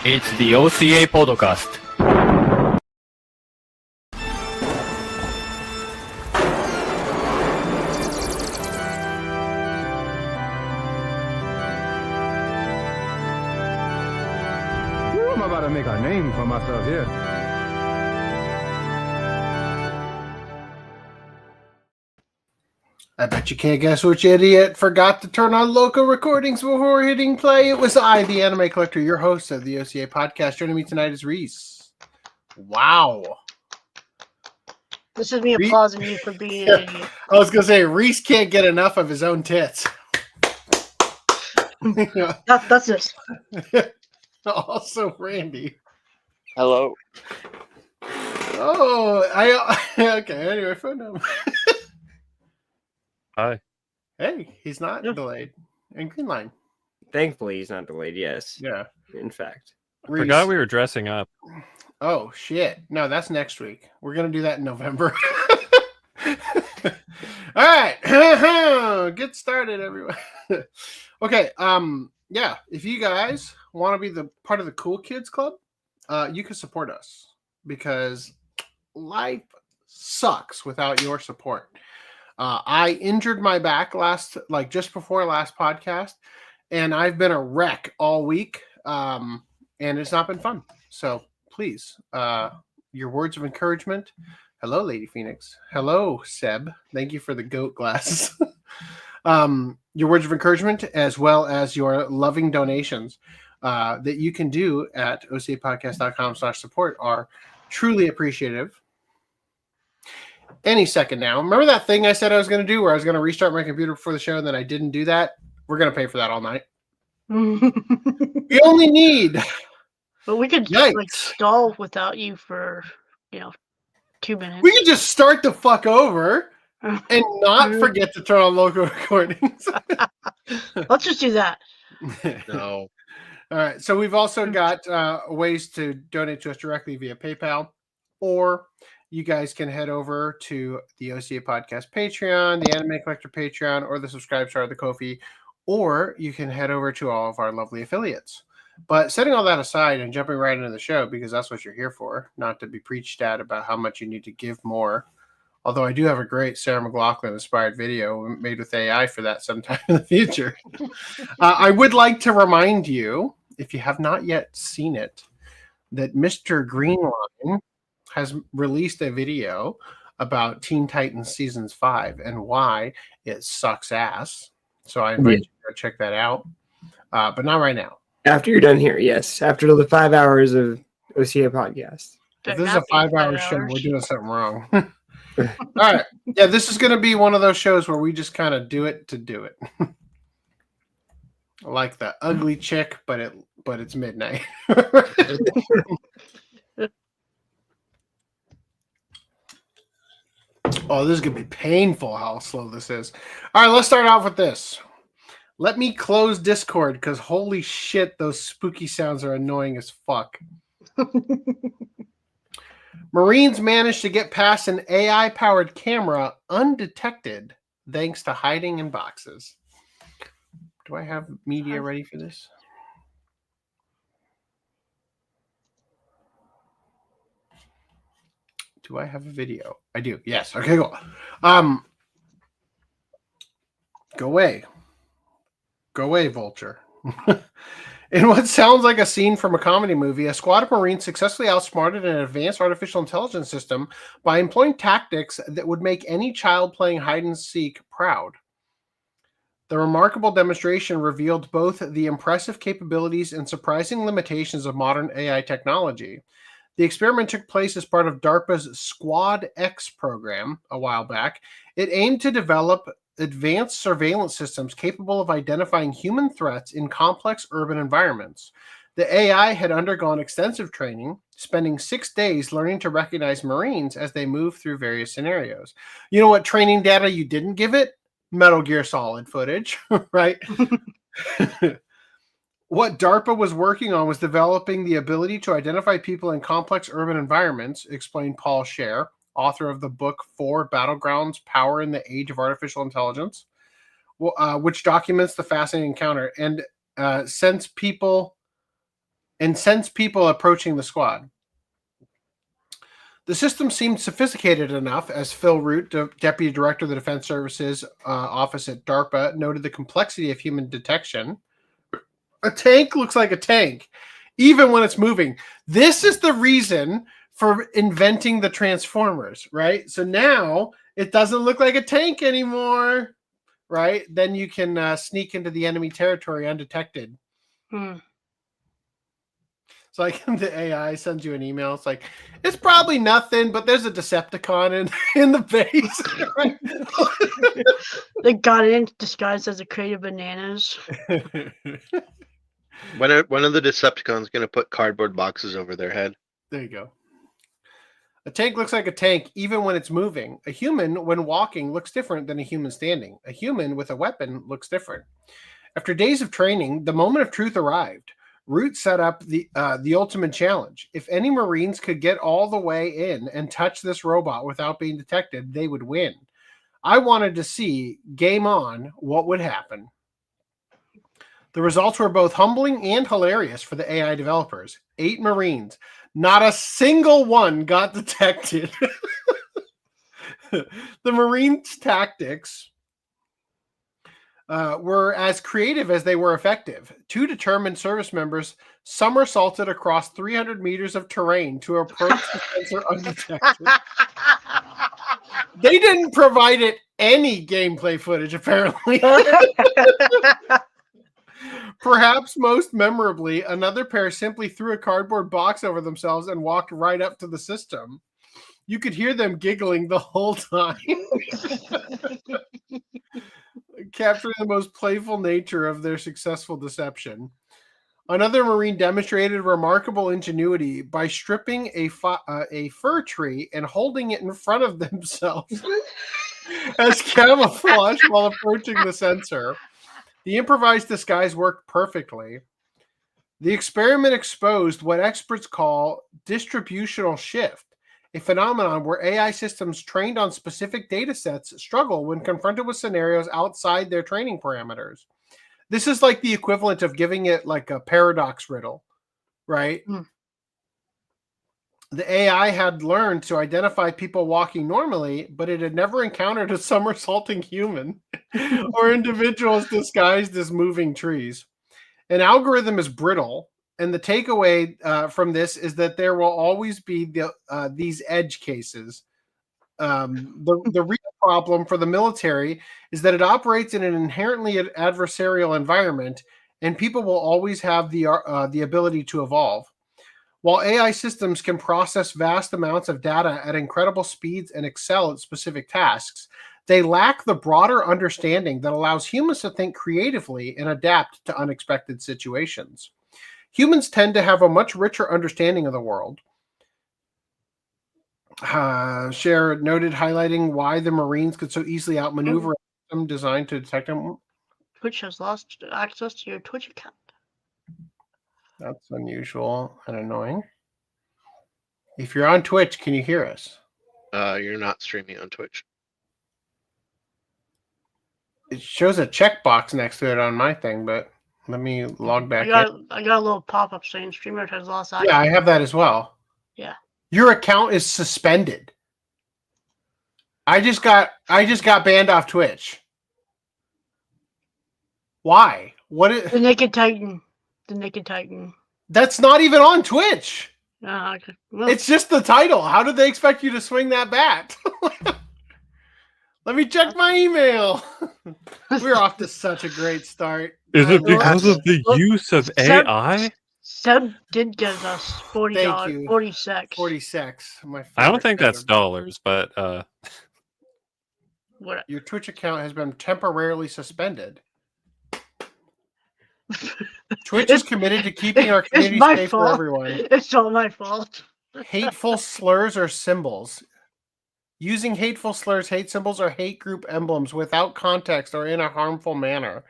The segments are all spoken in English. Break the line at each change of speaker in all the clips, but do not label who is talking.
It's the OCA podcast.
I'm about to make a name for myself here.
I bet you can't guess which idiot forgot to turn on local recordings before hitting play. It was I, the Anime Collector, your host of the OCA podcast. Joining me tonight is Reze. Wow.
This is me applauding you for being an idiot.
I was going to say, Reze can't get enough of his own tits.
That's it.
Also, Randy.
Hello.
Oh, okay, anyway, phone number.
Hi.
Hey, he's not delayed. And Green Line.
Thankfully, he's not delayed. Yes.
Yeah.
In fact.
Reze.
Forgot we were dressing up.
Oh, shit. No, that's next week. We're going to do that in November. All right. Get started, everyone. Okay. Yeah. If you guys want to be the part of the Cool Kids Club, you can support us because life sucks without your support. I injured my back just before last podcast, and I've been a wreck all week, and it's not been fun. So please, your words of encouragement. Hello, Lady Phoenix. Hello, Seb. Thank you for the goat glasses. Your words of encouragement, as well as your loving donations that you can do at ocapodcast.com/support are truly appreciative. Any second now. Remember that thing I said I was going to do where I was going to restart my computer before the show and then I didn't do that? We're going to pay for that all night. We only need...
But we could stall without you for, 2 minutes.
We could just start the fuck over and not forget to turn on local recordings.
Let's just do that.
No.
All right. So we've also got ways to donate to us directly via PayPal, or you guys can head over to the OCA Podcast Patreon, the Anime Collector Patreon, or the Subscribe Star, the Ko-fi, or you can head over to all of our lovely affiliates. But setting all that aside and jumping right into the show, because that's what you're here for, not to be preached at about how much you need to give more. Although I do have a great Sarah McLachlan-inspired video made with AI for that sometime in the future. I would like to remind you, if you have not yet seen it, that Mr. Greenline has released a video about Teen Titans Seasons 5 and why it sucks ass. So I invite you to go check that out. But not right now.
After you're done here, yes. After the 5 hours of OCA podcast.
If this is a 5-hour show, we're doing something wrong. All right. Yeah, this is going to be one of those shows where we just kind of do it to do it. Like the ugly chick, but it's midnight. Oh, this is going to be painful how slow this is. All right, let's start off with this. Let me close Discord because holy shit, those spooky sounds are annoying as fuck. Marines managed to get past an AI-powered camera undetected thanks to hiding in boxes. Do I have media ready for this? Do I have a video? I do. Yes. Okay, go. Go away. Go away, Vulture. In what sounds like a scene from a comedy movie, a squad of Marines successfully outsmarted an advanced artificial intelligence system by employing tactics that would make any child playing hide-and-seek proud. The remarkable demonstration revealed both the impressive capabilities and surprising limitations of modern AI technology. The experiment took place as part of DARPA's Squad X program a while back. It aimed to develop advanced surveillance systems capable of identifying human threats in complex urban environments. The AI had undergone extensive training, spending 6 days learning to recognize Marines as they move through various scenarios. You know what training data you didn't give it? Metal Gear Solid footage, right? What DARPA was working on was developing the ability to identify people in complex urban environments, explained Paul Scher, author of the book 4 Battlegrounds, Power in the Age of Artificial Intelligence, which documents the fascinating encounter. And since people and sense people approaching the squad. The system seemed sophisticated enough, as Phil Root, Deputy Director of the Defense Services Office at DARPA, noted the complexity of human detection. A tank looks like a tank, even when it's moving. This is the reason for inventing the Transformers, right? So now it doesn't look like a tank anymore, right? Then you can sneak into the enemy territory undetected. So like the AI sends you an email. It's like, it's probably nothing, but there's a Decepticon in the base. Right?
They got it disguised as a crate of bananas.
When are the Decepticons going to put cardboard boxes over their head?
There you go. A tank looks like a tank even when it's moving. A human, when walking, looks different than a human standing. A human with a weapon looks different. After days of training, the moment of truth arrived. Root set up the ultimate challenge. If any Marines could get all the way in and touch this robot without being detected, they would win. I wanted to see, game on, what would happen. The results were both humbling and hilarious for the AI developers. 8 Marines. Not a single one got detected. The Marines' tactics were as creative as they were effective. 2 determined service members somersaulted across 300 meters of terrain to approach the sensor undetected. They didn't provide it any gameplay footage, apparently. Perhaps most memorably, another pair simply threw a cardboard box over themselves and walked right up to the system. You could hear them giggling the whole time. Capturing the most playful nature of their successful deception. Another Marine demonstrated remarkable ingenuity by stripping a fir tree and holding it in front of themselves as camouflage while approaching the sensor. The improvised disguise worked perfectly. The experiment exposed what experts call distributional shift, a phenomenon where AI systems trained on specific data sets struggle when confronted with scenarios outside their training parameters. This is like the equivalent of giving it like a paradox riddle, right? The AI had learned to identify people walking normally, but it had never encountered a somersaulting human or individuals disguised as moving trees. An algorithm is brittle, and the takeaway from this is that there will always be these edge cases. The real problem for the military is that it operates in an inherently adversarial environment, and people will always have the ability to evolve. While AI systems can process vast amounts of data at incredible speeds and excel at specific tasks, they lack the broader understanding that allows humans to think creatively and adapt to unexpected situations. Humans tend to have a much richer understanding of the world. Cher noted, highlighting why the Marines could so easily outmaneuver a system designed to detect them.
Twitch has lost access to your Twitch account.
That's unusual and annoying. If you're on Twitch, can you hear us?
You're not streaming on Twitch.
It shows a checkbox next to it on my thing, but let me log back in.
I got a little pop-up saying streamer has lost access.
Yeah, I have that as well.
Yeah.
Your account is suspended. I just got banned off Twitch. Why? What is
The Naked Titan. The Naked Titan.
That's not even on Twitch.
Okay. Well,
It's just the title. How did they expect you to swing that bat? Let me check my email. We're off to such a great start.
Is it because of the use of AI?
Seb did give us $40.
Thank you.
40 secs.
40 secs.
I don't think that's dollars, but
What?
Your Twitch account has been temporarily suspended. Twitch is committed to keeping our community
my
safe for
fault.
everyone.
It's all my fault.
Hateful slurs or symbols. Using hateful slurs, hate symbols, or hate group emblems without context or in a harmful manner.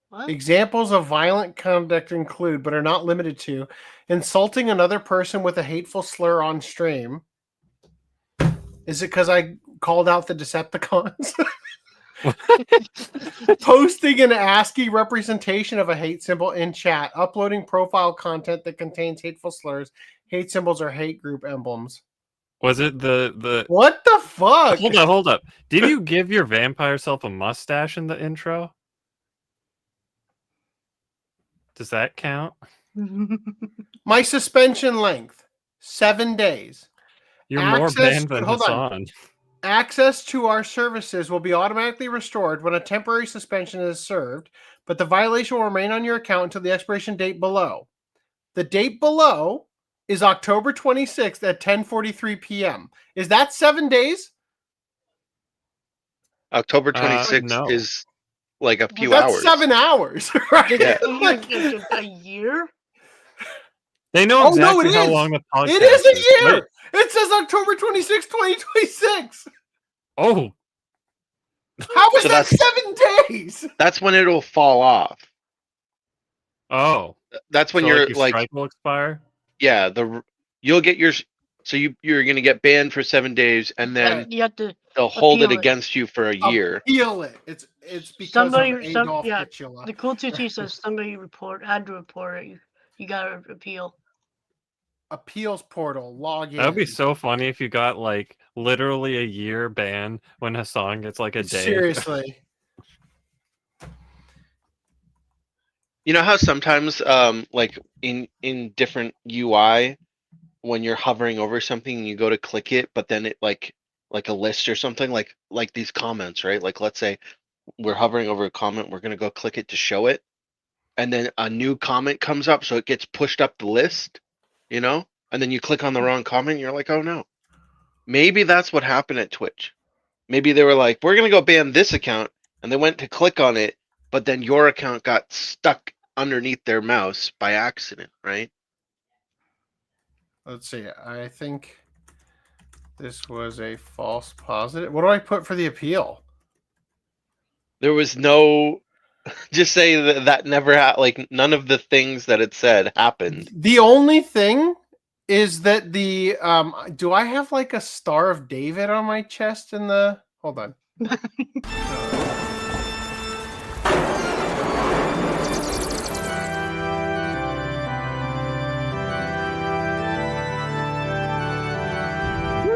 What?
Examples of violent conduct include, but are not limited to, insulting another person with a hateful slur on stream. Is it because I called out the Decepticons? Posting an ASCII representation of a hate symbol in chat, uploading profile content that contains hateful slurs, hate symbols, or hate group emblems.
Was it the?
What the fuck?
Hold up. Did you give your vampire self a mustache in the intro? Does that count?
My suspension length, 7 days.
You're more banned than
hold on.
Hassan.
Access to our services will be automatically restored when a temporary suspension is served, but the violation will remain on your account until the expiration date below. The date below is October 26th at 10:43 p.m. Is that 7 days?
October 26th
no.
is like a few
That's
hours.
7 hours, right?
Yeah.
Like a year?
They know
Oh,
exactly
no, it
how
is.
long the podcast
It is a year.
Wait.
It says October 26th, 2026.
Oh,
How is
So
that
that's-
7 days?
That's when it'll fall off.
oh.
That's when
So,
you're
your
like,
strike will expire.
yeah, you'll get your. So you're gonna get banned for 7 days, and then
You have to.
they'll hold it
appeal it.
against you for a year.
Appeal it. It's because
Somebody-
of
some-
Adolf
yeah.
Hitler.
The cool TT says somebody had to report it. You gotta appeal.
Appeals portal, log in.
That would be so funny if you got like literally a year ban when Hassan gets like a day.
Seriously.
You know how sometimes, like in different UI, when you're hovering over something, you go to click it, but then it like a list or something, like these comments, right? Like let's say we're hovering over a comment, we're gonna go click it to show it, and then a new comment comes up, so it gets pushed up the list, you know, and then you click on the wrong comment, and you're like, oh no. Maybe that's what happened at Twitch. Maybe they were like, we're gonna go ban this account, and they went to click on it, but then your account got stuck underneath their mouse by accident, right?
Let's see. I think this was a false positive. What do I put for the appeal?
There was no. Just say that never like none of the things that it said happened.
The only thing is that the do I have like a Star of David on my chest in the hold on.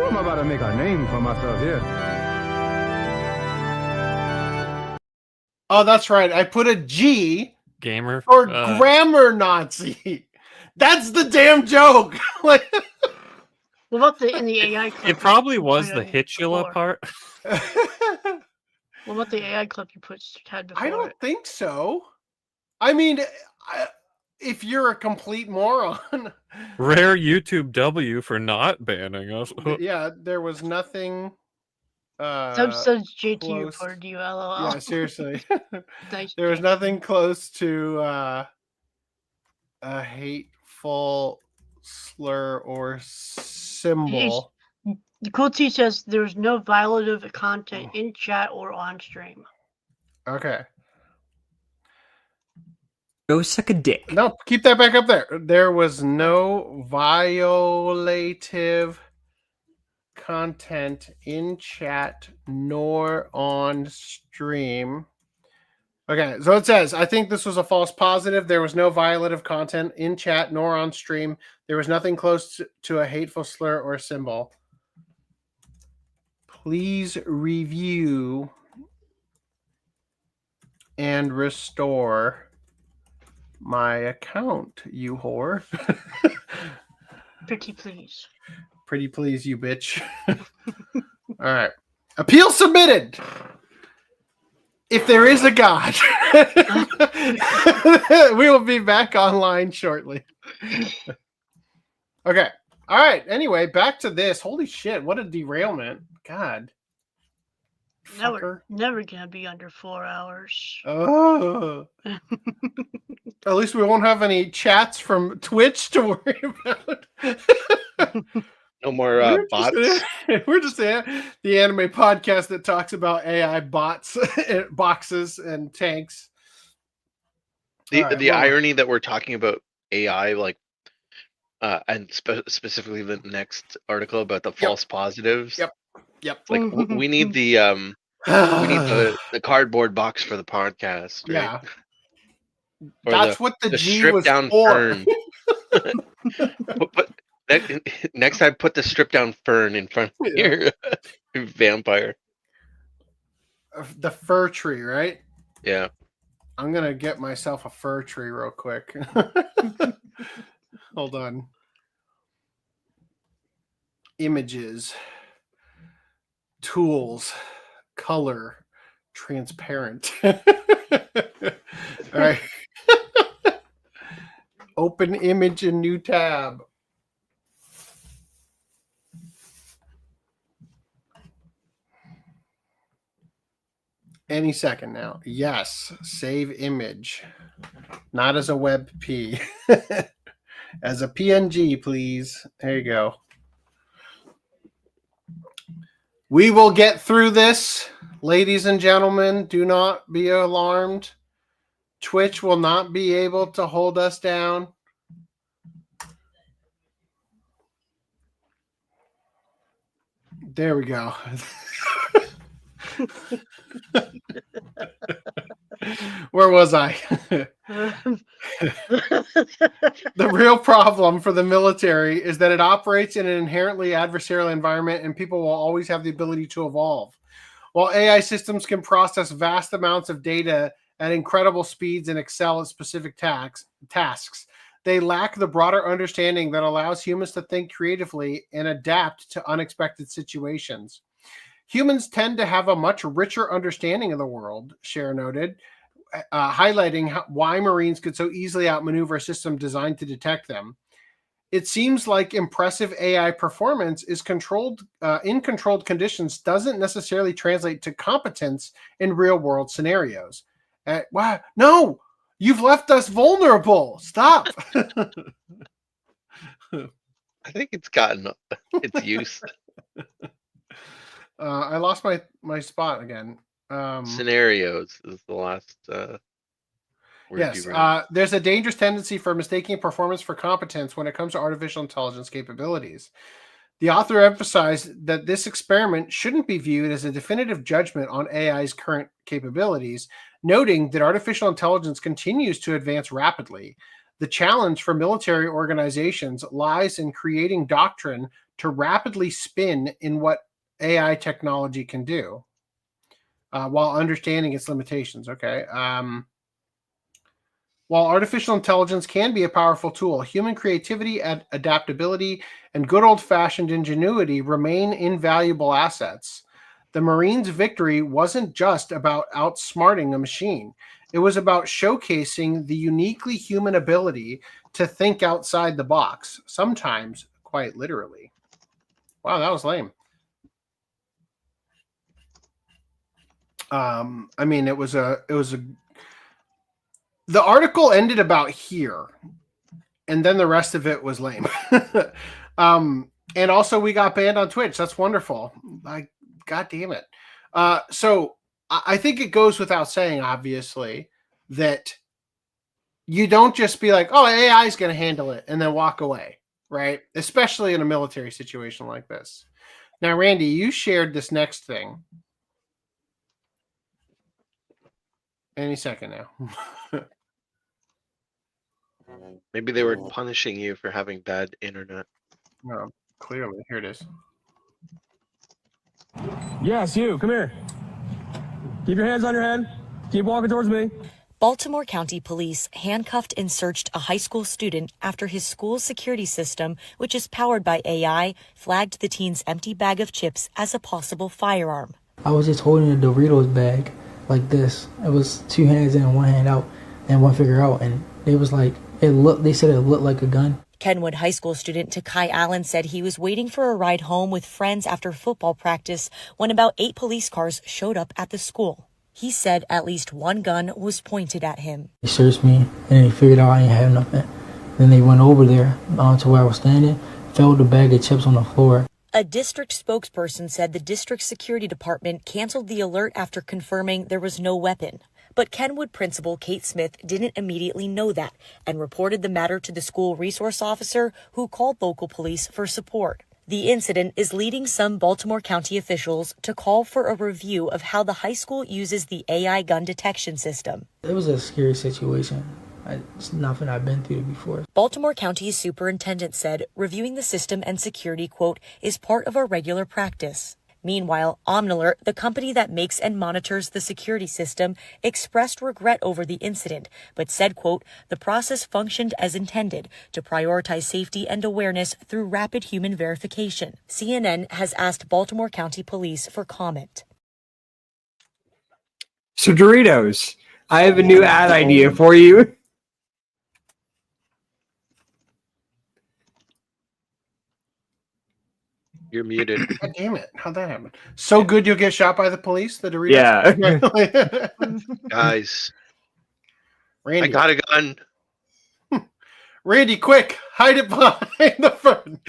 I'm about to make a name for myself here.
Oh, that's right. I put a G
Gamer
for grammar Nazi. That's the damn joke. Like,
What about in the AI clip?
It probably was
you
the
put in
Hitula
before?
part.
What about the AI clip you had before?
I don't
it?
think so. I mean, if you're a complete moron.
Rare YouTube W for not banning us.
Yeah, there was nothing.
Sub says JT
close.
reported you, LOL.
Yeah, seriously.
Nice,
There was
JT.
nothing close to a hateful slur or symbol.
The cool T says there's no violative content in chat or on stream.
Okay.
Go suck a dick.
No, keep that back up there. There was no violative content in chat nor on stream. Okay, so it says, I think this was a false positive. There was no violative content in chat nor on stream. There was nothing close to a hateful slur or symbol. Please review and restore my account, you whore.
Pretty please.
Pretty please, you bitch. All right. Appeal submitted. If there is a God, we will be back online shortly. Okay. All right. Anyway, back to this. Holy shit. What a derailment. God. Fucker.
Never gonna be under 4 hours.
Oh. At least we won't have any chats from Twitch to worry about.
No more bots.
We're just the anime podcast that talks about AI bots, boxes, and tanks.
The irony that we're talking about AI, like, and specifically the next article about the false positives.
Yep.
Like we need the We need the cardboard box for the podcast, right?
Yeah.
Or
That's what the G
stripped
was
down
for.
fern. Next time, put the stripped down fern in front of your vampire.
The fir tree, right?
Yeah.
I'm gonna get myself a fir tree real quick. Hold on. Images, tools, color, transparent. All right. Open image in new tab. Any second now. Yes. Save image. Not as a WebP. As a PNG, please. There you go. We will get through this, ladies and gentlemen. Do not be alarmed. Twitch will not be able to hold us down. There we go. Where was I? The real problem for the military is that it operates in an inherently adversarial environment and people will always have the ability to evolve. While AI systems can process vast amounts of data at incredible speeds and excel at specific tasks, they lack the broader understanding that allows humans to think creatively and adapt to unexpected situations. Humans tend to have a much richer understanding of the world, Cher noted, highlighting why Marines could so easily outmaneuver a system designed to detect them. It seems like impressive AI performance is controlled in controlled conditions doesn't necessarily translate to competence in real-world scenarios. Wow, no, you've left us vulnerable. Stop.
I think it's gotten its use.
I lost my spot again.
Scenarios is the last word
yes,
you read.
there's a dangerous tendency for mistaking performance for competence when it comes to artificial intelligence capabilities. The author emphasized that this experiment shouldn't be viewed as a definitive judgment on AI's current capabilities, noting that artificial intelligence continues to advance rapidly. The challenge for military organizations lies in creating doctrine to rapidly spin in what AI technology can do, while understanding its limitations. Okay. While artificial intelligence can be a powerful tool, human creativity, adaptability, and good old-fashioned ingenuity remain invaluable assets. The Marines' victory wasn't just about outsmarting a machine. It was about showcasing the uniquely human ability to think outside the box, sometimes quite literally. Wow, that was lame. I mean, it was a the article ended about here, and then the rest of it was lame. And also we got banned on Twitch. That's wonderful. God damn it. So I think it goes without saying, obviously, that you don't just be like, oh, AI is going to handle it and then walk away, right? Especially in a military situation like this. Now, Randy, you shared this next thing. Any second now.
Maybe they were punishing you for having bad internet.
No, clearly. Here it is.
Yes, you. Come here. Keep your hands on your head. Keep walking towards me.
Baltimore County Police handcuffed and searched a high school student after his school's security system, which is powered by AI, flagged the teen's empty bag of chips as a possible firearm.
I was just holding a Doritos bag like this. It was two hands in, one hand out, and one finger out, and it was like, they said it looked like a gun.
Kenwood High School student Takai Allen said he was waiting for a ride home with friends after football practice when about 8 police cars showed up at the school. He said at least one gun was pointed at him.
They searched me, and they figured out I didn't have nothing. Then they went over there to where I was standing, filled the bag of chips on the floor.
A district spokesperson said the district security department canceled the alert after confirming there was no weapon. But Kenwood principal Kate Smith didn't immediately know that and reported the matter to the school resource officer, who called local police for support. The incident is leading some Baltimore County officials to call for a review of how the high school uses the AI gun detection system.
It was a scary situation. It's nothing I've been through before.
Baltimore County's superintendent said reviewing the system and security, quote, is part of our regular practice. Meanwhile, Omnalert, the company that makes and monitors the security system, expressed regret over the incident, but said, quote, the process functioned as intended to prioritize safety and awareness through rapid human verification. CNN has asked Baltimore County Police for comment.
So Doritos, I have a new ad idea for you.
You're muted.
God damn it. How'd that happen? So good you'll get shot by the police? The Doritos?
Yeah.
Guys,
Randy.
I got a gun.
Randy, quick. Hide it behind the fern.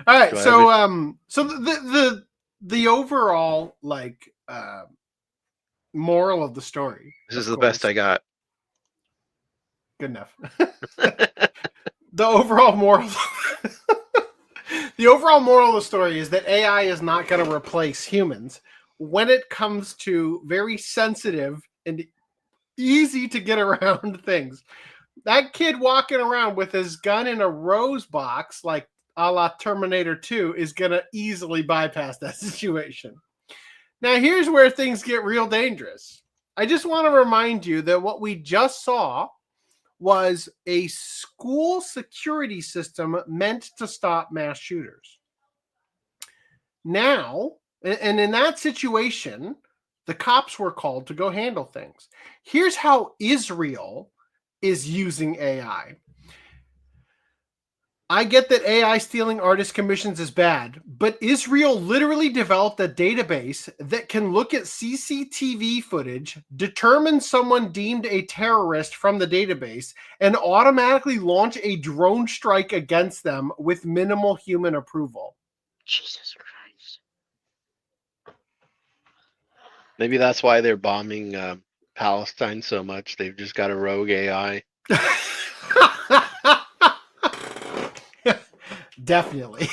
All right. So the overall moral of the story.
This is the best I got.
Good enough. The overall moral of the story is that AI is not going to replace humans when it comes to very sensitive and easy to get around things. That kid walking around with his gun in a rose box, like a la Terminator 2, is going to easily bypass that situation. Now, here's where things get real dangerous. I just want to remind you that what we just saw was a school security system meant to stop mass shooters. Now, and in that situation, the cops were called to go handle things. Here's how Israel is using AI. I get that AI stealing artist commissions is bad, but Israel literally developed a database that can look at CCTV footage, determine someone deemed a terrorist from the database, and automatically launch a drone strike against them with minimal human approval.
Jesus Christ.
Maybe that's why they're bombing Palestine so much. They've just got a rogue AI.
Definitely.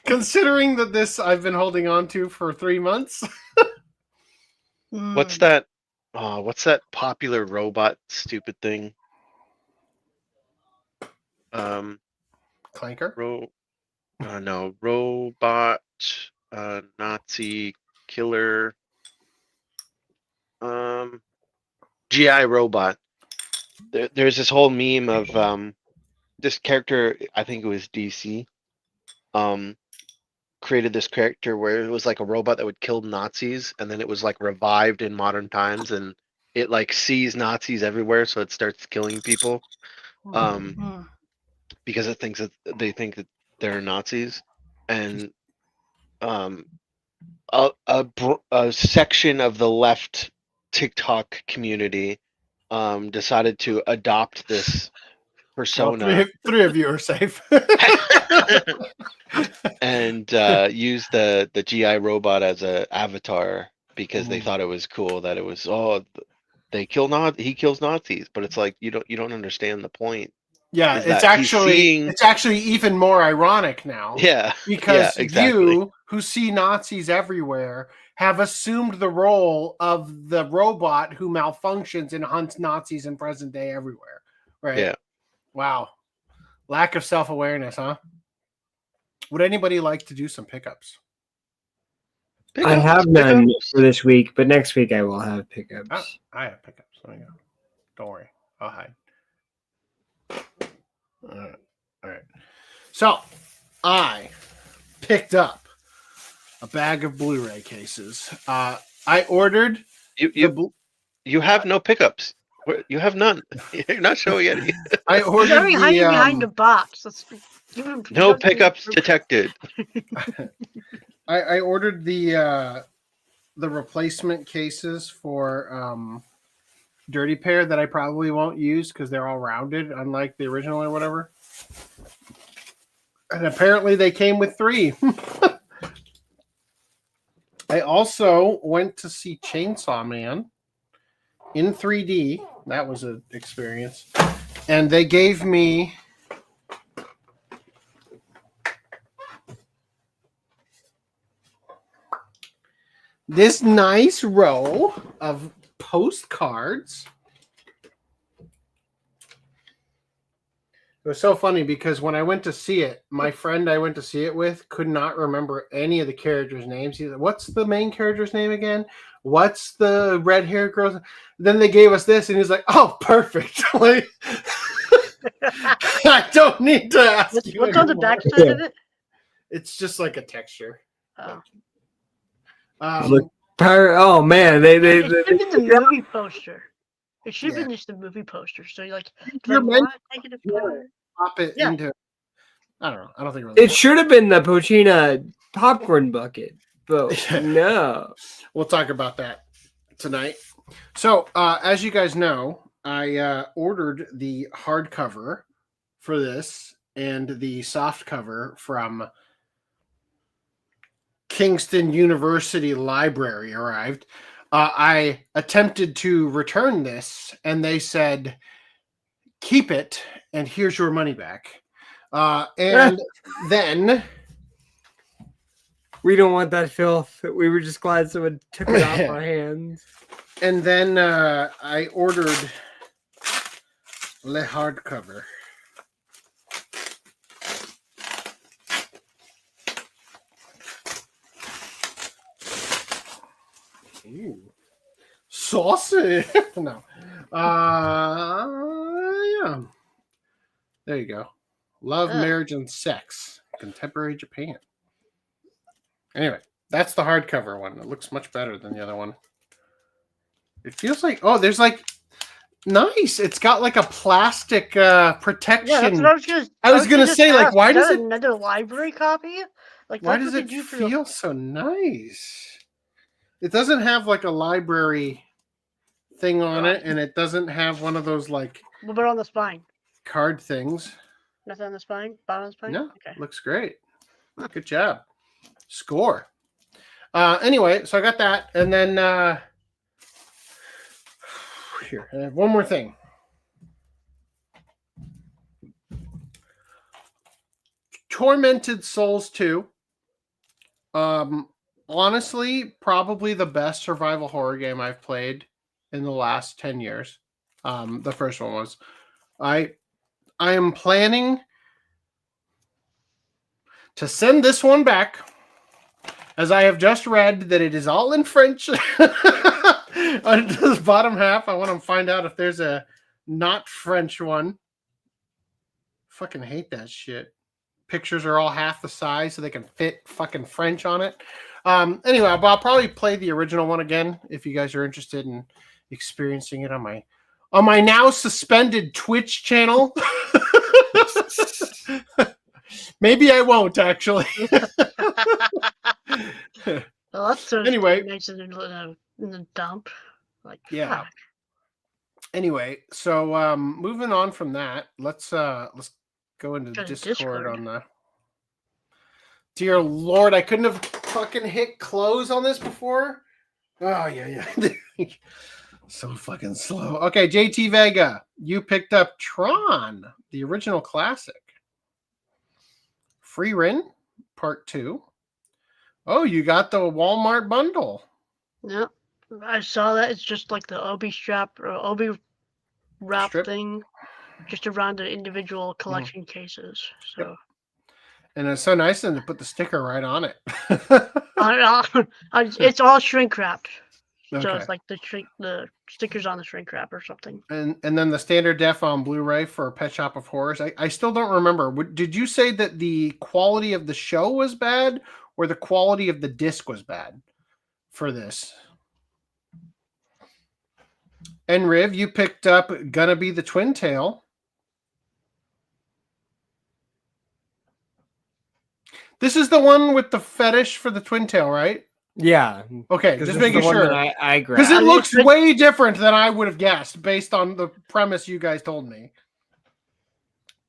Considering that this I've been holding on to for 3 months.
What's that? What's that popular robot stupid thing?
Clanker?
No, robot Nazi killer. GI robot. There's this whole meme of this character, I think it was DC, created this character where it was like a robot that would kill Nazis, and then it was like revived in modern times, and it like sees Nazis everywhere, so it starts killing people, because it thinks that they think that they're Nazis, and a section of the left TikTok community decided to adopt this persona.
Well, three of you are safe.
And use the GI robot as a avatar because they thought it was cool that it was he kills Nazis, but it's like you don't understand the point.
Yeah, it's actually even more ironic now.
Yeah,
because
exactly.
You who see Nazis everywhere have assumed the role of the robot who malfunctions and hunts Nazis in present day everywhere. Right?
Yeah.
Wow. Lack of self-awareness, huh? Would anybody like to do some pickups?
I have none for this week, but next week I will have pickups.
I have pickups. Let me go. Don't worry. I'll hide. All right. So, I picked up a bag of Blu-ray cases. I ordered...
You have no pickups. You have none. You're not showing any.
I ordered
You're hiding behind a box.
No pickups detected.
I ordered the replacement cases for Dirty Pair that I probably won't use because they're all rounded, unlike the original or whatever. And apparently they came with 3. I also went to see Chainsaw Man in 3D. That was an experience. And they gave me this nice row of postcards. It was so funny because when I went to see it, my friend I went to see it with could not remember any of the characters' names. He's like, "What's the main character's name again? What's the red-haired girl?" Then they gave us this, and he's like, "Oh, perfect." Like, I don't need to ask you.
What's on the back side of it?
It's just like a texture.
Oh.
Oh man, they
It should have been the movie poster. It should have been just the movie poster. So you're like,
You're meant
take it apart.
pop it into. I don't know. I don't think
it should have been the Pochina popcorn bucket, but no.
We'll talk about that tonight. So, as you guys know, I ordered the hardcover for this and the soft cover from Kingston University Library arrived. I attempted to return this, and they said, "Keep it, and here's your money back." And then
we don't want that filth. We were just glad someone took it off our hands.
And then I ordered the hardcover. Ooh. Saucy. No. Yeah. There you go. Love, Marriage, and Sex. Contemporary Japan. Anyway, that's the hardcover one. It looks much better than the other one. It feels like, there's like, nice. It's got like a plastic protection. Yeah,
that's what
I was gonna say, like, why does it
another library copy? Like,
why does it feel so nice? It doesn't have like a library thing on it, and it doesn't have one of those like.
What about on the spine?
Card things.
Nothing on the spine? Bottom of the spine?
No. Okay. Looks great. Good job. Score. Anyway, so I got that, and then here, I have one more thing. Tormented Souls 2. Honestly, probably the best survival horror game I've played in the last 10 years. The first one was. I am planning to send this one back, as I have just read that it is all in French. On the bottom half, I want to find out if there's a not French one. Fucking hate that shit. Pictures are all half the size so they can fit fucking French on it. Anyway, I'll probably play the original one again if you guys are interested in experiencing it on my now suspended Twitch channel. Maybe I won't actually.
Well, that's
anyway,
nice in the dump. Like,
yeah. Fuck. Anyway, so moving on from that, let's go into Discord on the. Dear Lord, I couldn't have fucking hit close on this before. Oh yeah. So fucking slow. Okay, JT Vega, you picked up Tron, the original classic. Free Rin, Part 2. Oh, you got the Walmart bundle.
Yep, I saw that. It's just like the Obi strap or Obi wrap thing, just around the individual collection cases. So. Yep. And
it's so nice to put the sticker right on it.
It's all shrink wrapped.
Okay.
So it's like the stickers on the shrink wrap or something.
And then the standard def on Blu-ray for Pet Shop of Horrors. I still don't remember. Did you say that the quality of the show was bad or the quality of the disc was bad for this? And Riv, you picked up Gonna Be the Twin Tail. This is the one with the fetish for the twin tail, right?
Yeah.
Okay, just making sure.
I grabbed.
Because it looks way different than I would have guessed based on the premise you guys told me.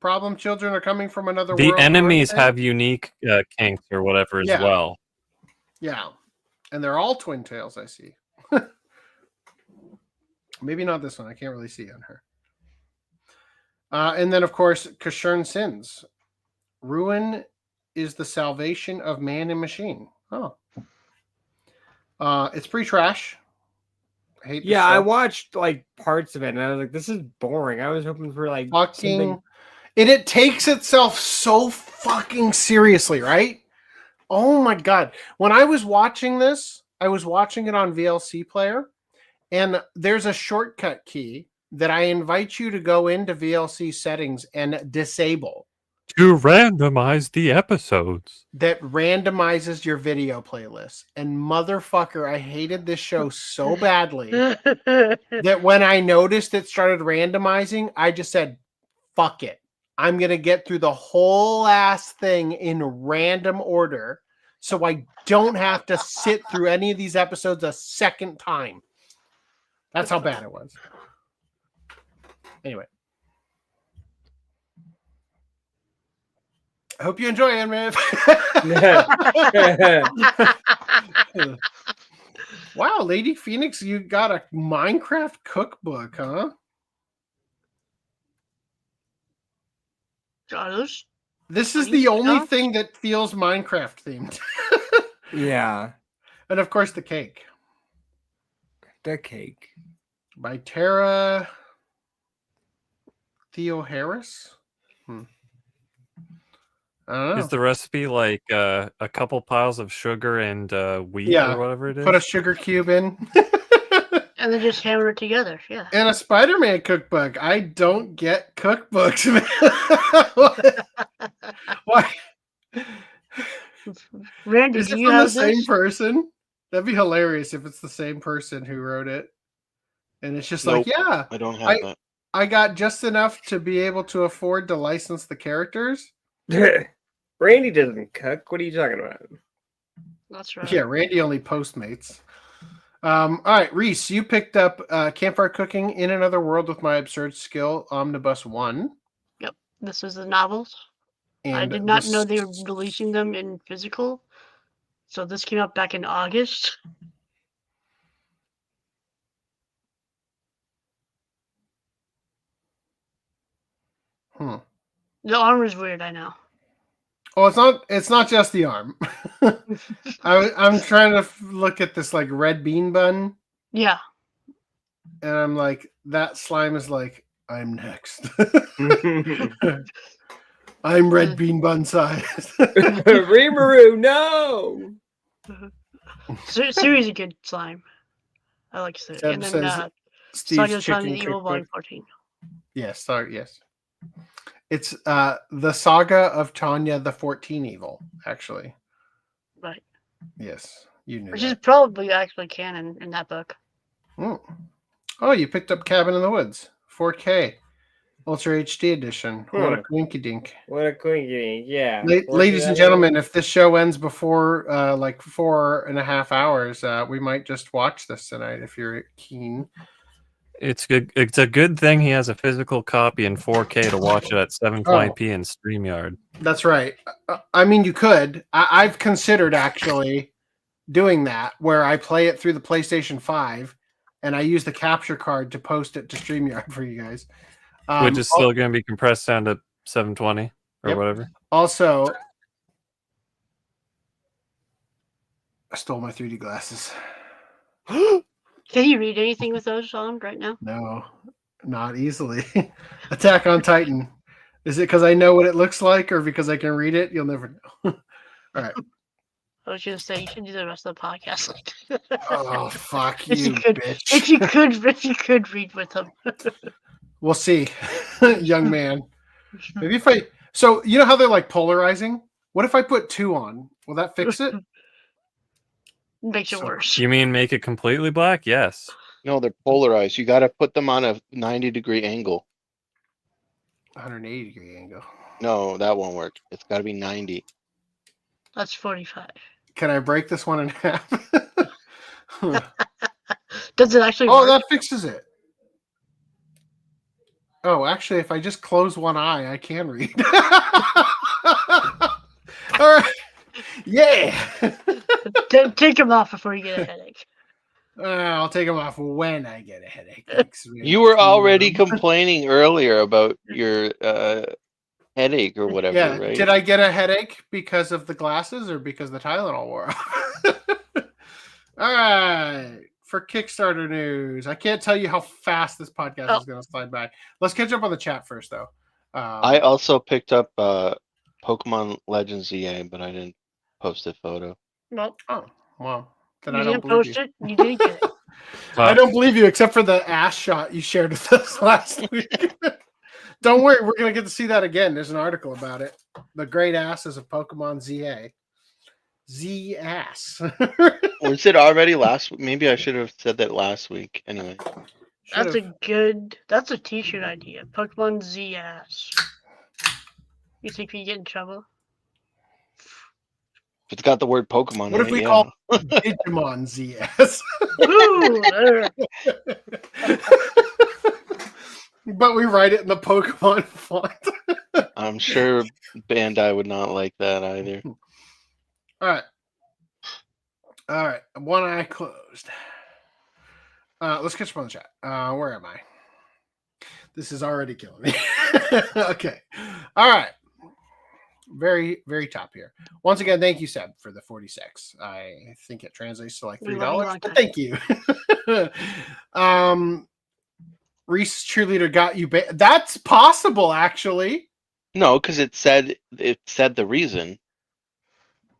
Problem children are coming from another world.
The enemies have unique kinks or whatever as well.
Yeah. And they're all twin tails, I see. Maybe not this one. I can't really see on her. And then, of course, Kashern Sins. Ruin is the salvation of man and machine. Oh. It's pretty trash.
I watched like parts of it and I was like, this is boring. I was hoping for like something.
And it takes itself so fucking seriously, right? Oh my god. When I was watching this, I was watching it on VLC Player, and there's a shortcut key that I invite you to go into VLC settings and disable.
To randomize the episodes.
That randomizes your video playlist. And motherfucker, I hated this show so badly that when I noticed it started randomizing, I just said, fuck it. I'm going to get through the whole ass thing in random order so I don't have to sit through any of these episodes a second time. That's how bad it was. Anyway. I hope you enjoy it, man. Wow, Lady Phoenix, you got a Minecraft cookbook, huh? This is the only thing that feels Minecraft themed.
Yeah.
And of course, the cake.
The cake.
By Tara Theo Harris. I don't know.
Is the recipe like a couple piles of sugar and wheat or whatever it is?
Put a sugar cube in.
And then just hammer it together. Yeah.
And a Spider-Man cookbook. I don't get cookbooks, man. Why?
Randy,
is it
do you
from
have
the same person? That'd be hilarious if it's the same person who wrote it. And it's just like, yeah.
I don't have that.
I got just enough to be able to afford to license the characters.
Randy doesn't cook. What are you talking about?
That's right.
Yeah, Randy only Postmates. All right, Reese, you picked up Campfire Cooking in Another World with My Absurd Skill Omnibus 1.
Yep, this is the novels.
And
I did not know they were releasing them in physical. So this came out back in August. The armor is weird, I know.
Oh, it's not just the arm. I'm trying to look at this like red bean bun.
Yeah.
And I'm like, that slime is like, I'm next. I'm red bean bun size.
Rimuru, no.
Series a good slime. I like it. And then Saga's Son of the Evil Volume 14.
Yes, sorry, yes. It's the Saga of Tanya the 14 Evil, actually.
Right.
Yes, you knew.
Which is probably actually canon in that book.
Oh, you picked up Cabin in the Woods, 4K, Ultra HD edition. What a quinky dink.
What a quinky dink, yeah.
Ladies and gentlemen, if this show ends before like 4.5 hours, we might just watch this tonight if you're keen.
It's good. It's a good thing he has a physical copy in 4K to watch it at 720p in StreamYard.
That's right. I mean, you could. I've considered actually doing that, where I play it through the PlayStation 5, and I use the capture card to post it to StreamYard for you guys.
Which is still going to be compressed down to 720 or whatever.
Also, I stole my 3D glasses.
Can you read anything with those on right now?
No, not easily. Attack on Titan. Is it because I know what it looks like or because I can read it? You'll never know. All right.
I was going to say, you should do the rest of the podcast like
oh, fuck you, bitch.
If you could read with them.
We'll see, young man. Maybe if I... So, you know how they're like polarizing? What if I put 2 on? Will that fix it?
Makes it worse.
You mean make it completely black? Yes.
No, they're polarized. You got to put them on a 90-degree angle.
180-degree angle.
No, that won't work. It's got to be 90.
That's 45.
Can I break this one in half?
Does it actually work?
That fixes it. Oh, actually, if I just close one eye, I can read. All right. Yeah.
Take them off before you get a headache.
I'll take them off when I get a headache. Thanks.
You were already complaining earlier about your headache or whatever,
Yeah.
right?
Did I get a headache because of the glasses or because the Tylenol wore off? All right. For Kickstarter news, I can't tell you how fast this podcast is going to slide by. Let's catch up on the chat first, though.
I also picked up Pokemon Legends ZA, but I didn't post a photo.
Nope.
Oh, well. Then
You
I don't
didn't
believe
post
you.
it? You didn't get it.
I don't believe you, except for the ass shot you shared with us last week. Don't worry, we're going to get to see that again. There's an article about it. The great asses of Pokemon ZA. Z-ass.
Was it already last week? Maybe I should have said that last week. Anyway.
That's a t-shirt idea. Pokemon Z-ass. You think we get in trouble?
If it's got the word Pokemon
what
in
if we
it,
call Digimon ZS? But we write it in the Pokemon font.
I'm sure Bandai would not like that either.
All right. One eye closed. Let's catch up on the chat. Where am I? This is already killing me. Okay. All right. Very, very top here. Once again, thank you, Seb, for the 46. I think it translates to like $3, but thank you. Reese's cheerleader got you. That's possible, actually.
No, because it said the reason.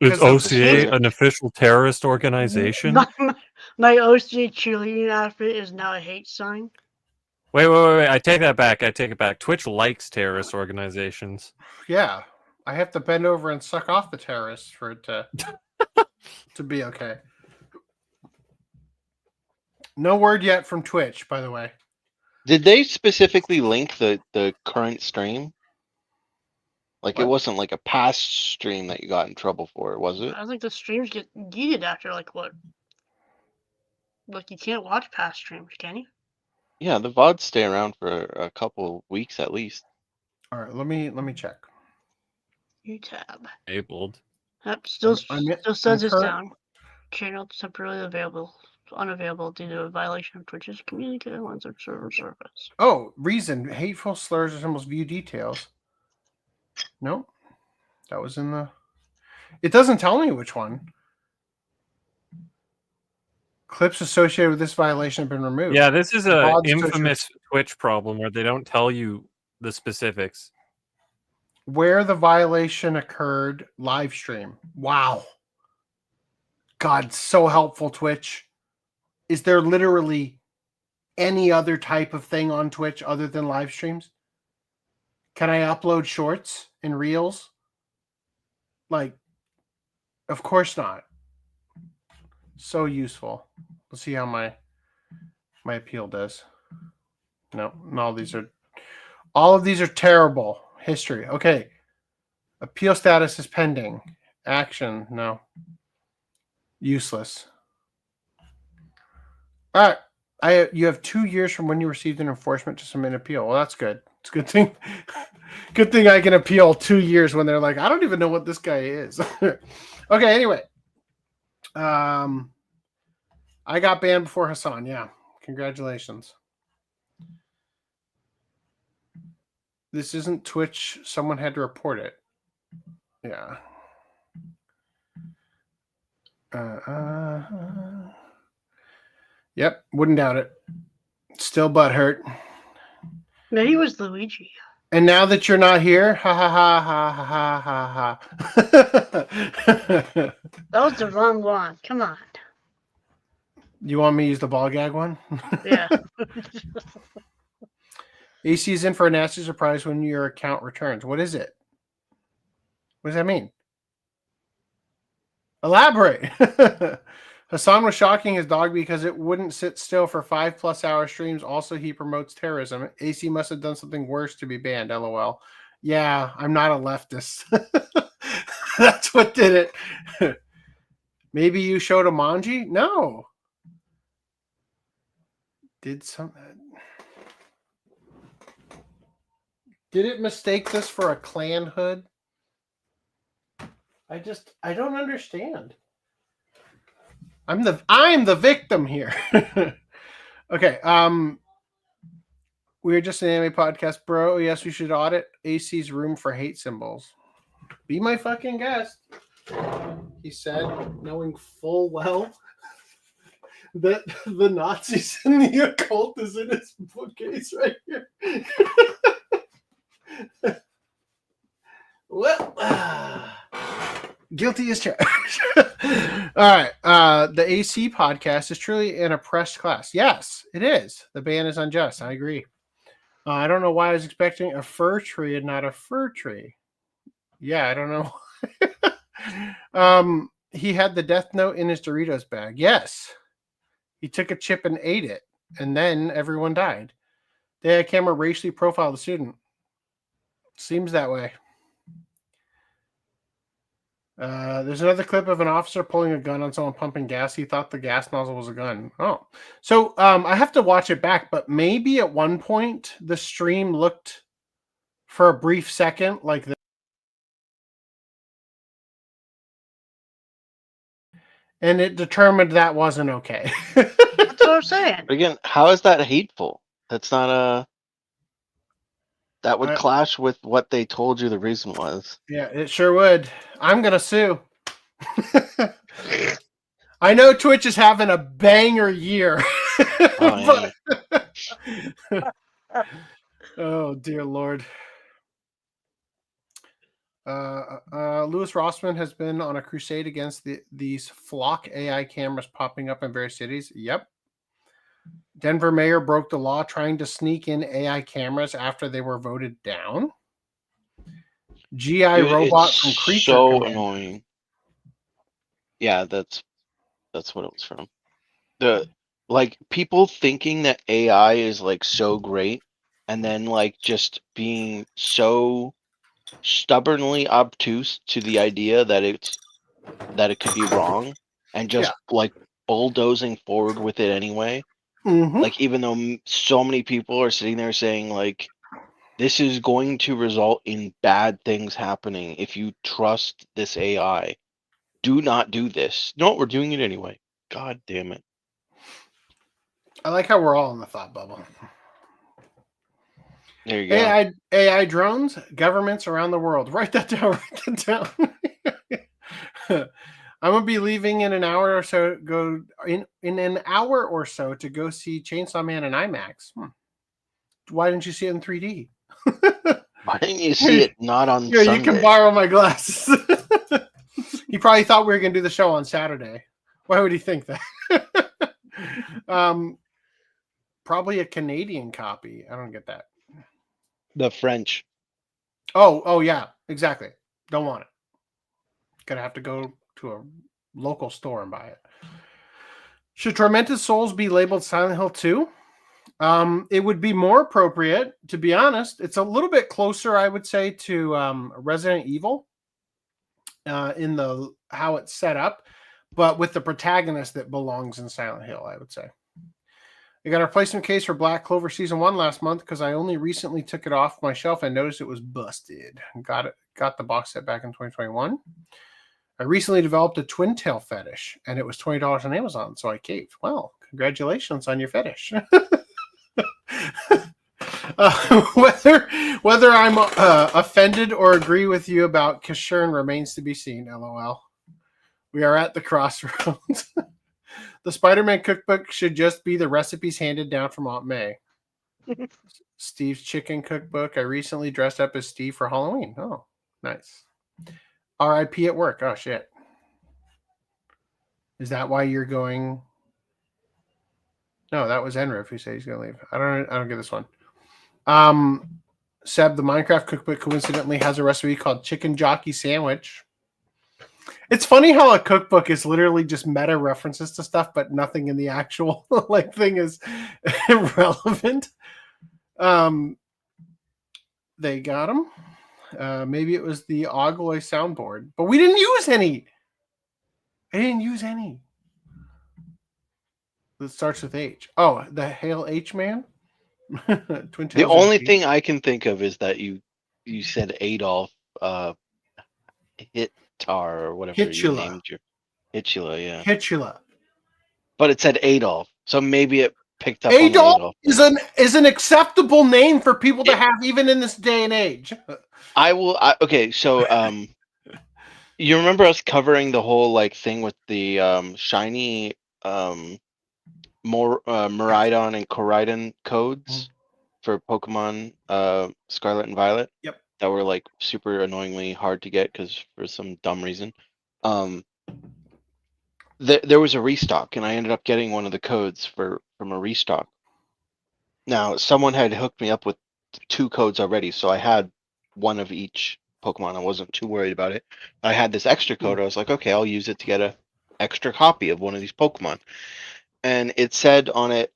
Is OCA an official terrorist organization?
My OCA cheerleading outfit is now a hate sign.
Wait. I take that back. I take it back. Twitch likes terrorist organizations.
Yeah. I have to bend over and suck off the terrorists for it to be okay. No word yet from Twitch, by the way.
Did they specifically link the current stream? Like
What?
It wasn't like a past stream that you got in trouble for, was it?
I think the streams get yeeted after like what? Like you can't watch past streams, can you?
Yeah, the VODs stay around for a couple weeks at least.
All right, let me check.
U-tab.
Enabled.
Yep, still says it's down. Channel temporarily unavailable due to a violation of Twitch's community guidelines or server service.
Oh, reason hateful slurs or symbols. View details. No, that was in the. It doesn't tell me which one. Clips associated with this violation have been removed.
Yeah, this is an infamous Twitch problem where they don't tell you the specifics.
Where the violation occurred, live stream. Wow. God, so helpful, Twitch. Is there literally any other type of thing on Twitch other than live streams? Can I upload shorts and reels? Like, of course not. So useful. Let's see how my appeal does. No, all of these are terrible. History. Okay. Appeal status is pending. Action. No. Useless. All right. You have 2 years from when you received an enforcement to submit an appeal. Well, that's good. It's a good thing. Good thing I can appeal 2 years when they're like, I don't even know what this guy is. Okay, anyway. I got banned before Hassan. Yeah. Congratulations. This isn't Twitch. Someone had to report it. Yeah. Yep. Wouldn't doubt it. Still butthurt.
Maybe it was Luigi.
And now that you're not here, ha ha ha ha ha ha ha.
That was the wrong one. Come on.
You want me to use the ball gag one?
Yeah.
AC is in for a nasty surprise when your account returns. What is it? What does that mean? Elaborate. Hassan was shocking his dog because it wouldn't sit still for 5+ hour streams. Also, he promotes terrorism. AC must have done something worse to be banned. LOL. Yeah, I'm not a leftist. That's what did it. Maybe you showed a manji? No. Did it mistake this for a clan hood? I don't understand. I'm the victim here. Okay. We're just an anime podcast, bro. Yes, we should audit AC's room for hate symbols. Be my fucking guest, he said, knowing full well that the Nazis and the occult is in his bookcase right here. Well, guilty as charged. All right. The AC podcast is truly an oppressed class. Yes, it is. The ban is unjust. I agree. I don't know why I was expecting a fir tree and not a fur tree. Yeah, I don't know. He had the death note in his Doritos bag. Yes. He took a chip and ate it, and then everyone died. They had a camera racially profile the student. Seems that way. There's another clip of an officer pulling a gun on someone pumping gas. He thought the gas nozzle was a gun. Oh, so I have to watch it back, but maybe at one point the stream looked for a brief second like this. And it determined that wasn't okay.
That's what I'm saying.
Again, how is that hateful? That's not a... That would clash with what they told you the reason was.
Yeah, it sure would. I'm going to sue. I know Twitch is having a banger year. Oh, dear Lord. Louis Rossman has been on a crusade against these flock AI cameras popping up in various cities. Yep. Denver mayor broke the law trying to sneak in AI cameras after they were voted down. GI robot from Creature.
So annoying. Yeah, that's what it was from. People thinking that AI is like so great, and then like just being so stubbornly obtuse to the idea that it could be wrong, and just like bulldozing forward with it anyway.
Mm-hmm.
Like, even though so many people are sitting there saying like, this is going to result in bad things happening if you trust this AI. Do not do this. No, we're doing it anyway. God damn it.
I like how we're all in the thought bubble.
There you go.
AI drones, governments around the world. Write that down. I'm gonna be leaving in an hour or so. Go in an hour or so to go see Chainsaw Man in IMAX. Why didn't you see it in 3D?
Why didn't you see it not on
Here,
Sunday?
you can borrow my glasses. He probably thought we were gonna do the show on Saturday. Why would he think that? Probably a Canadian copy. I don't get that.
The French.
Oh yeah, exactly. Don't want it. Gonna have to go to a local store and buy it. Should Tormented Souls be labeled Silent Hill 2? It would be more appropriate, to be honest. It's a little bit closer, I would say, to Resident Evil in the how it's set up, but with the protagonist that belongs in Silent Hill, I would say. I got a replacement case for Black Clover Season 1 last month because I only recently took it off my shelf and noticed it was busted. Got the box set back in 2021. I recently developed a twin tail fetish, and it was $20 on Amazon, so I caved. Well, congratulations on your fetish. Whether I'm offended or agree with you about Kashurn remains to be seen, LOL. We are at the crossroads. The Spider-Man cookbook should just be the recipes handed down from Aunt May. Steve's Chicken Cookbook. I recently dressed up as Steve for Halloween. Oh, nice. R.I.P. at work. Oh, shit. Is that why you're going? No, that was Enriv who said he's going to leave. I don't get this one. Seb, the Minecraft cookbook coincidentally has a recipe called Chicken Jockey Sandwich. It's funny how a cookbook is literally just meta references to stuff, but nothing in the actual thing is irrelevant. They got them. Maybe it was the Ogloy soundboard, but we didn't use any. I didn't use any. It starts with H. Oh, the Hail H Man.
The only thing I can think of is that you said Adolf Hittar or whatever you named your Hitula, yeah.
Hitula.
but it said Adolf, so maybe it picked up
Adolf
on
is an acceptable name for people to have even in this day and age.
Okay, so you remember us covering the whole like thing with the shiny Miraidon and Koraidon codes for Pokemon Scarlet and Violet?
Yep.
That were like super annoyingly hard to get because for some dumb reason. There was a restock, and I ended up getting one of the codes from a restock. Now, someone had hooked me up with 2 codes already, so I had one of each Pokemon. I wasn't too worried about it. I had this extra code. I was like, okay, I'll use it to get a extra copy of one of these Pokemon. And it said on it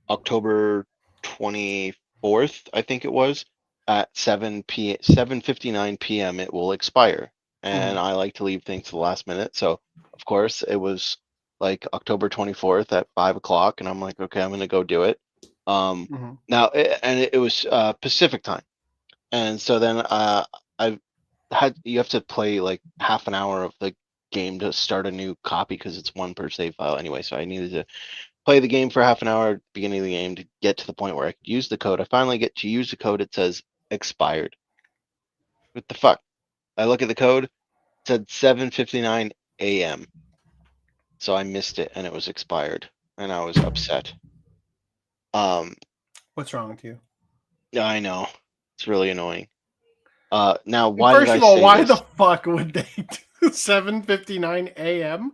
October 24th, I think it was, at 7:59 p.m. it will expire. And I like to leave things to the last minute. So, of course, it was like October 24th at 5 o'clock. And I'm like, okay, I'm going to go do it. Now, it was Pacific time. And so then you have to play like half an hour of the game to start a new copy because it's 1 per save file anyway. So I needed to play the game for half an hour at the beginning of the game to get to the point where I could use the code. I finally get to use the code. It says expired. What the fuck? I look at the code. It said 7:59 a.m. So I missed it and it was expired, and I was upset.
What's wrong with you?
Yeah, I know. It's really annoying. Now, why
First
did
of
I
all,
say
why
this?
the fuck would they do 7:59 a.m.?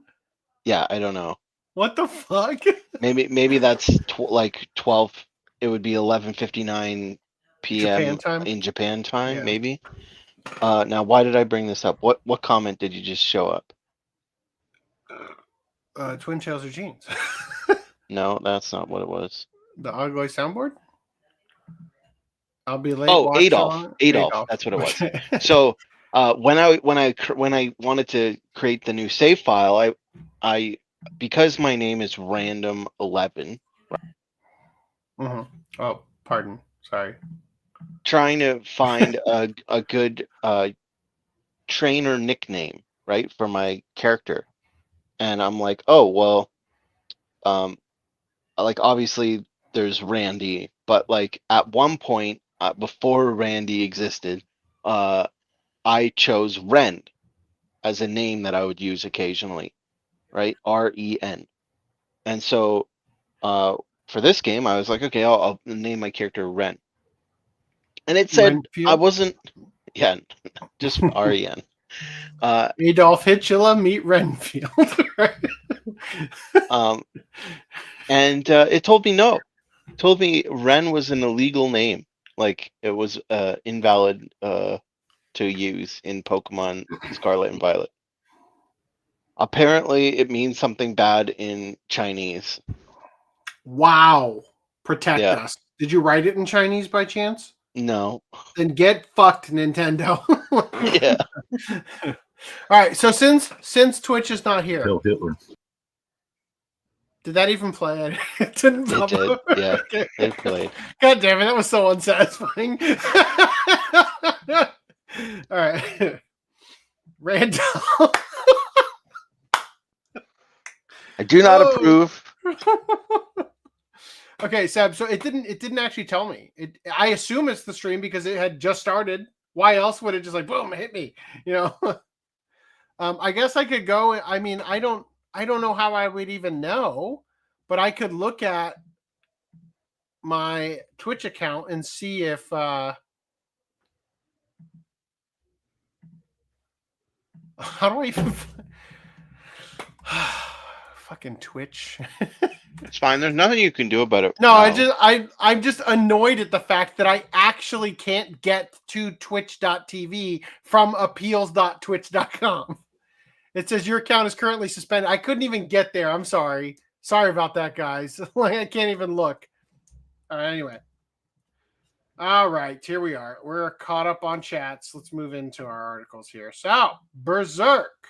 Yeah, I don't know.
What the fuck?
Maybe that's like 12. It would be 11:59 p.m.
Japan time?
in Japan time,
Yeah.
maybe. Now, why did I bring this up? What comment did you just show up?
Twin Tails or Jeans?
No, that's not what it was.
The Ugly soundboard? I'll be late.
Oh, Adolf. That's what it was. So, when I wanted to create the new save file, I because my name is Random 11.
Oh, pardon. Sorry.
Trying to find a good trainer nickname, right, for my character, and I'm like, oh well, like obviously there's Randy, but like at one point before Randy existed, I chose Ren as a name that I would use occasionally, right? REN. And so for this game, I was like, okay, I'll name my character Ren. And it said
Renfield?
I wasn't, yeah, just REN.
Adolf Hitler meet Renfield.
And it told me no. It told me Ren was an illegal name. Like it was invalid to use in Pokemon Scarlet and Violet. Apparently, it means something bad in Chinese.
Wow. Protect us. Did you write it in Chinese by chance?
No.
Then get fucked, Nintendo.
Yeah.
All right. So since Twitch is not here,
Bill Hitler.
Did that even play? It didn't.
It did. Yeah.
Okay.
It played.
God damn it! That was so unsatisfying. All right. Randall.
I do not approve.
Okay, Seb. So it didn't actually tell me. I assume it's the stream because it had just started. Why else would it just like boom hit me? You know. I guess I could go. I mean, I don't know how I would even know, but I could look at my Twitch account and see if how do I even fucking Twitch?
It's fine. There's nothing you can do about it.
No,
now.
I'm just annoyed at the fact that I actually can't get to twitch.tv from appeals.twitch.com. It says your account is currently suspended. I couldn't even get there. I'm sorry. Sorry about that, guys. Like I can't even look. All right, anyway. All right, here we are. We're caught up on chats. Let's move into our articles here. So, Berserk.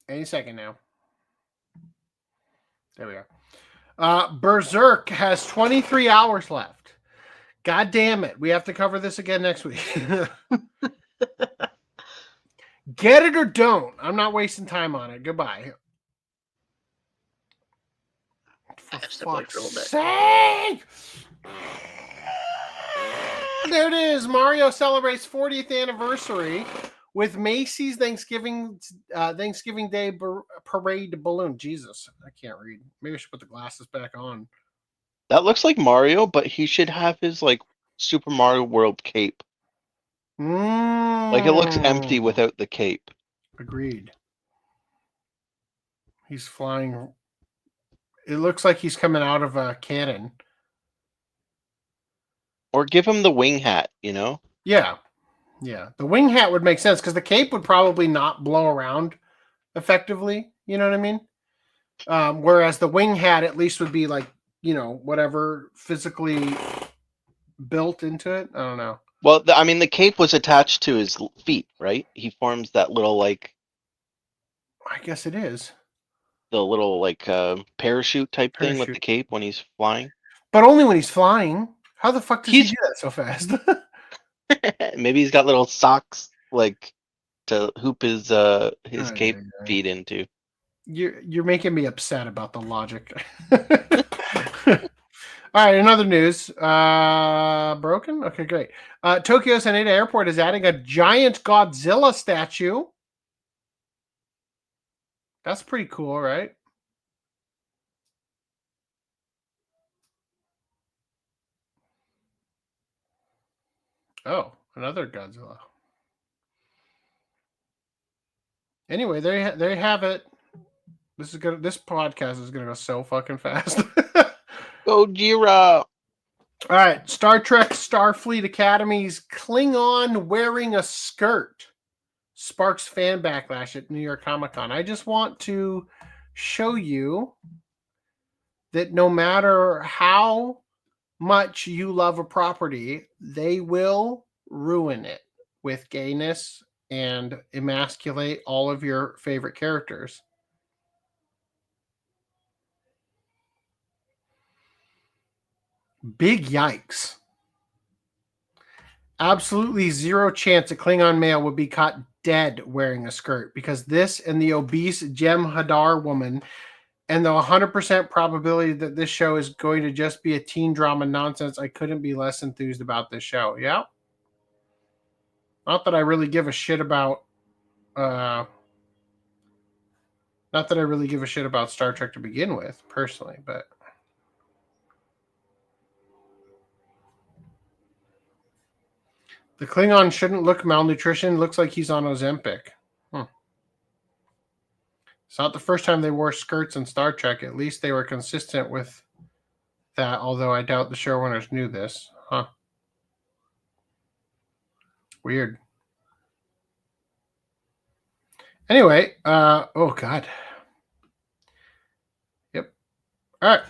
Any second now. There we are. Berserk has 23 hours left. God damn it. We have to cover this again next week. Get it or don't. I'm not wasting time on it. Goodbye. For fuck's sake! There it is. Mario celebrates 40th anniversary with Macy's Thanksgiving Day parade balloon. Jesus, I can't read. Maybe I should put the glasses back on.
That looks like Mario, but he should have his like Super Mario World cape. Like it looks empty without the cape.
Agreed. He's flying. It looks like he's coming out of a cannon.
Or give him the wing hat, you know?
Yeah. Yeah. The wing hat would make sense because the cape would probably not blow around effectively. You know what I mean? Whereas the wing hat at least would be like, you know, whatever physically built into it. I don't know.
Well, I mean, the cape was attached to his feet, right? He forms that little, like...
I guess it is.
The little, like, parachute type thing with the cape when he's flying.
But only when he's flying. How the fuck does he do that so fast?
Maybe he's got little socks, like, to hoop his cape feet into.
You're making me upset about the logic. All right, another news. Broken? Okay, great. Tokyo's Haneda Airport is adding a giant Godzilla statue. That's pretty cool, right? Oh, another Godzilla. Anyway, there you have it. This podcast is gonna go so fucking fast.
Gojira.
All right, Star Trek Starfleet Academy's Klingon wearing a skirt sparks fan backlash at New York Comic Con. I just want to show you that no matter how much you love a property, they will ruin it with gayness and emasculate all of your favorite characters. Big yikes. Absolutely zero chance a Klingon male would be caught dead wearing a skirt because this and the obese Jem Hadar woman and the 100% probability that this show is going to just be a teen drama nonsense, I couldn't be less enthused about this show. Yeah. Not that I really give a shit about Star Trek to begin with, personally, but the Klingon shouldn't look malnutrition. Looks like he's on Ozempic. It's not the first time they wore skirts in Star Trek. At least they were consistent with that, although I doubt the showrunners knew this. Huh. Weird. Anyway, oh God. Yep. All right.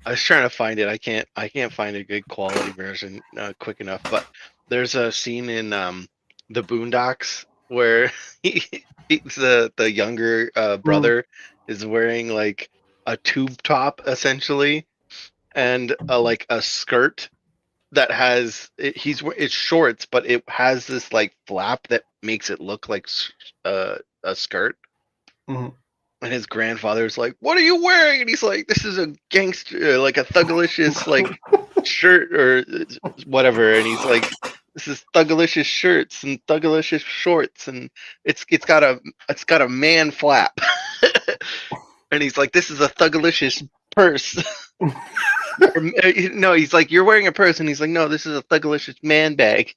I was trying to find it. I can't find a good quality version quick enough. But there's a scene in the Boondocks where the younger brother is wearing like a tube top essentially, and like a skirt that has it's shorts, but it has this like flap that makes it look like a skirt.
Mm-hmm.
And his grandfather's like, "What are you wearing?" And he's like, "This is a gangster, like a Thugalicious like shirt or whatever." And he's like, "This is Thugalicious shirts and Thugalicious shorts, and it's got a man flap." And he's like, "This is a Thugalicious purse." No, he's like, "You're wearing a purse," and he's like, "No, this is a Thugalicious man bag."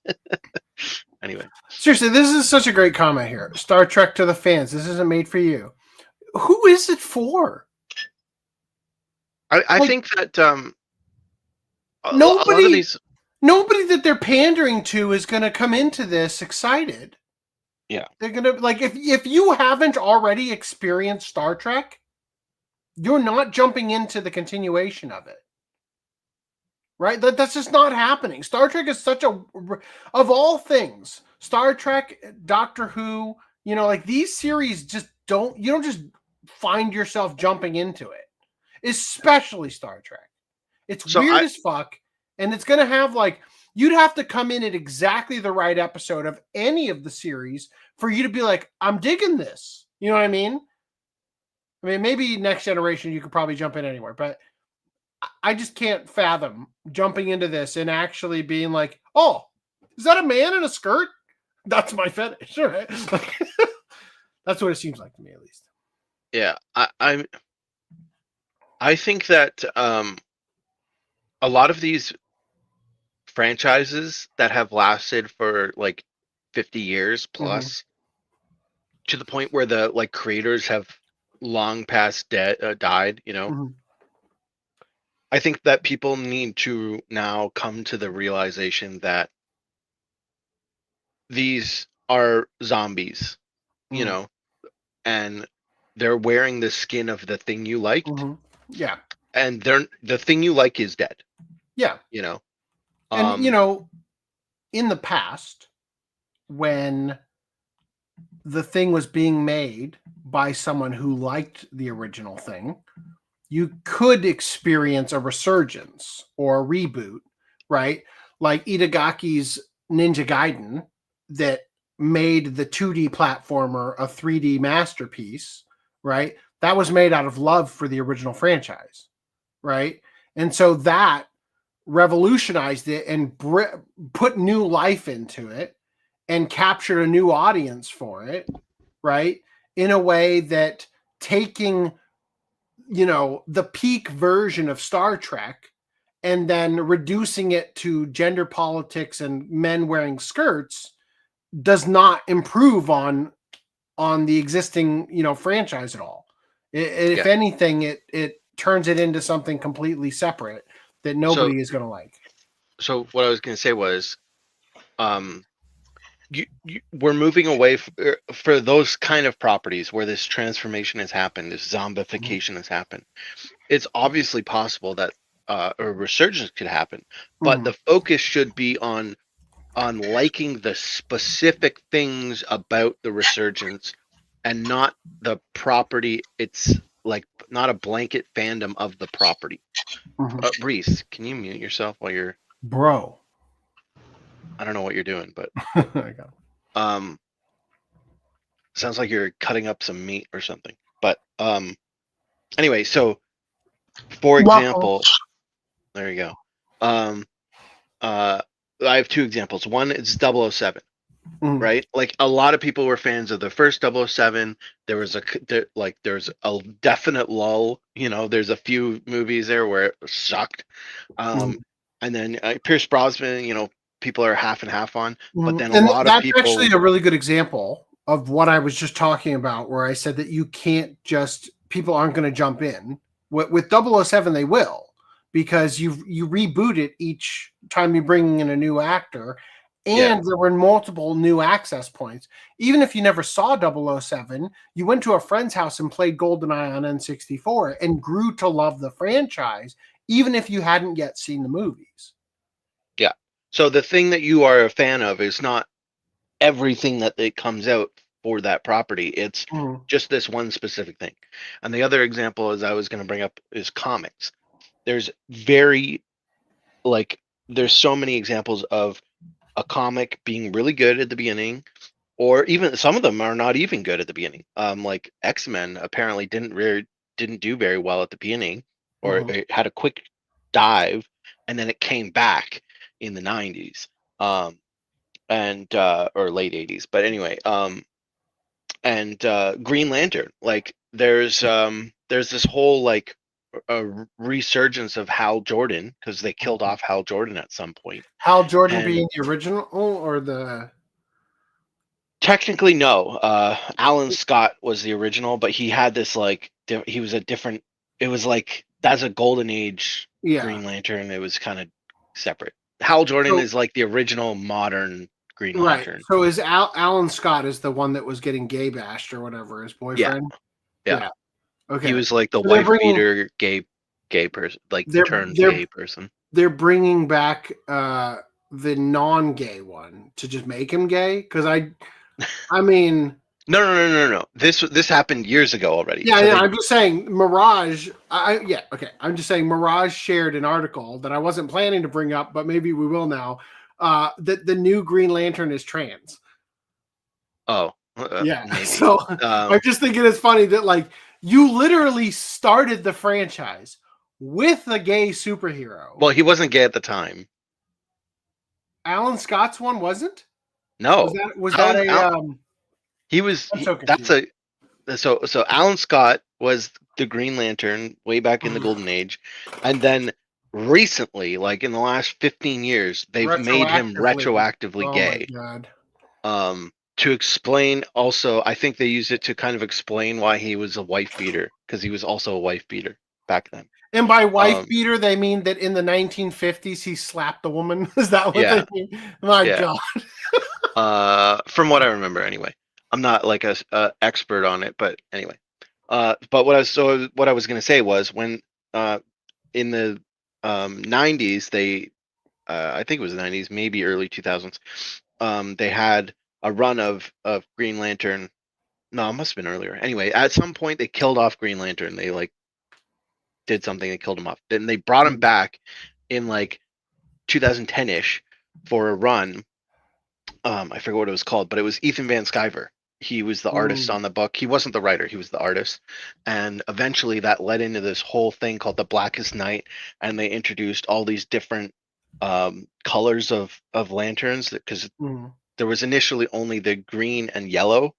Anyway,
seriously, this is such a great comment here. Star Trek to the fans. This isn't made for you. Who is it for?
I think that
nobody that they're pandering to is going to come into this excited.
Yeah,
they're going to like if you haven't already experienced Star Trek, you're not jumping into the continuation of it, right? That's just not happening. Star Trek is such a of all things. Star Trek, Doctor Who, you know, like these series just don't just find yourself jumping into it, especially Star Trek. It's weird as fuck, and it's gonna have like You'd have to come in at exactly the right episode of any of the series for you to be like, I'm digging this. You know what I mean? I mean, maybe Next Generation, you could probably jump in anywhere, but I just can't fathom jumping into this and actually being like, oh, is that a man in a skirt? That's my fetish, right? That's what it seems like to me, at least.
Yeah, I think that a lot of these franchises that have lasted for like 50 years plus, to the point where the like creators have long past died, you know. I think that people need to now come to the realization that these are zombies, you know, and they're wearing the skin of the thing you liked.
Yeah.
And the thing you like is dead.
Yeah.
You know.
And you know, in the past, when the thing was being made by someone who liked the original thing, you could experience a resurgence or a reboot, right? Like Itagaki's Ninja Gaiden that made the 2D platformer a 3D masterpiece, right? That was made out of love for the original franchise, right? And so that revolutionized it and put new life into it and captured a new audience for it, right? In a way that taking, you know, the peak version of Star Trek and then reducing it to gender politics and men wearing skirts does not improve on the existing, you know, franchise at all. If anything, it turns it into something completely separate that nobody is going to like.
So what I was going to say was, we're moving away for those kind of properties where this transformation has happened, this zombification has happened. It's obviously possible that a resurgence could happen, but the focus should be on liking the specific things about the resurgence and not the property. It's like not a blanket fandom of the property. Reese, can you mute yourself while you're...
Bro.
I don't know what you're doing, but
I got it.
Sounds like you're cutting up some meat or something. But anyway, so for example, there you go. I have two examples. One is 007, right? Like a lot of people were fans of the first 007. There's a definite lull. You know, there's a few movies there where it sucked. And then Pierce Brosnan, you know, people are half and half on. But then a lot of people...
That's actually a really good example of what I was just talking about, where I said that you can't just... People aren't going to jump in. With 007, they will. Because you reboot it each time you bring in a new actor, and there were multiple new access points. Even if you never saw 007, you went to a friend's house and played GoldenEye on N64 and grew to love the franchise, even if you hadn't yet seen the movies.
Yeah. So the thing that you are a fan of is not everything that comes out for that property. It's just this one specific thing. And the other example is I was going to bring up is comics. There's there's so many examples of a comic being really good at the beginning, or even some of them are not even good at the beginning. Like X-Men apparently didn't do very well at the beginning, or it had a quick dive, and then it came back in the 90s, or late 80s. But anyway, and Green Lantern, like there's this whole like a resurgence of Hal Jordan, because they killed off Hal Jordan at some point.
Hal Jordan being the original or the...
Technically, no. Alan Scott was the original, but he had this like he was a different... It was like that's a golden age Green Lantern. It was kind of separate. Hal Jordan is like the original modern Green Lantern.
So is Alan Scott is the one that was getting gay bashed or whatever, his boyfriend?
Yeah.
Okay.
He was like the wife beater gay person, like turned gay person.
They're bringing back the non-gay one to just make him gay, because I mean
no. This happened years ago already.
Yeah, so I'm just saying Mirage. I'm just saying Mirage shared an article that I wasn't planning to bring up, but maybe we will now, that the new Green Lantern is trans.
Oh,
yeah.
maybe.
So I'm just thinking it's funny that like you literally started the franchise with a gay superhero.
Well, he wasn't gay at the time.
Alan Scott's one wasn't?
No.
Was that a
he was so Alan Scott was the Green Lantern way back in the Golden Age, and then recently, like in the last 15 years, they've made him retroactively gay.
Oh my God.
To explain also, I think they used it to kind of explain why he was a wife beater, because he was also a wife beater back then.
And by wife beater, they mean that in the 1950s he slapped a woman. Is that what they mean? My God.
From what I remember, anyway. I'm not like a expert on it, but anyway. But what I was going to say was when in the 90s, they I think it was the 90s, maybe early 2000s, they had a run of Green Lantern. No, it must have been earlier. Anyway, at some point they killed off Green Lantern. They like did something, they killed him off. Then they brought him back in like 2010-ish for a run. I forget what it was called, but it was Ethan Van Sciver. He was the artist on the book. He wasn't the writer, he was the artist. And eventually that led into this whole thing called the Blackest Night, and they introduced all these different colors of lanterns, because there was initially only the green and yellow,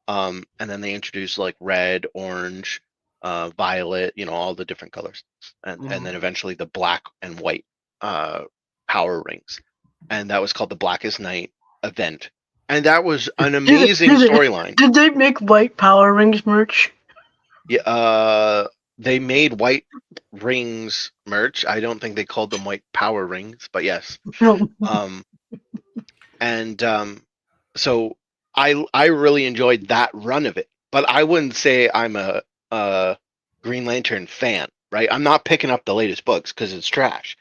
and then they introduced like red, orange, violet, all the different colors, and then eventually the black and white power rings, and that was called the Blackest Night event, and that was an amazing storyline.
Did they make white Power Rings merch?
Yeah, they made white rings merch. I don't think they called them white Power Rings, but yes. So I really enjoyed that run of it, but I wouldn't say I'm a Green Lantern fan, right? I'm not picking up the latest books because it's trash,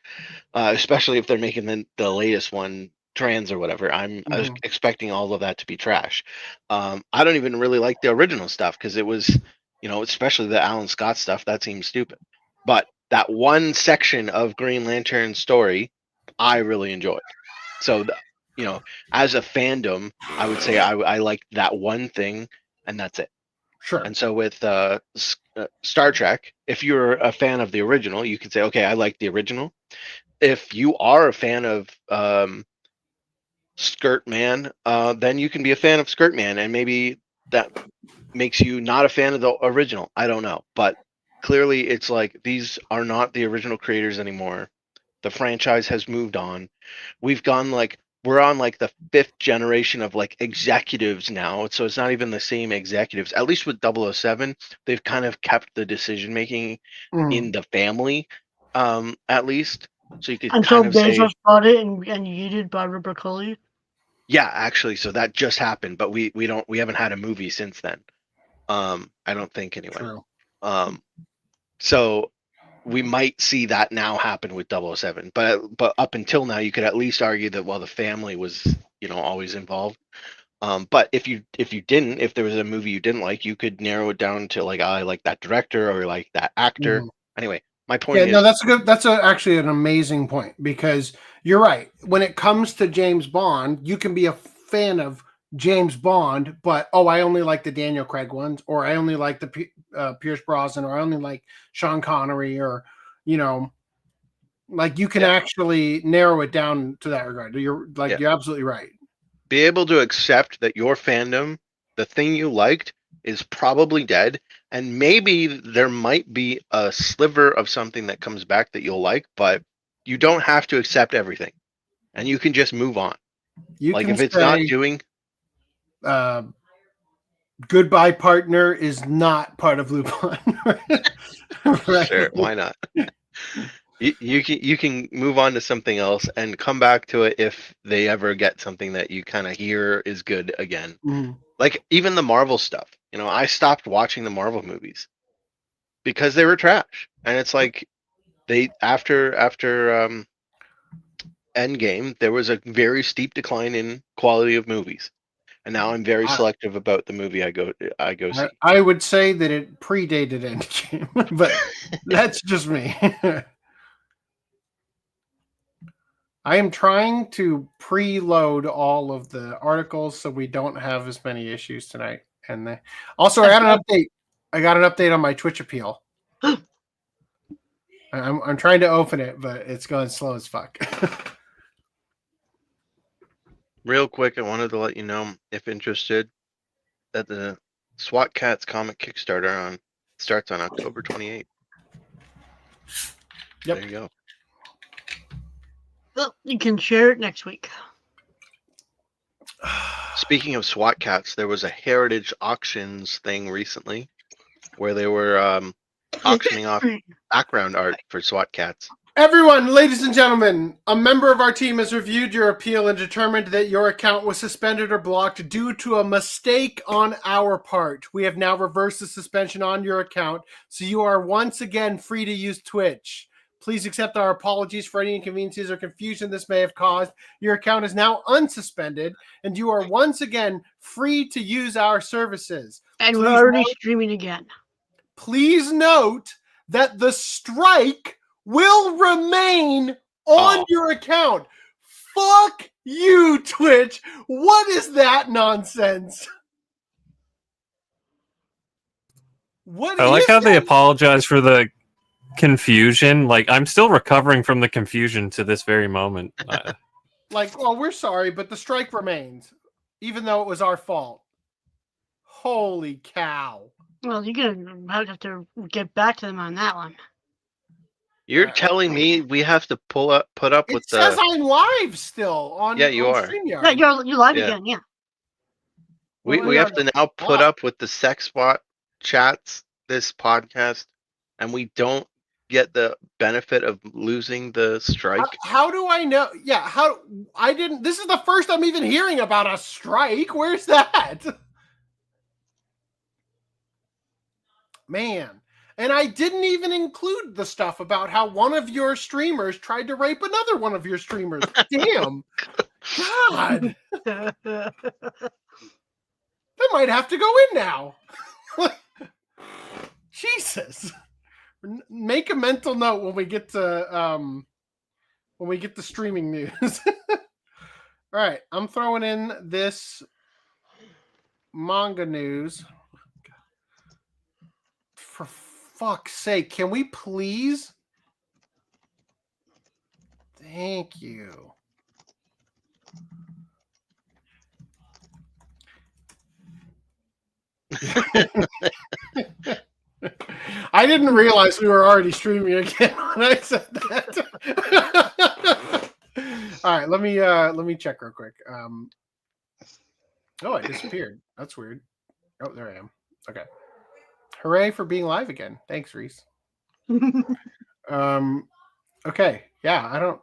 especially if they're making the latest one trans or whatever. I was expecting all of that to be trash. I don't even really like the original stuff because it was, especially the Alan Scott stuff, that seems stupid. But that one section of Green Lantern story, I really enjoyed. So, as a fandom, I would say I like that one thing, and that's it.
Sure.
And so with Star Trek, if you're a fan of the original, you can say, okay, I like the original. If you are a fan of Skirt Man, then you can be a fan of Skirt Man, and maybe that makes you not a fan of the original. I don't know, but clearly it's like these are not the original creators anymore. The franchise has moved on. We're on like the 5th generation of like executives now, so it's not even the same executives. At least with 007, they've kind of kept the decision making in the family, at least. So you could
until Bezos bought it and yeeted Barbara Broccoli.
Yeah, actually, so that just happened, but we haven't had a movie since then. I don't think anyway.
True.
So we might see that now happen with 007, but up until now, you could at least argue that the family was always involved. But if there was a movie you didn't like, you could narrow it down to like, I like that director or like that actor. Anyway, my point is,
no, that's good. That's actually an amazing point, because you're right. When it comes to James Bond, you can be a fan of James Bond, but I only like the Daniel Craig ones, or I only like the Pierce Brosnan, or I only like Sean Connery, or like you can actually narrow it down to that regard. You're absolutely right.
Be able to accept that your fandom, the thing you liked, is probably dead, and maybe there might be a sliver of something that comes back that you'll like, but you don't have to accept everything, and you can just move on. If it's not doing.
Goodbye Partner is not part of Lupin.
Right? Sure, why not? You can move on to something else and come back to it if they ever get something that you kind of hear is good again. Like even the Marvel stuff. I stopped watching the Marvel movies because they were trash, and it's like they after Endgame, there was a very steep decline in quality of movies. And now I'm very selective about the movie I go see.
I would say that it predated Endgame, but that's just me. I am trying to preload all of the articles so we don't have as many issues tonight. And also, I got an update. I got an update on my Twitch appeal. I'm trying to open it, but it's going slow as fuck.
Real quick, I wanted to let you know, if interested, that the SWAT Cats comic Kickstarter starts on October 28th.
Yep.
There you go.
Well, you can share it next week.
Speaking of SWAT Cats, there was a Heritage Auctions thing recently where they were auctioning off background art for SWAT Cats.
Everyone, ladies and gentlemen, a member of our team has reviewed your appeal and determined that your account was suspended or blocked due to a mistake on our part. We have now reversed the suspension on your account, so you are once again free to use Twitch. Please accept our apologies for any inconveniences or confusion this may have caused. Your account is now unsuspended, and you are once again free to use our services.
And we're already streaming again.
Please note that the strike will remain on your account. Fuck you, Twitch. What is that nonsense?
I like how they apologize for the confusion. Like, I'm still recovering from the confusion to this very moment.
Like, well, we're sorry, but the strike remains, even though it was our fault. Holy cow.
Well, you're going to have to get back to them on that one.
You're telling me we have to put up with the...
It says I'm live still on
you are.
StreamYard.
Yeah, you're live again, yeah.
We have to now put up with the sex bot chats this podcast, and we don't get the benefit of losing the strike.
How do I know? Yeah, this is the first I'm even hearing about a strike. Where's that? Man. And I didn't even include the stuff about how one of your streamers tried to rape another one of your streamers. Damn. God. That might have to go in now. Jesus. Make a mental note when we get to streaming news. All right, I'm throwing in this manga news. For fuck's sake, can we please? Thank you. I didn't realize we were already streaming again when I said that. All right, let me check real quick. Oh, I disappeared. That's weird. Oh, there I am. Okay. Hooray for being live again. Thanks, Reese. Okay. Yeah,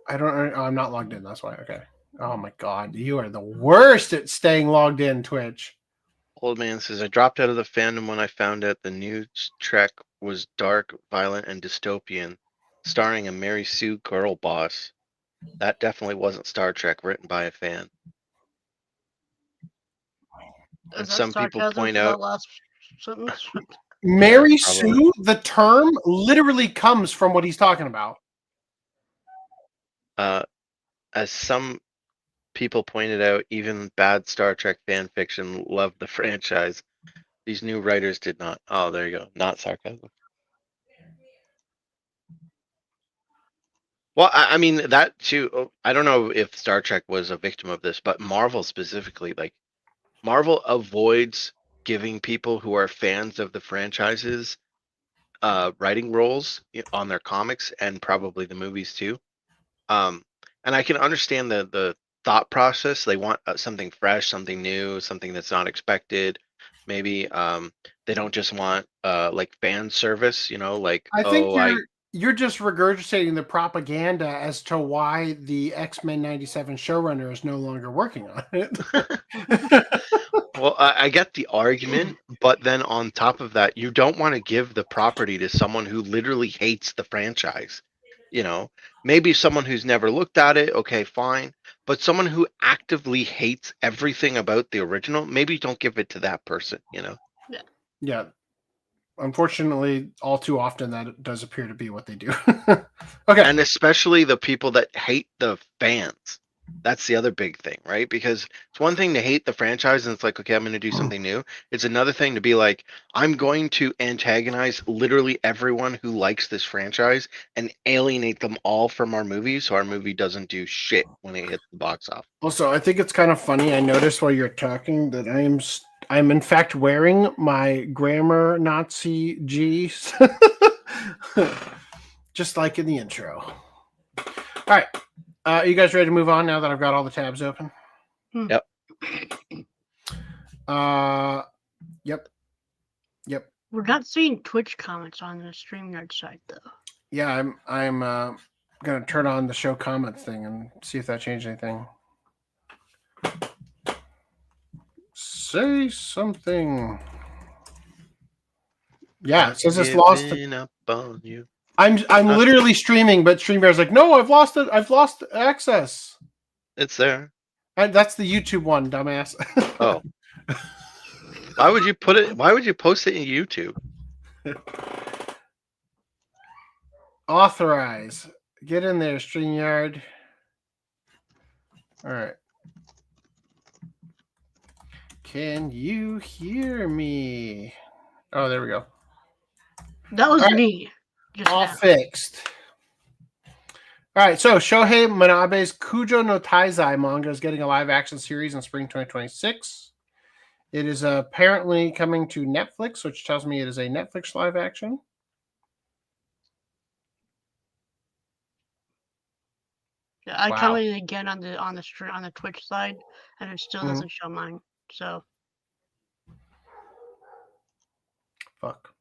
I'm not logged in. That's why. Okay. Oh my God. You are the worst at staying logged in, Twitch.
Old man says, I dropped out of the fandom when I found out the new Trek was dark, violent, and dystopian, starring a Mary Sue girl boss. That definitely wasn't Star Trek written by a fan. And some people point out
last sentence?
Mary Sue, the term literally comes from what he's talking about.
As some people pointed out, even bad Star Trek fan fiction loved the franchise. These new writers did not. Oh, there you go. Not sarcasm. Well, I mean, that too. I don't know if Star Trek was a victim of this, but Marvel specifically, like, Marvel avoids giving people who are fans of the franchises writing roles on their comics and probably the movies too. And I can understand the thought process. They want something fresh, something new, something that's not expected. Maybe they don't just want like fan service, like
I think you're just regurgitating the propaganda as to why the X-Men 97 showrunner is no longer working on it.
Well, I get the argument, but then on top of that, you don't want to give the property to someone who literally hates the franchise. Maybe someone who's never looked at it, okay, fine. But someone who actively hates everything about the original, maybe don't give it to that person,
Yeah. unfortunately, all too often that does appear to be what they do. Okay.
And especially the people that hate the fans. That's the other big thing, right? Because it's one thing to hate the franchise and it's like, okay, I'm going to do something new. It's another thing to be like, I'm going to antagonize literally everyone who likes this franchise and alienate them all from our movie so our movie doesn't do shit when it hits the box office.
Also, I think it's kind of funny. I noticed while you're talking that I'm in fact wearing my grammar Nazi G's. Just like in the intro. All right. Are you guys ready to move on now that I've got all the tabs open?
Yep.
Yep.
We're not seeing Twitch comments on the StreamYard site, though.
Yeah, I'm gonna turn on the show comments thing and see if that changed anything. Say something. Yeah, it says it's lost.
Up on you.
I'm literally streaming, but StreamYard's like, no, I've lost it. I've lost access.
It's there.
That's the YouTube one, dumbass.
Oh. Why would you put it? Why would you post it in YouTube?
Authorize. Get in there, StreamYard. All right. Can you hear me? Oh, there we go.
That was me.
All fixed. All right, so Shohei Manabe's Kujo no Taizai manga is getting a live-action series in spring 2026. It is apparently coming to Netflix, which tells me it is a Netflix live-action.
Yeah, I commented again on the Twitch side, and it still doesn't show mine. So,
fuck.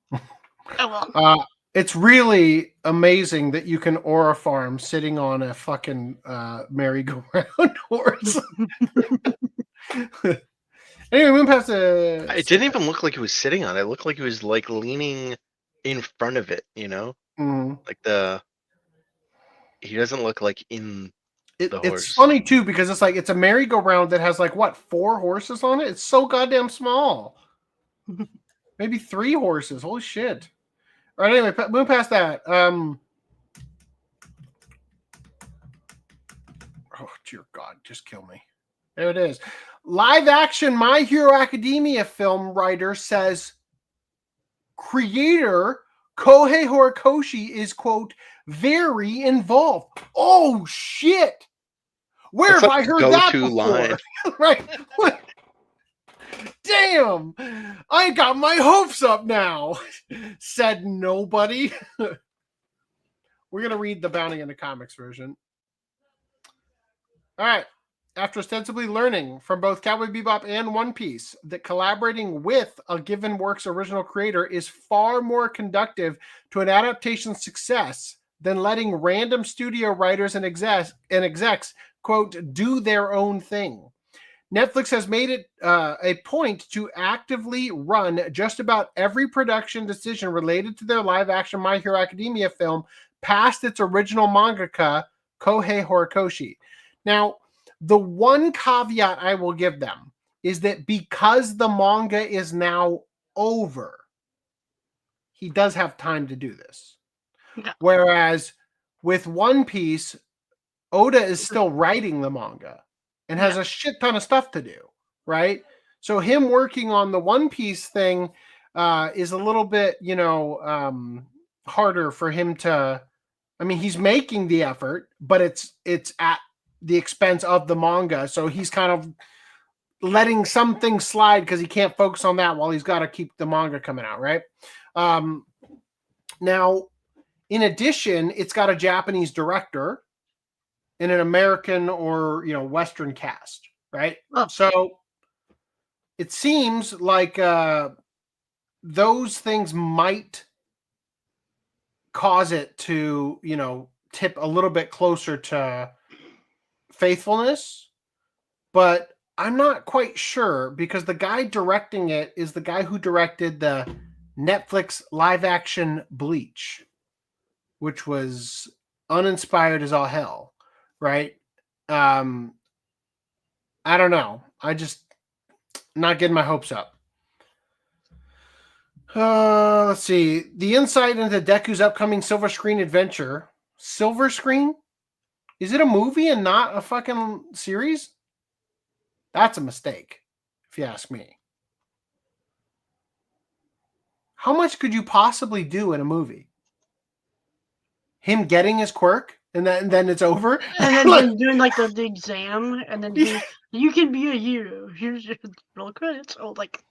Oh well.
It's really amazing that you can aura farm sitting on a fucking merry-go-round horse. Anyway, moving past the.
It didn't even look like he was sitting on it. It looked like he was like leaning in front of it. You know, like he doesn't look like in the horse.
It's funny too because it's like it's a merry-go-round that has like what 4 horses on it. It's so goddamn small. Maybe 3 horses. Holy shit. All right, anyway, move past that. Oh, dear God, just kill me. There it is. Live action My Hero Academia film writer says creator Kohei Horikoshi is, quote, very involved. Oh, shit. Where have I heard that before? Line. Right. Damn, I got my hopes up now, said nobody. We're going to read the Bounty in the Comics version. All right. After ostensibly learning from both Cowboy Bebop and One Piece that collaborating with a given work's original creator is far more conducive to an adaptation's success than letting random studio writers and execs, quote, do their own thing. Netflix has made it a point to actively run just about every production decision related to their live-action My Hero Academia film past its original mangaka, Kohei Horikoshi. Now, the one caveat I will give them is that because the manga is now over, he does have time to do this. Yeah. Whereas with One Piece, Oda is still writing the manga and has a shit ton of stuff to do, right? So him working on the One Piece thing is a little bit, harder for him to. I mean, he's making the effort, but it's at the expense of the manga. So he's kind of letting some things slide because he can't focus on that while he's got to keep the manga coming out, right? Now, in addition, it's got a Japanese director and an American or, Western cast, right? Oh. So it seems like those things might cause it to, tip a little bit closer to faithfulness, but I'm not quite sure because the guy directing it is the guy who directed the Netflix live action Bleach, which was uninspired as all hell, right? I don't know. I just not getting my hopes up. Let's see. The insight into Deku's upcoming silver screen adventure. Silver screen? Is it a movie and not a fucking series? That's a mistake, if you ask me. How much could you possibly do in a movie? Him getting his quirk and then it's over?
And then like, doing like the exam and then you can be a hero. Here's your roll credits. Oh, like,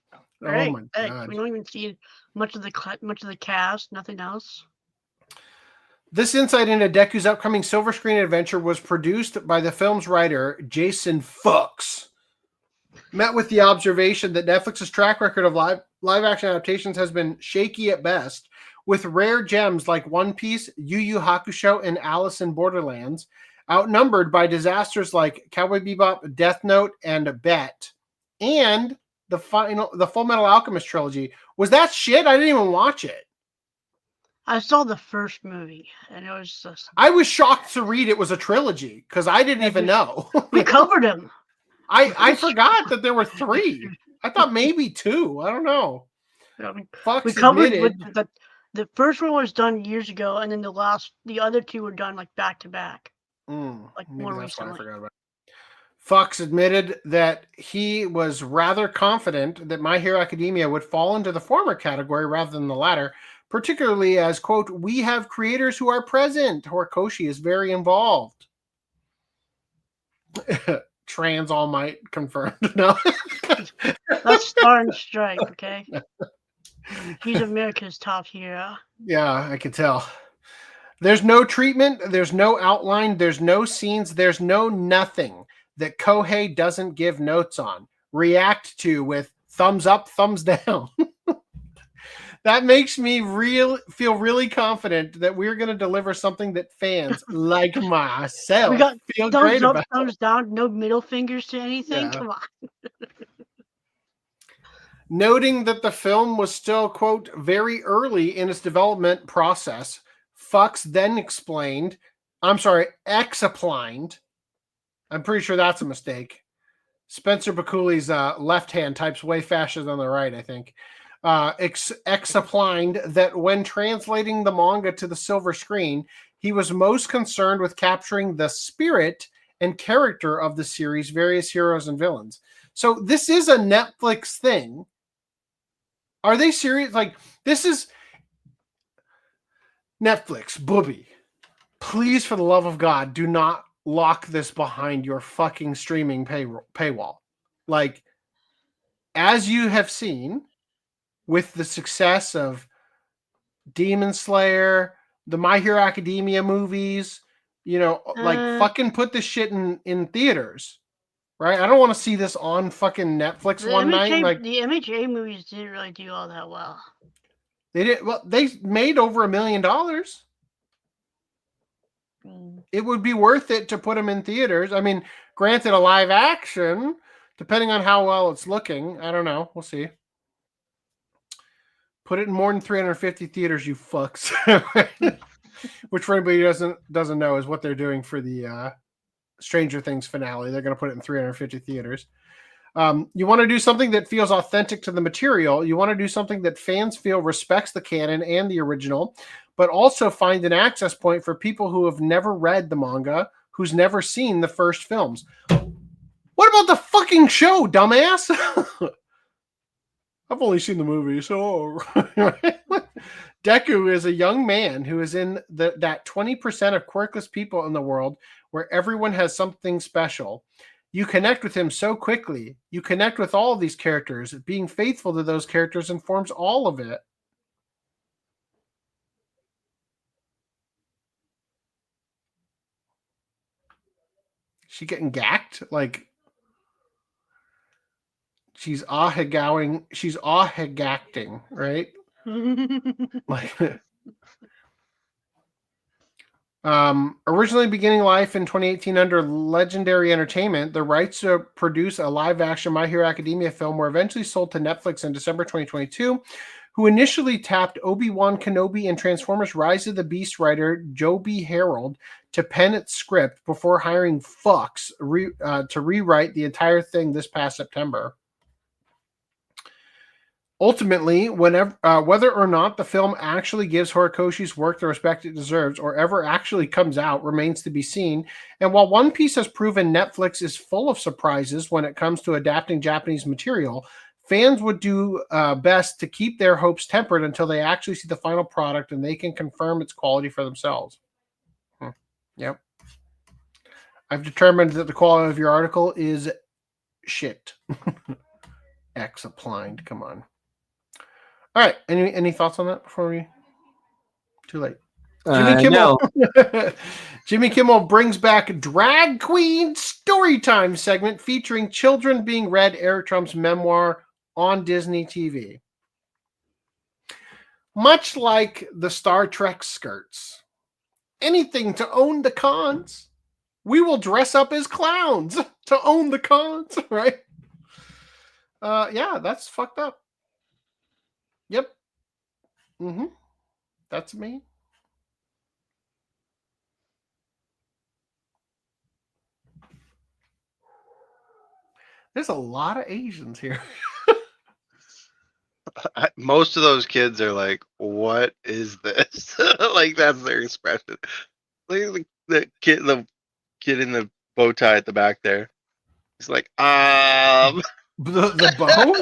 right.
Oh my God.
We don't even see much of the cast, nothing else.
This insight into Deku's upcoming silver screen adventure was produced by the film's writer, Jason Fuchs. Met with the observation that Netflix's track record of live action adaptations has been shaky at best, with rare gems like One Piece, Yu Yu Hakusho, and Alice in Borderlands, outnumbered by disasters like Cowboy Bebop, Death Note, and Bet, and the Full Metal Alchemist trilogy. Was that shit? I didn't even watch it.
I saw the first movie, and it was just...
I was shocked to read it was a trilogy, because I didn't even know.
We covered them.
I forgot that there were 3. I thought maybe 2. I don't know.
We covered with the first one was done years ago, and then the other 2 were done like back to back. Like more recently. I forgot about it.
Fox admitted that he was rather confident that My Hero Academia would fall into the former category rather than the latter, particularly as, quote, we have creators who are present. Horikoshi is very involved. Trans All Might confirmed. No.
That's Star and Stripe, okay? He's America's top hero.
Yeah, I can tell. There's no treatment, there's no outline, there's no scenes, there's no nothing that Kohei doesn't give notes on, react to with thumbs up, thumbs down. That makes me feel really confident that we're going to deliver something that fans like myself feel great about.
Thumbs down, no middle fingers to anything.
Yeah.
Come on.
Noting that the film was still, quote, very early in its development process, Fox then explained, explained. I'm pretty sure that's a mistake. Spencer Bakuli's left hand types way faster than the right, I think. Explained that when translating the manga to the silver screen, he was most concerned with capturing the spirit and character of the series' various heroes and villains. So this is a Netflix thing. Are they serious? Like, this is Netflix, booby. Please, for the love of God, do not lock this behind your fucking streaming paywall. Like, as you have seen with the success of Demon Slayer, the My Hero Academia movies, fucking put this shit in theaters, right? I don't want to see this on fucking Netflix one night. Like,
the MHA movies didn't really do all that well.
They did well. They made over $1 million. It would be worth it to put them in theaters. I mean, granted, a live action, depending on how well it's looking, I don't know. We'll see. Put it in more than 350 theaters, you fucks. Which, for anybody who doesn't know, is what they're doing for the Stranger Things finale. They're going to put it in 350 theaters. You want to do something that feels authentic to the material. You want to do something that fans feel respects the canon and the original, but also find an access point for people who have never read the manga, who's never seen the first films. What about the fucking show, dumbass? I've only seen the movie, so... Deku is a young man who is in that 20% of quirkless people in the world where everyone has something special. You connect with him so quickly. You connect with all of these characters. Being faithful to those characters informs all of it. She getting gacked? Like, she's ahegawing. She's ahegacting, right? Like, originally beginning life in 2018 under Legendary Entertainment, the rights to produce a live-action My Hero Academia film were eventually sold to Netflix in December 2022, who initially tapped Obi-Wan Kenobi and Transformers Rise of the Beast writer Joby Harold to pen its script before hiring Fox to rewrite the entire thing this past September. Ultimately, whether or not the film actually gives Horikoshi's work the respect it deserves or ever actually comes out remains to be seen. And while One Piece has proven Netflix is full of surprises when it comes to adapting Japanese material, fans would do best to keep their hopes tempered until they actually see the final product and they can confirm its quality for themselves. Yep. I've determined that the quality of your article is shit. X applied. Come on. All right. Any thoughts on that before we? Too late. Jimmy Kimmel. No. Jimmy Kimmel brings back Drag Queen Storytime segment featuring children being read Eric Trump's memoir on Disney TV. Much like the Star Trek skirts, anything to own the cons. We will dress up as clowns to own the cons, right? Yeah, that's fucked up. Yep. That's me. There's a lot of Asians here.
Most of those kids are like, "What is this?" Like that's their expression. Like the kid in the bow tie at the back there. He's like,
The bow?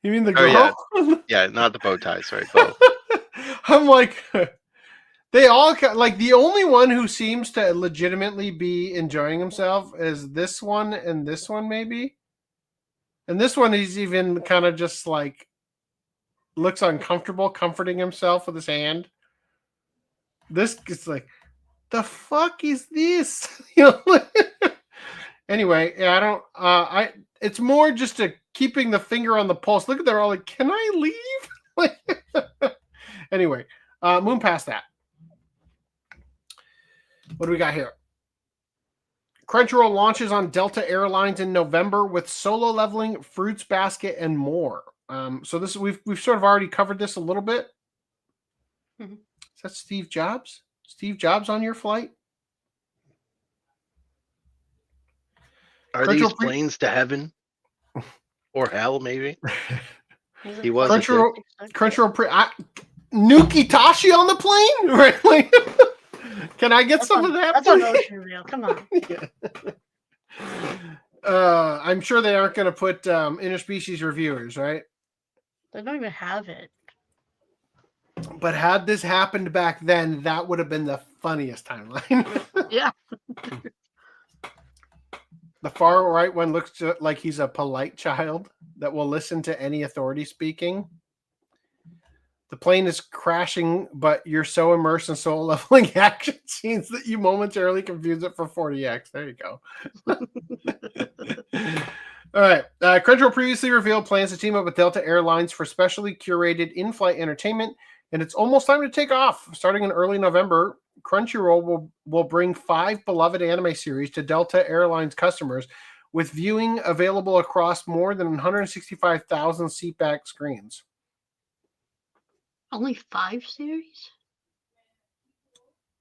You mean the girl?
Yeah, not the bow tie. Sorry, bow.
I'm like, they all like the only one who seems to legitimately be enjoying himself is this one and this one maybe. And this one, he's even kind of just like looks uncomfortable, comforting himself with his hand. This is like, the fuck is this? You know. Anyway, yeah, I don't. It's more just a keeping the finger on the pulse. Look at they're all like, can I leave? Anyway, moon past that. What do we got here? Crunchyroll launches on Delta Airlines in November with Solo Leveling, Fruits Basket, and more. So this we've sort of already covered this a little bit. Mm-hmm. Is that Steve Jobs? Steve Jobs on your flight?
Are these planes to heaven or hell? Maybe he was.
Crunchyroll. Nuki Tashi on the plane, right? Like, can I get some of that?
That's an ocean reel. Come on.
Yeah. I'm sure they aren't going to put interspecies reviewers, right?
They don't even have it.
But had this happened back then, that would have been the funniest timeline.
Yeah.
The far right one looks like he's a polite child that will listen to any authority speaking. The plane is crashing, but you're so immersed in Soul Leveling action scenes that you momentarily confuse it for 40X. There you go. All right. Crunchyroll previously revealed plans to team up with Delta Airlines for specially curated in-flight entertainment, and it's almost time to take off. Starting in early November, Crunchyroll will bring 5 beloved anime series to Delta Airlines customers, with viewing available across more than 165,000 seatback screens.
Only 5 series?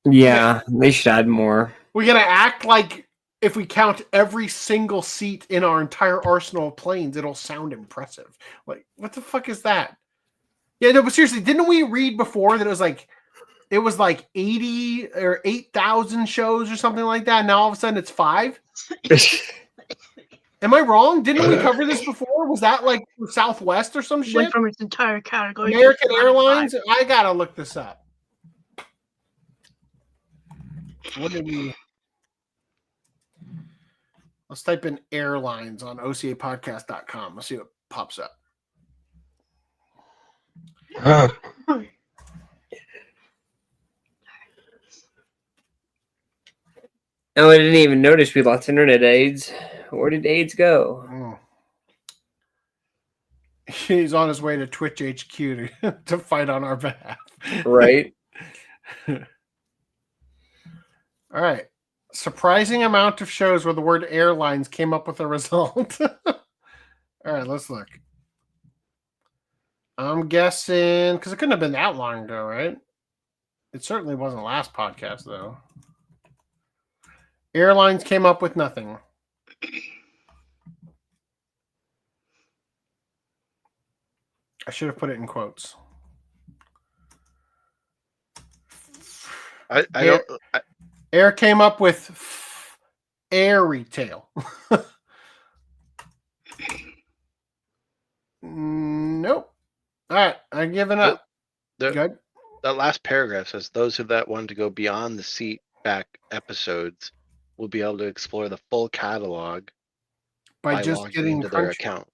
Yeah, they should add more.
We're going to act like if we count every single seat in our entire arsenal of planes, it'll sound impressive. Like, what the fuck is that? Yeah, no, but seriously, didn't we read before that it was like 80 or 8,000 shows or something like that? Now all of a sudden it's 5? Am I wrong? Didn't we cover this before? Was that like Southwest or some shit?
Went from its entire category.
American Airlines? I gotta look this up. What did we... Let's type in airlines on OCApodcast.com. Let's see what pops up.
Oh, I didn't even notice we lost internet aids. Where did aids go?
Oh. He's on his way to Twitch HQ to fight on our behalf.
Right.
All right. Surprising amount of shows where the word airlines came up with a result. All right, let's look. I'm guessing, because it couldn't have been that long ago, right? It certainly wasn't last podcast, though. Airlines came up with nothing. I should have put it in quotes. Air came up with airy tale. Nope. All right, I'm giving up. Good.
That last paragraph says those that want to go beyond the seat back episodes will be able to explore the full catalog
by just
logging
getting
into their account.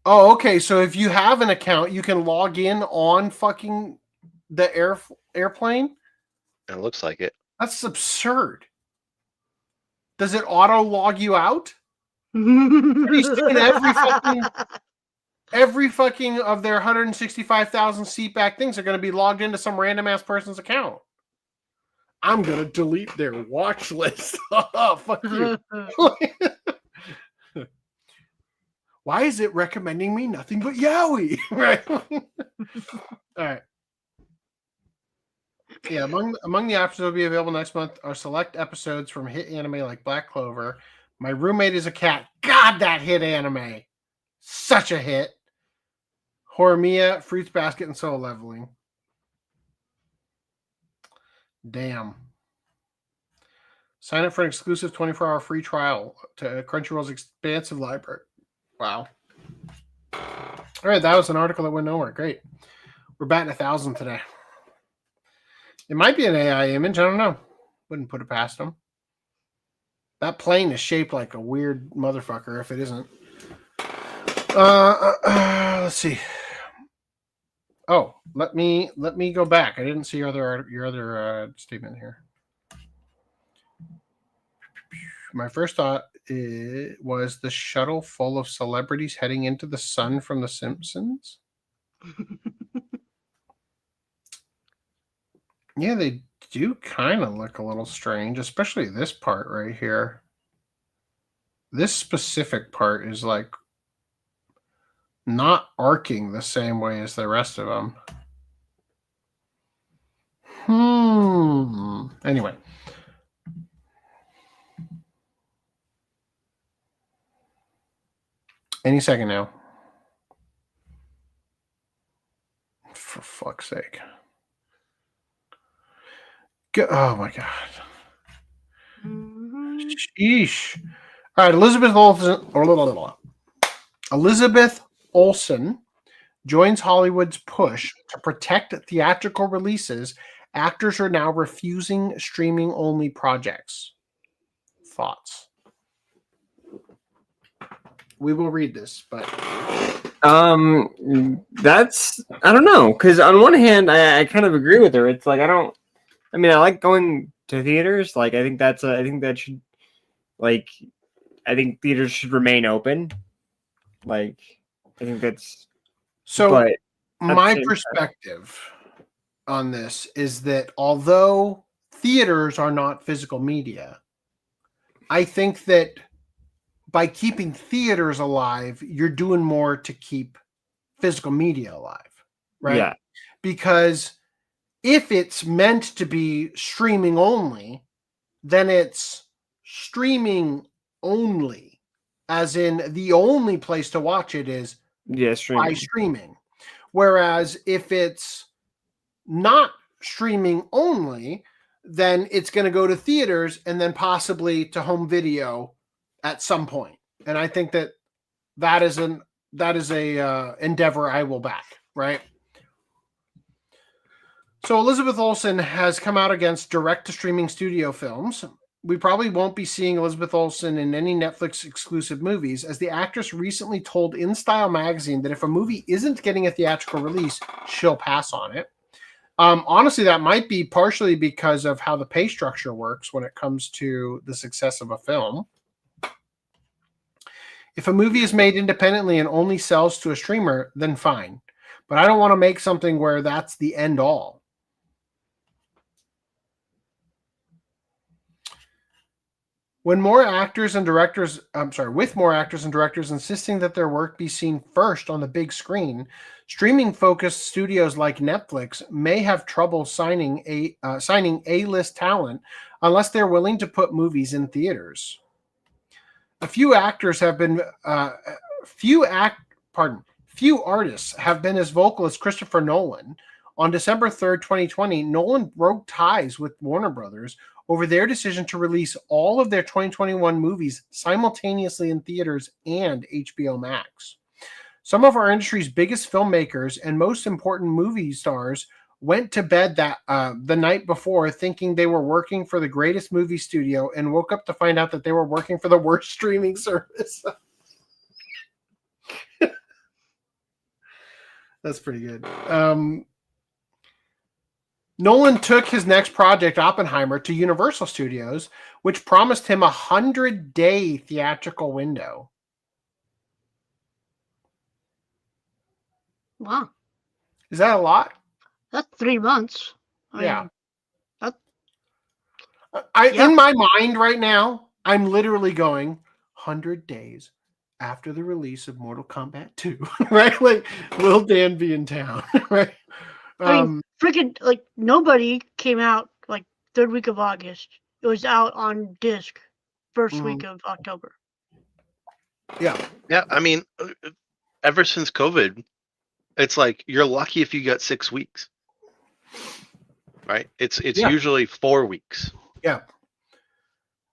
Oh, okay. So if you have an account, you can log in on fucking the airplane.
It looks like it.
That's absurd. Does it auto log you out? Pretty soon, every fucking of their 165,000 seat back things are going to be logged into some random ass person's account. I'm going to delete their watch list. Oh, fuck you. Why is it recommending me nothing but yaoi? Right. All right. Yeah, among the options that will be available next month are select episodes from hit anime like Black Clover. My Roommate is a Cat. God, that hit anime. Such a hit. Horimiya, Fruits Basket, and Solo Leveling. Damn. Sign up for an exclusive 24-hour free trial to Crunchyroll's expansive library. Wow. All right, that was an article that went nowhere. Great. We're batting 1,000 today. It might be an AI image. I don't know. Wouldn't put it past them. That plane is shaped like a weird motherfucker if it isn't. Let's see. Oh, let me go back. I didn't see your other statement here. My first thought was the shuttle full of celebrities heading into the sun from The Simpsons. Yeah, they do kind of look a little strange, especially this part right here. This specific part is like not arcing the same way as the rest of them. Anyway. Any second now. For fuck's sake. Oh my god. Sheesh. All right, Elizabeth Olsen joins Hollywood's push to protect theatrical releases. Actors are now refusing streaming-only projects. Thoughts? We will read this, but
that's I don't know, because on one hand I kind of agree with her. It's like I like going to theaters. Like I think theaters should remain open. Like I think that's
so. But my perspective on this is that although theaters are not physical media, I think that by keeping theaters alive, you're doing more to keep physical media alive, right?
Yeah.
Because if it's meant to be streaming only, then it's streaming only, as in the only place to watch it is by streaming. Whereas if it's not streaming only, then it's going to go to theaters and then possibly to home video at some point. And I think that is a endeavor I will back, right? So Elizabeth Olsen has come out against direct-to-streaming studio films. We probably won't be seeing Elizabeth Olsen in any Netflix exclusive movies, as the actress recently told InStyle magazine that if a movie isn't getting a theatrical release, she'll pass on it. Honestly, that might be partially because of how the pay structure works when it comes to the success of a film. If a movie is made independently and only sells to a streamer, then fine. But I don't want to make something where that's the end all. With more actors and directors insisting that their work be seen first on the big screen, streaming-focused studios like Netflix may have trouble signing A-list talent unless they're willing to put movies in theaters. Few actors have been few artists have been as vocal as Christopher Nolan. On December 3rd, 2020, Nolan broke ties with Warner Brothers over their decision to release all of their 2021 movies simultaneously in theaters and HBO Max. Some of our industry's biggest filmmakers and most important movie stars went to bed the night before thinking they were working for the greatest movie studio and woke up to find out that they were working for the worst streaming service. That's pretty good. Nolan took his next project, Oppenheimer, to Universal Studios, which promised him a 100-day theatrical window.
Wow.
Is that a lot?
That's 3 months.
Yeah.
Yeah.
In my mind right now, I'm literally going 100 days after the release of Mortal Kombat 2, right? Like, will Dan be in town, right?
I mean, freaking, like, Nobody came out, like, 3rd week of August. It was out on disc 1st week of October.
Yeah.
Yeah, I mean, ever since COVID, it's like you're lucky if you got 6 weeks. Right? It's usually 4 weeks.
Yeah.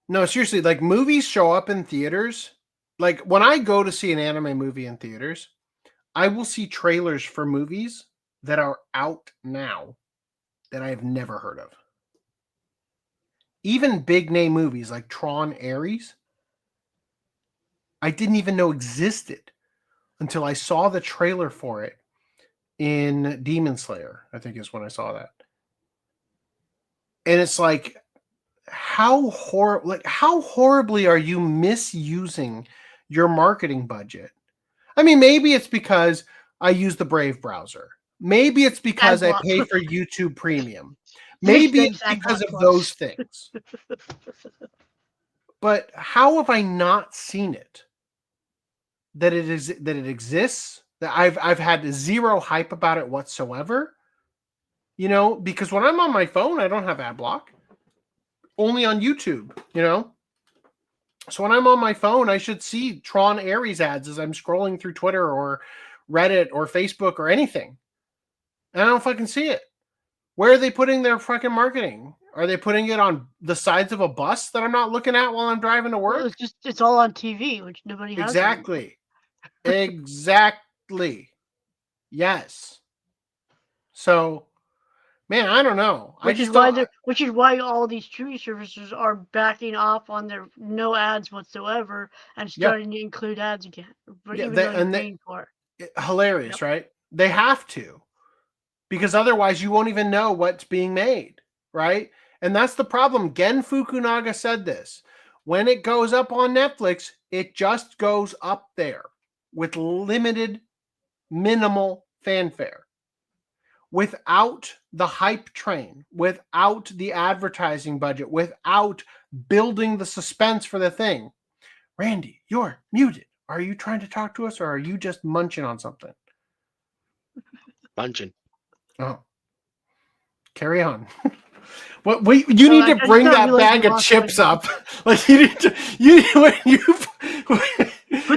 No, seriously, like, movies show up in theaters. Like, when I go to see an anime movie in theaters, I will see trailers for movies that are out now that I have never heard of. Even big name movies like Tron Ares, I didn't even know existed until I saw the trailer for it in Demon Slayer, I think is when I saw that. And it's like, how horribly are you misusing your marketing budget? I mean, maybe it's because I use the Brave browser. Maybe it's because I pay for YouTube Premium. Maybe it's because of those things. But how have I not seen it? That it exists? That I've had zero hype about it whatsoever. You know, because when I'm on my phone, I don't have ad block. Only on YouTube, you know? So when I'm on my phone, I should see Tron Ares ads as I'm scrolling through Twitter or Reddit or Facebook or anything. And I don't fucking see it. Where are they putting their fucking marketing? Are they putting it on the sides of a bus that I'm not looking at while I'm driving to work?
Well, it's all on TV, which nobody has.
Exactly. Exactly. Yes. So, man, I don't know.
Which is why all these streaming services are backing off on their no ads whatsoever and starting to include ads again. Even though you're paying for it.
Hilarious, right? They have to. Because otherwise you won't even know what's being made, right? And that's the problem. Gen Fukunaga said this. When it goes up on Netflix, it just goes up there with limited, minimal fanfare. Without the hype train, without the advertising budget, without building the suspense for the thing. Randy, you're muted. Are you trying to talk to us or are you just munching on something?
Munching.
Oh, carry on. You need to bring that bag of chips up. Like you need to,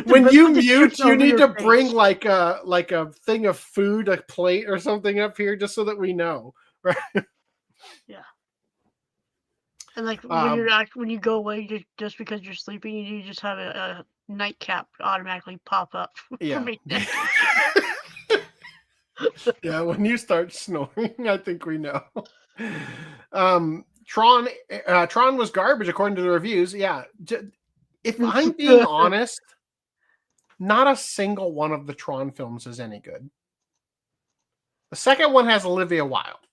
when you mute, you need to bring like a thing of food, a plate or something up here, just so that we know, right?
Yeah. And like when you go away, just because you're sleeping, you just have a nightcap automatically pop up.
Yeah. Yeah, when you start snoring, I think we know. Tron was garbage according to the reviews. Yeah, if I'm being honest, not a single one of the Tron films is any good. The second one has Olivia Wilde.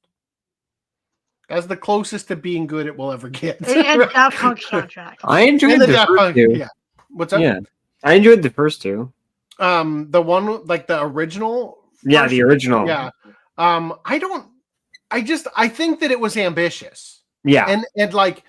That's the closest to being good it will ever get.
And Daft Punk soundtrack.
I enjoyed the first two.
Yeah. What's up?
Yeah, I enjoyed the first two.
The one like the original.
Yeah, the original.
Yeah. I think that it was ambitious.
Yeah.
And like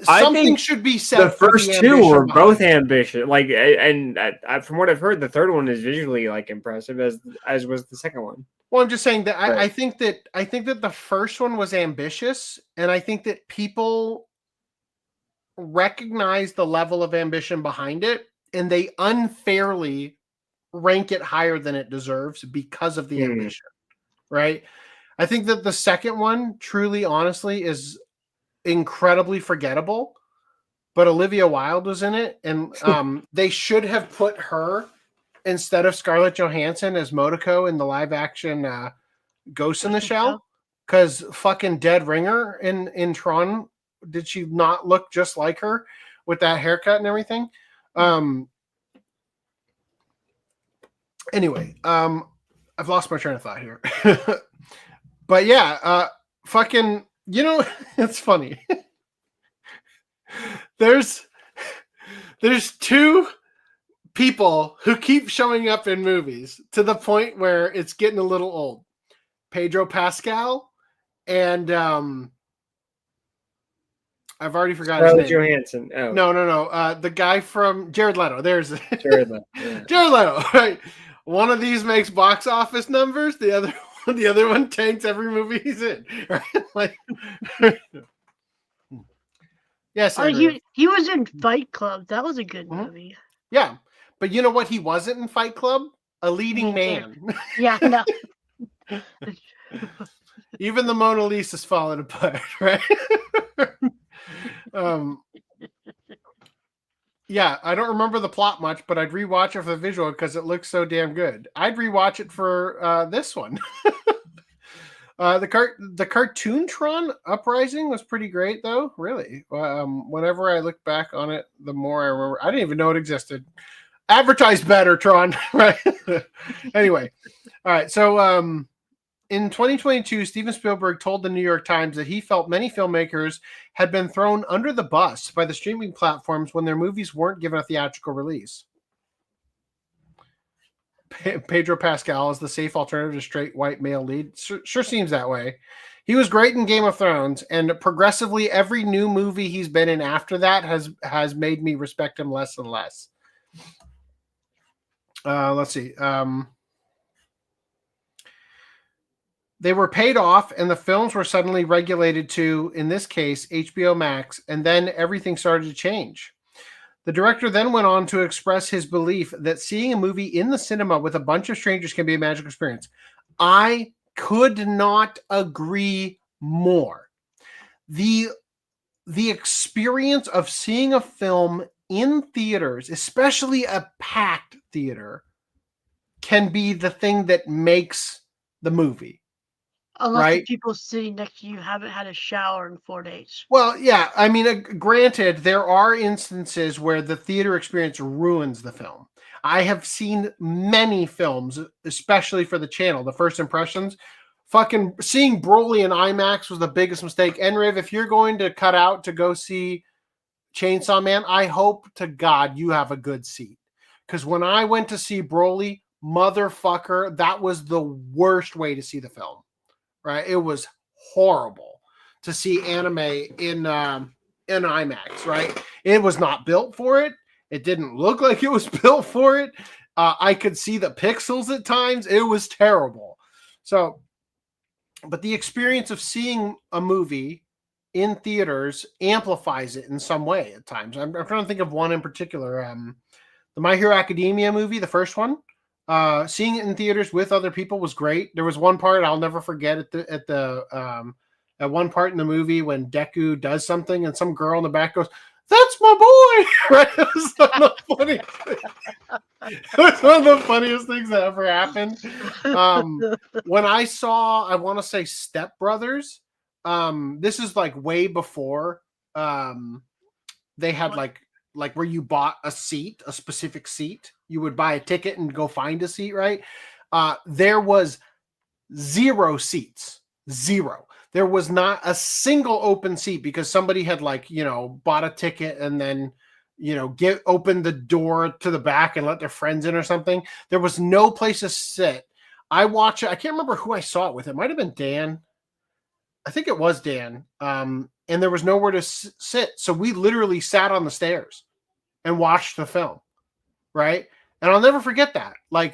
something should be said.
The first two were both ambitious. Like, and from what I've heard, the third one is visually like impressive as was the second one.
Well, I'm just saying that I think that the first one was ambitious, and I think that people recognize the level of ambition behind it, and they unfairly rank it higher than it deserves because of the ambition, right? I think that the second one, truly, honestly, is incredibly forgettable. But Olivia Wilde was in it, and they should have put her instead of Scarlett Johansson as Motoko in the live-action Ghost in the Shell. Because fucking Dead Ringer in Tron, did she not look just like her with that haircut and everything? Anyway, I've lost my train of thought here. But yeah, fucking, you know, it's funny. There's two people who keep showing up in movies to the point where it's getting a little old. Pedro Pascal and I've already forgotten his name.
Johansson. Oh.
No. The guy from Jared Leto. There's
Jared Leto. Yeah.
Jared Leto, right? One of these makes box office numbers. The other one tanks every movie he's in. Right? Like, yes.
He was in Fight Club. That was a good movie.
Yeah, but you know what? He wasn't in Fight Club. A leading man.
Yeah, no.
Even the Mona Lisa's falling apart, right? Yeah, I don't remember the plot much, but I'd rewatch it for the visual because it looks so damn good. I'd rewatch it for this one. The cartoon Tron Uprising was pretty great, though. Really, whenever I look back on it, the more I remember. I didn't even know it existed. Advertise better, Tron. Right. Anyway, all right. So, in 2022, Steven Spielberg told the New York Times that he felt many filmmakers had been thrown under the bus by the streaming platforms when their movies weren't given a theatrical release. Pedro Pascal is the safe alternative to straight white male lead. Sure seems that way. He was great in Game of Thrones, and progressively every new movie he's been in after that has made me respect him less and less. Let's see. They were paid off, and the films were suddenly regulated to, in this case, HBO Max, and then everything started to change. The director then went on to express his belief that seeing a movie in the cinema with a bunch of strangers can be a magical experience. I could not agree more. The experience of seeing a film in theaters, especially a packed theater, can be the thing that makes the movie.
Unless the people sitting next to you haven't had a shower in 4 days.
Well, yeah. I mean, granted, there are instances where the theater experience ruins the film. I have seen many films, especially for the channel, the first impressions. Fucking seeing Broly in IMAX was the biggest mistake. Enriv, if you're going to cut out to go see Chainsaw Man, I hope to God you have a good seat. Because when I went to see Broly, motherfucker, that was the worst way to see the film. Right, it was horrible to see anime in IMAX. Right, it was not built for it. It didn't look like it was built for it. I could see the pixels at times. It was terrible. So, but the experience of seeing a movie in theaters amplifies it in some way at times. I'm trying to think of one in particular. The My Hero Academia movie, the first one. Seeing it in theaters with other people was great. There was one part I'll never forget at one part in the movie when Deku does something and some girl in the back goes, "That's my boy!" Right? It was one of the funniest things that ever happened. When I saw, I want to say Step Brothers. This is like way before they had like where you bought a seat, a specific seat. You would buy a ticket and go find a seat, right? There was 0 seats. 0. There was not a single open seat because somebody had bought a ticket and then, opened the door to the back and let their friends in or something. There was no place to sit. I watched it. I can't remember who I saw it with. It might have been Dan. I think it was Dan. And there was nowhere to sit. So we literally sat on the stairs and watched the film. Right. And I'll never forget that. I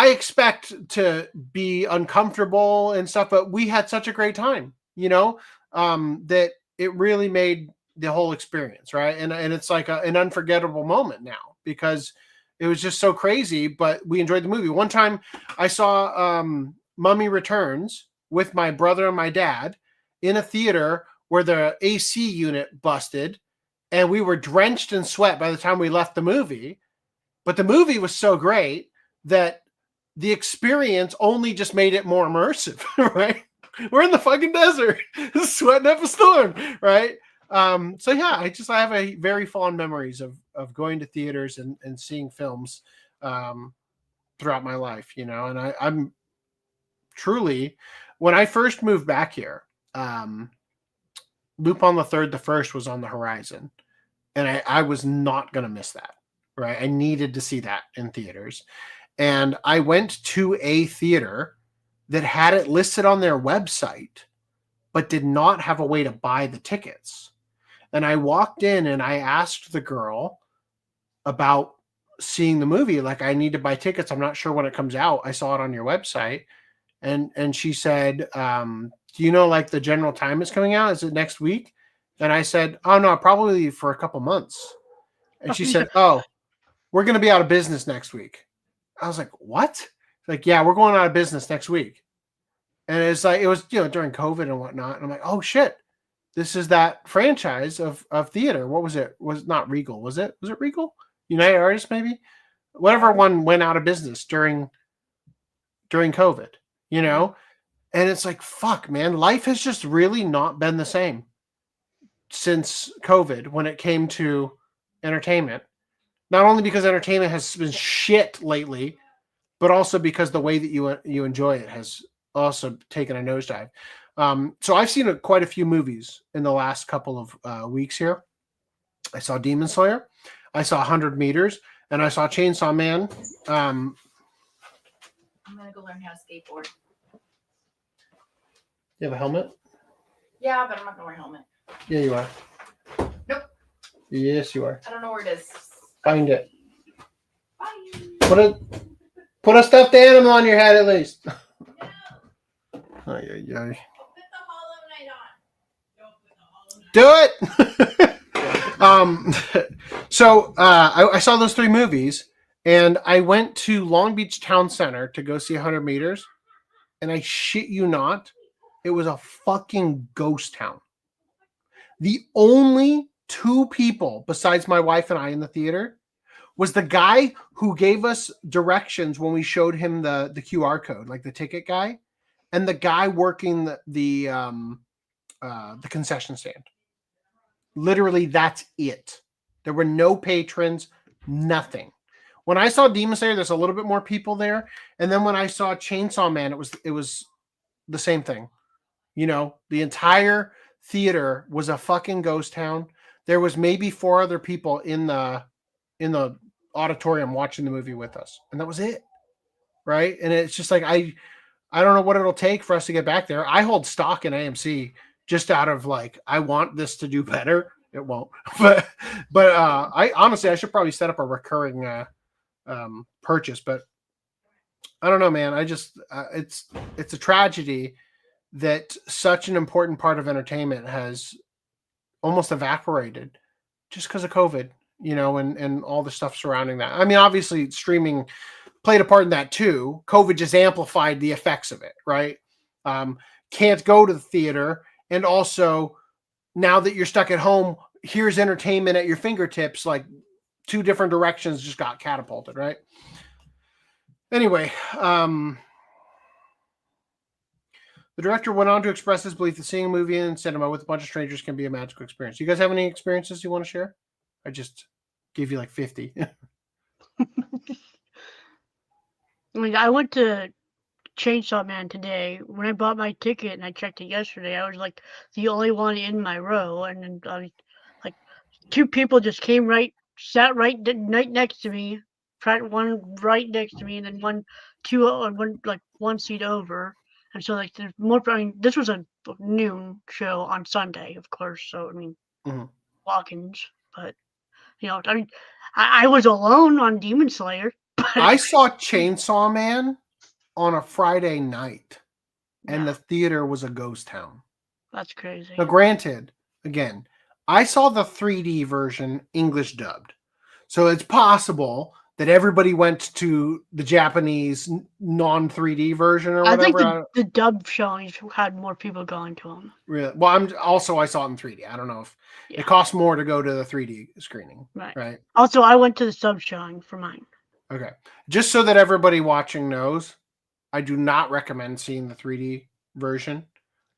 expect to be uncomfortable and stuff, but we had such a great time, that it really made the whole experience. Right. And it's like an unforgettable moment now because, It was just so crazy, but we enjoyed the movie. One time I saw Mummy Returns with my brother and my dad in a theater where the AC unit busted, and we were drenched in sweat by the time we left the movie. But the movie was so great that the experience only just made it more immersive, right? We're in the fucking desert, sweating up a storm, right? So yeah, I have a very fond memories of going to theaters and seeing films throughout my life, you know. And I'm truly, when I first moved back here, Lupin the Third, the first was on the horizon, and I was not gonna miss that, right? I needed to see that in theaters, and I went to a theater that had it listed on their website, but did not have a way to buy the tickets. And I walked in and I asked the girl about seeing the movie. Like, I need to buy tickets. I'm not sure when it comes out. I saw it on your website. And she said, do you know like the general time it's coming out? Is it next week? And I said, oh no, probably for a couple months. And she said, oh, we're going to be out of business next week. I was like, what? Like, yeah, we're going out of business next week. And it's like, it was, you know, during COVID and whatnot. And I'm like, oh shit, this is that franchise of theater. What was it? Was it not Regal? Was it Regal? United Artists, maybe? Whatever one went out of business during COVID, you know? And it's like, fuck, man, life has just really not been the same since COVID when it came to entertainment. Not only because entertainment has been shit lately, but also because the way that you enjoy it has also taken a nosedive. So I've seen quite a few movies in the last couple of weeks here. I saw Demon Slayer, I saw 100 Meters, and I saw Chainsaw Man.
I'm gonna go learn how to skateboard.
You have a helmet?
Yeah, but I'm not gonna wear a helmet.
Yeah, you are.
Nope.
Yes, you are.
I don't know where it is.
Find it.
Bye.
Put a stuffed animal on your head at least.
No.
Ay, ay, ay.
Put the Hollow Knight on.
Do it. So I saw those 3 movies, and I went to Long Beach Town Center to go see 100 Meters, and I shit you not, it was a fucking ghost town. The only 2 people besides my wife and I in the theater was the guy who gave us directions when we showed him the QR code, like the ticket guy, and the guy working the concession stand. Literally, that's it. There were no patrons, nothing. When I saw Demon Slayer, there's a little bit more people there, and then when I saw Chainsaw Man, it was the same thing. You know, the entire theater was a fucking ghost town. There was maybe 4 other people in the auditorium watching the movie with us, and that was it, right? And it's just like I don't know what it'll take for us to get back there. I hold stock in AMC just out of like, I want this to do better. It won't, but I honestly, I should probably set up a recurring purchase, but I don't know, man. I just it's a tragedy that such an important part of entertainment has almost evaporated just because of COVID, you know, and all the stuff surrounding that. I mean, obviously streaming played a part in that too. COVID just amplified the effects of it, right? Can't go to the theater. And also, now that you're stuck at home, here's entertainment at your fingertips. Like 2 different directions just got catapulted, right? Anyway, the director went on to express his belief that seeing a movie in cinema with a bunch of strangers can be a magical experience. You guys have any experiences you want to share? I just gave you like 50.
I mean, I went to Chainsaw Man today. When I bought my ticket and I checked it yesterday, I was like the only one in my row, and then like 2 people just sat right next to me, one right next to me, and then one seat over. And so like there's more. I mean, this was a noon show on Sunday, of course. So I mean, walk-ins, but you know, I mean, I was alone on Demon Slayer. But
I saw Chainsaw Man on a Friday night, and the theater was a ghost town.
That's crazy.
Now, granted, again, I saw the 3D version English dubbed, so it's possible that everybody went to the Japanese non 3D version or
I
whatever.
think the dub showings had more people going to them.
Really? Well, I saw it in 3D. I don't know if it costs more to go to the 3D screening. Right.
Also, I went to the sub showing for mine.
Okay. Just so that everybody watching knows, I do not recommend seeing the 3D version.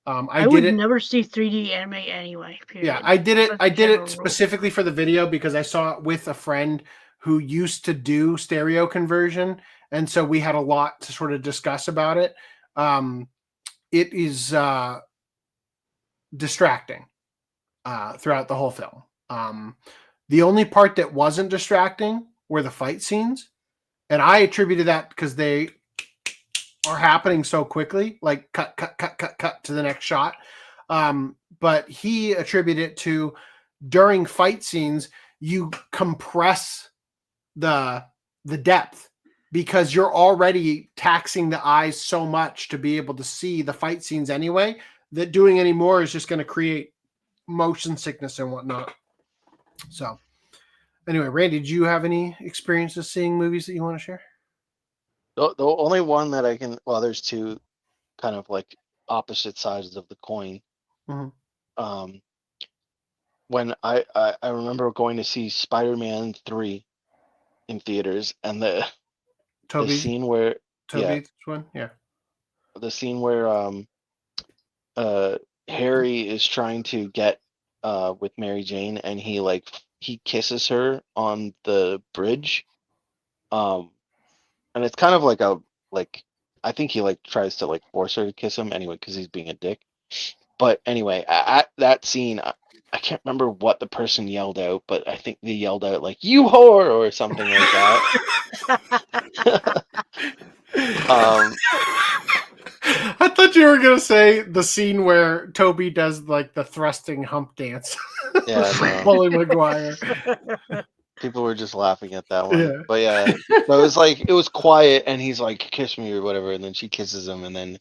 I would
never see 3D anime anyway. Period.
Yeah, I did it specifically for the video because I saw it with a friend who used to do stereo conversion, and so we had a lot to sort of discuss about it. It is distracting throughout the whole film. The only part that wasn't distracting were the fight scenes, and I attributed that because they are happening so quickly, like cut to the next shot. But he attributed it to during fight scenes, you compress the depth because you're already taxing the eyes so much to be able to see the fight scenes anyway, that doing any more is just going to create motion sickness and whatnot. So anyway, Randy, did you have any experiences seeing movies that you want to share?
The only one that I can, well, there's two kind of like opposite sides of the coin.
Mm-hmm.
When I remember going to see Spider-Man 3 in theaters, and the scene where
Toby's one,
the scene where Harry is trying to get with Mary Jane, and he kisses her on the bridge, and it's kind of like I think he tries to force her to kiss him anyway because he's being a dick. But anyway, at that scene, I can't remember what the person yelled out, but I think they yelled out "You whore" or something like that.
I thought you were gonna say the scene where Toby does the thrusting hump dance.
Yeah, no.
Polly Maguire.
People were just laughing at that one.
Yeah.
But yeah, but it was quiet, and he's like, "Kiss me" or whatever, and then she kisses him, and then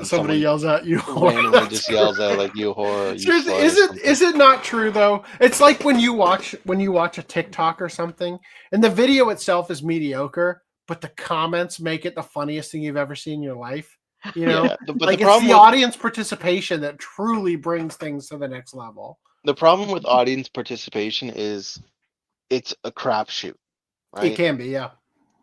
somebody yells out "You whore."
Randomly just yells out "You whore." Or,
seriously, is it not true though? It's like when you watch a TikTok or something, and the video itself is mediocre, but the comments make it the funniest thing you've ever seen in your life. You know,
yeah, but
it's the audience participation that truly brings things to the next level.
The problem with audience participation is it's a crapshoot, right?
It can be, yeah.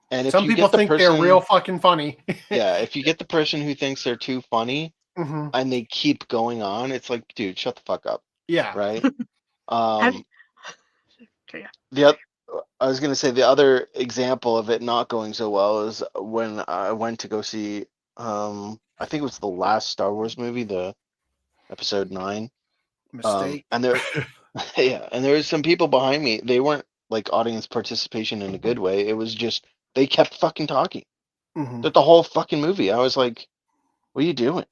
And if
some people think they're real fucking funny.
Yeah, if you get the person who thinks they're too funny,
mm-hmm.
and they keep going on, it's like, dude, shut the fuck up.
Yeah.
Right. I was gonna say the other example of it not going so well is when I went to go see, I think it was the last Star Wars movie, the Episode 9.
Mistake.
And there, and there was some people behind me. They weren't audience participation in a good way. It was just they kept fucking talking.
Mm-hmm.
The whole fucking movie. I was like, "What are you doing?"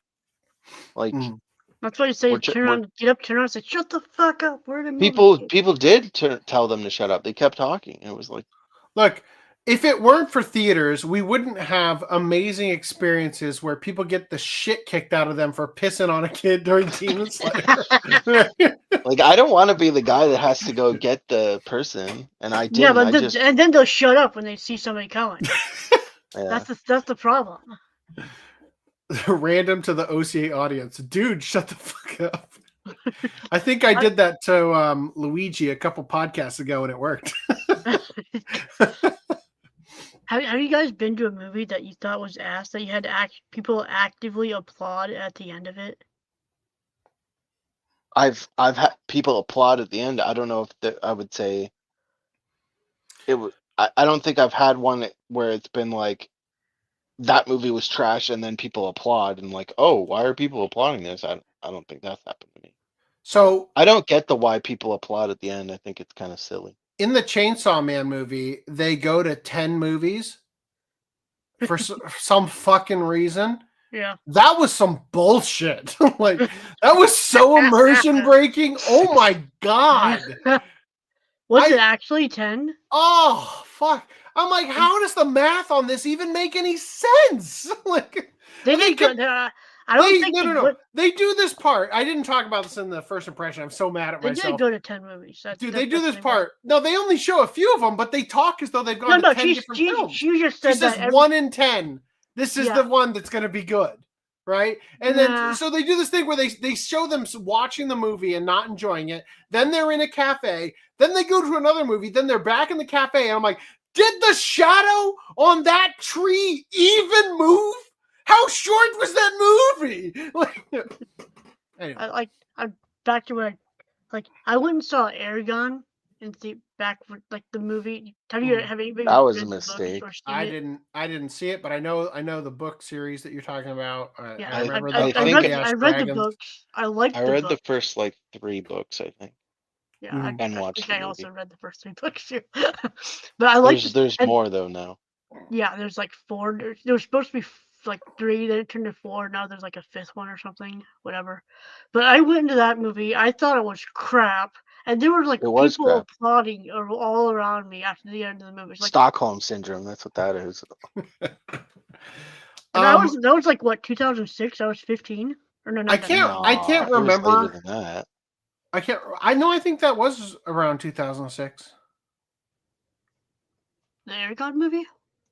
That's why you say turn around, and say, "Shut the fuck up." We're the
people did tell them to shut up. They kept talking. It was like,
look, if it weren't for theaters, we wouldn't have amazing experiences where people get the shit kicked out of them for pissing on a kid during Demon Slayer.
I don't want to be the guy that has to go get the person, and I did.
Yeah, but and then they'll shut up when they see somebody coming.
Yeah.
That's the problem.
Random to the OCA audience, dude, shut the fuck up. I think I did that to Luigi a couple podcasts ago, and it worked.
Have you guys been to a movie that you thought was ass that you had people actively applaud at the end of it?
I've had people applaud at the end. I don't know if I would say it was. I don't think I've had one where it's been that movie was trash and then people applaud and oh, why are people applauding this? I don't think that's happened to me.
So
I don't get the why people applaud at the end. I think it's kind of silly.
In the Chainsaw Man movie, they go to 10 movies for some fucking reason.
Yeah.
That was some bullshit. That was so immersion breaking. Oh my God.
Was it actually 10?
Oh, fuck. I'm like, how does the math on this even make any sense?
I I don't think
no. They do this part. I didn't talk about this in the first impression. I'm so mad at myself.
They did go to 10 movies.
Dude, they do this part. No, they only show a few of them, but they talk as though they've gone to 10 different films.
She just said
that 1 in 10. This is the one that's going to be good, right? And then so they do this thing where they show them watching the movie and not enjoying it. Then they're in a cafe. Then they go to another movie. Then they're back in the cafe, and I'm like, did the shadow on that tree even move? How short was that movie? Anyway.
I'm back to where I went and saw Aragon and back for the movie. Have anybody?
That was a mistake.
I didn't see it, but I know the book series that you're talking about.
I
read
the books. I
read the first 3 books, I think.
Yeah,
I
also read the first 3 books too. But I like.
There's more though now.
Yeah, there's 4. There was supposed to be 3, then it turned to 4. Now there's a 5th one or something, whatever. But I went into that movie. I thought it was crap, and there were people applauding all around me after the end of the movie.
Stockholm syndrome. That's what that is.
That was what, 2006? I was 15. Or no,
I can't remember.
Later than that.
I think that was around 2006.
The Aragon movie?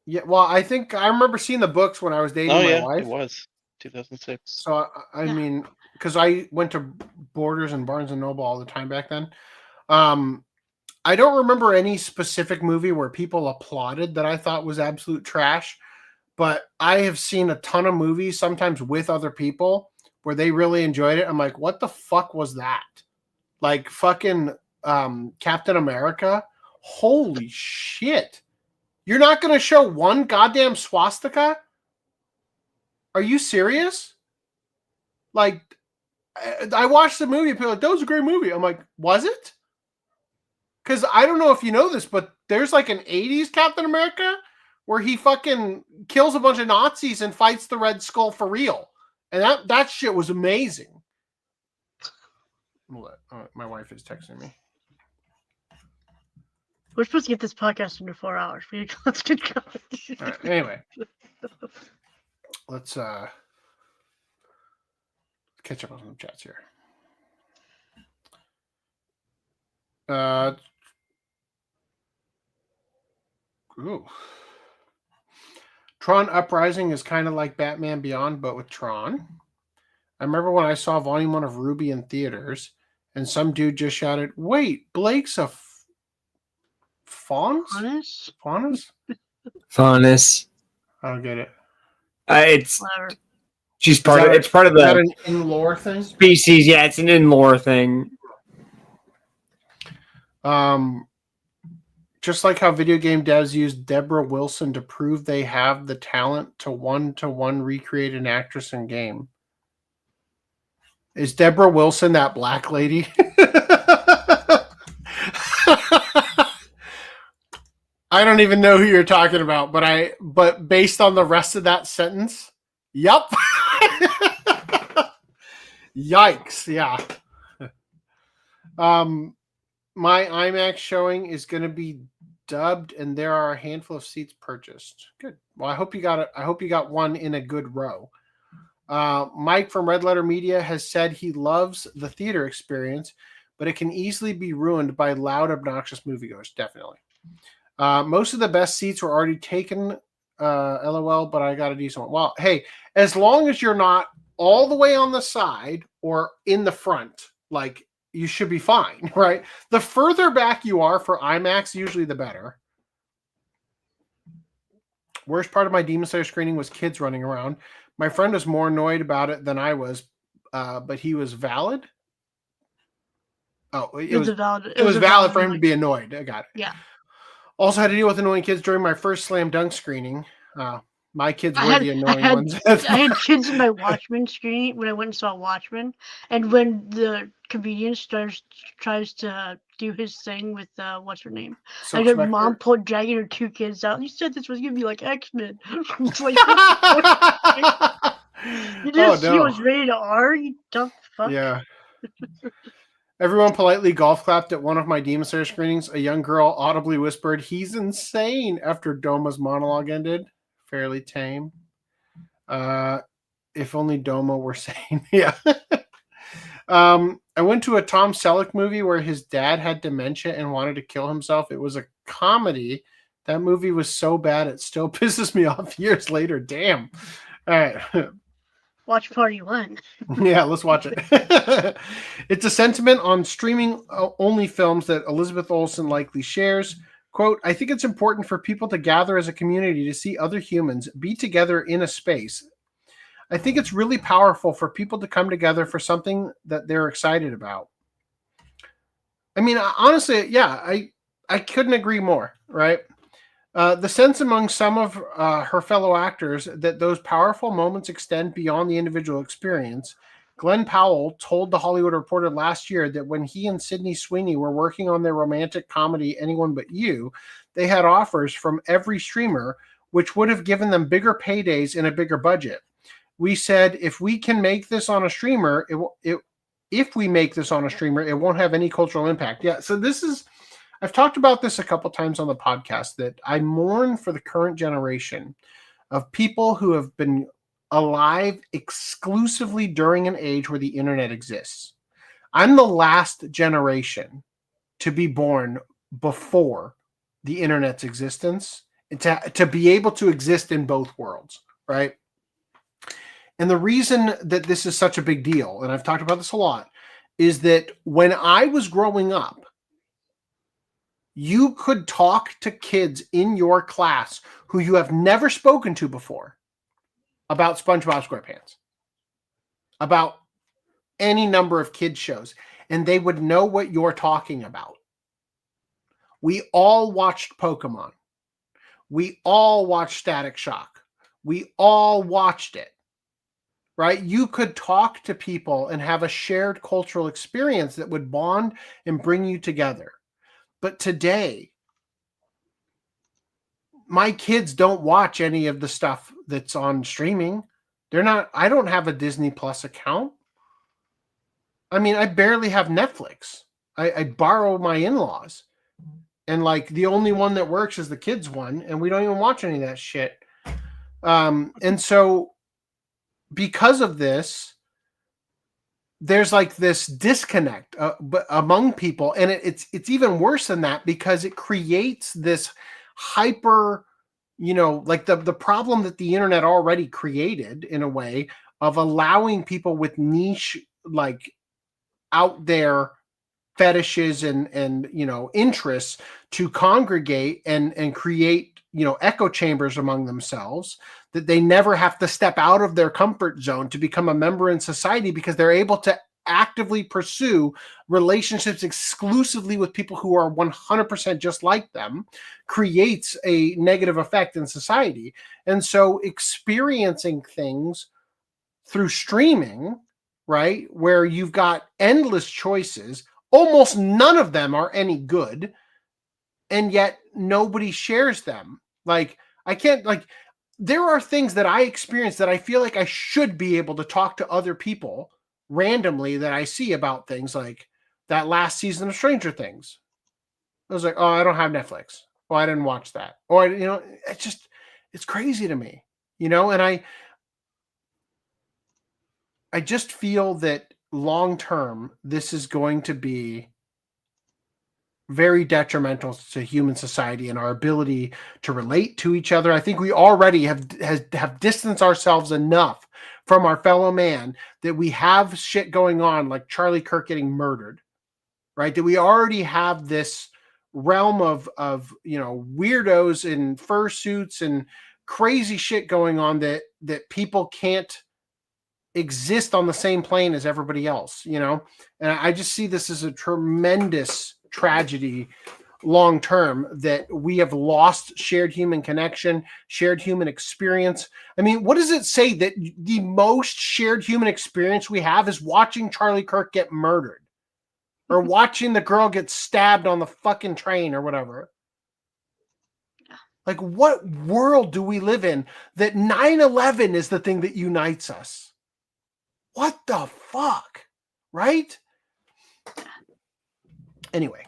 Yeah, well, I think I remember seeing the books when I was dating my wife.
It was 2006.
So I mean, because I went to Borders and Barnes and Noble all the time back then. I don't remember any specific movie where people applauded that I thought was absolute trash, but I have seen a ton of movies, sometimes with other people, where they really enjoyed it. I'm like, what the fuck was that? Like fucking Captain America? Holy shit. You're not going to show one goddamn swastika? Are you serious? I watched the movie and people are like, that was a great movie. I'm like, was it? Because I don't know if you know this, but there's an 80s Captain America where he fucking kills a bunch of Nazis and fights the Red Skull for real. And that shit was amazing. My wife is texting me.
We're supposed to get this podcast into 4 hours. Let's get going.
All right, anyway, let's catch up on some chats here. Tron Uprising is kind of like Batman Beyond, but with Tron. I remember when I saw Volume 1 of Ruby in theaters, and some dude just shouted, "Wait, Blake's a Faunus?
Faunus.
I don't get it.
It's
Whatever.
She's part of. It's part of the.
Is that an in-lore thing?
Species, yeah, it's an in-lore thing.
Just like how video game devs use Deborah Wilson to prove they have the talent to one-to-one recreate an actress in game. Is Deborah Wilson that black lady? I don't even know who you're talking about, but based on the rest of that sentence, yup. Yikes, yeah. My IMAX showing is going to be dubbed, and there are a handful of seats purchased. Good. Well, I hope you got one in a good row. Mike from Red Letter Media has said he loves the theater experience, but it can easily be ruined by loud, obnoxious moviegoers. Definitely. Most of the best seats were already taken, LOL, but I got a decent one. Well, hey, as long as you're not all the way on the side or in the front, you should be fine, right? The further back you are for IMAX, usually the better. Worst part of my Demon Slayer screening was kids running around. My friend was more annoyed about it than I was, but he was valid. Oh, it was valid for him to be annoyed. I got it.
Yeah.
Also had to deal with annoying kids during my first Slam Dunk screening. My kids were the annoying ones.
I had kids in my Watchmen screening when I went and saw Watchmen, and when the comedian tries to do his thing with what's her name,
So
I got mom dragging her 2 kids out. You said this was gonna be like X-Men. It's like, you just see what's rated R. You dumb fuck.
Yeah. Everyone politely golf clapped at one of my Demon Slayer screenings. A young girl audibly whispered, "He's insane," after Doma's monologue ended. Fairly tame. If only Domo were sane. Yeah. I went to a Tom Selleck movie where his dad had dementia and wanted to kill himself. It was a comedy. That movie was so bad it still pisses me off years later. Damn. All right.
Watch Party 1.
Yeah, let's watch it. It's a sentiment on streaming only films that Elizabeth Olsen likely shares. Quote, I think it's important for people to gather as a community to see other humans be together in a space. I think it's really powerful for people to come together for something that they're excited about. I mean, honestly, yeah, I couldn't agree more, right? The sense among some of her fellow actors that those powerful moments extend beyond the individual experience. Glenn Powell told The Hollywood Reporter last year that when he and Sydney Sweeney were working on their romantic comedy Anyone But You, they had offers from every streamer, which would have given them bigger paydays and a bigger budget. We said, if we can make this on a streamer, if we make this on a streamer, it won't have any cultural impact. Yeah, so this is... I've talked about this a couple times on the podcast that I mourn for the current generation of people who have been alive exclusively during an age where the internet exists. I'm the last generation to be born before the internet's existence and to be able to exist in both worlds, right? And the reason that this is such a big deal, and I've talked about this a lot, is that when I was growing up, you could talk to kids in your class who you have never spoken to before about SpongeBob SquarePants, about any number of kids shows, and they would know what you're talking about. We all watched Pokemon. We all watched Static Shock. We all watched it, right? You could talk to people and have a shared cultural experience that would bond and bring you together. But today, my kids don't watch any of the stuff that's on streaming. I don't have a Disney Plus account. I mean, I barely have Netflix. I borrow my in-laws. And like the only one that works is the kids one. And we don't even watch any of that shit. And so because of this, there's like this disconnect among people, and it's even worse than that because it creates this hyper, like the problem that the internet already created in a way of allowing people with niche, like out there fetishes and interests to congregate and create echo chambers among themselves, that they never have to step out of their comfort zone to become a member in society because they're able to actively pursue relationships exclusively with people who are 100% just like them, creates a negative effect in society. And so experiencing things through streaming, right, where you've got endless choices, almost none of them are any good, and yet nobody shares them. Like, I can't, like, there are things that I experience that I feel like I should be able to talk to other people randomly that I see about things, like that last season of Stranger Things. I was like, oh, I don't have Netflix. Oh, I didn't watch that. Or, it's crazy to me, and I just feel that long term, this is going to be very detrimental to human society and our ability to relate to each other. I think we already have distanced ourselves enough from our fellow man that we have shit going on like Charlie Kirk getting murdered, right? That we already have this realm of weirdos in fursuits and crazy shit going on that people can't exist on the same plane as everybody else, and I just see this as a tremendous tragedy long term, that we have lost shared human connection, shared human experience. I mean, what does it say that the most shared human experience we have is watching Charlie Kirk get murdered or watching the girl get stabbed on the fucking train or whatever? Like, what world do we live in that 9/11 is the thing that unites us? What the fuck? Right? Anyway,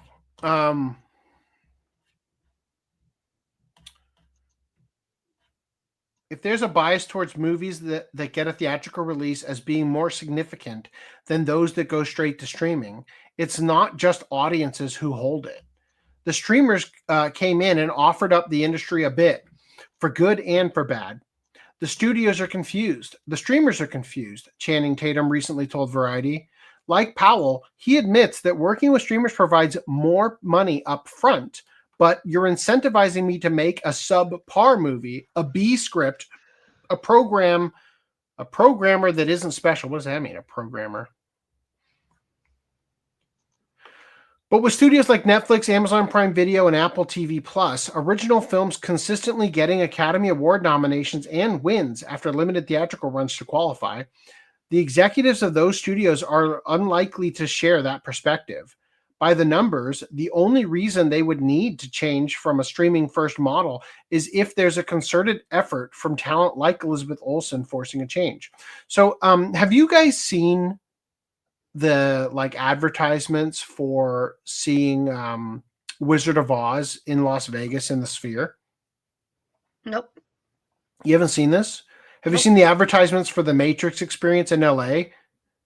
if there's a bias towards movies that get a theatrical release as being more significant than those that go straight to streaming, it's not just audiences who hold it. The streamers came in and offered up the industry a bit, for good and for bad. The studios are confused. The streamers are confused, Channing Tatum recently told Variety. Like Powell, he admits that working with streamers provides more money up front, but you're incentivizing me to make a subpar movie, a B script, a programmer that isn't special. What does that mean, a programmer? But with studios like Netflix, Amazon Prime Video, and Apple TV Plus, original films consistently getting Academy Award nominations and wins after limited theatrical runs to qualify, the executives of those studios are unlikely to share that perspective. By the numbers, the only reason they would need to change from a streaming first model is if there's a concerted effort from talent like Elizabeth Olsen forcing a change. So have you guys seen the advertisements for seeing Wizard of Oz in Las Vegas in the Sphere?
Nope.
You haven't seen this? Have you seen the advertisements for the Matrix experience in LA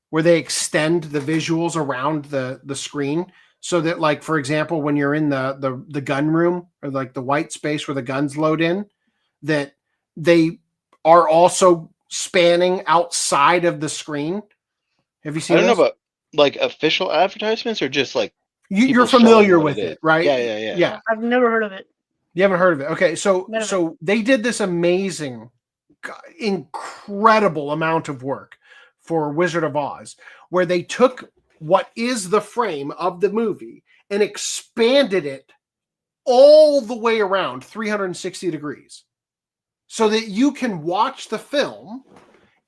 where they extend the visuals around the screen so that, like, for example, when you're in the gun room or like the white space where the guns load in, that they are also spanning outside of the screen? Have you seen
I don't
this?
know about like official advertisements or just like
You're
people
familiar
showing what
with
it
it,
is.
right?
Yeah.
I've never heard of it.
You haven't heard of it? Okay, so
Never.
so they did this amazing, incredible amount of work for Wizard of Oz, where they took what is the frame of the movie and expanded it all the way around 360 degrees so that you can watch the film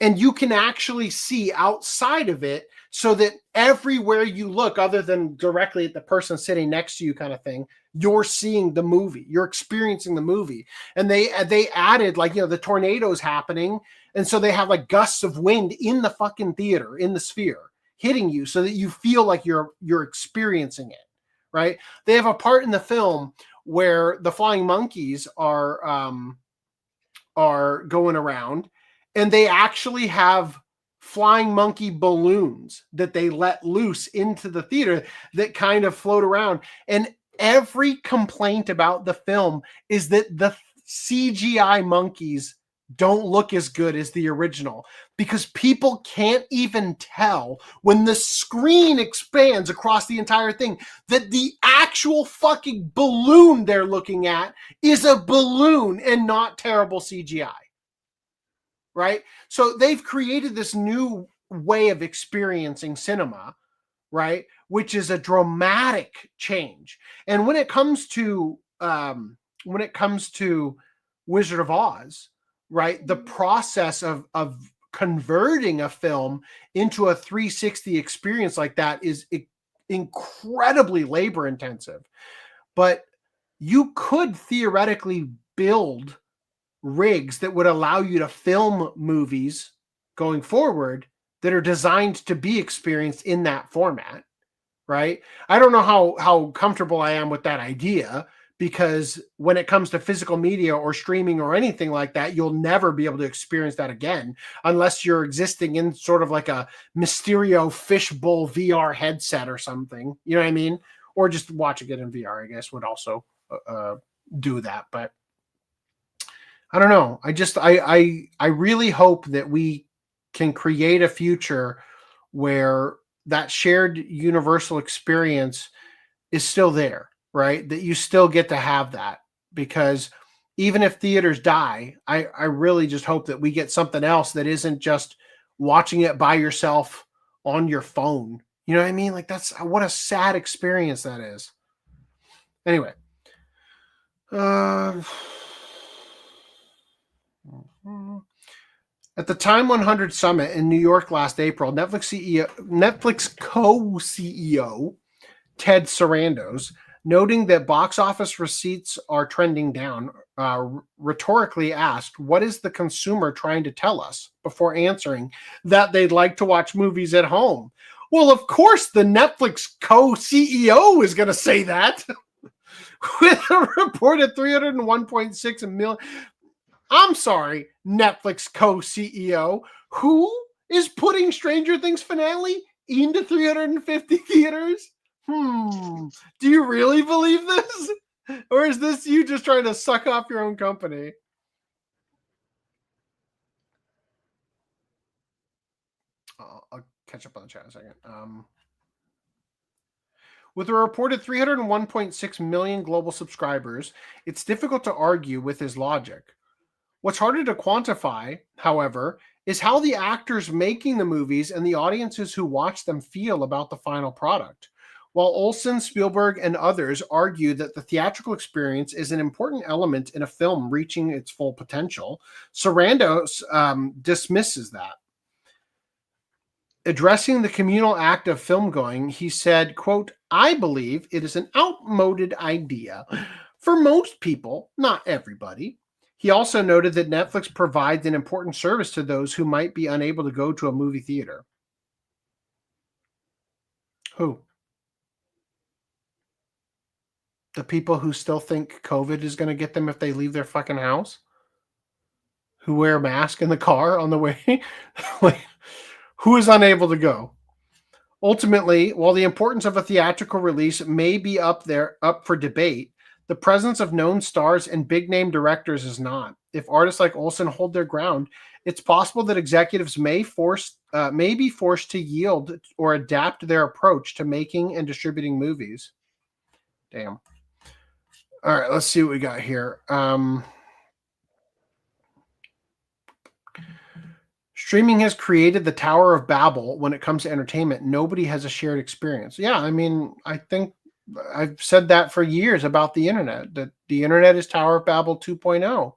and you can actually see outside of it, so that everywhere you look, other than directly at the person sitting next to you kind of thing, you're seeing the movie, you're experiencing the movie. And they added, like, the tornadoes happening, and so they have like gusts of wind in the fucking theater, in the Sphere, hitting you so that you feel like you're experiencing it, right? They have a part in the film where the flying monkeys are going around, and they actually have flying monkey balloons that they let loose into the theater that kind of float around. And every complaint about the film is that the CGI monkeys don't look as good as the original, because people can't even tell when the screen expands across the entire thing that the actual fucking balloon they're looking at is a balloon and not terrible CGI. Right? So they've created this new way of experiencing cinema, right? Which is a dramatic change. And when it comes to Wizard of Oz, right, the process of converting a film into a 360 experience like that is incredibly labor intensive. But you could theoretically build rigs that would allow you to film movies going forward that are designed to be experienced in that format, right? I don't know how comfortable I am with that idea, because when it comes to physical media or streaming or anything like that, you'll never be able to experience that again unless you're existing in sort of like a Mysterio fishbowl VR headset or something, you know what I mean? Or just watching it in VR, I guess, would also do that. But I don't know. I really hope that we can create a future where that shared universal experience is still there, right? That you still get to have that, because even if theaters die, I really just hope that we get something else that isn't just watching it by yourself on your phone. You know what I mean? Like, that's what a sad experience that is. Anyway, at the Time 100 Summit in New York last April, Netflix co-CEO Ted Sarandos, noting that box office receipts are trending down, rhetorically asked, "What is the consumer trying to tell us?" before answering that they'd like to watch movies at home. Well, of course, the Netflix co-CEO is going to say that. With a reported 301.6 million. I'm sorry, Netflix co-CEO, who is putting Stranger Things finale into 350 theaters? Do you really believe this? Or is this you just trying to suck off your own company? I'll catch up on the chat in a second. With a reported 301.6 million global subscribers, it's difficult to argue with his logic. What's harder to quantify, however, is how the actors making the movies and the audiences who watch them feel about the final product. While Olsen, Spielberg, and others argue that the theatrical experience is an important element in a film reaching its full potential, Sarandos dismisses that. Addressing the communal act of film going, he said, quote, "I believe it is an outmoded idea for most people, not everybody." He also noted that Netflix provides an important service to those who might be unable to go to a movie theater. Who? The people who still think COVID is going to get them if they leave their fucking house? Who wear a mask in the car on the way? Like, who is unable to go? Ultimately, while the importance of a theatrical release may be up for debate, the presence of known stars and big-name directors is not. If artists like Olsen hold their ground, it's possible that executives may be forced to yield or adapt their approach to making and distributing movies. Damn. All right, let's see what we got here. Streaming has created the Tower of Babel when it comes to entertainment. Nobody has a shared experience. Yeah, I mean, I think I've said that for years about the internet, that the internet is Tower of Babel 2.0.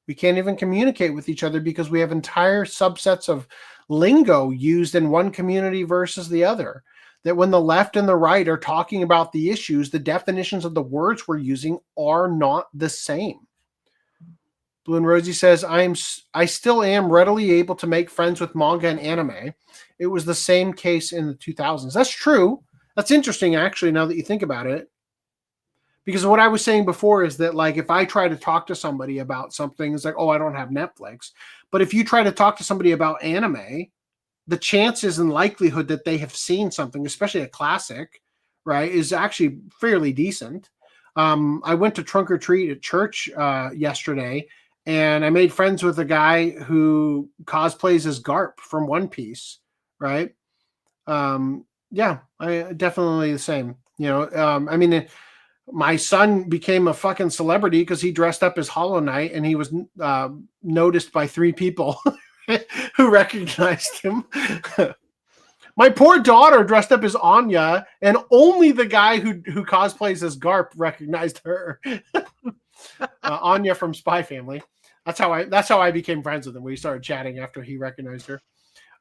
We can't even communicate with each other because we have entire subsets of lingo used in one community versus the other. That when the left and the right are talking about the issues, the definitions of the words we're using are not the same. Blue and Rosie says, I still am readily able to make friends with manga and anime. It was the same case in the 2000s. That's true. That's interesting, actually, now that you think about it. Because what I was saying before is that, like, if I try to talk to somebody about something, it's like, oh, I don't have Netflix. But if you try to talk to somebody about anime, the chances and likelihood that they have seen something, especially a classic, right, is actually fairly decent. I went to trunk or treat at church yesterday, and I made friends with a guy who cosplays as Garp from One Piece, right? Yeah, I definitely the same. You know, I mean, my son became a fucking celebrity because he dressed up as Hollow Knight, and he was noticed by 3 people who recognized him. My poor daughter dressed up as Anya, and only the guy who cosplays as Garp recognized her. Anya from Spy Family. That's how I became friends with him. We started chatting after he recognized her.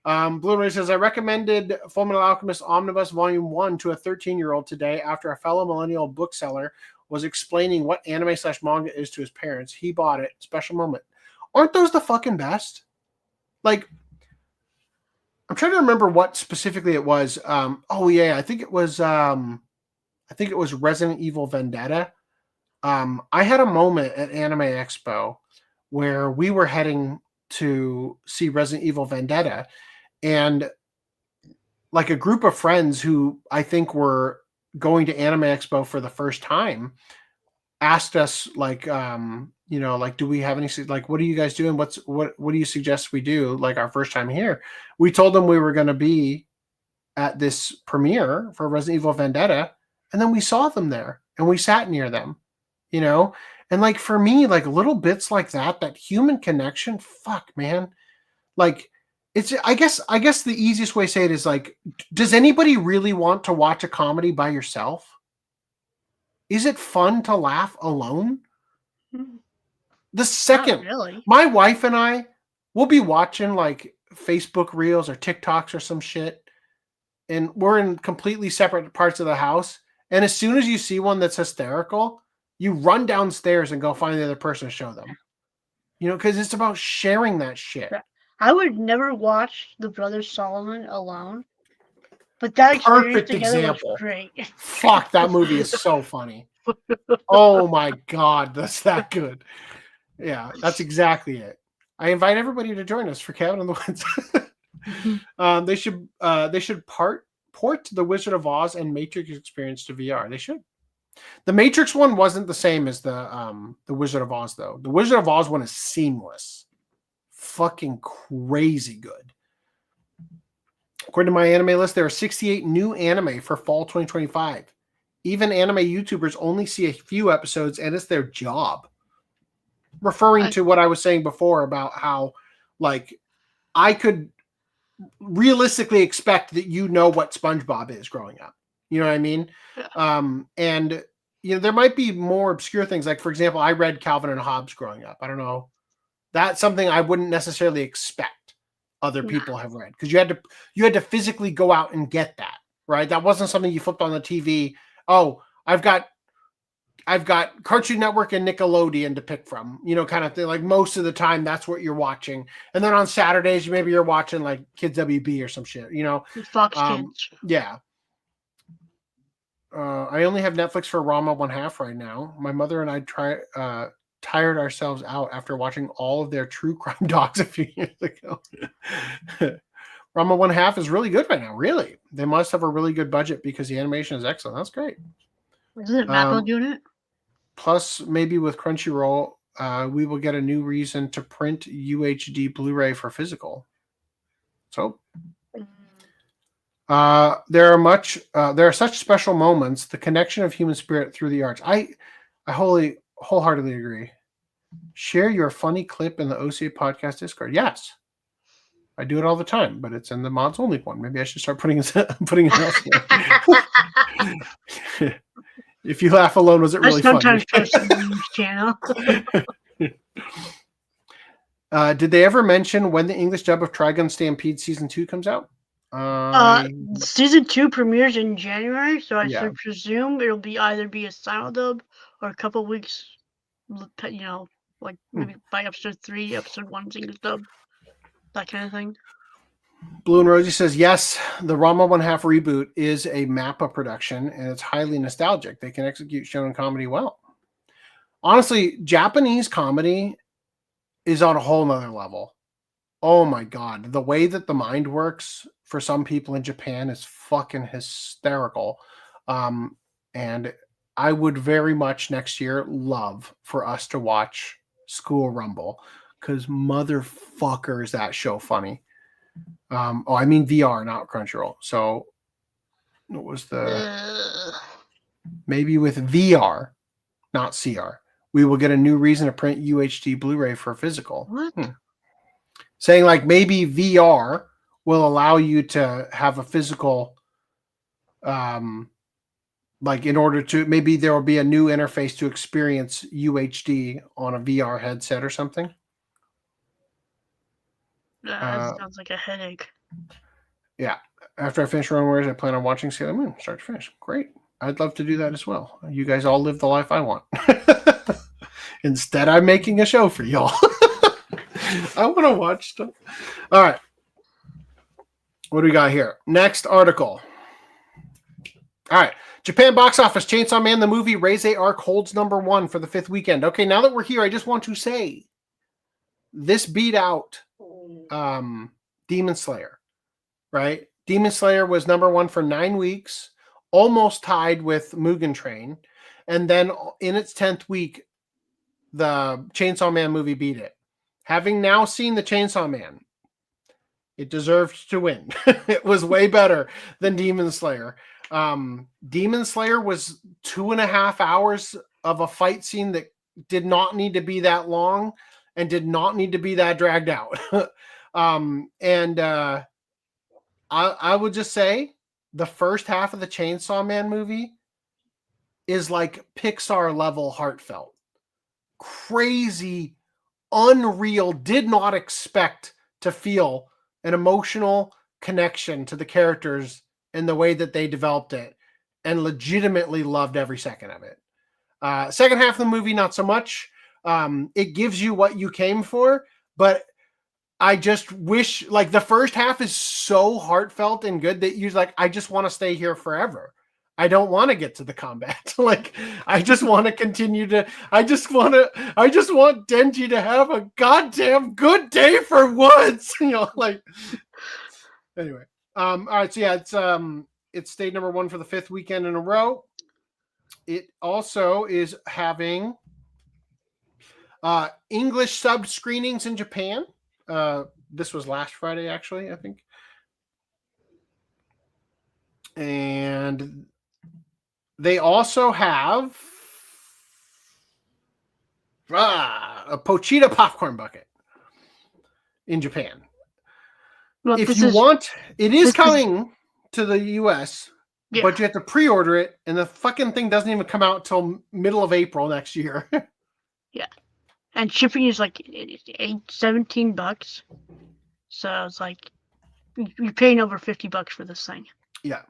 Blu-ray says, I recommended Fullmetal Alchemist Omnibus Volume 1 to a 13-year-old today after a fellow millennial bookseller was explaining what anime/manga is to his parents. He bought it. Special moment. Aren't those the fucking best? Like, I'm trying to remember what specifically it was. I think it was Resident Evil Vendetta. I had a moment at Anime Expo where we were heading to see Resident Evil Vendetta, and like a group of friends who I think were going to Anime Expo for the first time asked us, like, like, do we have any, like, what are you guys doing? What do you suggest we do? Like, our first time here. We told them we were going to be at this premiere for Resident Evil Vendetta, and then we saw them there and we sat near them, you know? And like, for me, like, little bits like that human connection, fuck, man. Like, it's, I guess the easiest way to say it is, like, does anybody really want to watch a comedy by yourself? Is it fun to laugh alone? The second,
really.
My wife and I will be watching like Facebook Reels or TikToks or some shit, and we're in completely separate parts of the house. And as soon as you see one that's hysterical, you run downstairs and go find the other person to show them. You know, because it's about sharing that shit.
I would never watch The Brothers Solomon alone, but that experience
Perfect
together
example.
was great.
Fuck, that movie is so funny. Oh my god, that's that good. Yeah, that's exactly it. I invite everybody to join us for Cabin in the Woods. They should port the Wizard of Oz and Matrix experience to VR. They should. The Matrix one wasn't the same as the Wizard of Oz, though. The Wizard of Oz one is seamless. Fucking crazy good. According to my anime list, there are 68 new anime for fall 2025. Even anime YouTubers only see a few episodes, and it's their job. Referring to what I was saying before about how, like, I could realistically expect that you know what SpongeBob is growing up. You know what I mean? And you know, there might be more obscure things. Like, for example, I read Calvin and Hobbes growing up. I don't know. That's something I wouldn't necessarily expect other people have read, because you had to physically go out and get that, right? That wasn't something you flipped on the TV. Oh, I've got Cartoon Network and Nickelodeon to pick from, you know, kind of thing. Like, most of the time, that's what you're watching. And then on Saturdays, maybe you're watching like Kids WB or some shit, you know.
Fox Kids.
Yeah. I only have Netflix for Rama 1/2 right now. My mother and I tired ourselves out after watching all of their true crime docs a few years ago. Rama 1/2 is really good right now. Really, they must have a really good budget because the animation is excellent. That's great.
Isn't it Mappa doing it?
Plus, maybe with Crunchyroll, we will get a new reason to print UHD Blu-ray for physical. So. There are such special moments, the connection of human spirit through the arts. I wholeheartedly agree. Share your funny clip in the OCA podcast Discord. Yes, I do it all the time, but it's in the mods only one. Maybe I should start putting it elsewhere. If you laugh alone, was it really funny?
I sometimes post on the news channel.
Did they ever mention when the English dub of Trigun Stampede season 2 comes out?
Season 2 premieres in January, so I presume it'll either be a simul dub or a couple weeks, you know, like maybe by episode 3, episode 1 English dub, that kind of thing.
Blue and Rosie says, yes, the Rama 1/2 reboot is a Mappa production, and it's highly nostalgic. They can execute shonen comedy well. Honestly, Japanese comedy is on a whole nother level. Oh my God. The way that the mind works for some people in Japan is fucking hysterical. And I would very much next year love for us to watch School Rumble, because motherfucker is that show funny. I mean VR, not Crunchyroll. So what was maybe with VR, not CR, we will get a new reason to print UHD Blu-ray for physical.
What?
Saying like maybe VR will allow you to have a physical, like in order to, maybe there will be a new interface to experience UHD on a VR headset or something.
That sounds like a headache.
Yeah. After I finish Run Warriors, I plan on watching Sailor Moon start to finish. Great. I'd love to do that as well. You guys all live the life I want. Instead, I'm making a show for y'all. I want to watch stuff. All right. What do we got here? Next article. All right. Japan box office. Chainsaw Man, the movie Reze arc holds #1 for the 5th weekend. Okay, now that we're here, I just want to say this beat out Demon Slayer, right? Demon Slayer was #1 for 9 weeks, almost tied with Mugen Train. And then in its 10th week, the Chainsaw Man movie beat it. Having now seen the Chainsaw Man, it deserved to win. It was way better than Demon Slayer. Demon Slayer was 2.5 hours of a fight scene that did not need to be that long and did not need to be that dragged out. I would just say the first half of the Chainsaw Man movie is like Pixar level heartfelt. Crazy, unreal, did not expect to feel an emotional connection to the characters in the way that they developed it, and legitimately loved every second of it. Second half of the movie, not so much. It gives you what you came for, but I just wish, like, the first half is so heartfelt and good that you're like, I just want to stay here forever. I don't want to get to the combat. Like, I just want to continue to. I just want Denji to have a goddamn good day for once. Like. Anyway, all right. So yeah, it's state number 1 for the 5th weekend in a row. It also is having English sub screenings in Japan. This was last Friday, actually, I think. And they also have a Pochita popcorn bucket in Japan.
Well,
If you want, it is coming to the US, but you have to pre-order it, and the fucking thing doesn't even come out till middle of April next year.
Yeah. And shipping is like $17. So it's like you're paying over $50 for this thing.
Yeah.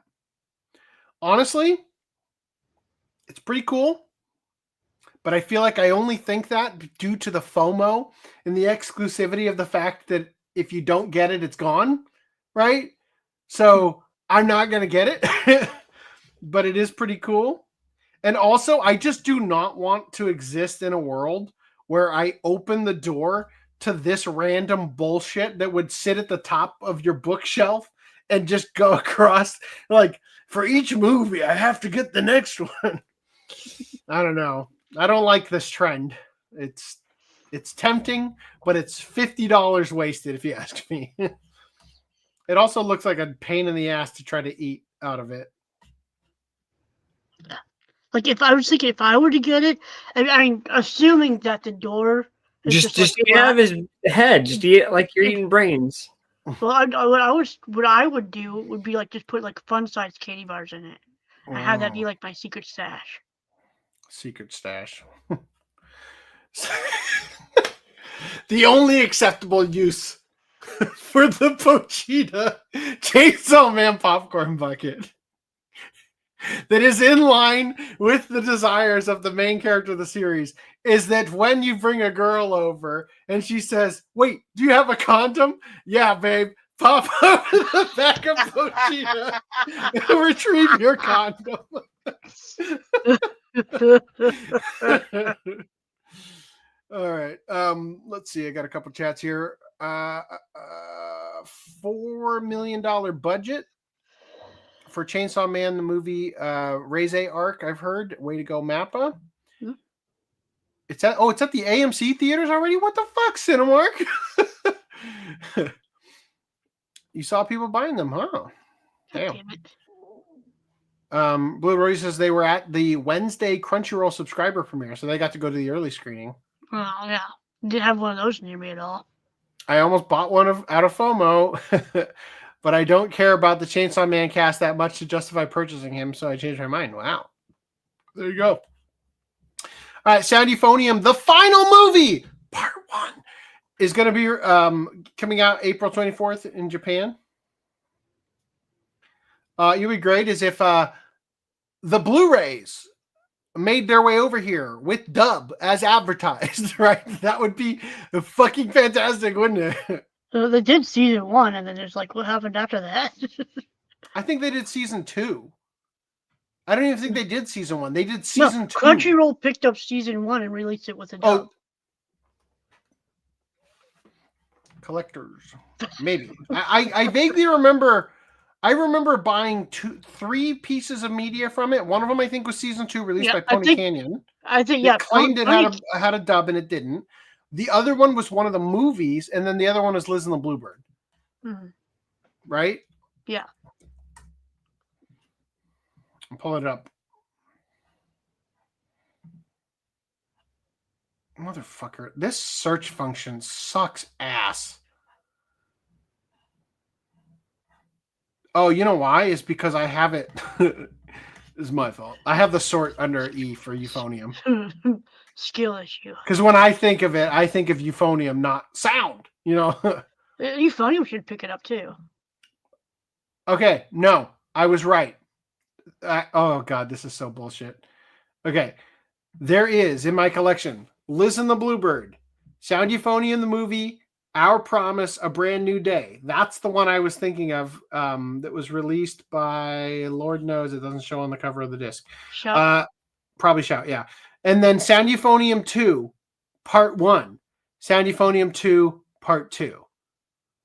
Honestly, it's pretty cool. But I feel like I only think that due to the FOMO and the exclusivity of the fact that if you don't get it, it's gone. Right? So I'm not going to get it. But it is pretty cool. And also, I just do not want to exist in a world where I open the door to this random bullshit that would sit at the top of your bookshelf and just go across. Like, for each movie, I have to get the next one. I don't know. I don't like this trend. It's tempting, but it's $50 wasted if you ask me. It also looks like a pain in the ass to try to eat out of it.
Like, if I were to get it, I mean, assuming that the door is
Just
like
eat out of his head. Just eat it like you're eating brains.
Well, what I would do would be like just put like fun-sized candy bars in it, and have that be like my secret stash.
Secret stash. The only acceptable use for the Pochita Chainsaw Man popcorn bucket that is in line with the desires of the main character of the series is that when you bring a girl over and she says, "Wait, do you have a condom?" "Yeah, babe." Pop up the back of Pochita and retrieve your condom. All right. Let's see. I got a couple chats here. $4 million budget for Chainsaw Man, the movie Reze arc, I've heard. Way to go, Mappa.
Hmm.
It's at the AMC theaters already? What the fuck, Cinemark? You saw people buying them, huh? Damn. Blue Rose says they were at the Wednesday Crunchyroll subscriber premiere, so they got to go to the early screening.
Oh yeah, didn't have one of those near me at all.
I almost bought one out of FOMO, but I don't care about the Chainsaw Man cast that much to justify purchasing him, so I changed my mind. Wow. There you go. All right, Sound Euphonium, the final movie, part 1, is going to be coming out April 24th in Japan. It would be great is if the Blu-rays made their way over here with dub as advertised, right? That would be fucking fantastic, wouldn't it?
They did season 1, and then there's like, what happened after that?
I think they did season 2. I don't even think they did season 1. They did season 2.
Crunchyroll picked up season 1 and released it with a dub.
Collectors, maybe. I vaguely remember. I remember buying 3 pieces of media from it. One of them, I think, was season 2, released by Pony Canyon.
I think,
it claimed it had a dub, and it didn't. The other one was one of the movies, and then the other one was Liz and the Bluebird.
Mm-hmm.
Right?
Yeah.
I'm pulling it up. Motherfucker. This search function sucks ass. Oh, you know why? It's because I have it. It's my fault. I have the sort under E for euphonium.
Skill issue.
Because when I think of it, I think of euphonium, not sound. You know?
Euphonium should pick it up too.
Okay, no. I was right. Oh, God, this is so bullshit. Okay. There is, in my collection, Liz and the Bluebird, Sound Euphonium the movie, Our Promise, A Brand New Day. That's the one I was thinking of that was released by, Lord knows, it doesn't show on the cover of the disc.
Shout.
Probably Shout, yeah. And then Sound Euphonium 2, Part 1. Sound Euphonium 2, Part 2.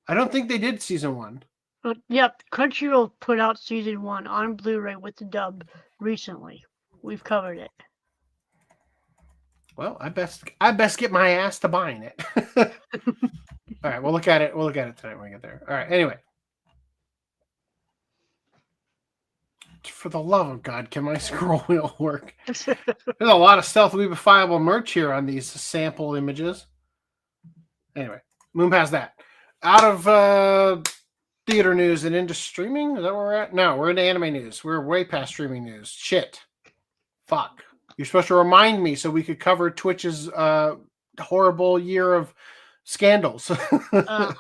I don't think they did Season 1.
But yep, Crunchyroll put out Season 1 on Blu-ray with the dub recently. We've covered it.
Well, I best get my ass to buying it. All right, we'll look at it. We'll look at it tonight when we get there. All right. Anyway, for the love of God, can my scroll wheel work? There's a lot of stealth weebifiable merch here on these sample images. Anyway, moon past that. Out of theater news and into streaming. Is that where we're at? No, we're into anime news. We're way past streaming news. Shit. Fuck. You're supposed to remind me so we could cover Twitch's horrible year of scandals. All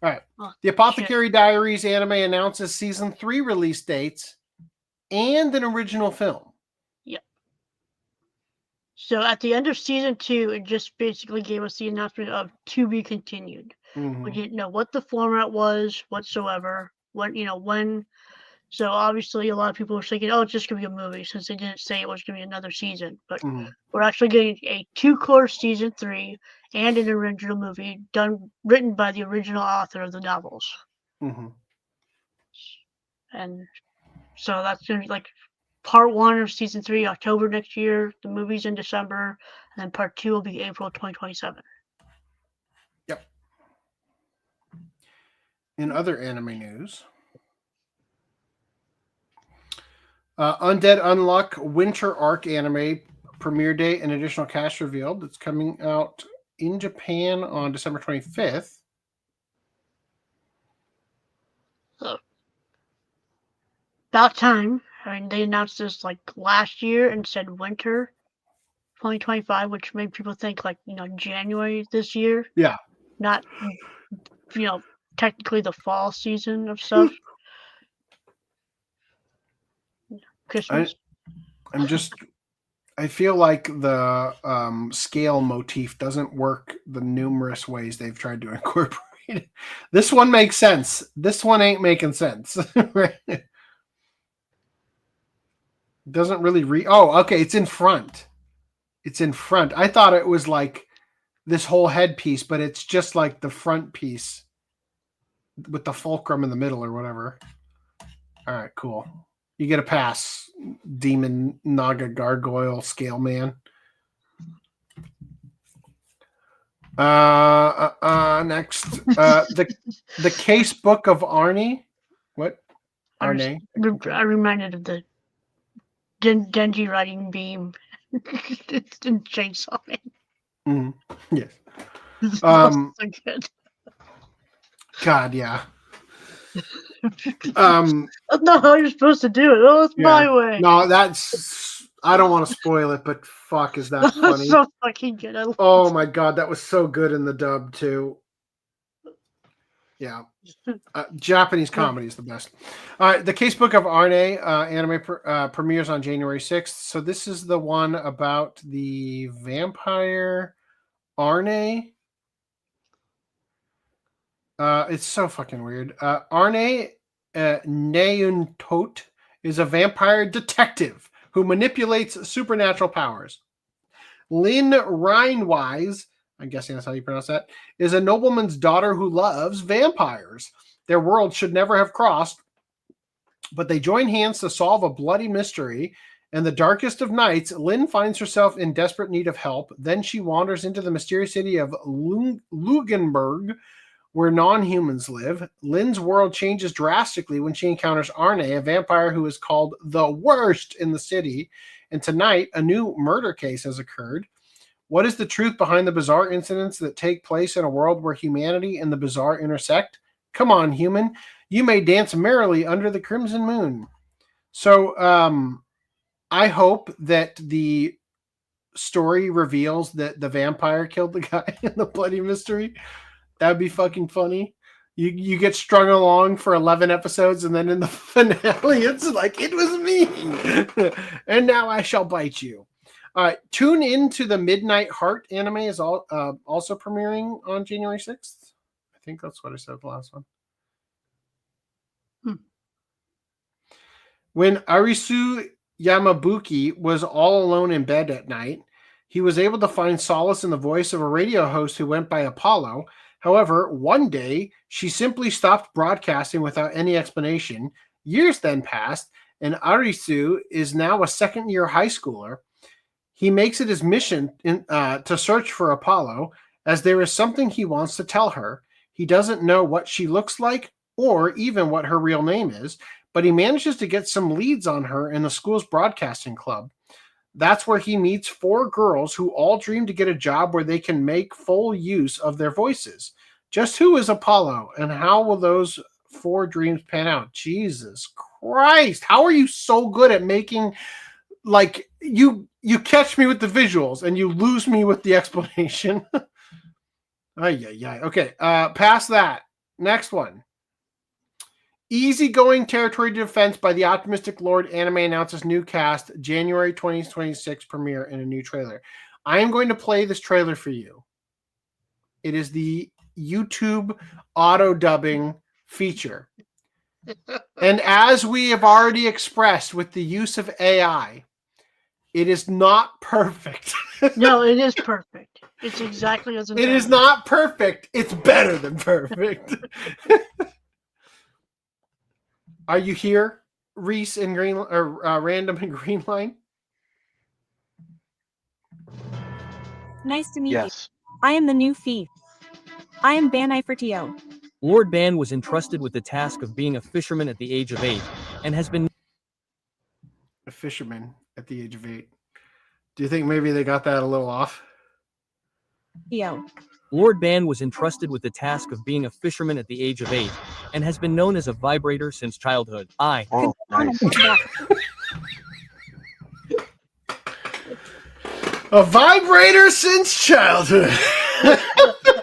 right. The Apothecary Diaries anime announces season 3 release dates and an original film.
Yep. So at the end of season 2, it just basically gave us the announcement of to be continued. We didn't know what the format was whatsoever. When. So obviously, a lot of people were thinking, "Oh, it's just gonna be a movie," since they didn't say it was gonna be another season. But we're actually getting a 2-course season 3 and an original movie written by the original author of the novels. And so that's gonna be like part 1 of season 3, October next year. The movie's in December, and then part 2 will be April 2027.
Yep. In other anime news. Undead Unluck Winter Arc anime premiere date and additional cast revealed. It's coming out in Japan on December 25th.
So, about time. I mean, they announced this like last year and said winter 2025, which made people think like, January this year.
Yeah.
Not, technically the fall season of stuff. Christmas.
I feel like the scale motif doesn't work the numerous ways they've tried to incorporate it. This one makes sense. This one ain't making sense. Right? Doesn't really Oh, okay. It's in front. It's in front. I thought it was like this whole headpiece, but it's just like the front piece with the fulcrum in the middle or whatever. All right, cool. You get a pass, Demon Naga Gargoyle Scale Man. Next, the Case Book of Arne. What? Arne.
I reminded of the Denji riding beam. It's in Chainsaw Man.
Yes.
So good.
God, yeah.
That's not how you're supposed to do it. Oh, it's my way.
No, I don't want to spoil it, but fuck, is that funny?
So fucking good.
Oh my God, that was so good in the dub too. Yeah. Japanese comedy is the best. All right, the Casebook of Arne anime premieres on January 6th. So this is the one about the vampire Arne. It's so fucking weird. Arne Neuntot is a vampire detective who manipulates supernatural powers. Lynn Rhinewise, I'm guessing that's how you pronounce that, is a nobleman's daughter who loves vampires. Their worlds should never have crossed, but they join hands to solve a bloody mystery. In the darkest of nights, Lynn finds herself in desperate need of help. Then she wanders into the mysterious city of Lugenberg, where non-humans live. Lynn's world changes drastically when she encounters Arne, a vampire who is called the worst in the city. And tonight, a new murder case has occurred. What is the truth behind the bizarre incidents that take place in a world where humanity and the bizarre intersect? Come on, human. You may dance merrily under the crimson moon. So I hope that the story reveals that the vampire killed the guy in the bloody mystery. That'd be fucking funny. You get strung along for 11 episodes, and then in the finale, it's like, it was me. And now I shall bite you. All right, tune into the Midnight Heart anime is also premiering on January 6th. I think that's what I said the last one. When Arisu Yamabuki was all alone in bed at night, he was able to find solace in the voice of a radio host who went by Apollo. However, one day, she simply stopped broadcasting without any explanation. Years then passed, and Arisu is now a second-year high schooler. He makes it his mission to search for Apollo, as there is something he wants to tell her. He doesn't know what she looks like or even what her real name is, but he manages to get some leads on her in the school's broadcasting club. That's where he meets 4 girls who all dream to get a job where they can make full use of their voices. Just who is Apollo, and how will those 4 dreams pan out? Jesus Christ, how are you so good at making, like, you catch me with the visuals and you lose me with the explanation? Okay, past that. Next one. Easygoing Territory Defense by the Optimistic Lord anime announces new cast, January 2026 premiere in a new trailer. I am going to play this trailer for you. It is the YouTube auto dubbing feature. And as we have already expressed with the use of AI, it is not perfect.
No, it is perfect. It's exactly as
it is not perfect. It's better than perfect. Are you here, Reese and Green or Random and Green Line?
Nice to meet you.
Yes.
I am the new thief. I am Banai Fertio.
Lord Ban was entrusted with the task of being a fisherman at the age of 8, and has been
a fisherman at the age of 8. Do you think maybe they got that a little off?
Lord Ban was entrusted with the task of being a fisherman at the age of 8, and has been known as a vibrator since childhood.
Oh, nice. A vibrator since childhood.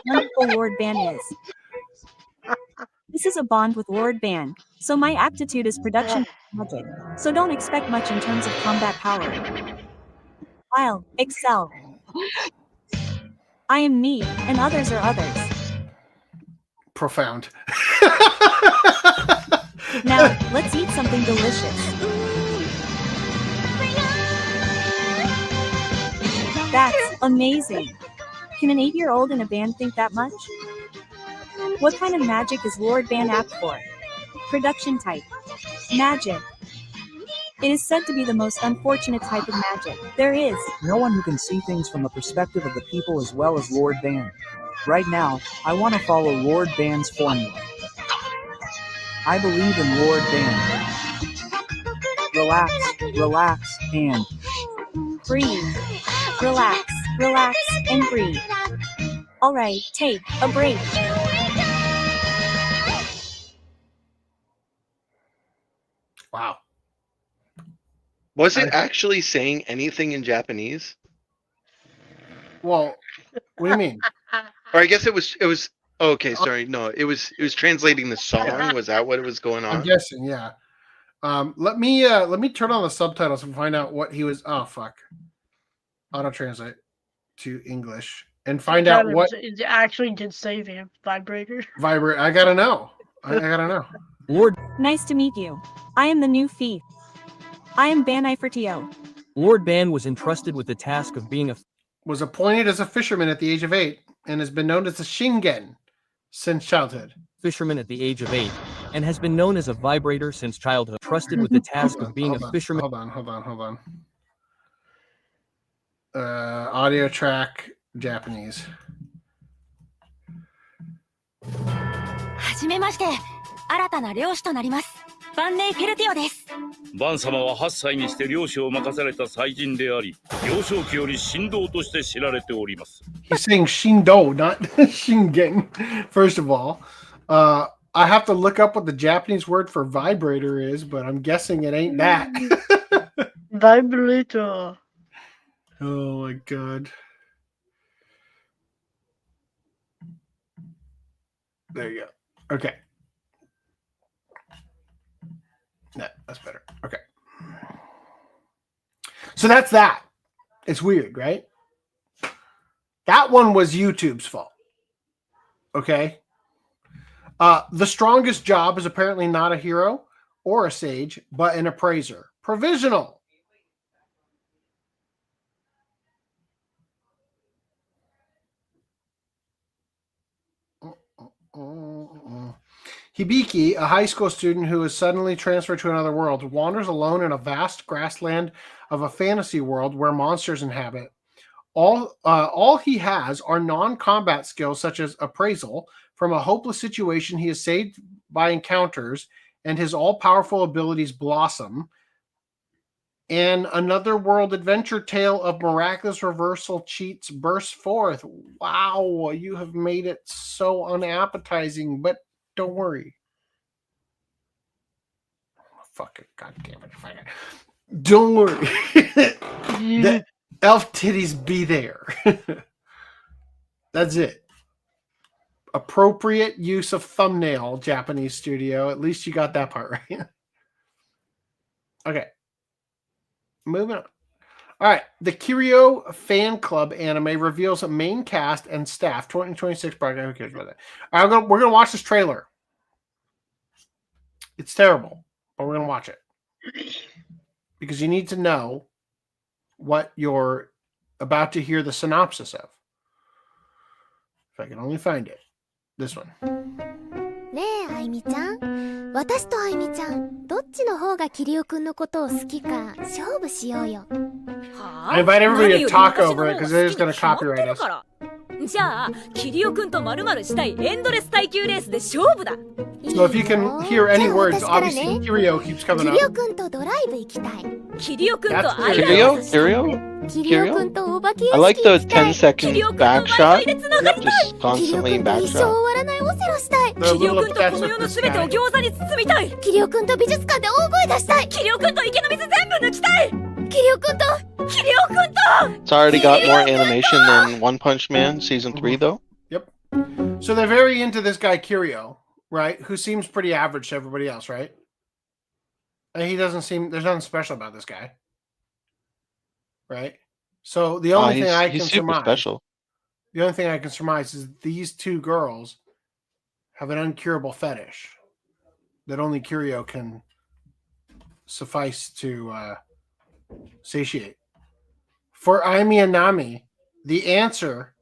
Wonderful Lord Ban is. This is a bond with Lord Ban, so my aptitude is production magic, so don't expect much in terms of combat power. I'll excel. I am me, and others are others.
Profound.
Now, let's eat something delicious. That's amazing. Can an 8-year-old in a band think that much? What kind of magic is Lord Ban apt for? Production type. Magic. It is said to be the most unfortunate type of magic there is.
No one who can see things from the perspective of the people as well as Lord Ban. Right now, I want to follow Lord Ban's formula. I believe in Lord Ban. Relax, relax, and
breathe. Relax, relax, and breathe. Alright, take a break.
Wow.
Was it actually saying anything in Japanese?
Well, what do you mean?
Or I guess it was. Okay, sorry. No, it was translating the song. Was that what it was going on?
I'm guessing, yeah. Let me turn on the subtitles and find out what he was. Oh fuck! Auto translate to English and find out what
it actually did say. The vibrator.
Vibrate. I gotta know. I gotta know.
Lord.
Nice to meet you. I am the new thief. I am Banai Fertio.
Lord Ban was entrusted with the task of being
was appointed as a fisherman at the age of 8 and has been known as a shingen since childhood.
Fisherman at the age of 8, and has been known as a vibrator since childhood. Trusted with the task of being a fisherman.
Hold on. Audio track Japanese.
はじめまして、新たな漁師となります。バンネイ・フェルティオです。
バン様は8歳にして漁師を任された才人であり、幼少期より神道として知られております。
He's saying Shindo, not Shingen. First of all, I have to look up what the Japanese word for vibrator is, but I'm guessing it ain't that.
Vibrator.
Oh my god. There you go. Okay. No, that's better. Okay. So that's that. It's weird, right? That one was YouTube's fault. Okay. The strongest job is apparently not a hero or a sage, but an appraiser. Provisional. Hibiki, a high school student who is suddenly transferred to another world, wanders alone in a vast grassland of a fantasy world where monsters inhabit. All he has are non-combat skills such as appraisal. From a hopeless situation, he is saved by encounters, and his all-powerful abilities blossom. And another world adventure tale of miraculous reversal cheats bursts forth. Wow, you have made it so unappetizing, but don't worry. Fuck it, god damn it. Don't worry. The elf titties be there. That's it. Appropriate use of thumbnail, Japanese studio. At least you got that part right. Okay. Moving on. All right. The Kirio Fan Club anime reveals a main cast and staff. 2026 broadcast. Who cares about that? All right, we're going to watch this trailer. It's terrible, but we're going to watch it. Because you need to know what you're about to hear the synopsis of. If I can only find it. This one.
ねえ、あいみちゃん。私とあいみちゃん、どっちの方がキリオくんのことを好きか勝負しようよ。
I invite everybody to talk over it because they're just going to copyright us.
じゃあ、キリオくんと〇〇したいエンドレス耐久レースで勝負だ。
So if you can hear any words, obviously Kirio keeps coming up.
キリオくんとドライブ行きたい。
キリオくんとアイ
Kirio? I like the 10-second back shot. Just constantly back
一生終
shot.
わらないオセロしたい。
キリオくんとこの世の全てを餃子に包みたい。
キリオくんと美術館で大声出したい。
キリオくんと池の水全部抜きたい。
キリオくんと
It's already got more animation than One Punch Man Season 3, though.
Yep. So they're very into this guy, Kirio, right? Who seems pretty average to everybody else, right? And he doesn't seem, there's nothing special about this guy. Right? So the only thing I can
he's super
surmise,
special.
the only thing I can surmise is these two girls have an uncurable fetish that only Kirio can suffice to satiate. For Aimi and Nami, the answer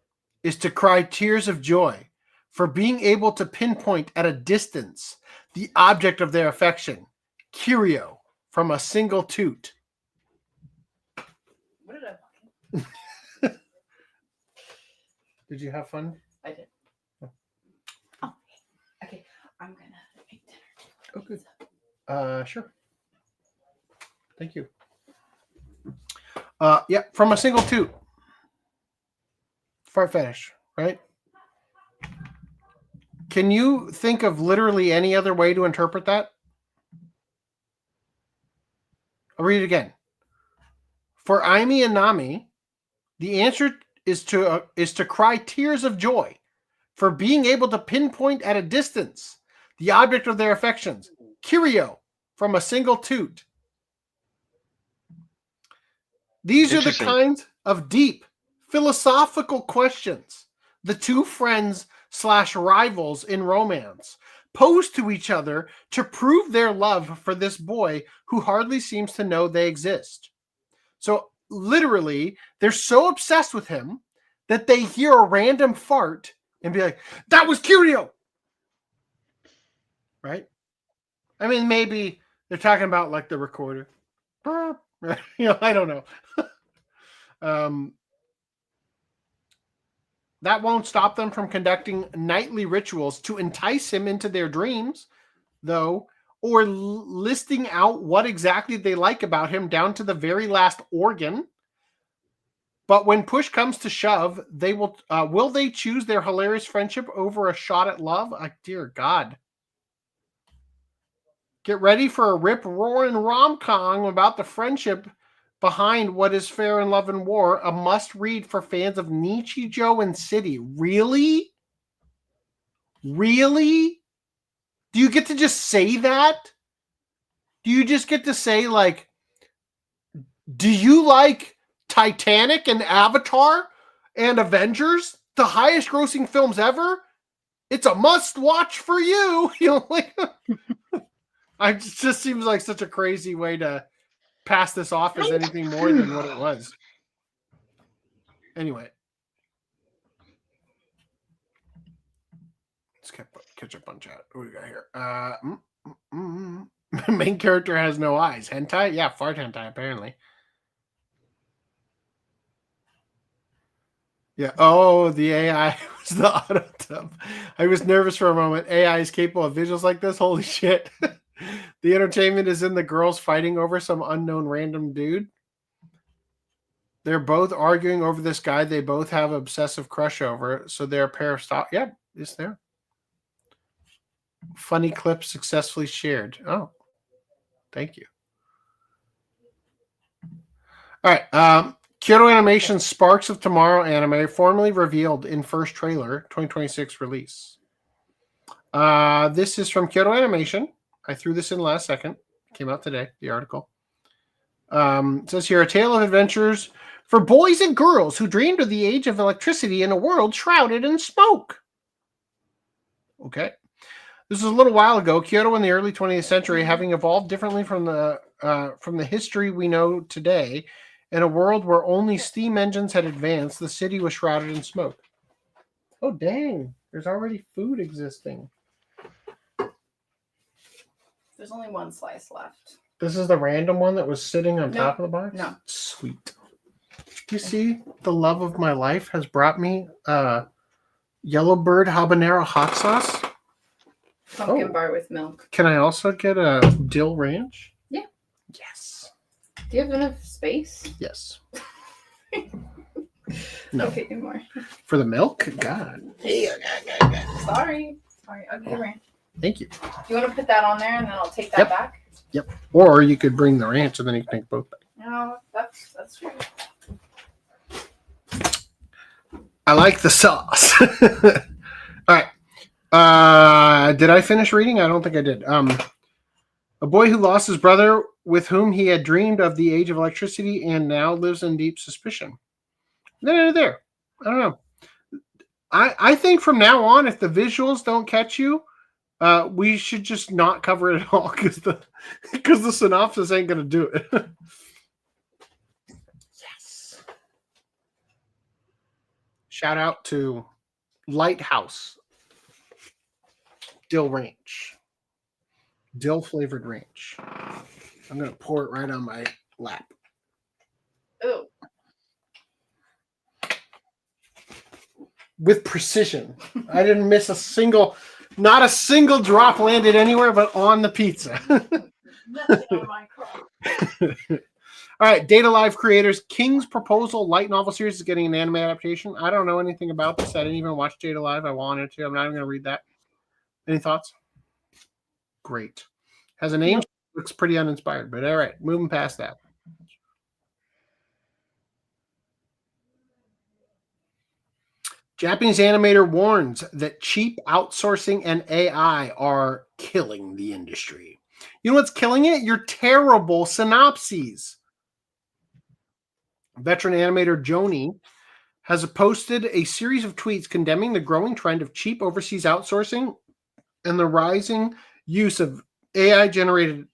is to cry tears of joy for being able to pinpoint at a distance the object of their affection, Kirio, from a single toot.
What did I find?
Did you have fun?
I did. Oh, okay. I'm gonna make dinner.
Oh, good. Sure. Thank you. Yeah, from a single toot. Fart fetish, right? Can you think of literally any other way to interpret that? I'll read it again. For Aimi and Nami, the answer is to cry tears of joy for being able to pinpoint at a distance the object of their affections, Kirio, from a single toot. These are the kinds of deep philosophical questions the two friends / rivals in romance pose to each other to prove their love for this boy who hardly seems to know they exist. So literally, they're so obsessed with him that they hear a random fart and be like, that was Kirio! Right? I mean, maybe they're talking about like the recorder. I don't know. That won't stop them from conducting nightly rituals to entice him into their dreams, though, or listing out what exactly they like about him down to the very last organ. But when push comes to shove, they will they choose their hilarious friendship over a shot at love? Dear God. Get ready for a rip-roaring rom-com about the friendship behind What is Fair in Love and War, a must-read for fans of Nichijou and City. Really? Really? Do you get to just say that? Do you just get to say, like, do you like Titanic and Avatar and Avengers, the highest grossing films ever, it's a must watch for you. You know, like, it just seems like such a crazy way to pass this off as anything more than what it was. Anyway. Let's catch up on chat. What do we got here? Main character has no eyes. Hentai? Yeah, fart hentai, apparently. Yeah. Oh, the AI was the auto tub. I was nervous for a moment. AI is capable of visuals like this? Holy shit. The entertainment is in the girls fighting over some unknown random dude. They're both arguing over this guy they both have obsessive crush over. So they're a pair of stock. Yep, it's there. Funny clip successfully shared. Oh, thank you. All right. Kyoto Animation Sparks of Tomorrow anime formally revealed in first trailer 2026 release. This is from Kyoto Animation. I threw this in last second. Came out today, the article. It says here, a tale of adventures for boys and girls who dreamed of the age of electricity in a world shrouded in smoke. Okay. This was a little while ago. Kyoto in the early 20th century, having evolved differently from the history we know today, in a world where only steam engines had advanced, the city was shrouded in smoke. Oh, dang. There's already food existing.
There's only one slice left.
This is the random one that was sitting on top of the box?
No.
Sweet. You see, the love of my life has brought me Yellowbird habanero hot sauce.
Pumpkin bar with milk.
Can I also get a dill ranch?
Yeah.
Yes.
Do you have enough space?
Yes. No.
Okay, do more.
For the milk? God.
Sorry. I'll give you ranch.
Thank you.
Do you want to put that on there and then I'll take that back?
Yep. Or you could bring the ranch and then you can take both back.
No, that's true.
I like the sauce. All right. Did I finish reading? I don't think I did. A boy who lost his brother with whom he had dreamed of the age of electricity and now lives in deep suspicion. There. I don't know. I think from now on, if the visuals don't catch you, we should just not cover it at all because the synopsis ain't gonna do it. Yes. Shout out to Lighthouse Dill Ranch. Dill flavored ranch. I'm gonna pour it right on my lap.
Ooh.
With precision. I didn't miss not a single drop landed anywhere but on the pizza. All right, Data Live creators, King's Proposal light novel series is getting an anime adaptation. I don't know anything about this. I didn't even watch Data Live. I wanted to. I'm not even going to read that. Any thoughts? Great. Has a name. Yep. Looks pretty uninspired, but all right, moving past that. Japanese animator warns that cheap outsourcing and AI are killing the industry. You know what's killing it? Your terrible synopses. Veteran animator Joni has posted a series of tweets condemning the growing trend of cheap overseas outsourcing and the rising use of AI-generated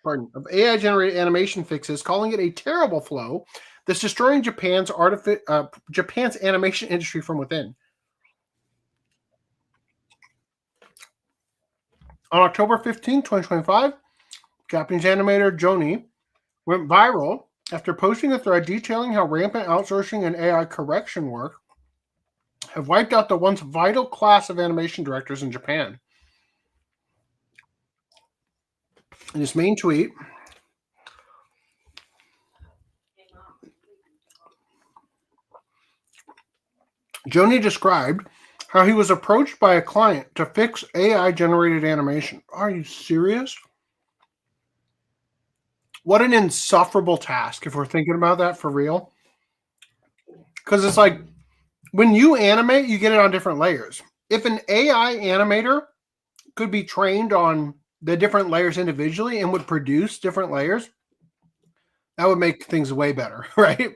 animation fixes, calling it a terrible flow that's destroying Japan's animation industry from within. On October 15, 2025, Japanese animator Joni went viral after posting a thread detailing how rampant outsourcing and AI correction work have wiped out the once vital class of animation directors in Japan. In his main tweet, Joni described how he was approached by a client to fix AI-generated animation. Are you serious? What an insufferable task if we're thinking about that for real. Because it's like, when you animate, you get it on different layers. If an AI animator could be trained on the different layers individually and would produce different layers, that would make things way better, right?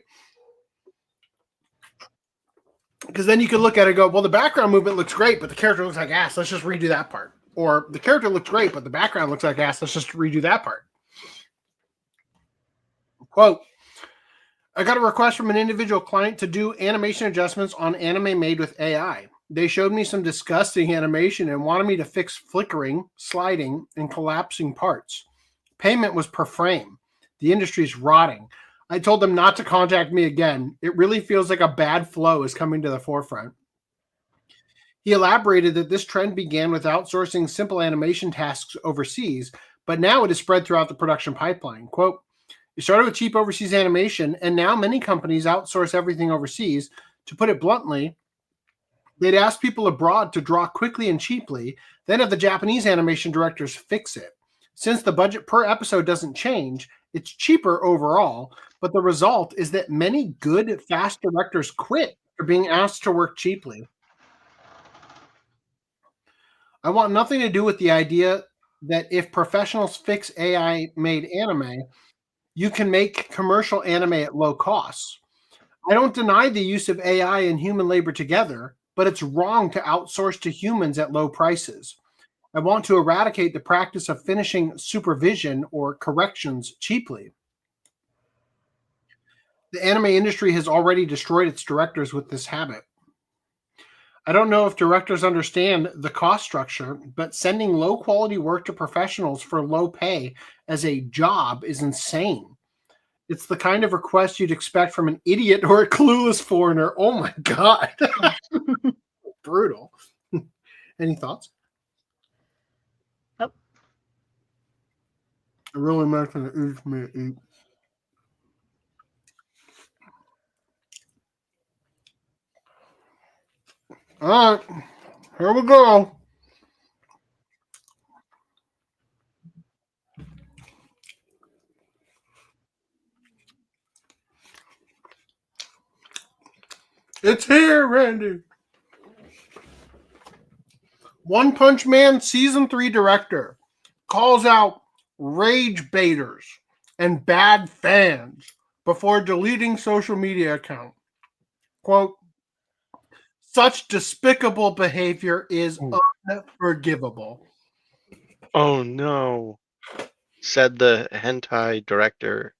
Because then you could look at it and go, well, the background movement looks great, but the character looks like ass. Let's just redo that part. Or the character looks great, but the background looks like ass. Let's just redo that part. Quote, I got a request from an individual client to do animation adjustments on anime made with AI. They showed me some disgusting animation and wanted me to fix flickering, sliding, and collapsing parts. Payment was per frame. The industry's rotting. I told them not to contact me again. It really feels like a bad flow is coming to the forefront. He elaborated that this trend began with outsourcing simple animation tasks overseas, but now it has spread throughout the production pipeline. Quote, it started with cheap overseas animation, and now many companies outsource everything overseas. To put it bluntly, they'd ask people abroad to draw quickly and cheaply, then have the Japanese animation directors fix it. Since the budget per episode doesn't change, it's cheaper overall, but the result is that many good, fast directors quit for being asked to work cheaply. I want nothing to do with the idea that if professionals fix AI-made anime, you can make commercial anime at low costs. I don't deny the use of AI and human labor together, but it's wrong to outsource to humans at low prices. I want to eradicate the practice of finishing supervision or corrections cheaply. The anime industry has already destroyed its directors with this habit. I don't know if directors understand the cost structure, but sending low-quality work to professionals for low pay as a job is insane. It's the kind of request you'd expect from an idiot or a clueless foreigner. Oh my God. Brutal. Any thoughts?
Nope.
I really imagine it is me to eat. All right, here we go. It's here, Randy. One Punch Man Season 3 director calls out rage baiters and bad fans before deleting social media account. Quote, such despicable behavior is unforgivable.
Oh no, said the hentai director.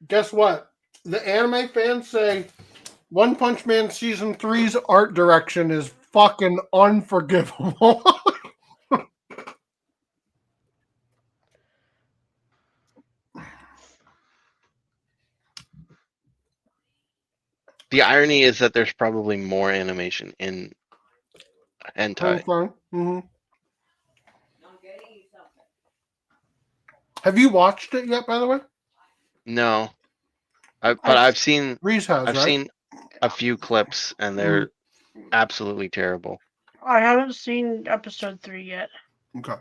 Guess what? The anime fans say One Punch Man Season 3's art direction is fucking unforgivable.
The irony is that there's probably more animation in hentai.
Mm-hmm. Have you watched it yet, by the way?
No, but I've seen
Reze has,
I've
right?
seen a few clips and they're absolutely terrible.
I haven't seen episode 3 yet.
Okay.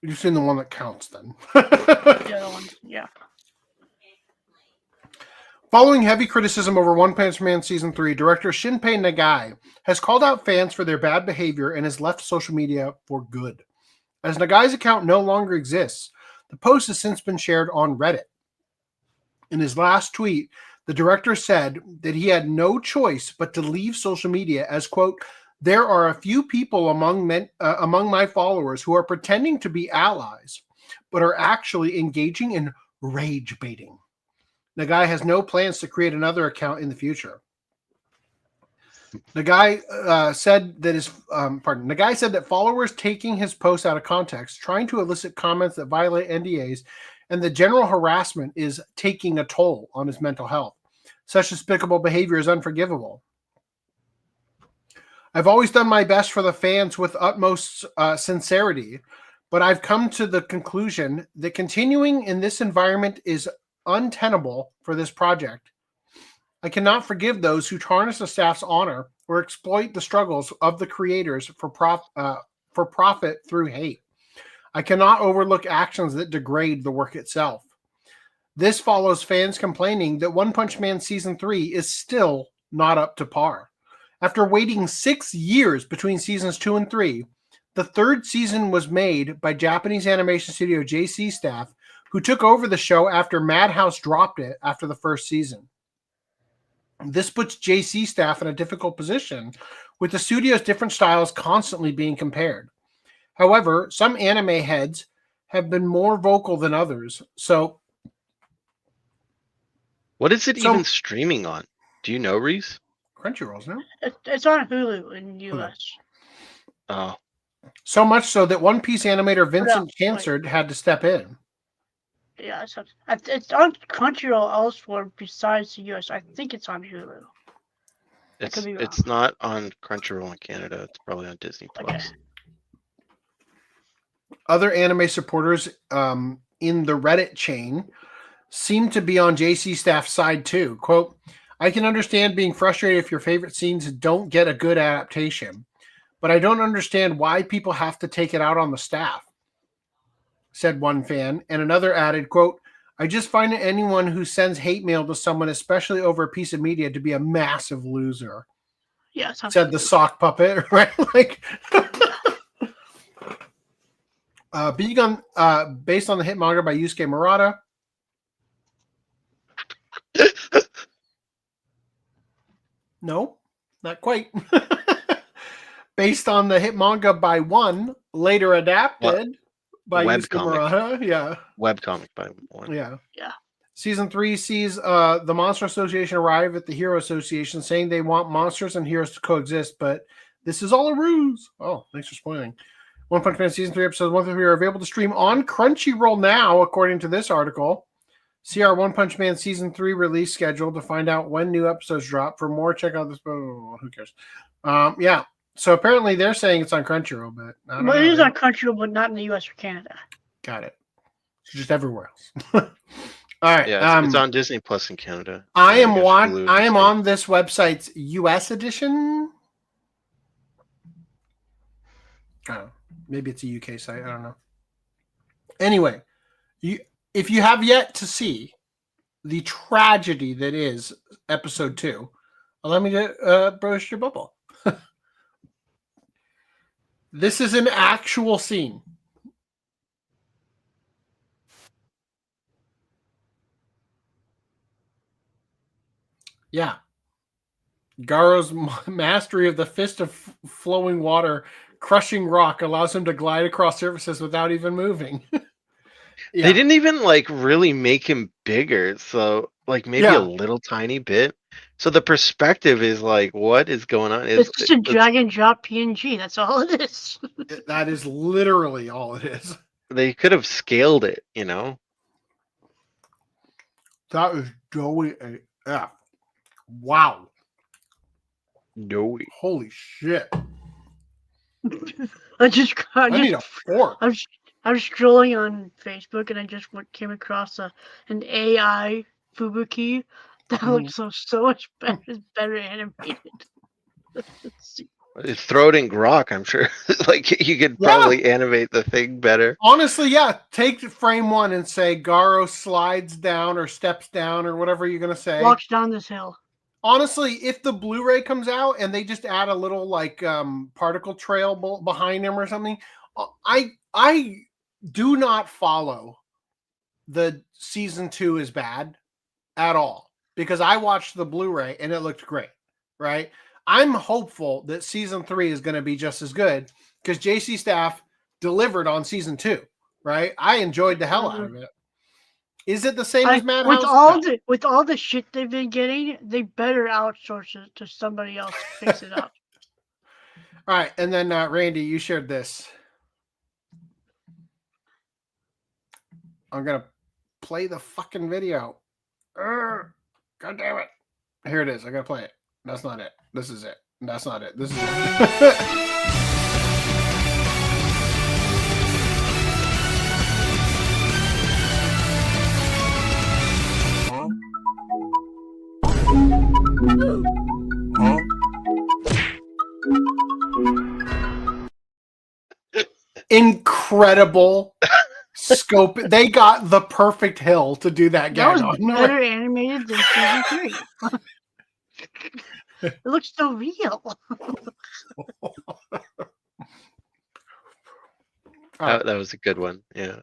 You've seen the one that counts then.
The other one, yeah.
Following heavy criticism over One Punch Man Season 3, director Shinpei Nagai has called out fans for their bad behavior and has left social media for good. As Nagai's account no longer exists, the post has since been shared on Reddit. In his last tweet, the director said that he had no choice but to leave social media as, quote, there are a few people among my followers who are pretending to be allies, but are actually engaging in rage baiting. Nagai has no plans to create another account in the future. Nagai said that followers taking his post out of context, trying to elicit comments that violate NDAs, and the general harassment is taking a toll on his mental health. Such despicable behavior is unforgivable. I've always done my best for the fans with utmost sincerity, but I've come to the conclusion that continuing in this environment is untenable for this project. I cannot forgive those who tarnish the staff's honor or exploit the struggles of the creators for profit through hate. I cannot overlook actions that degrade the work itself. This follows fans complaining that One Punch Man Season 3 is still not up to par. After waiting 6 years between seasons 2 and 3, the third season was made by Japanese animation studio JC staff, who took over the show after Madhouse dropped it after the first season. This puts JC staff in a difficult position, with the studio's different styles constantly being compared. However, some anime heads have been more vocal than others. So,
what is it even streaming on? Do you know, Reze?
Crunchyroll's now.
It's on Hulu in the US.
Oh.
So much so that One Piece animator Vincent Chansard had to step in.
Yeah, it's on Crunchyroll elsewhere besides the US. I think it's on Hulu.
It's not on Crunchyroll in Canada. It's probably on Disney Plus.
Okay.
Other anime supporters in the Reddit chain seem to be on JC staff's side too. Quote, I can understand being frustrated if your favorite scenes don't get a good adaptation, but I don't understand why people have to take it out on the staff, said one fan. And another added, quote, I just find anyone who sends hate mail to someone, especially over a piece of media, to be a massive loser.
Yeah,
said the sock puppet, right? Like, being on, based on the hit manga by Yusuke Murata. No, not quite. Based on the hit manga by One, later adapted by Yusuke Murata. Yeah.
Webcomic by One.
Yeah.
Yeah.
Season 3 sees the Monster Association arrive at the Hero Association, saying they want monsters and heroes to coexist, but this is all a ruse. Oh, thanks for spoiling. One Punch Man Season 3 episodes 1 through 3 are available to stream on Crunchyroll now, according to this article. See our One Punch Man Season 3 release schedule to find out when new episodes drop. For more, check out this. Oh, who cares? Yeah. So apparently they're saying it's on Crunchyroll, but I don't know.
It is on Crunchyroll, but not in the US or Canada.
Got it. It's just everywhere else. All right.
Yeah, it's on Disney Plus in Canada.
I am on this website's US edition. Oh, maybe it's a UK site. I don't know. Anyway, if you have yet to see the tragedy that is episode 2, allow me to burst your bubble. This is an actual scene. Yeah. Garo's mastery of the fist of flowing water, crushing rock, allows him to glide across surfaces without even moving.
They didn't even really make him bigger, so maybe a little tiny bit. So the perspective is what is going on?
It's just a drag and drop PNG. That's all it is.
That is literally all it is.
They could have scaled it,
That is Joey AF. Wow.
Joey.
Holy shit.
I need
a fork.
I was scrolling on Facebook and I just came across an AI Fubuki that looks so much better. It's better animated.
Throw it in Grok, I'm sure. You could probably animate the thing better.
Honestly, yeah. Take frame 1 and say Garo slides down or steps down or whatever you're gonna say.
Walks down this hill.
Honestly, if the Blu-ray comes out and they just add a little particle trail behind him or something, I do not follow the season 2 is bad at all, because I watched the Blu-ray and it looked great, right? I'm hopeful that season 3 is going to be just as good, because JC Staff delivered on season 2, right? I enjoyed the hell out of it. Is it the same as Madhouse?
With all the shit they've been getting, they better outsource it to somebody else to fix it up.
All right, and then Randy, you shared this. I'm gonna play the fucking video. God damn it! Here it is. I gotta play it. That's not it. This is it. That's not it. This is it. Incredible scope. They got the perfect hill to do that gag
was
on.
better animated than season 3. It looks so real.
That was a good one. Yeah.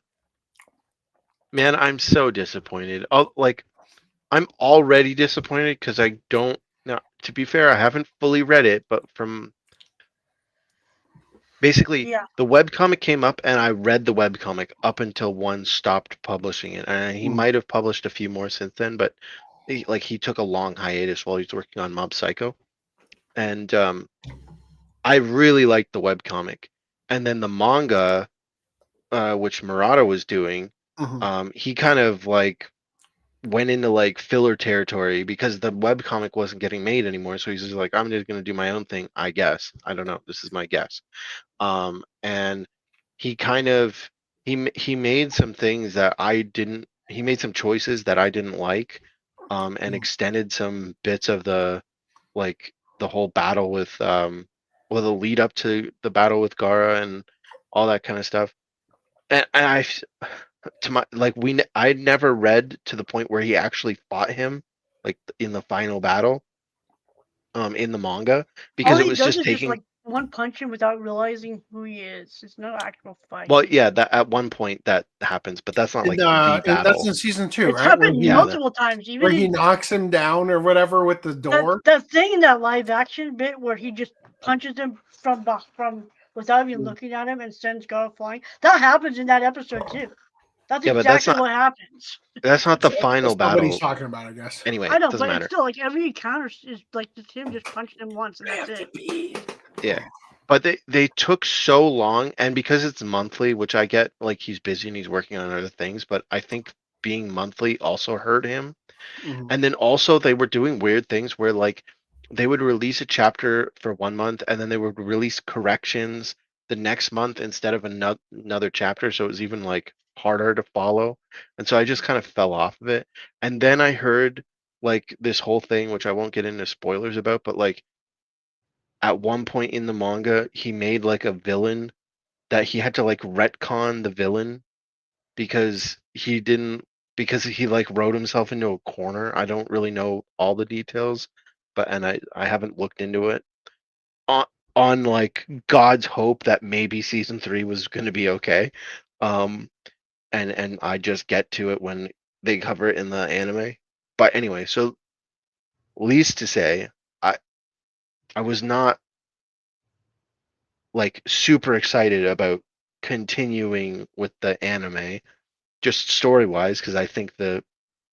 Man, I'm so disappointed. I'm already disappointed because I don't to be fair, I haven't fully read it, but from basically
Yeah.
the webcomic came up and I read the webcomic up until one stopped publishing it. And he might have published a few more since then, but he took a long hiatus while he's working on Mob Psycho. And I really liked the webcomic. And then the manga, which Murata was doing, he kind of like went into like filler territory because the webcomic wasn't getting made anymore. So he's just like, I'm just gonna do my own thing, I guess. I don't know. This is my guess. And he kind of he made some things that I didn't. He made some choices that I didn't like, and extended some bits of the like the whole battle with well, the lead up to the battle with Gara and all that kind of stuff. And I to my like I never read to the point where he actually fought him like in the final battle in the manga because
All
it
he
was
does
just
is just
taking
like one punch him without realizing who he is. It's no actual fight.
well yeah that at one point that happens but that's not like the
And
battle.
that's in season 2,
It's
right?
happened
Yeah,
multiple times. Even
Where he
in
knocks him down or whatever with the door.
that thing in that live action bit where he just punches him from without even looking at him and sends Gara flying. That happens in that episode too. That's
Yeah, but that's
exactly
not
what happens.
that's not the final
That's not what he's
battle.
talking about, I guess.
Anyway,
I know,
doesn't
but it's
matter.
still like every encounter is like just him just punching him once and that's it.
Yeah. But they took so long, and because it's monthly, which I get, like he's busy and he's working on other things, but I think being monthly also hurt him. And then also they were doing weird things where like they would release a chapter for 1 month and then they would release corrections the next month instead of another chapter, so it was even like harder to follow. And so I just kind of fell off of it. And then I heard like this whole thing, which I won't get into spoilers about, but like at one point in the manga, he made like a villain that he had to like retcon the villain because he like wrote himself into a corner. I don't really know all the details, but and I haven't looked into it. On like God's hope that maybe season 3 was going to be okay. And I just get to it when they cover it in the anime. But anyway, so least to say, I was not like super excited about continuing with the anime, just story wise, because I think the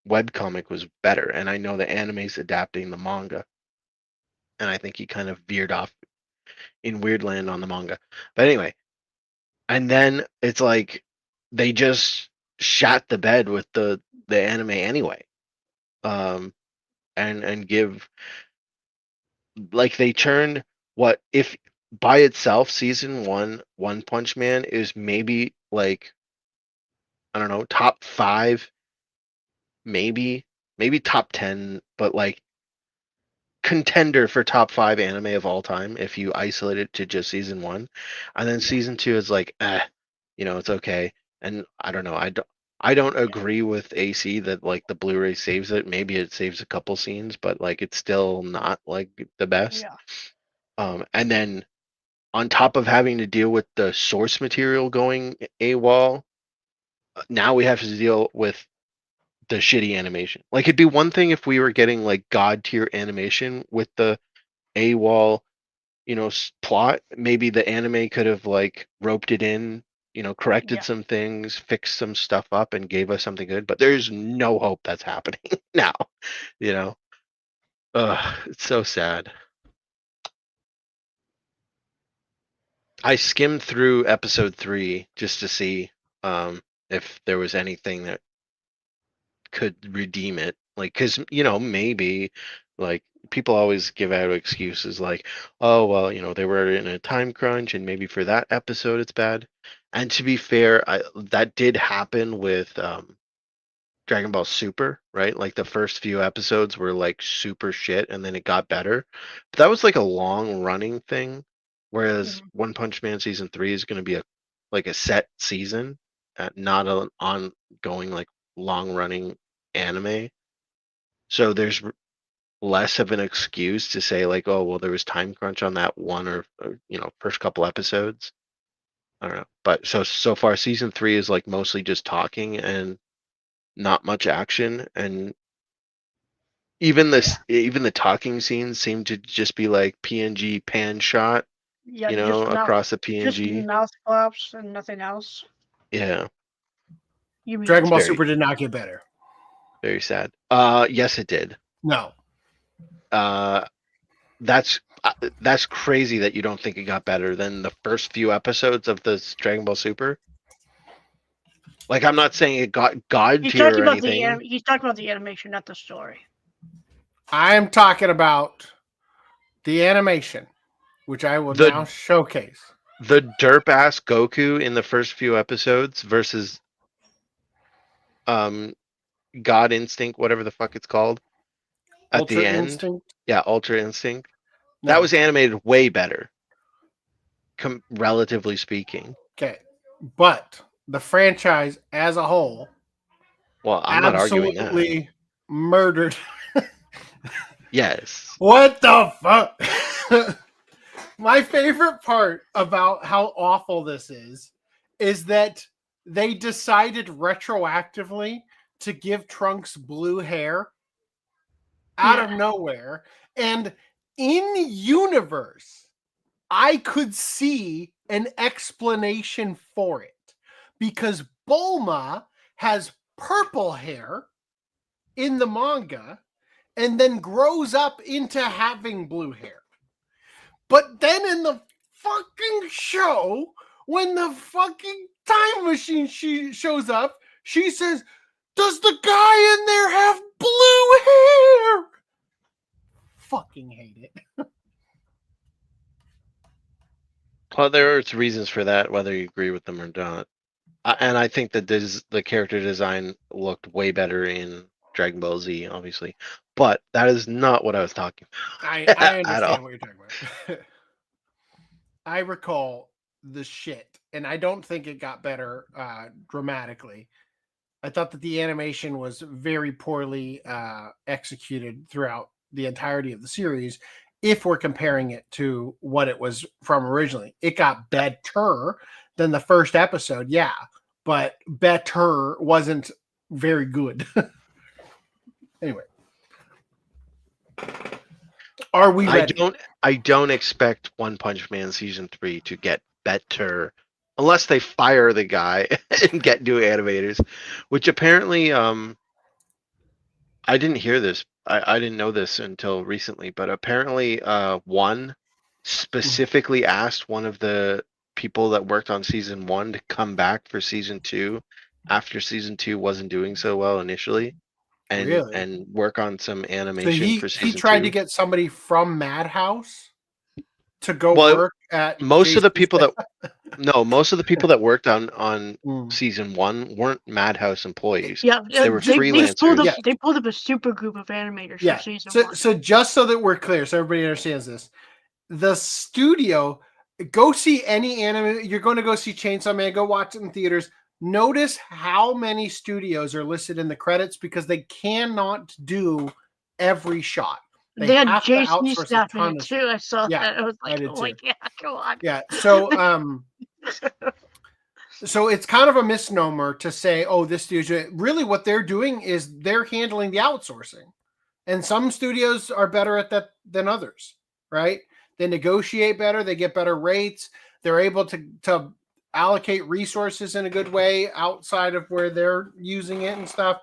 webcomic was better, and I know the anime's adapting the manga, and I think he kind of veered off in Weirdland on the manga. But anyway, and then it's like they just shat the bed with the anime anyway, and give like they turned what if by itself season 1 One Punch Man is maybe like I don't know top 5, maybe top 10, but like contender for top 5 anime of all time if you isolate it to just season 1. And then season 2 is like it's okay. And I don't know, I don't agree with AC that like the Blu-ray saves it. Maybe it saves a couple scenes, but like it's still not like the best. And then on top of having to deal with the source material going AWOL, now we have to deal with the shitty animation. Like it'd be one thing if we were getting like god tier animation with the AWOL, plot. Maybe the anime could have like roped it in, corrected some things, fixed some stuff up, and gave us something good. But there's no hope that's happening now. It's so sad. I skimmed through episode 3 just to see if there was anything that could redeem it, like because maybe like people always give out excuses like, oh well, they were in a time crunch and maybe for that episode it's bad. And to be fair, that did happen with Dragon Ball Super, right? Like the first few episodes were like super shit and then it got better, but that was like a long running thing, whereas One Punch Man season 3 is going to be a set season, not an ongoing like long running anime. So there's less of an excuse to say like, oh well, there was time crunch on that one or first couple episodes. I don't know, but so far season 3 is like mostly just talking and not much action, and even the talking scenes seem to just be like PNG pan shot,
Yeah,
across the
just
PNG.
mouth flaps and nothing else.
Yeah.
You mean
Dragon Ball
Very-
Super did not get better.
Very sad. Yes, it did.
No.
That's crazy that you don't think it got better than the first few episodes of this Dragon Ball Super. Like, I'm not saying it got God
He's
tier
talking
or
about
anything.
he's talking about the animation, not the story.
I'm talking about the animation, which I will now showcase.
The derp ass Goku in the first few episodes versus God Instinct, whatever the fuck it's called. At
Ultra
the end.
Instinct?
Yeah, Ultra Instinct.
No.
That was animated way better. Relatively speaking.
Okay. But the franchise as a whole.
Well, I'm not arguing that.
Absolutely murdered.
Yes.
What the fuck? My favorite part about how awful this is that they decided retroactively to give Trunks blue hair out of nowhere. And in universe, I could see an explanation for it because Bulma has purple hair in the manga and then grows up into having blue hair. But then in the fucking show, when the fucking time machine shows up, she says, "Does the guy in there have blue hair?" Fucking hate it.
Well, there's reasons for that, whether you agree with them or not. And I think that the character design looked way better in Dragon Ball Z, obviously. But that is not what I was talking about.
I understand what you're talking about. I recall the shit, and I don't think it got better dramatically. I thought that the animation was very poorly executed throughout the entirety of the series. If we're comparing it to what it was from originally, it got better than the first episode, yeah, but better wasn't very good. Anyway, are we ready?
I don't expect One Punch Man season 3 to get better unless they fire the guy and get new animators, which apparently I didn't hear this. I didn't know this until recently, but apparently One specifically asked one of the people that worked on season 1 to come back for season 2 after season 2 wasn't doing so well initially. And work on some animation for season 2.
He tried to get somebody from Madhouse to go work at
most of the people that worked on season 1 weren't Madhouse employees.
Yeah,
they were freelancers.
They pulled up a super group of animators for season 1.
So just so that we're clear, so everybody understands this, the studio, go see any anime. You're going to go see Chainsaw Man, go watch it in theaters. Notice how many studios are listed in the credits because they cannot do every shot.
They had JC staff in it too. I saw that. I was like, oh my God, come on.
Yeah. So so it's kind of a misnomer to say, oh, this studio. Really what they're doing is they're handling the outsourcing. And some studios are better at that than others, right? They negotiate better, they get better rates, they're able to allocate resources in a good way outside of where they're using it and stuff.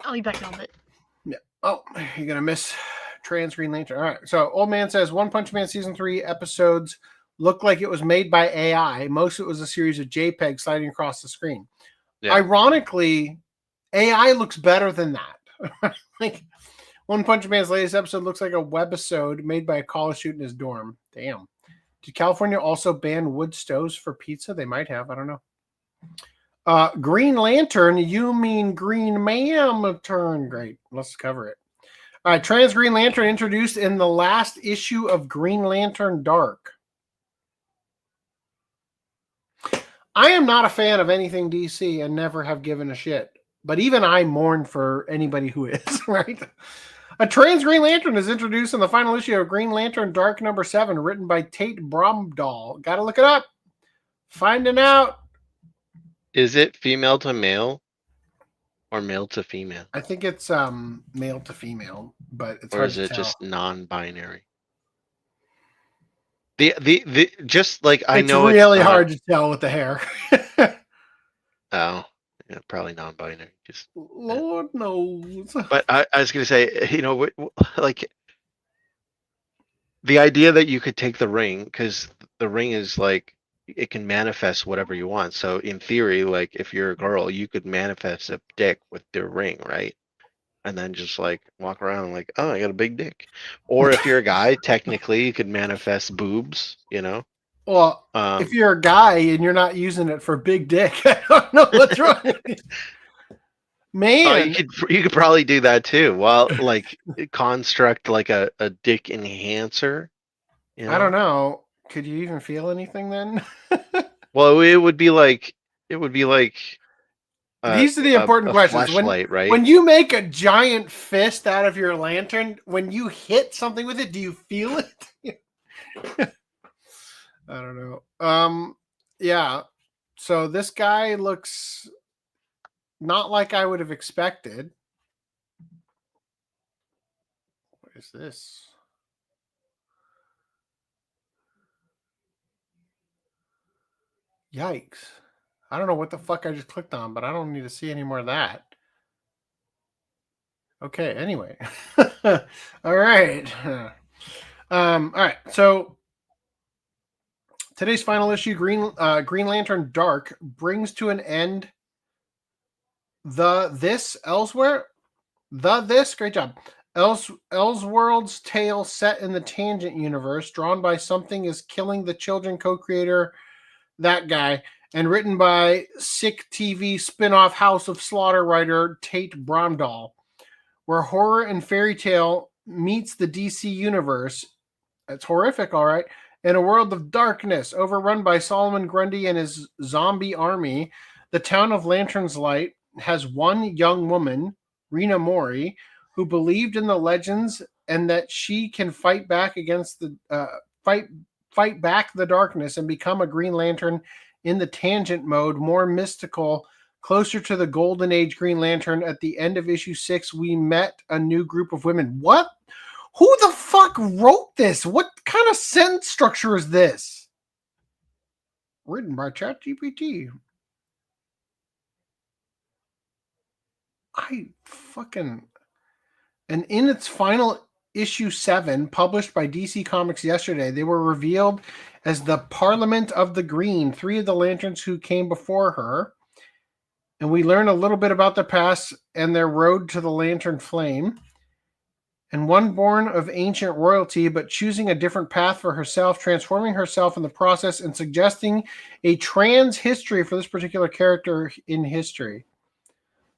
I'll be back in a bit.
Yeah. Oh, you're gonna miss Trans Green Lantern. All right. So Old Man says One Punch Man season 3 episodes looked like it was made by AI. Most of it was a series of JPEGs sliding across the screen. Yeah. Ironically, AI looks better than that. Like One Punch Man's latest episode looks like a webisode made by a college student in his dorm. Damn. Did California also ban wood stoves for pizza? They might have. I don't know. Green Lantern. You mean Green Ma'am turn? Great. Let's cover it. All right. Trans Green Lantern introduced in the last issue of Green Lantern Dark. I am not a fan of anything DC and never have given a shit. But even I mourn for anybody who is, right? A trans Green Lantern is introduced in the final issue of Green Lantern Dark number 7, written by Tate Bromdahl. Gotta look it up. Finding out.
Is it female to male? Or male to female?
I think it's male to female, but it's
Or
hard
is
to
it
tell.
just non-binary? The just like I
It's
know
really
it's not,
hard to tell with the hair.
oh, yeah, probably non-binary. Just
Lord knows.
But I was gonna say, like the idea that you could take the ring, because the ring is like it can manifest whatever you want. So in theory, like if you're a girl, you could manifest a dick with their ring, right? And then just like walk around like, oh, I got a big dick. Or if you're a guy, technically you could manifest boobs,
Well, if you're a guy and you're not using it for big dick, I don't know what's wrong with you. Man,
you could probably do that too. Well, like construct like a dick enhancer.
I don't know. Could you even feel anything then?
Well, it would be like
These are the important questions.
Flashlight, right?
When you make a giant fist out of your lantern, when you hit something with it, do you feel it? I don't know. Yeah. So this guy looks not like I would have expected. What is this? Yikes. I don't know what the fuck I just clicked on, but I don't need to see any more of that. Okay, anyway. All right. All right. So today's final issue, Green Lantern Dark, brings to an end Great job. Elseworld's tale set in the Tangent universe, drawn by Something is Killing the Children co-creator, that guy, and written by Sick TV spin-off House of Slaughter writer Tate Bromdahl, where horror and fairy tale meets the DC universe. It's horrific, all right. In a world of darkness, overrun by Solomon Grundy and his zombie army, the town of Lantern's Light has one young woman, Rena Mori, who believed in the legends and that she can fight back against the fight back the darkness and become a Green Lantern in the Tangent mode, more mystical, closer to the Golden Age Green Lantern. At the end of issue 6, we met a new group of women. What? Who the fuck wrote this? What kind of sentence structure is this? Written by ChatGPT. And in its final issue 7, published by DC Comics yesterday, they were revealed as the Parliament of the Green, 3 of the Lanterns who came before her. And we learn a little bit about their past and their road to the Lantern Flame. And one born of ancient royalty, but choosing a different path for herself, transforming herself in the process, and suggesting a trans history for this particular character in history.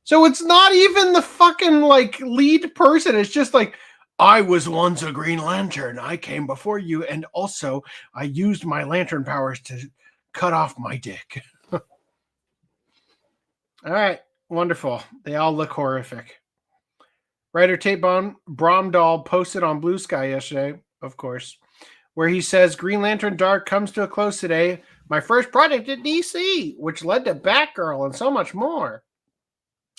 So it's not even the fucking lead person. It's just like, I was once a Green Lantern. I came before you, and also I used my lantern powers to cut off my dick. All right, wonderful. They all look horrific. Writer Tate Bromdahl posted on Blue Sky yesterday, of course, where he says, Green Lantern Dark comes to a close today. My first project at DC, which led to Batgirl and so much more.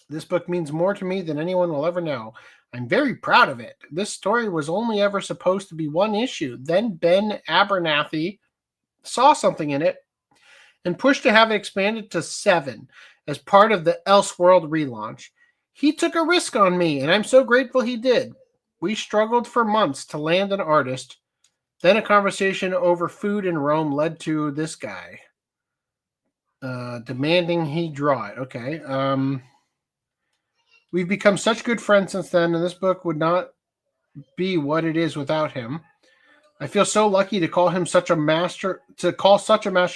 This book means more to me than anyone will ever know. I'm very proud of it. This story was only ever supposed to be one issue. Then Ben Abernathy saw something in it and pushed to have it expanded to 7 as part of the Elseworld relaunch. He took a risk on me, and I'm so grateful he did. We struggled for months to land an artist. Then a conversation over food in Rome led to this guy demanding he draw it. Okay. We've become such good friends since then, and this book would not be what it is without him. I feel so lucky to call him such a master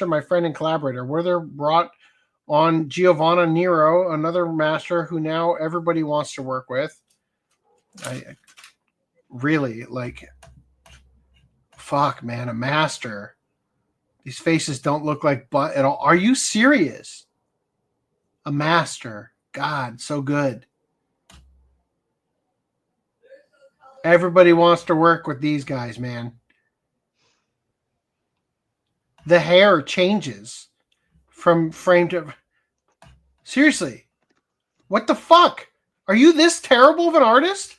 my friend and collaborator. Werther brought on Giovanna Nero, another master who now everybody wants to work with. I really fuck, man, a master. These faces don't look like butt at all. Are you serious? A master. God, so good. Everybody wants to work with these guys, man. The hair changes from frame to... Seriously. What the fuck? Are you this terrible of an artist?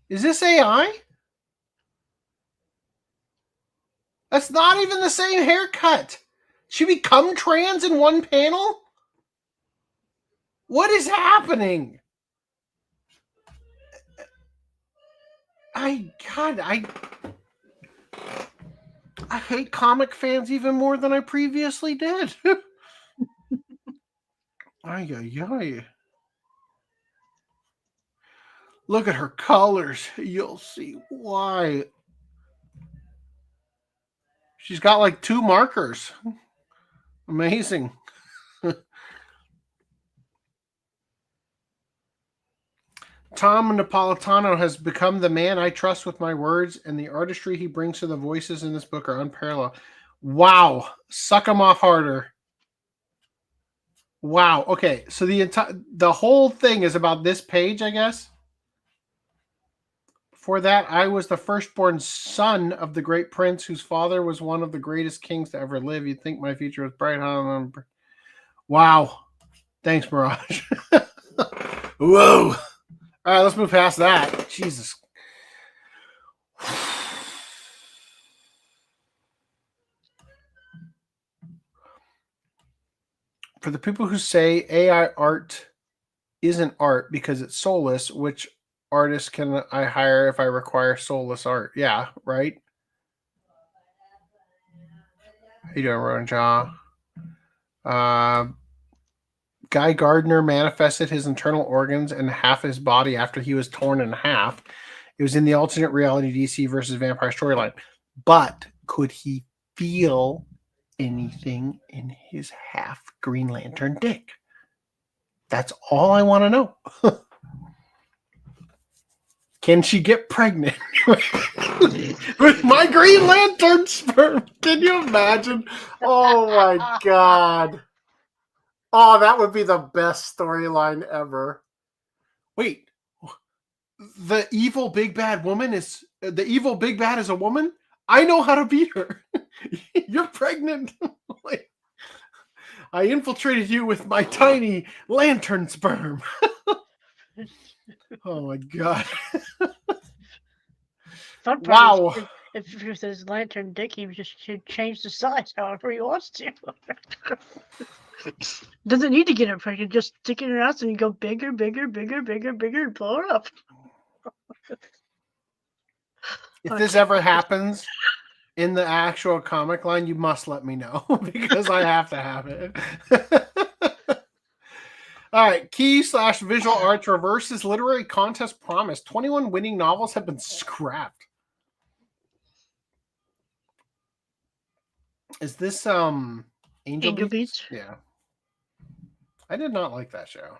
Is this AI? That's not even the same haircut. She become trans in one panel? What is happening? I hate comic fans even more than I previously did. Ay, ay, ay. Look at her colors. You'll see why. She's got like 2 markers. Amazing. Tom Napolitano has become the man I trust with my words, and the artistry he brings to the voices in this book are unparalleled. Wow. Suck him off harder. Wow. Okay. So the whole thing is about this page, I guess. Before that, I was the firstborn son of the great prince whose father was one of the greatest kings to ever live. You'd think my future was bright. Wow. Thanks, Mirage. Whoa. All right, let's move past that. Jesus. For the people who say AI art isn't art because it's soulless, which artist can I hire if I require soulless art? Yeah, right? How you doing, Rowan Jaw? Guy Gardner manifested his internal organs and half his body after he was torn in half. It was in the alternate reality DC versus vampire storyline. But could he feel anything in his half Green Lantern dick? That's all I want to know. Can she get pregnant with my Green Lantern sperm? Can you imagine? Oh my God. Oh, that would be the best storyline ever. Wait, the evil big bad woman is the evil big bad is a woman? I know how to beat her. You're pregnant. Like, I infiltrated you with my tiny lantern sperm. Oh my God.
Fun part
Wow.
is if his lantern dick, he just should change the size however he wants to. Doesn't need to get her pregnant, just stick it in her ass and you go bigger, bigger, bigger, bigger, bigger, and blow her up.
If this ever happens in the actual comic line, you must let me know because I have to have it. All right. Key/visual arts reverses literary contest promise. 21 winning novels have been scrapped. Is this Angel Beats? Yeah. I did not like that show.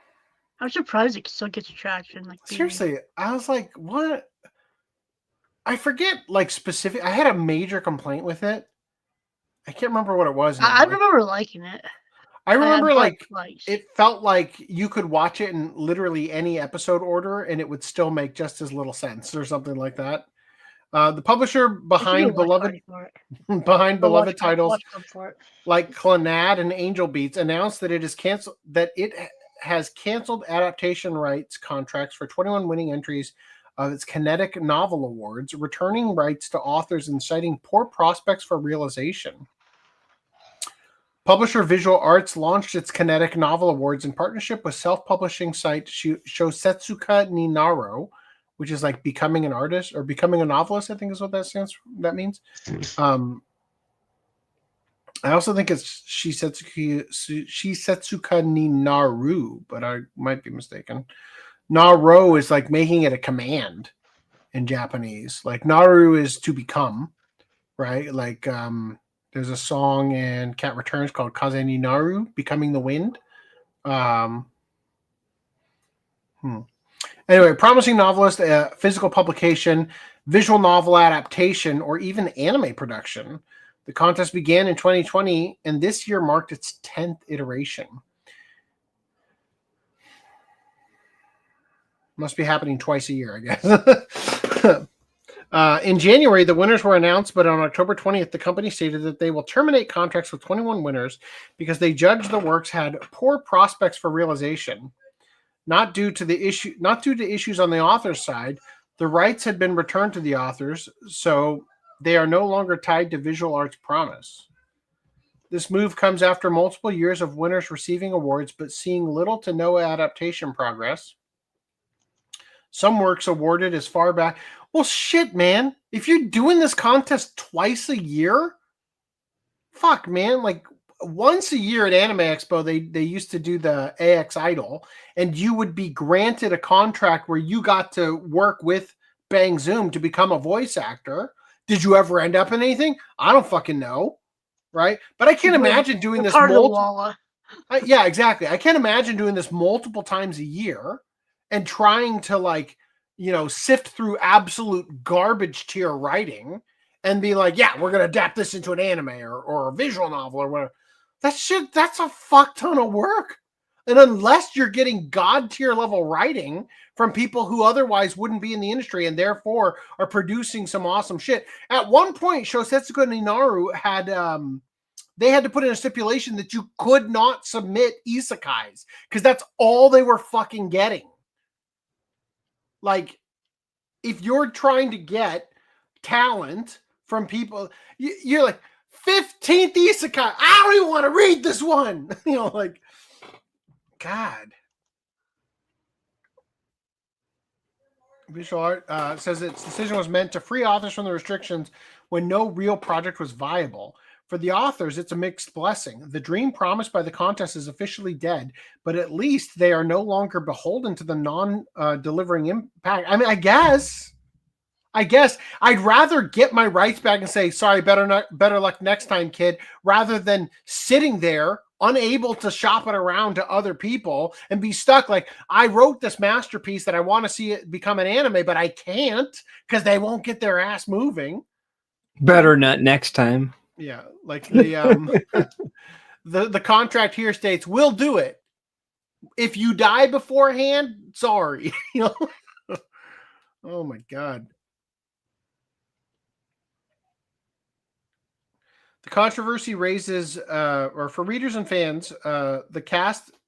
I'm surprised it still gets traction. Like
seriously, I was like, what? I forget like specific. I had a major complaint with it. I can't remember what it was.
I remember liking it.
I remember like it felt like you could watch it in literally any episode order and it would still make just as little sense or something like that. The publisher behind beloved titles like Clannad and Angel Beats announced that it has canceled adaptation rights contracts for 21 winning entries of its Kinetic Novel Awards, returning rights to authors and citing poor prospects for realization. Publisher Visual Arts launched its Kinetic Novel Awards in partnership with self-publishing site Shosetsuka ni Naro, which is like becoming an artist or becoming a novelist, I think is what that means. I also think it's Shisetsuka ni Naru, but I might be mistaken. Naro is like making it a command in Japanese. Like Naru is to become, right? Like there's a song in Cat Returns called Kaze ni Naru, Becoming the Wind. Anyway, promising novelist, physical publication, visual novel adaptation, or even anime production. The contest began in 2020, and this year marked its 10th iteration. Must be happening twice a year, I guess. In January, the winners were announced, but on October 20th, the company stated that they will terminate contracts with 21 winners because they judged the works had poor prospects for realization. Not due to issues on the author's side. The rights had been returned to the authors, so they are no longer tied to Visual Arts' promise. This move comes after multiple years of winners receiving awards but seeing little to no adaptation progress. Some works awarded as far back. Well, shit, man. If you're doing this contest twice a year, fuck, man. Like, once a year at Anime Expo, they used to do the AX Idol, and you would be granted a contract where you got to work with Bang Zoom to become a voice actor. Did you ever end up in anything? I don't fucking know. Right? But I can't imagine doing this yeah, exactly. I can't imagine doing this multiple times a year and trying to, like, you know, sift through absolute garbage tier writing and be like, yeah, we're going to adapt this into an anime or a visual novel or whatever. That's a fuck ton of work. And unless you're getting god tier level writing from people who otherwise wouldn't be in the industry and therefore are producing some awesome shit. At one point, Shosetsuko and Inaru had they had to put in a stipulation that you could not submit isekais because that's all they were fucking getting. Like, if you're trying to get talent from people, you're like, 15th isekai, I don't even want to read this one. You know, like, God. Visual Art says its decision was meant to free authors from the restrictions when no real project was viable. For the authors, it's a mixed blessing. The dream promised by the contest is officially dead, but at least they are no longer beholden to the non-delivering impact. I mean, I guess I'd rather get my rights back and say, sorry, better luck next time, kid, rather than sitting there unable to shop it around to other people and be stuck like, I wrote this masterpiece that I want to see it become an anime, but I can't because they won't get their ass moving.
Better not next time.
Yeah, like the the contract here states, we'll do it. If you die beforehand, sorry. You know? Oh my God. The controversy raises, or for readers and fans,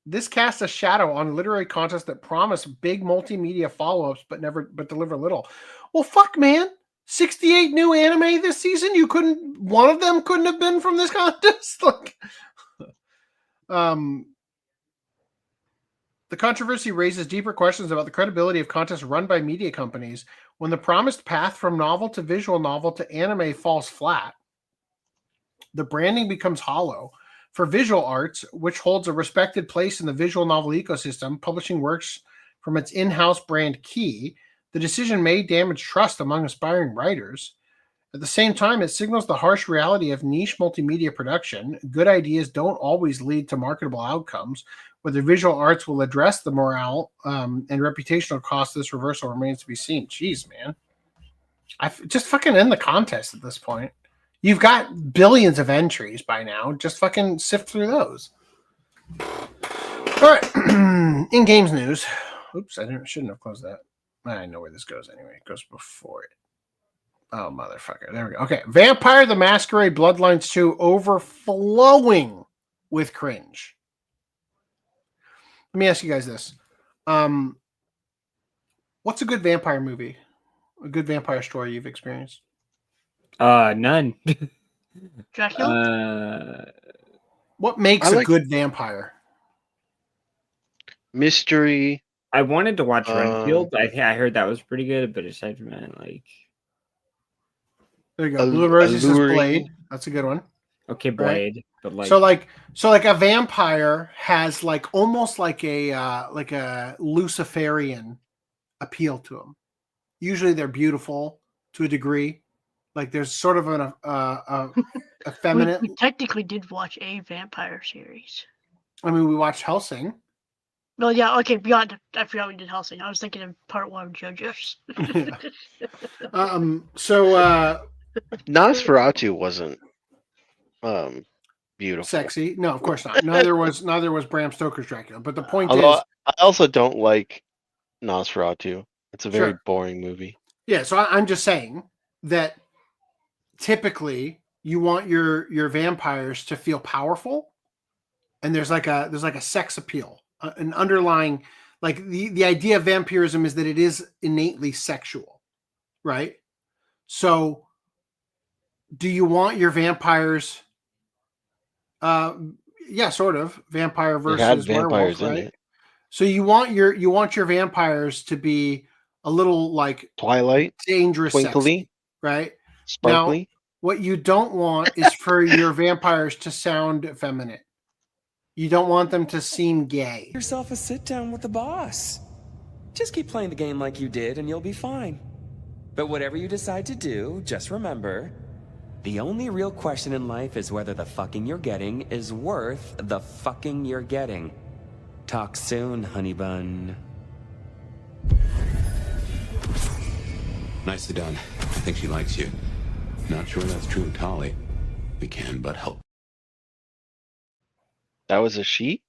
this casts a shadow on literary contests that promise big multimedia follow-ups but deliver little. Well, fuck, man. 68 new anime this season. One of them couldn't have been from this contest. Like, the controversy raises deeper questions about the credibility of contests run by media companies when the promised path from novel to visual novel to anime falls flat. The branding becomes hollow. For visual arts, which holds a respected place in the visual novel ecosystem, publishing works from its in-house brand Key, the decision may damage trust among aspiring writers. At the same time, it signals the harsh reality of niche multimedia production. Good ideas don't always lead to marketable outcomes. Whether visual arts will address the morale and reputational cost of this reversal remains to be seen. Jeez, man. Just fucking end the contest at this point. You've got billions of entries by now. Just fucking sift through those. All right. In games news. Oops, shouldn't have closed that. I know where this goes anyway. It goes before it. Oh, motherfucker. There we go. Okay. Vampire the Masquerade Bloodlines 2 overflowing with cringe. Let me ask you guys this. What's a good vampire movie? A good vampire story you've experienced?
None.
Dracula?
What makes a good vampire?
Mystery.
I wanted to watch Renfield. I heard that was pretty good, but aside from that, like,
there you go. Blue Roses is Blade. That's a good one.
Okay, Blade. Right? But like, so a vampire has like almost like a Luciferian appeal to them. Usually, they're beautiful to a degree. Like there's sort of a feminine.
We technically did watch a vampire series.
I mean, we watched Hellsing.
No, yeah, okay. I forgot we did Hellsing. I was thinking of part 1 of JoJo's.
So
Nosferatu wasn't beautiful,
sexy. No, of course not. Neither was Bram Stoker's Dracula. But the point
is, I also don't like Nosferatu. It's a very boring movie.
Yeah, so I'm just saying that typically you want your vampires to feel powerful, and there's like a sex appeal, an underlying, like the idea of vampirism is that it is innately sexual, right? So do you want your vampires yeah, sort of vampire versus werewolf, right?
It.
So you want your vampires to be a little like
Twilight,
dangerous,
twinkly,
sexy, right?
sparkly.
Now, what you don't want is for your vampires to sound effeminate. You don't want them to seem gay.
Yourself a sit down with the boss. Just keep playing the game like you did and you'll be fine. But whatever you decide to do, just remember, the only real question in life is whether the fucking you're getting is worth the fucking you're getting. Talk soon, honey bun.
Nicely done. I think she likes you. Not sure that's true of Tali. We can but help.
That was a she?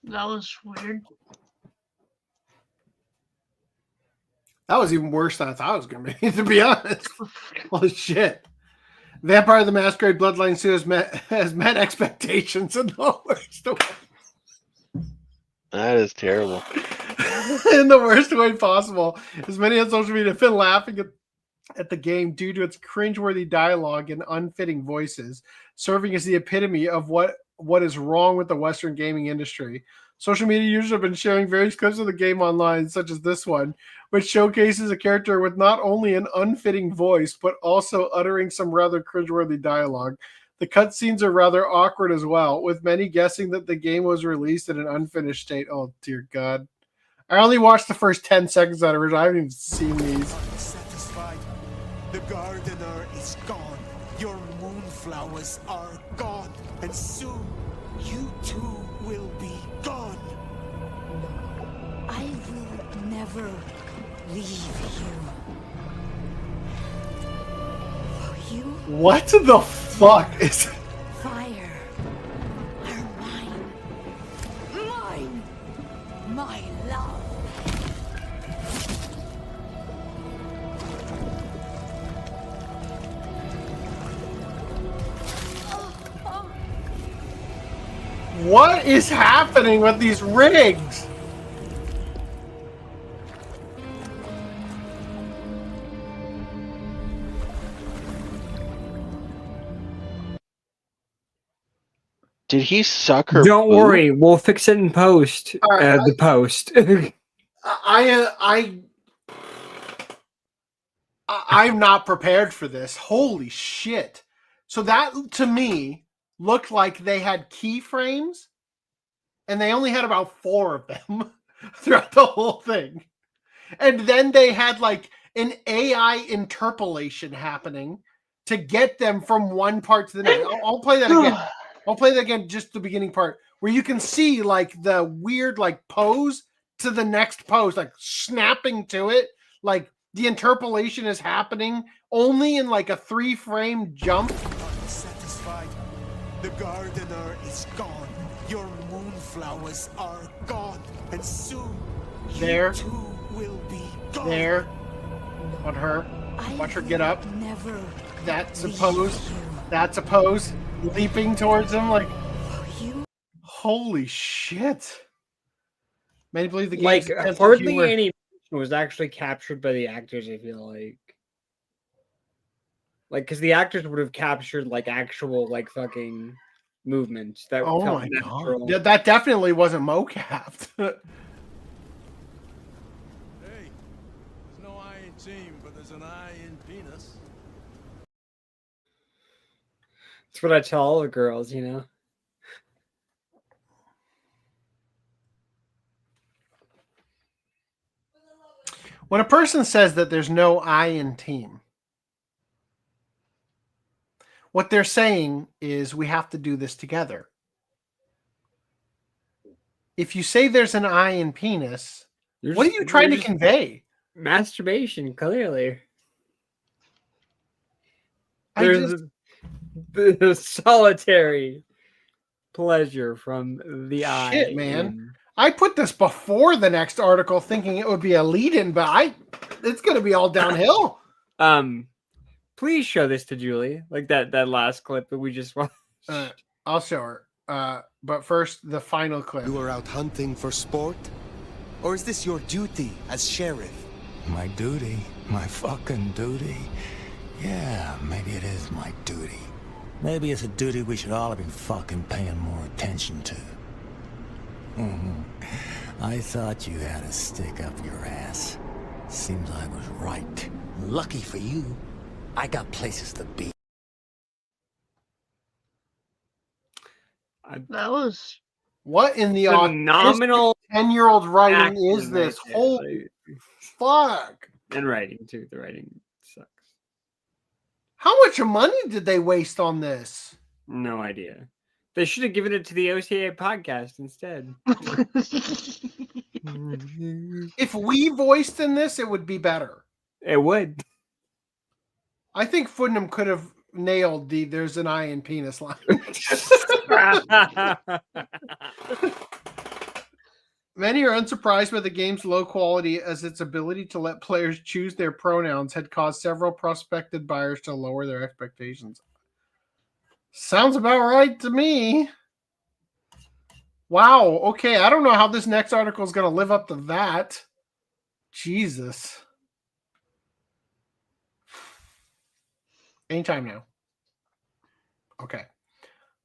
That was weird.
That was even worse than I thought it was going to be, to be honest. Holy shit. Vampire the Masquerade Bloodline 2 has met expectations in the worst way.
That is terrible.
In the worst way possible. As many on social media have been laughing at the game due to its cringeworthy dialogue and unfitting voices, serving as the epitome of what is wrong with the Western gaming industry. Social media users have been sharing various clips of the game online, such as this one, which showcases a character with not only an unfitting voice, but also uttering some rather cringeworthy dialogue. The cutscenes are rather awkward as well, with many guessing that the game was released in an unfinished state. Oh, dear God. I only watched the first 10 seconds of that original. I haven't even seen these.
Unsatisfied. The gardener is gone. Your moonflowers are gone. And soon, you too will be gone.
I will never leave you. For you,
What the fuck is...
fire are mine. Mine. My love.
What is happening with these rigs?
Did he suck her?
Don't
boob?
worry, we'll fix it in post.
Right,
The post.
I'm not prepared for this. Holy shit. So that, to me, looked like they had keyframes, and they only had about 4 of them throughout the whole thing. And then they had like an AI interpolation happening to get them from one part to the next. I'll play that again. I'll play that again, just the beginning part, where you can see like the weird like pose to the next pose, like snapping to it. Like the interpolation is happening only in like a 3-frame jump.
Unsatisfied. The gardener is gone. Your moonflowers are gone. And soon,
There.
you too will be gone.
There. On her. Watch her get up.
Never.
That's a pose. That's a pose. Leaping towards him like... Holy shit. Many believe the game's
Like,
sense of
hardly
humor-
any was actually captured by the actors, I feel like. Like, because the actors would have captured, like, actual, like, fucking movements that
Oh
felt
my
natural.
god. That definitely wasn't mocapped.
There's no I in team, but there's an I in penis.
That's what I tell all the girls, you know?
When a person says that there's no I in team, what they're saying is we have to do this together. If you say there's an I in penis, what are you trying to convey?
Masturbation, clearly.
I
There's the solitary pleasure from the eye.
Shit, man. I put this before the next article thinking it would be a lead-in, but it's going to be all downhill.
Please show this to Julie, like that last clip that we just watched.
I'll show her. But first, the final clip.
You are out hunting for sport Or is this your duty as sheriff?
My duty? My fucking duty? Yeah, maybe it is my duty. Maybe it's a duty we should all have been fucking paying more attention to. I thought you had a stick up your ass. Seems I was right. Lucky for you, I got places to be.
That was
what in the
phenomenal
10-year-old writing
acting
is this?
right there.
Holy fuck!
And writing too. The writing sucks.
How much money did they waste on this?
No idea. They should have given it to the OCA podcast instead.
If we voiced in this, it would be better.
It would.
I think Footnum could have nailed the "there's an eye in penis" line. Many are unsurprised by the game's low quality, as its ability to let players choose their pronouns had caused several prospective buyers to lower their expectations. Sounds about right to me. Wow. Okay. I don't know how this next article is going to live up to that. Jesus. Anytime now. Okay.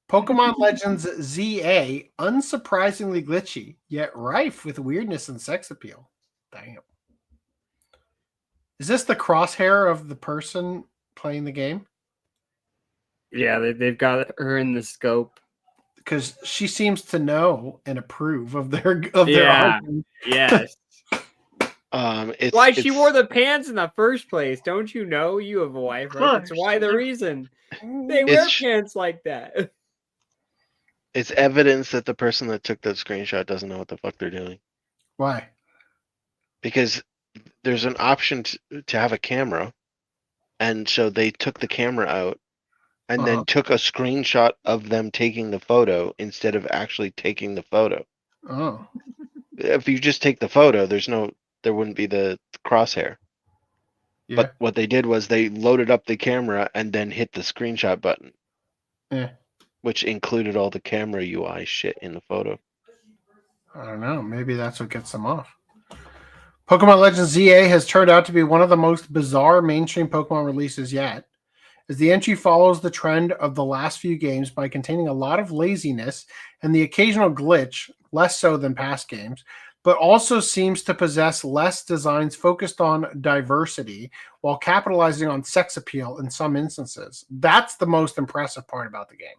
Pokemon Legends ZA, unsurprisingly glitchy, yet rife with weirdness and sex appeal. Damn. Is this the crosshair of the person playing the game?
Yeah, they've got her in the scope.
Because she seems to know and approve of their argument.
Yes.
It's
why she wore the pants in the first place. Don't you know? You have a wife, right? That's why the reason they wear pants like that.
It's evidence that the person that took that screenshot doesn't know what the fuck they're doing.
Why?
Because there's an option to have a camera, and so they took the camera out and then took a screenshot of them taking the photo instead of actually taking the photo.
Oh.
If you just take the photo, there wouldn't be the crosshair.
Yeah.
But what they did was they loaded up the camera and then hit the screenshot button.
Yeah.
Which included all the camera UI shit in the photo.
I don't know. Maybe that's what gets them off. Pokemon Legends ZA has turned out to be one of the most bizarre mainstream Pokemon releases yet, as the entry follows the trend of the last few games by containing a lot of laziness and the occasional glitch, less so than past games, but also seems to possess less designs focused on diversity while capitalizing on sex appeal in some instances. That's the most impressive part about the game.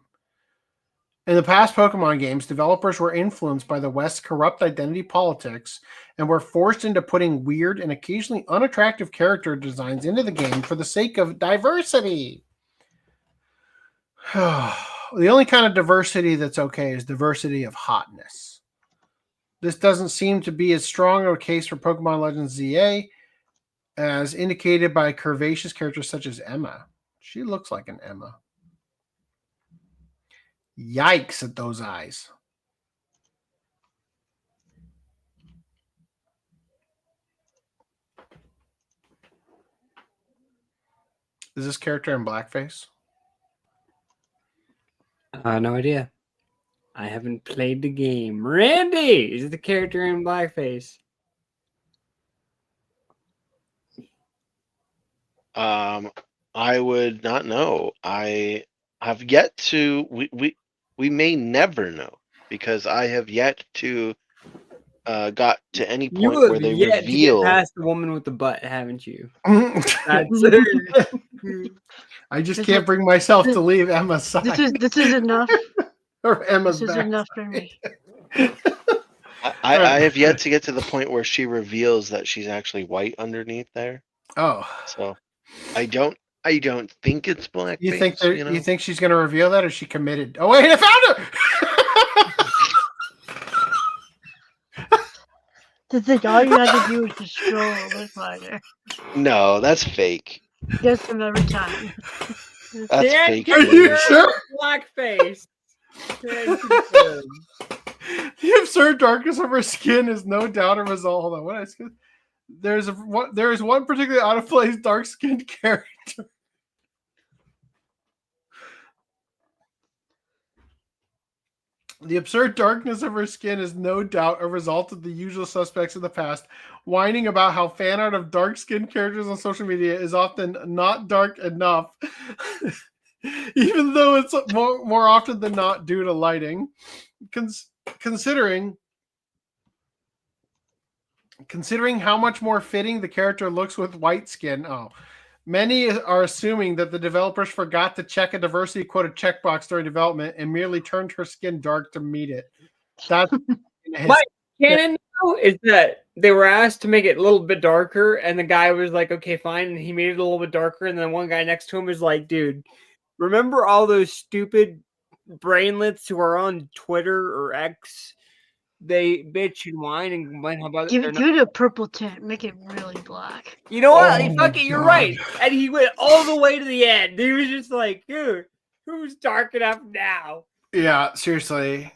In the past Pokemon games, developers were influenced by the West's corrupt identity politics and were forced into putting weird and occasionally unattractive character designs into the game for the sake of diversity. The only kind of diversity that's okay is diversity of hotness. This doesn't seem to be as strong of a case for Pokemon Legends ZA, as indicated by curvaceous characters such as Emma. She looks like an Emma. Yikes at those eyes. Is this character in blackface?
No idea. I haven't played the game. Randy is the character in blackface.
I would not know. I have yet to. We may never know, because I have yet to got to any point where they reveal.
To get past the woman with the butt, haven't you?
I just can't bring myself to leave Emma's side.
This is enough.
Or Emma's
This is
back.
enough for me.
I have yet to get to the point where she reveals that she's actually white underneath there.
Oh,
so I don't think it's blackface.
you think
know?
you think she's going to reveal that, or is she committed? Oh wait, I found her.
To think all you had to do was just scroll over further.
No, that's fake.
Just another time.
That's fake.
Are you sure?
Blackface.
The absurd darkness of her skin is no doubt a result. Hold on, what I said? There is one particularly out of place dark-skinned character. The absurd darkness of her skin is no doubt a result of the usual suspects in the past whining about how fan art of dark-skinned characters on social media is often not dark enough, even though it's more often than not due to lighting. Considering how much more fitting the character looks with white skin. Many are assuming that the developers forgot to check a diversity quota checkbox during development and merely turned her skin dark to meet it. That's
my canon now is that they were asked to make it a little bit darker, and the guy was like, "Okay, fine," and he made it a little bit darker. And then one guy next to him was like, "Dude, remember all those stupid brainlets who are on Twitter or X? They bitch and whine and complain about
give it a purple tint, make it really black."
You know what? Fuck it, you're right. And he went all the way to the end. He was just like, "Dude, who's dark enough now?"
Yeah, seriously.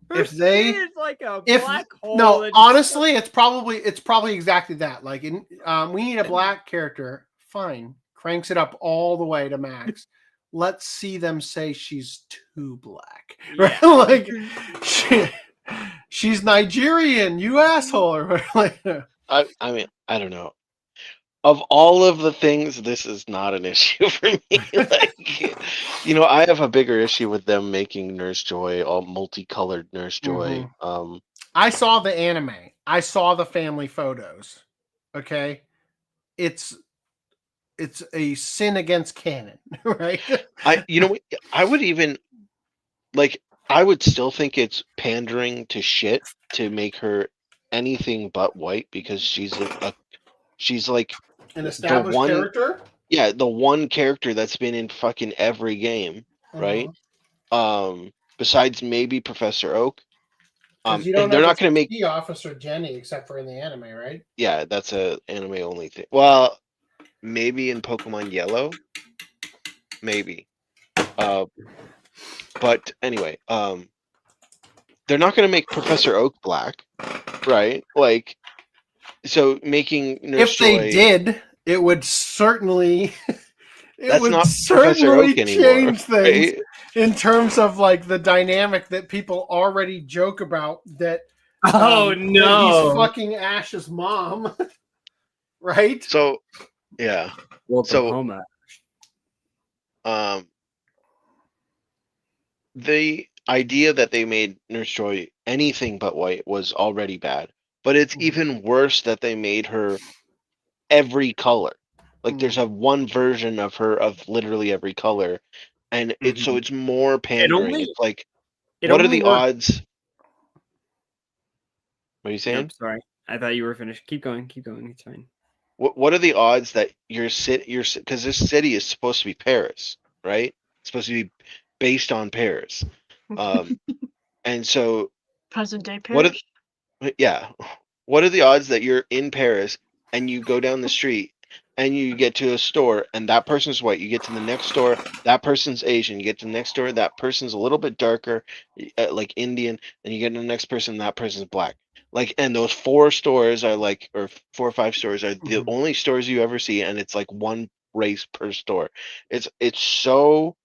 Her
If they,
skin is like a
if
black hole.
no, honestly, it's probably exactly that. Like, we need a black character. Fine, cranks it up all the way to max. Let's see them say she's too black, right? Like, she's Nigerian, you asshole, or like.
I mean, I don't know. Of all of the things, this is not an issue for me. Like, you know, I have a bigger issue with them making Nurse Joy all multicolored Nurse Joy.
I saw the anime. I saw the family photos. Okay, it's a sin against canon, right?
I would even I would still think it's pandering to shit to make her anything but white, because she's like
an established character.
Yeah, the one character that's been in fucking every game, right? Besides maybe Professor Oak.
And they're not going to make Officer Jenny except for in the anime, right?
Yeah, that's a anime only thing. Well, maybe in Pokemon Yellow, maybe. But anyway, they're not going to make Professor Oak black, right? Like, so making Nurse
if they
Joy,
did, it would certainly
That's not Professor Oak anymore,
change things
right?
in terms of like the dynamic that people already joke about. That
no,
that he's fucking Ash's mom, right?
So, yeah.
Oklahoma.
The idea that they made Nurse Joy anything but white was already bad, but it's even worse that they made her every color. Like, there's one version of her of literally every color, and it's more pandering. It's like, what are the odds? What are you saying?
I'm sorry, I thought you were finished. Keep going. It's fine.
What are the odds that your city, because this city is supposed to be Paris, right? It's supposed to be based on Paris, and so
present day Paris.
What are the odds that you're in Paris and you go down the street and you get to a store and that person's white? You get to the next store, that person's Asian. You get to the next store, that person's a little bit darker, like Indian, and you get to the next person, that person's black. Like, and those 4 stores are like, or 4 or 5 stores are the only stores you ever see, and it's like one race per store. It's so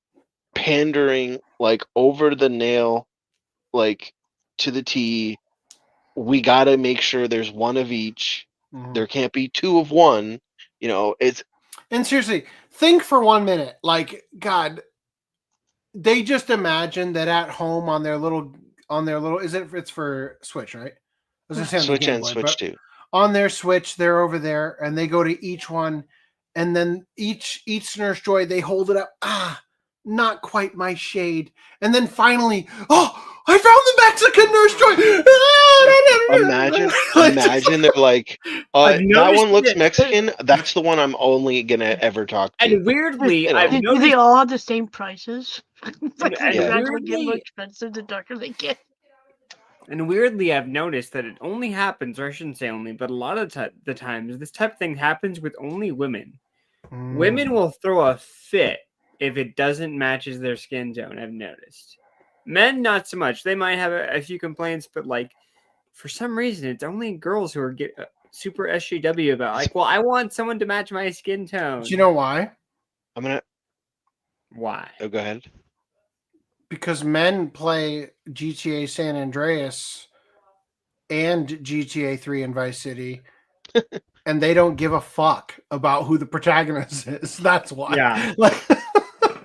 pandering, like over the nail, like to the T. We gotta make sure there's one of each. There can't be 2 of one. You know,
and seriously, think for 1 minute. Like, God, they just imagine that at home on their little it's for Switch, right? I was gonna say on
Switch
the Game
and
Boy,
Switch
but
too.
On their Switch, they're over there and they go to each one, and then each Nurse Joy, they hold it up. Not quite my shade. And then finally, I found the Mexican Nurse Joy.
Imagine they're like, that one looks Mexican. That's the one I'm only gonna ever talk to.
And weirdly,
do they all have the same prices? Like,
And
they gradually
weirdly-
get more expensive the darker they get.
And weirdly, I've noticed that it only happens, or I shouldn't say only, but a lot of the times, this type of thing happens with only women. Women will throw a fit if it doesn't matches their skin tone, I've noticed. Men, not so much. They might have a few complaints, but like, for some reason, it's only girls who are super SJW about, like, well, I want someone to match my skin tone.
Do you know why?
I'm gonna.
Why?
Oh, go ahead.
because men play GTA San Andreas and GTA 3 and Vice City, and they don't give a fuck about who the protagonist is. That's why.
Yeah.
Like,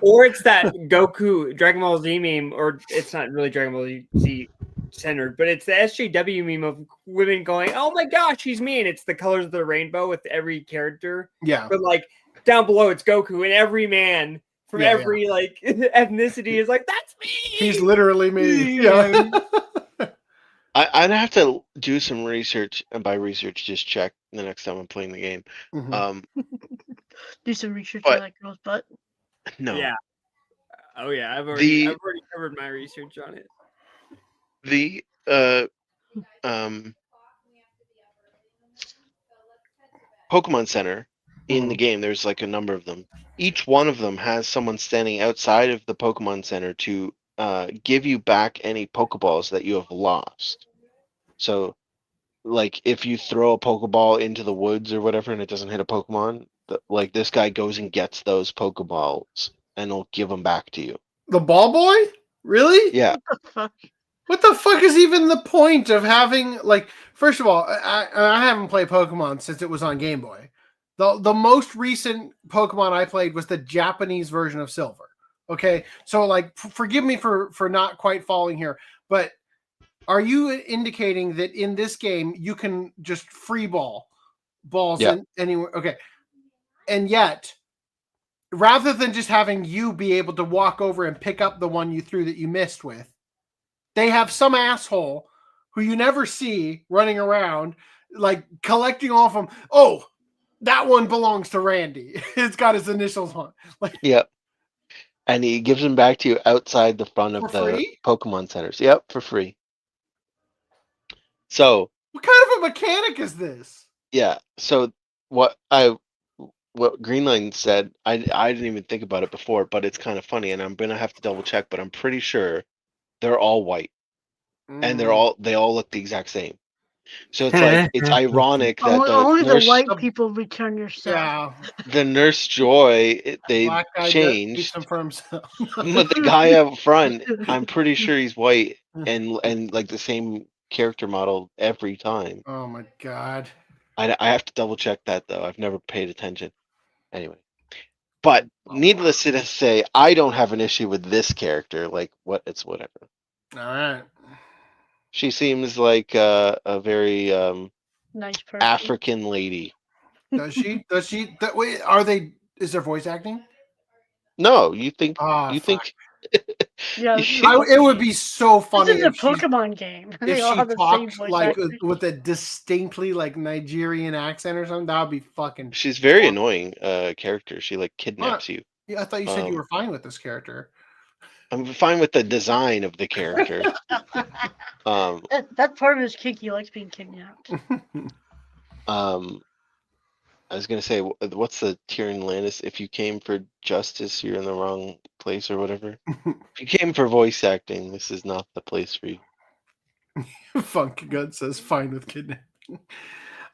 or it's that Goku Dragon Ball Z meme, or it's not really Dragon Ball Z centered, but it's the SJW meme of women going, "Oh my gosh, he's me," and it's the colors of the rainbow with every character.
Yeah.
But like down below, it's Goku, and every man from every like ethnicity is like, "That's me."
He's literally me. Yeah.
I'd have to do some research, and by research, just check the next time I'm playing the game.
Do some research on that girl's butt.
No.
Yeah. Oh yeah, I've already covered my research on it.
The Pokemon Center in the game, there's like a number of them. Each one of them has someone standing outside of the Pokemon Center to give you back any Pokeballs that you have lost. So, like, if you throw a Pokeball into the woods or whatever and it doesn't hit a Pokemon, like, this guy goes and gets those Pokeballs and he'll give them back to you.
The ball boy? Really?
Yeah.
What the fuck is even the point of having, like, first of all, I haven't played Pokemon since it was on Game Boy. The most recent Pokemon I played was the Japanese version of Silver. Okay, so like, forgive me for not quite following here, but are you indicating that in this game you can just free balls in anywhere? Okay, and yet, rather than just having you be able to walk over and pick up the one you threw that you missed with, they have some asshole who you never see running around, like collecting off them. Oh, that one belongs to Randy. It's got his initials on. Like,
yep. And he gives them back to you outside the front of the
free?
Pokemon centers. Yep, for free. So,
what kind of a mechanic is this?
Yeah. So what Greenline said, I didn't even think about it before, but it's kind of funny, and I'm gonna have to double check, but I'm pretty sure they're all white, and they all look the exact same. So it's like it's ironic that
only
the nurse,
the white people return your stuff.
the Nurse Joy, they changed. But the guy up front, I'm pretty sure he's white and like the same character model every time.
Oh my god.
I have to double check that though. I've never paid attention. Anyway. But needless to say, I don't have an issue with this character. Like it's whatever.
All right.
She seems like a very
nice person.
African lady.
Does she? Wait, is there voice acting?
No, you think
Yeah,
it would be so funny.
This is a Pokemon game.
If she talked like with a distinctly like Nigerian accent or something, that would be fucking.
She's very annoying character. She like kidnaps you.
Yeah, I thought you said you were fine with this character.
I'm fine with the design of the character.
That part of his kick, he likes being kidnapped.
I was gonna say, what's the Tyrion Lannis? If you came for justice, you're in the wrong place, or whatever. If you came for voice acting, this is not the place for you.
Funky Gut says, fine with kidnapping.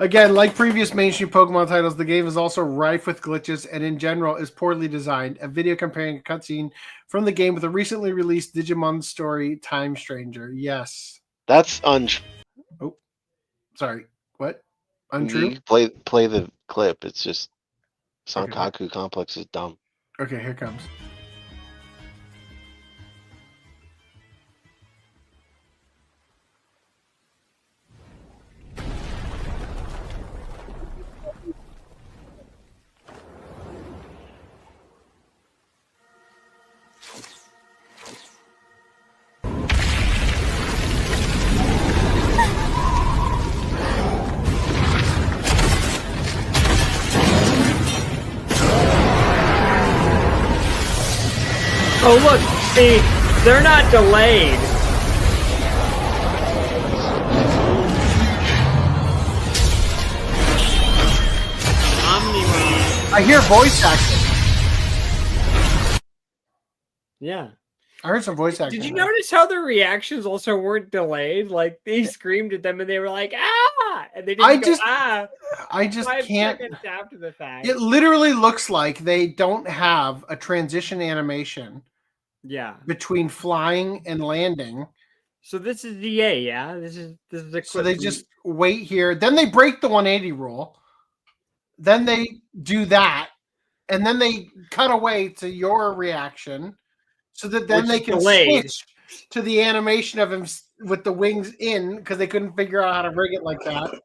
Again, like previous mainstream Pokemon titles, the game is also rife with glitches and in general is poorly designed. A video comparing a cutscene from the game with a recently released Digimon story, Time Stranger. Yes.
That's untrue.
Oh, sorry. What? Untrue?
You play the clip. It's just Sankaku Complex is dumb.
Okay, here it comes.
Oh look, see, they're not delayed.
I hear voice acting.
Yeah.
I heard some voice acting.
Did you notice how their reactions also weren't delayed? Like they screamed at them and they were like, ah! And they didn't
I just
5
can't.
seconds after the fact.
It literally looks like they don't have a transition animation
Yeah.
between flying and landing.
So this is ZA, yeah. This is a
So they just wait here. Then they break the 180 rule. Then they do that, and then they cut away to your reaction, so that then they can switch to the animation of him with the wings in because they couldn't figure out how to rig it like that.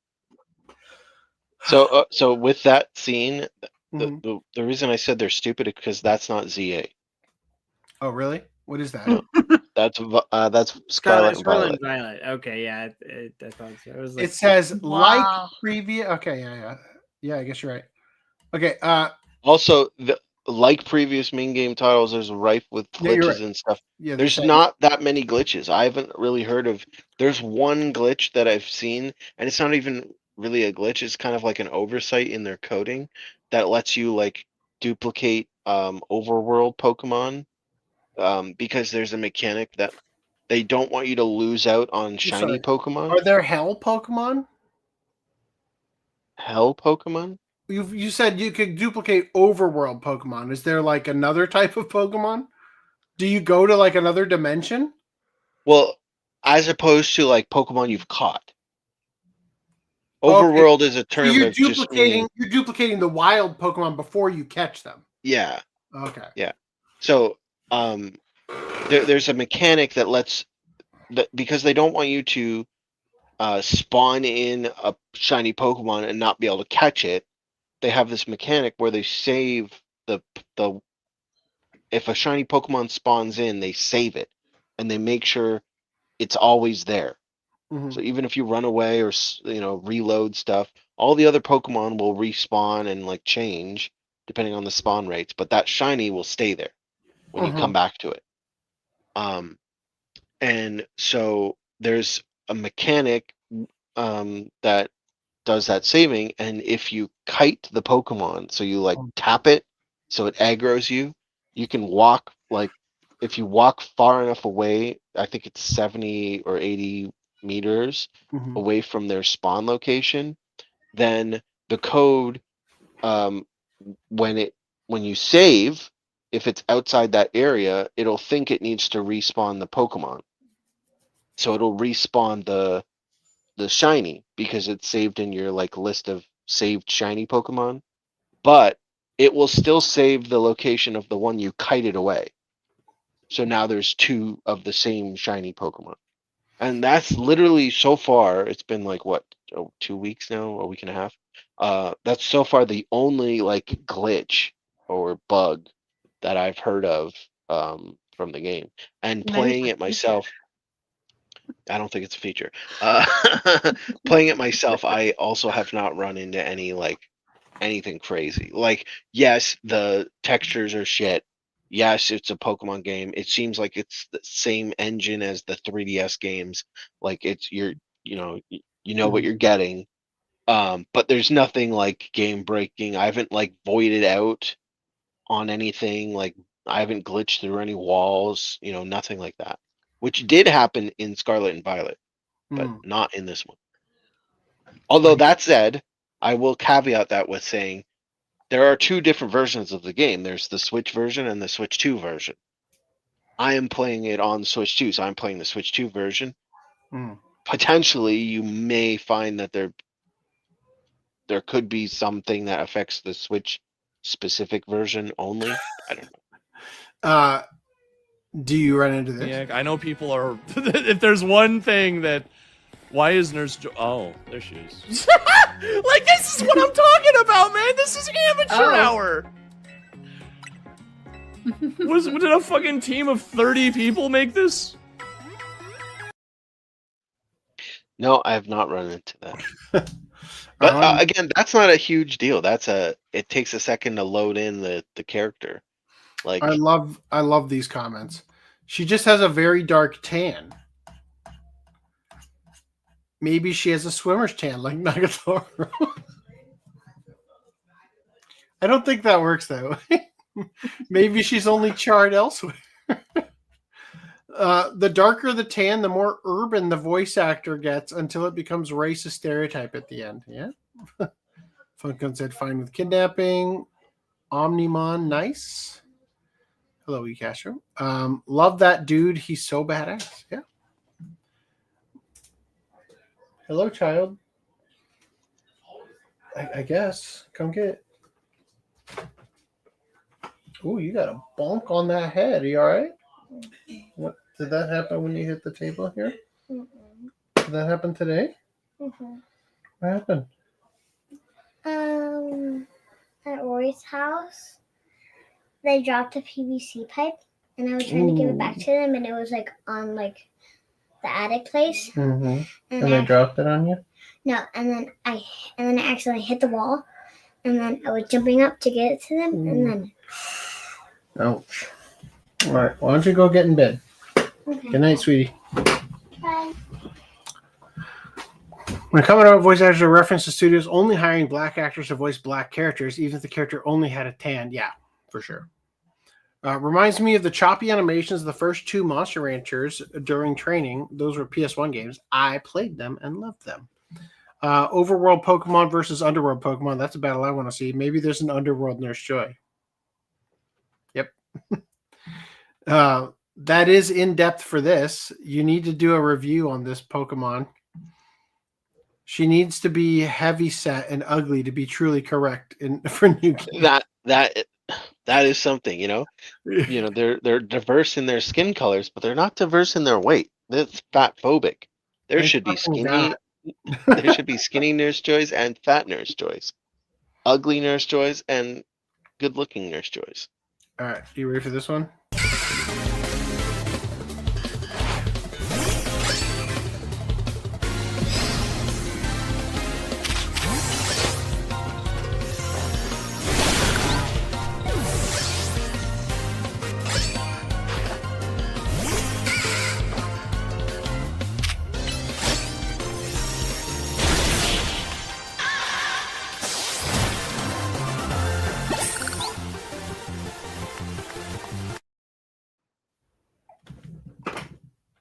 So with that scene, the reason I said they're stupid is because that's not ZA.
Oh, really? What is that?
No, that's Scarlet and Violet.
Okay, yeah, I thought so. It was like,
It says like previous. Okay, yeah. I guess you're right. Okay.
Also, like previous main game titles, there's rife with glitches and stuff.
Yeah,
there's not that many glitches. I haven't really heard of. There's one glitch that I've seen, and it's not even really a glitch. It's kind of like an oversight in their coding that lets you like duplicate overworld Pokemon because there's a mechanic that they don't want you to lose out on shiny Pokemon.
Are there hell Pokemon?
Hell Pokemon?
You said you could duplicate overworld Pokemon. Is there like another type of Pokemon? Do you go to like another dimension?
Well, as opposed to like Pokemon you've caught. Overworld is a term
so
of just meaning...
You're duplicating the wild Pokemon before you catch them.
Yeah.
Okay.
Yeah. So there's a mechanic that lets because they don't want you to spawn in a shiny Pokemon and not be able to catch it. They have this mechanic where they save the if a shiny Pokemon spawns in, they save it and they make sure it's always there.
Mm-hmm.
So even if you run away or reload stuff, all the other Pokemon will respawn and like change depending on the spawn rates, but that shiny will stay there when you come back to it. And so there's a mechanic that does that saving, and if you kite the Pokemon, so you like tap it so it aggroes you, you can walk like if you walk far enough away, I think it's 70 or 80 meters away from their spawn location, then the code when you save, if it's outside that area, it'll think it needs to respawn the Pokemon. So it'll respawn the shiny because it's saved in your like list of saved shiny Pokemon, but it will still save the location of the one you kited away. So now there's two of the same shiny Pokemon. And that's literally so far, it's been like what, 2 weeks now, a week and a half. That's so far the only like glitch or bug that I've heard of from the game. And playing it myself, I don't think it's a feature. Playing it myself, I also have not run into anything crazy. Like, yes, the textures are shit. Yes, it's a Pokemon game. It seems like it's the same engine as the 3DS games. Like it's you know what you're getting. But there's nothing like game breaking. I haven't like voided out on anything. Like I haven't glitched through any walls. Nothing like that. Which did happen in Scarlet and Violet, but not in this one. Although that said, I will caveat that with saying there are two different versions of the game. There's the Switch version and the Switch 2 version. I am playing it on Switch 2, so I'm playing the Switch 2 version. Potentially, you may find that there could be something that affects the Switch specific version only. I don't know.
Do you run into this?
Yeah, I know people are. If there's one thing that, why is Nurse Oh, there she is. Like this is what I'm talking about, man. This is amateur hour. Did a fucking team of 30 people make this?
No, I have not run into that. But again, that's not a huge deal. It takes a second to load in the character. Like
I love these comments. She just has a very dark tan. Maybe she has a swimmer's tan like Nagatoro. I don't think that works though. Maybe she's only charred elsewhere. The darker the tan, the more urban the voice actor gets until it becomes racist stereotype at the end. Yeah. Funkun said fine with kidnapping. Omnimon, nice. Hello, Castro. Love that dude. He's so badass. Yeah. Hello, child. I guess. Come get it. Oh, you got a bonk on that head. Are you all right? What did that happen when you hit the table here? Did that happen today? What happened?
At Roy's house, they dropped a PVC pipe, and I was trying to give it back to them, and it was like on like the attic place.
And they dropped it on you?
No, and then I accidentally hit the wall, and then I was jumping up to get it to them, and then.
Ouch. All right, why don't you go get in bed?
Okay.
Good night, sweetie.
Bye.
When coming out, voice actors are referenced to studios only hiring black actors to voice black characters, even if the character only had a tan. Yeah, for sure. Reminds me of the choppy animations of the first 2 Monster Ranchers during training. Those were PS1 games. I played them and loved them. Overworld Pokemon versus Underworld Pokemon. That's a battle I want to see. Maybe there's an Underworld Nurse Joy. Yep. That is in depth for this. You need to do a review on this Pokemon. She needs to be heavy set and ugly to be truly correct for new games.
That is something, you know. You know, they're diverse in their skin colors, but they're not diverse in their weight. That's fat phobic. There should be skinny. There should be skinny Nurse Joys and fat Nurse Joys, ugly Nurse Joys and good-looking Nurse Joys.
All right, you ready for this one?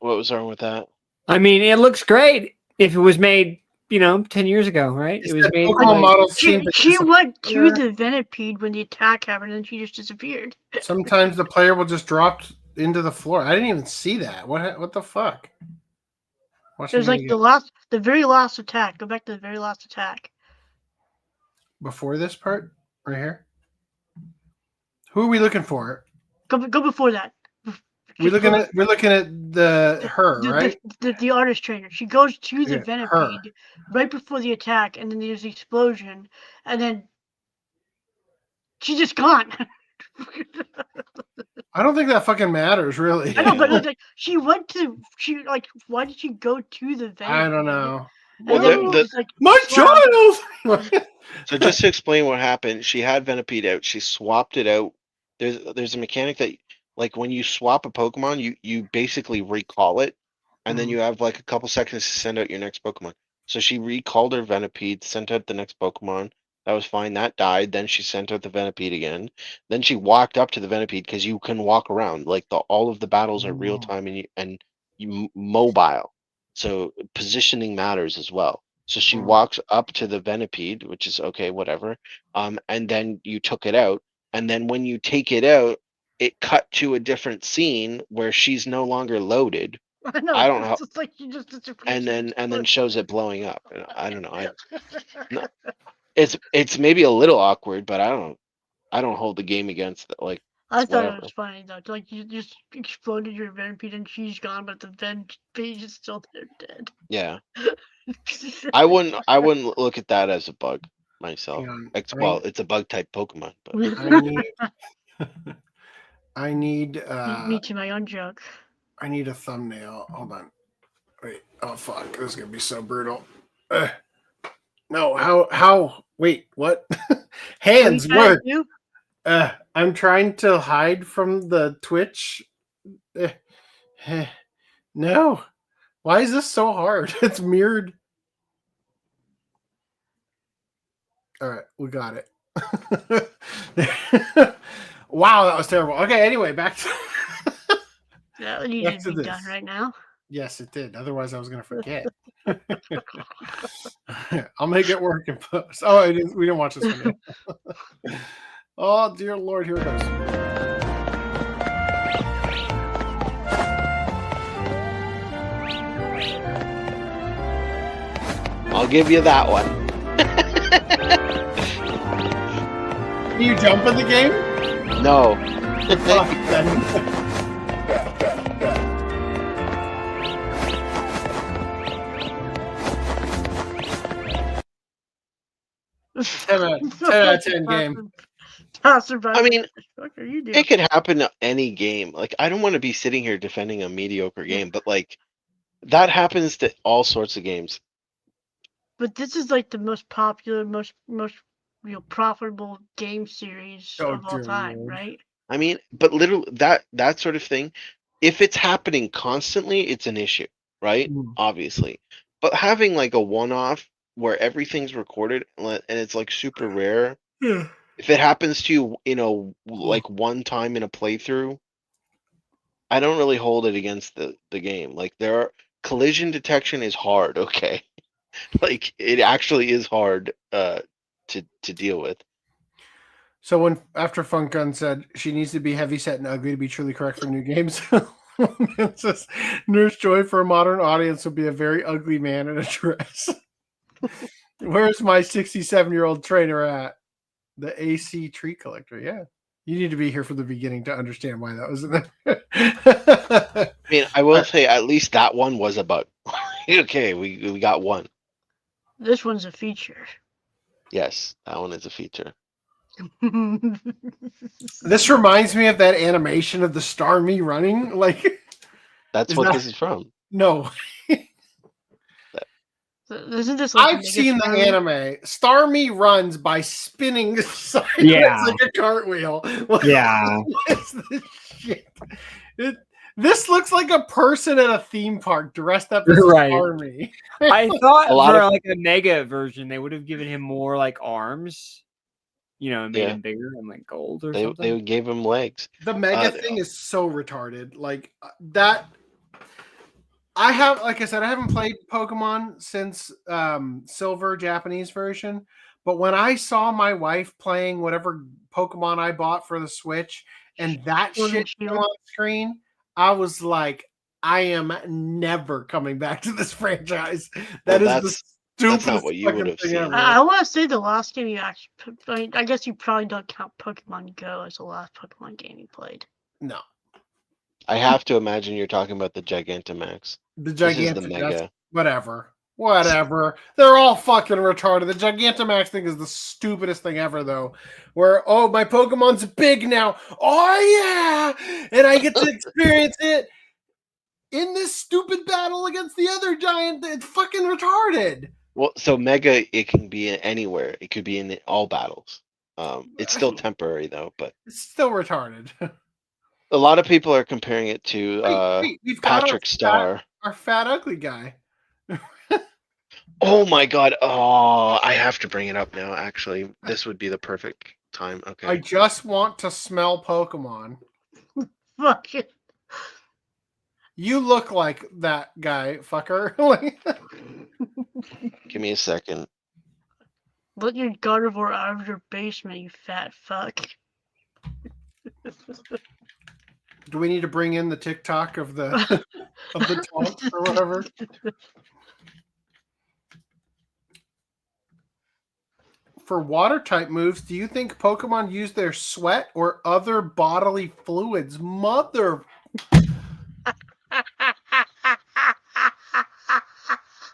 What was wrong with that?
I mean, it looks great if it was made, 10 years ago, right? It was made.
She went to the Venipede when the attack happened, and she just disappeared.
Sometimes the player will just drop into the floor. I didn't even see that. What the fuck?
There's like the very last attack. Go back to the very last attack.
Before this part, right here. Who are we looking for?
Go before that.
We're looking at her, right?
The artist trainer. She goes to the Venipede right before the attack, and then there's the explosion, and then she's just gone.
I don't think that fucking matters, really.
I know, but it's like why did she go to the Venipede?
I don't know.
Well,
my child.
So just to explain what happened, she had Venipede out. She swapped it out. There's a mechanic that, like, when you swap a Pokemon, you basically recall it, and then you have like a couple seconds to send out your next Pokemon. So she recalled her Venipede, sent out the next Pokemon. That was fine. That died. Then she sent out the Venipede again. Then she walked up to the Venipede because you can walk around. Like all of the battles are real time and you mobile. So positioning matters as well. So she walks up to the Venipede, which is okay, whatever. And then you took it out. And then when you take it out, it cut to a different scene where she's no longer loaded.
I know.
I don't know.
It's like you just
And then shows it blowing up. I don't know. It's maybe a little awkward, but I don't hold the game against it. Like,
I thought
whatever.
it was funny though. Like you just exploded your Venipede and she's gone, but the Venipede is still there dead.
Yeah. I wouldn't look at that as a bug myself. Well, it's a bug type Pokemon, but
I need
me to my own joke.
I need a thumbnail. Hold on. Wait. Oh fuck. This is gonna be so brutal. No, how wait, what? Hands work. I'm trying to hide from the Twitch. No. Why is this so hard? It's mirrored. All right, we got it. Wow, that was terrible. Okay, anyway, back to
that needed to be done right now.
Yes, it did. Otherwise, I was going to forget. I'll make it work in post. Oh, we didn't watch this one yet. Oh, dear Lord, here it goes.
I'll give you that one.
Can you jump in the game?
No.
Fuck, then. 10 out of 10 game.
I mean,
what are you doing?
it could happen to any game. Like, I don't want to be sitting here defending a mediocre game, but like, that happens to all sorts of games.
But this is like the most popular, most profitable game series of all time, right?
I mean, but literally that sort of thing, if it's happening constantly, it's an issue, right? Obviously. But having like a one-off where everything's recorded and it's like super rare, if it happens to you, like one time in a playthrough, I don't really hold it against the game. Like collision detection is hard, okay? Like it actually is hard to deal with.
So after Funk Gun said she needs to be heavyset and ugly to be truly correct for new games, it says Nurse Joy for a modern audience would be a very ugly man in a dress. Where's my 67-year-old trainer at? The AC tree collector. Yeah, you need to be here from the beginning to understand why that was in there.
I mean, I will say at least that one was a bug. Okay, we got one.
This one's a feature.
Yes, that one is a feature.
This reminds me of that animation of the Star Me running. Like,
that's what this is from.
No.
Isn't this like
I've seen the anime. Star Me runs by spinning sideways like a cartwheel.
Yeah.
What is this shit? This looks like a person at a theme park dressed up as Star Me.
I thought for like a Mega version, they would have given him more like arms, and made him bigger and like gold or something.
They gave him legs.
The Mega thing is so retarded. Like that. I haven't played Pokemon since Silver Japanese version. But when I saw my wife playing whatever Pokemon I bought for the Switch and that shit came on screen, I was like, I am never coming back to this franchise. That is the stupidest
not what you would have
thing ever. I want to say the last game you actually, I guess you probably don't count Pokemon Go as the last Pokemon game you played.
No.
I have to imagine you're talking about the Gigantamax.
The Gigantamax, whatever. They're all fucking retarded. The Gigantamax thing is the stupidest thing ever, though. Where, my Pokemon's big now. Oh, yeah! And I get to experience it in this stupid battle against the other giant. It's fucking retarded.
Well, so Mega, it can be anywhere. It could be in all battles. It's still temporary, though, but...
It's still retarded.
A lot of people are comparing it to
we've got
Patrick Star.
Our fat, ugly guy.
Oh my god. Oh, I have to bring it up now, actually. This would be the perfect time. Okay.
I just want to smell Pokemon.
Fuck it.
You look like that guy, fucker.
Give me a second.
Let your Gardevoir out of your basement, you fat fuck.
Do we need to bring in the TikTok of the of the taunt or whatever? For water type moves, do you think Pokemon use their sweat or other bodily fluids? Mother.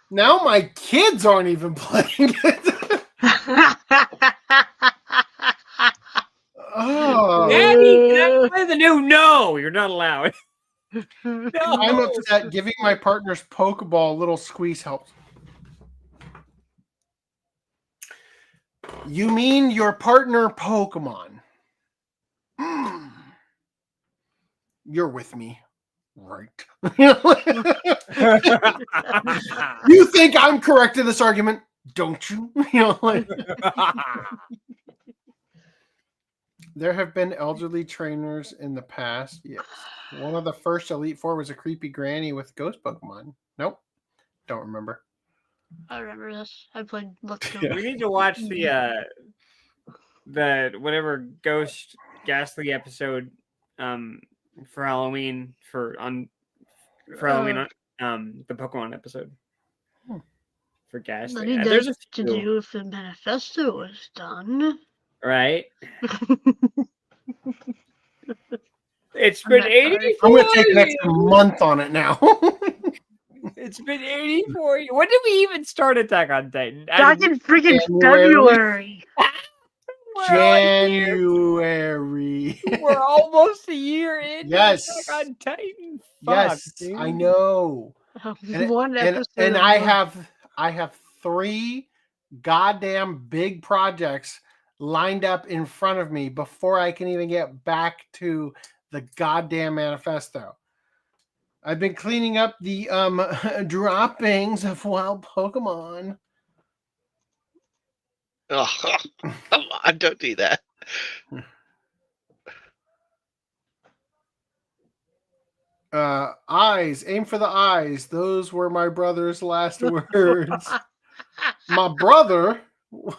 Now my kids aren't even playing it. Oh,
Daddy, can I play the new? No, you're not allowed.
No. I'm upset. Giving my partner's Pokeball a little squeeze helps. You mean your partner Pokemon? You're with me, right? You think I'm correct in this argument, don't you? There have been elderly trainers in the past. Yes. One of the first Elite Four was a creepy granny with ghost Pokemon. Nope. Don't remember.
I remember this. I played Let's Go.
We need to watch the whatever Ghost Ghastly episode for Halloween the Pokemon episode. for Ghastly.
I need
There's
that
a
to
few,
do if the manifesto was done.
right? It's been 84.
I'm going to take an
years.
extra month on it now.
It's been 84 years. When did we even start Attack on Titan?
Back in freaking February.
January.
We're almost a year in.
Yes.
Attack on Titan. Fuck,
Yes,
dude.
I know.
One episode.
And
a
I
month.
have 3 goddamn big projects lined up in front of me before I can even get back to the goddamn manifesto. I've been cleaning up the droppings of wild Pokemon.
Oh, come on, don't do that.
Eyes, aim for the eyes. Those were my brother's last words. My brother? Do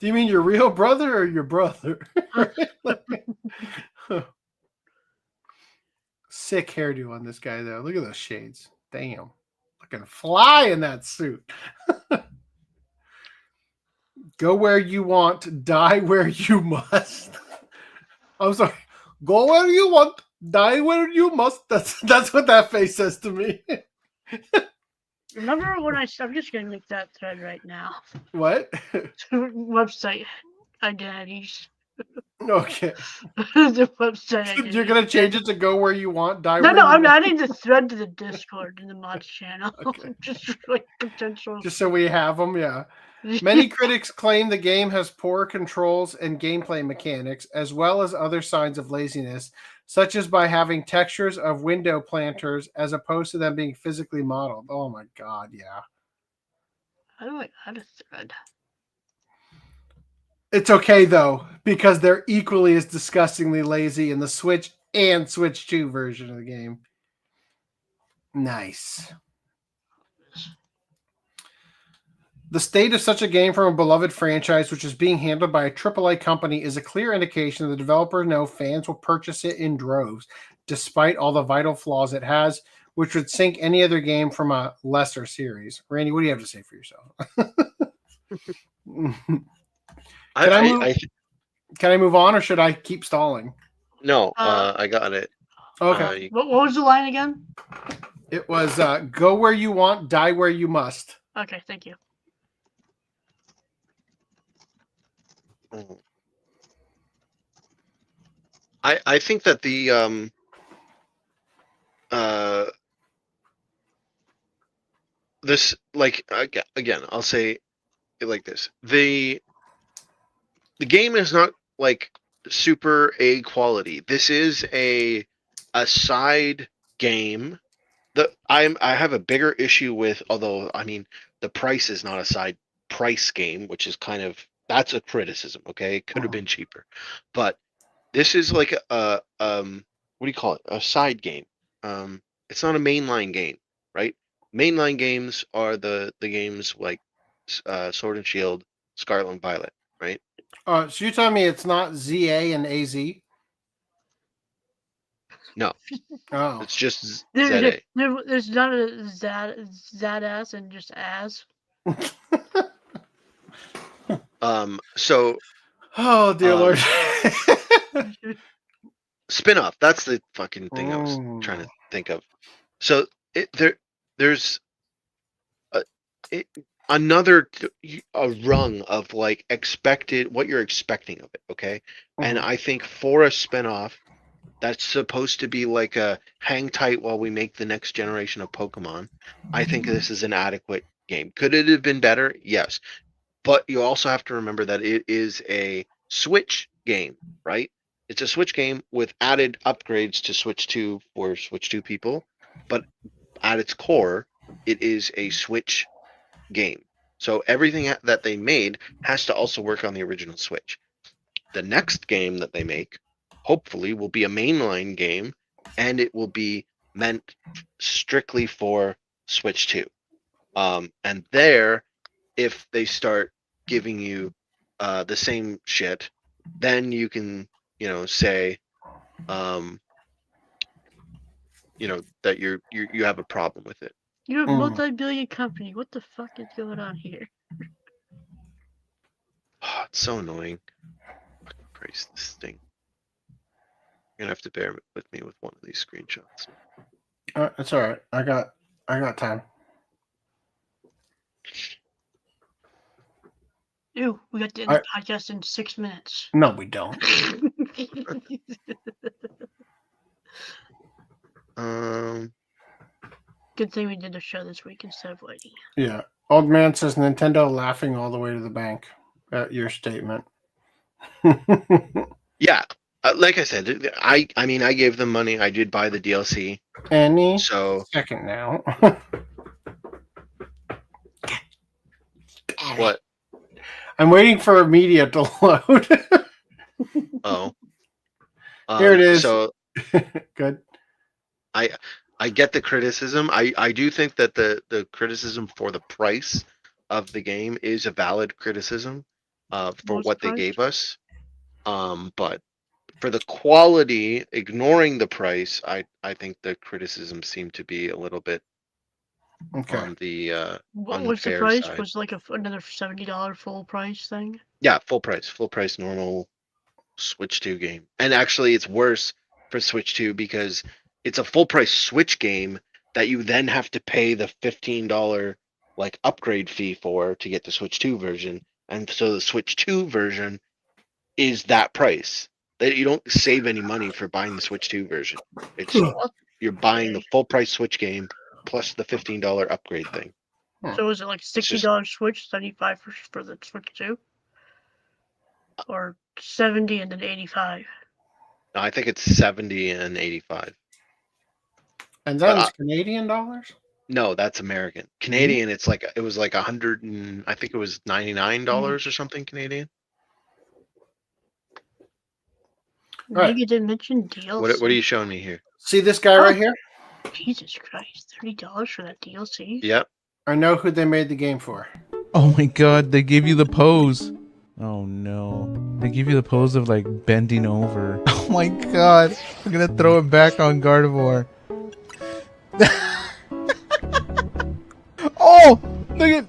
you mean your real brother or your brother? Sick hairdo on this guy, though. Look at those shades. Damn. Looking fly in that suit. Go where you want, die where you must. I'm sorry. Go where you want, die where you must. That's what that face says to me.
Remember when I'm just gonna make that thread right now.
What?
Website identities.
Okay.
The website identities.
You're gonna change it to go where you want, die
No,
where
no,
you
I'm
want.
adding the thread to the Discord in the mods channel.
Okay.
Just like potential.
Just so we have them, yeah. Many critics claim the game has poor controls and gameplay mechanics, as well as other signs of laziness, such as by having textures of window planters as opposed to them being physically modeled. Oh my god, yeah.
How do I add a thread?
It's okay though, because they're equally as disgustingly lazy in the Switch and Switch 2 version of the game. Nice. The state of such a game from a beloved franchise, which is being handled by a AAA company, is a clear indication that the developers know fans will purchase it in droves, despite all the vital flaws it has, which would sink any other game from a lesser series. Randy, what do you have to say for yourself? Can I move on, or should I keep stalling?
No, I got it.
Okay.
What was the line again?
It was go where you want, die where you must.
Okay, thank you.
I think that the this, like, again, I'll say it like this: the game is not like super A quality. This is a side game. I have a bigger issue with, although I mean the price is not a side price game, which is kind of, that's a criticism. Okay, it could have been cheaper, but this is like a what do you call it? A side game. It's not a mainline game, right? Mainline games are the games like Sword and Shield, Scarlet and Violet, right?
So you're telling me it's not ZA and AZ?
No.
Oh.
It's just ZA.
There's not a Zadass and just as.
So.
Oh dear Lord.
Spin-off. That's the fucking thing I was trying to think of. So there's another rung of like expected, what you're expecting of it. Okay. And I think for a spin-off that's supposed to be like a hang tight while we make the next generation of Pokemon, I think this is an adequate game. Could it have been better? Yes. But you also have to remember that it is a Switch game, right? It's a Switch game with added upgrades to Switch 2 for Switch 2 people. But at its core, it is a Switch game. So everything that they made has to also work on the original Switch. The next game that they make, hopefully, will be a mainline game, and it will be meant strictly for Switch 2. And there, if they start giving you the same shit, then you can, say, that you have a problem with it.
You're a multi-billion company. What the fuck is going on here?
Oh, it's so annoying. Fucking Christ, this thing. You're gonna have to bear with me with one of these screenshots.
It's all right. I got time.
Ew, we got to end the podcast in 6 minutes.
No, we don't.
Good thing we did the show this week instead of waiting.
Yeah. Old man says Nintendo laughing all the way to the bank at your statement.
Yeah. Like I said, I mean, I gave them money. I did buy the DLC.
Any
second
now.
What?
I'm waiting for media to load.
Oh.
Here it is.
So
good.
I get the criticism. I do think that the criticism for the price of the game is a valid criticism for what they gave us. But for the quality, ignoring the price, I think the criticisms seem to be a little bit on the
what was the price?
side.
Was like another $70 full price thing?
Yeah, full price normal Switch 2 game. And actually it's worse for Switch 2 because it's a full price Switch game that you then have to pay the $15 like upgrade fee for to get the Switch 2 version. And so the Switch 2 version is that price. That you don't save any money for buying the Switch 2 version. It's you're buying the full price Switch game plus the $15 upgrade thing.
So is it like $60 Switch, 75 for the Switch 2? Or 70 and then 85?
No, I think it's 70 and 85.
And that's Canadian dollars?
No, that's American. Canadian, it was like 100 and I think it was $99 or something Canadian.
Right. You didn't mention DLC.
What are you showing me here?
See this guy right here?
Jesus Christ, $30 for that DLC?
Yep.
I know who they made the game for.
Oh my god, they gave you the pose. Oh no. They give you the pose of like bending over. Oh my god. I'm gonna throw it back on Gardevoir. Oh! Look at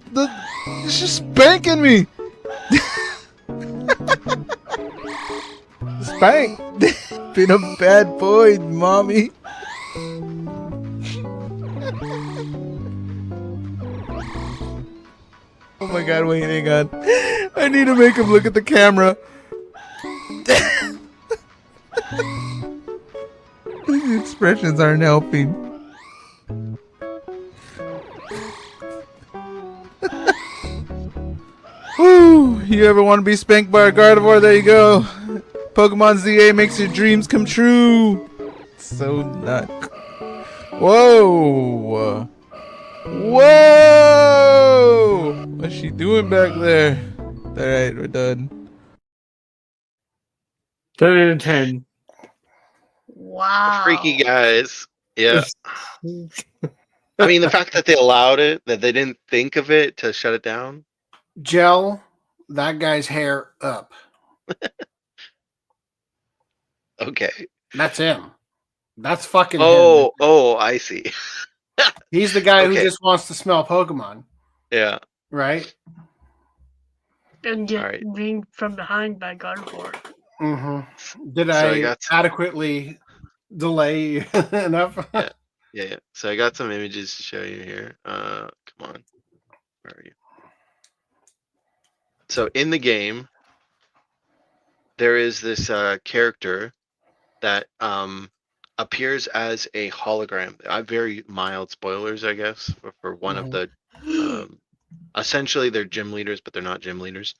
it's just spanking me! Spank! Been a bad boy, mommy. Oh my god, wait, hang on. I need to make him look at the camera. These expressions aren't helping. Woo! You ever want to be spanked by a Gardevoir? There you go. Pokemon ZA makes your dreams come true. So nut. Whoa! Whoa! What's she doing back there? Alright, we're done.
10 out of 10.
Wow.
Freaky guys. Yeah. I mean, the fact that they allowed it, that they didn't think of it to shut it down.
Gel that guy's hair up.
Okay.
That's him. That's fucking him.
Oh, I see.
He's the guy who just wants to smell Pokemon.
Yeah.
Right?
And get being from behind by Gardevoir.
Mm-hmm. Did I adequately delay enough?
Yeah. So I got some images to show you here. Come on. Where are you? So in the game, there is this character that appears as a hologram. Very mild spoilers, I guess, for one of the. Essentially, they're gym leaders, but they're not gym leaders.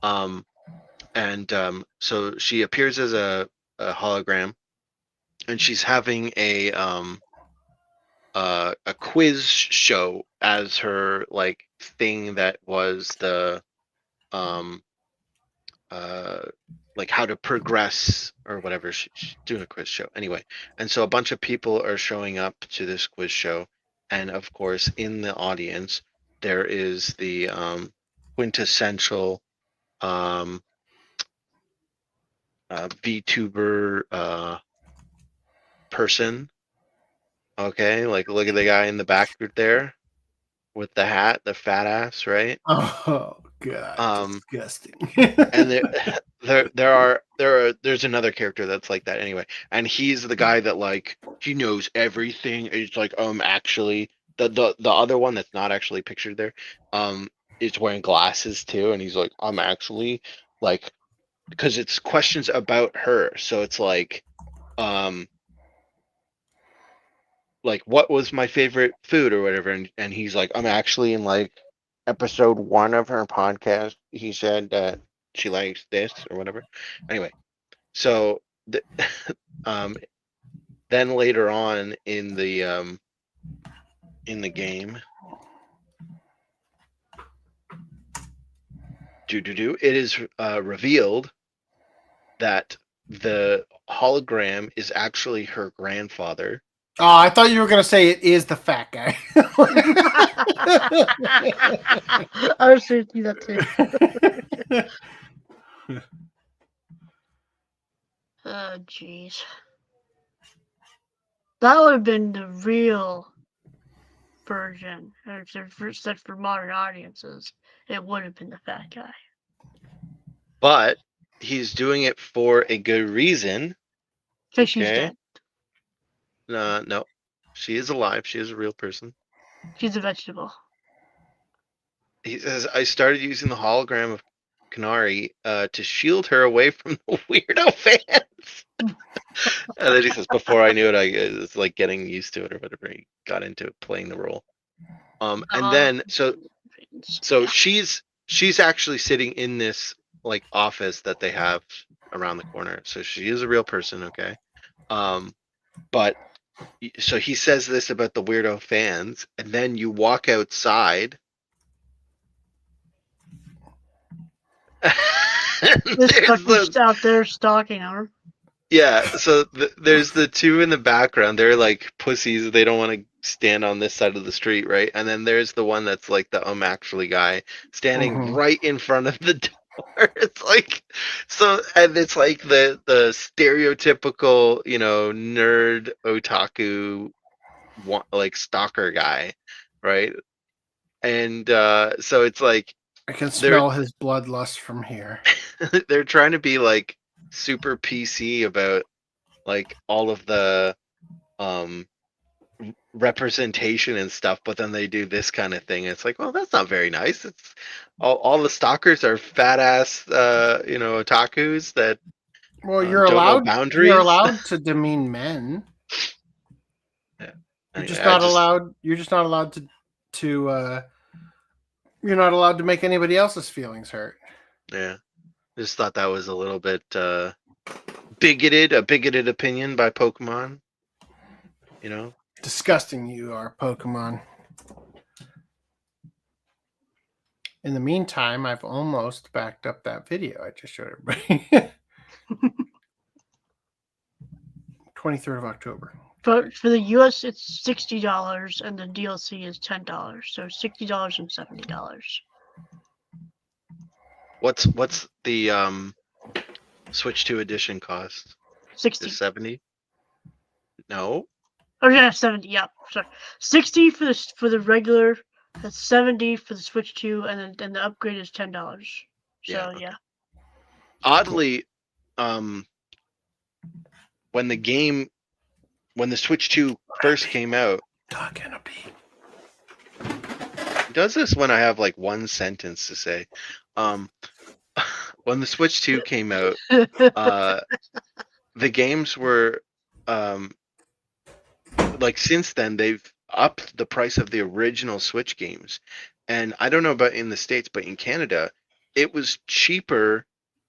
So she appears as a hologram, and she's having a quiz show as her like thing that was the like how to progress or whatever. She's doing a quiz show anyway, and so a bunch of people are showing up to this quiz show, and of course in the audience there is the quintessential VTuber person. Okay, like look at the guy in the back there. with the hat, the fat ass, right?
Oh god, disgusting.
And there's another character that's like that anyway, and he's the guy that like he knows everything. It's like actually the other one that's not actually pictured there is wearing glasses too, and he's like I'm actually like, because it's questions about her, so it's like what was my favorite food or whatever, and he's like I'm actually in like episode 1 of her podcast. He said that she likes this or whatever. Anyway, so then later on in the game, it is revealed that the hologram is actually her grandfather.
Oh, I thought you were going to say it is the fat guy.
I was thinking that too. Oh, jeez. That would have been the real version. If it's set for modern audiences, it would have been the fat guy.
But he's doing it for a good reason.
Because she's dead.
No. She is alive. She is a real person.
She's a vegetable.
He says, I started using the hologram of Kanari to shield her away from the weirdo fans. And then he says, before I knew it, it's like getting used to it or whatever. He got into playing the role. And then, so she's actually sitting in this like office that they have around the corner. So she is a real person, okay? But so he says this about the weirdo fans, and then you walk outside.
This fucker's out there stalking her.
Yeah, so there's the two in the background. They're like pussies. They don't want to stand on this side of the street, right? And then there's the one that's like the actually guy standing right in front of the door. It's like and it's like the stereotypical, nerd otaku like stalker guy, right? And so it's like
I can smell his bloodlust from here.
They're trying to be like super PC about like all of the representation and stuff, but then they do this kind of thing. It's like, well, that's not very nice. It's all the stalkers are fat ass otakus that
you're allowed boundaries. You're allowed to demean men.
Yeah.
You're just not allowed to you're not allowed to make anybody else's feelings hurt.
Yeah. I just thought that was a little bit bigoted, a bigoted opinion by Pokemon.
Disgusting you are, Pokemon. In the meantime, I've almost backed up that video I just showed everybody. 23rd of October.
But for the US, it's $60, and the DLC is $10. So $60 and $70.
What's the Switch 2 edition cost?
60.
70? No.
Oh yeah, 70. Yeah, sorry. 60 for the regular. That's 70 for the Switch 2, and then the upgrade is $10. So yeah.
Oddly, when the Switch 2 first came out, he does this when I have like one sentence to say. When the Switch 2 came out, the games were like since then they've upped the price of the original Switch games. And I don't know about in the States, but in Canada, it was cheaper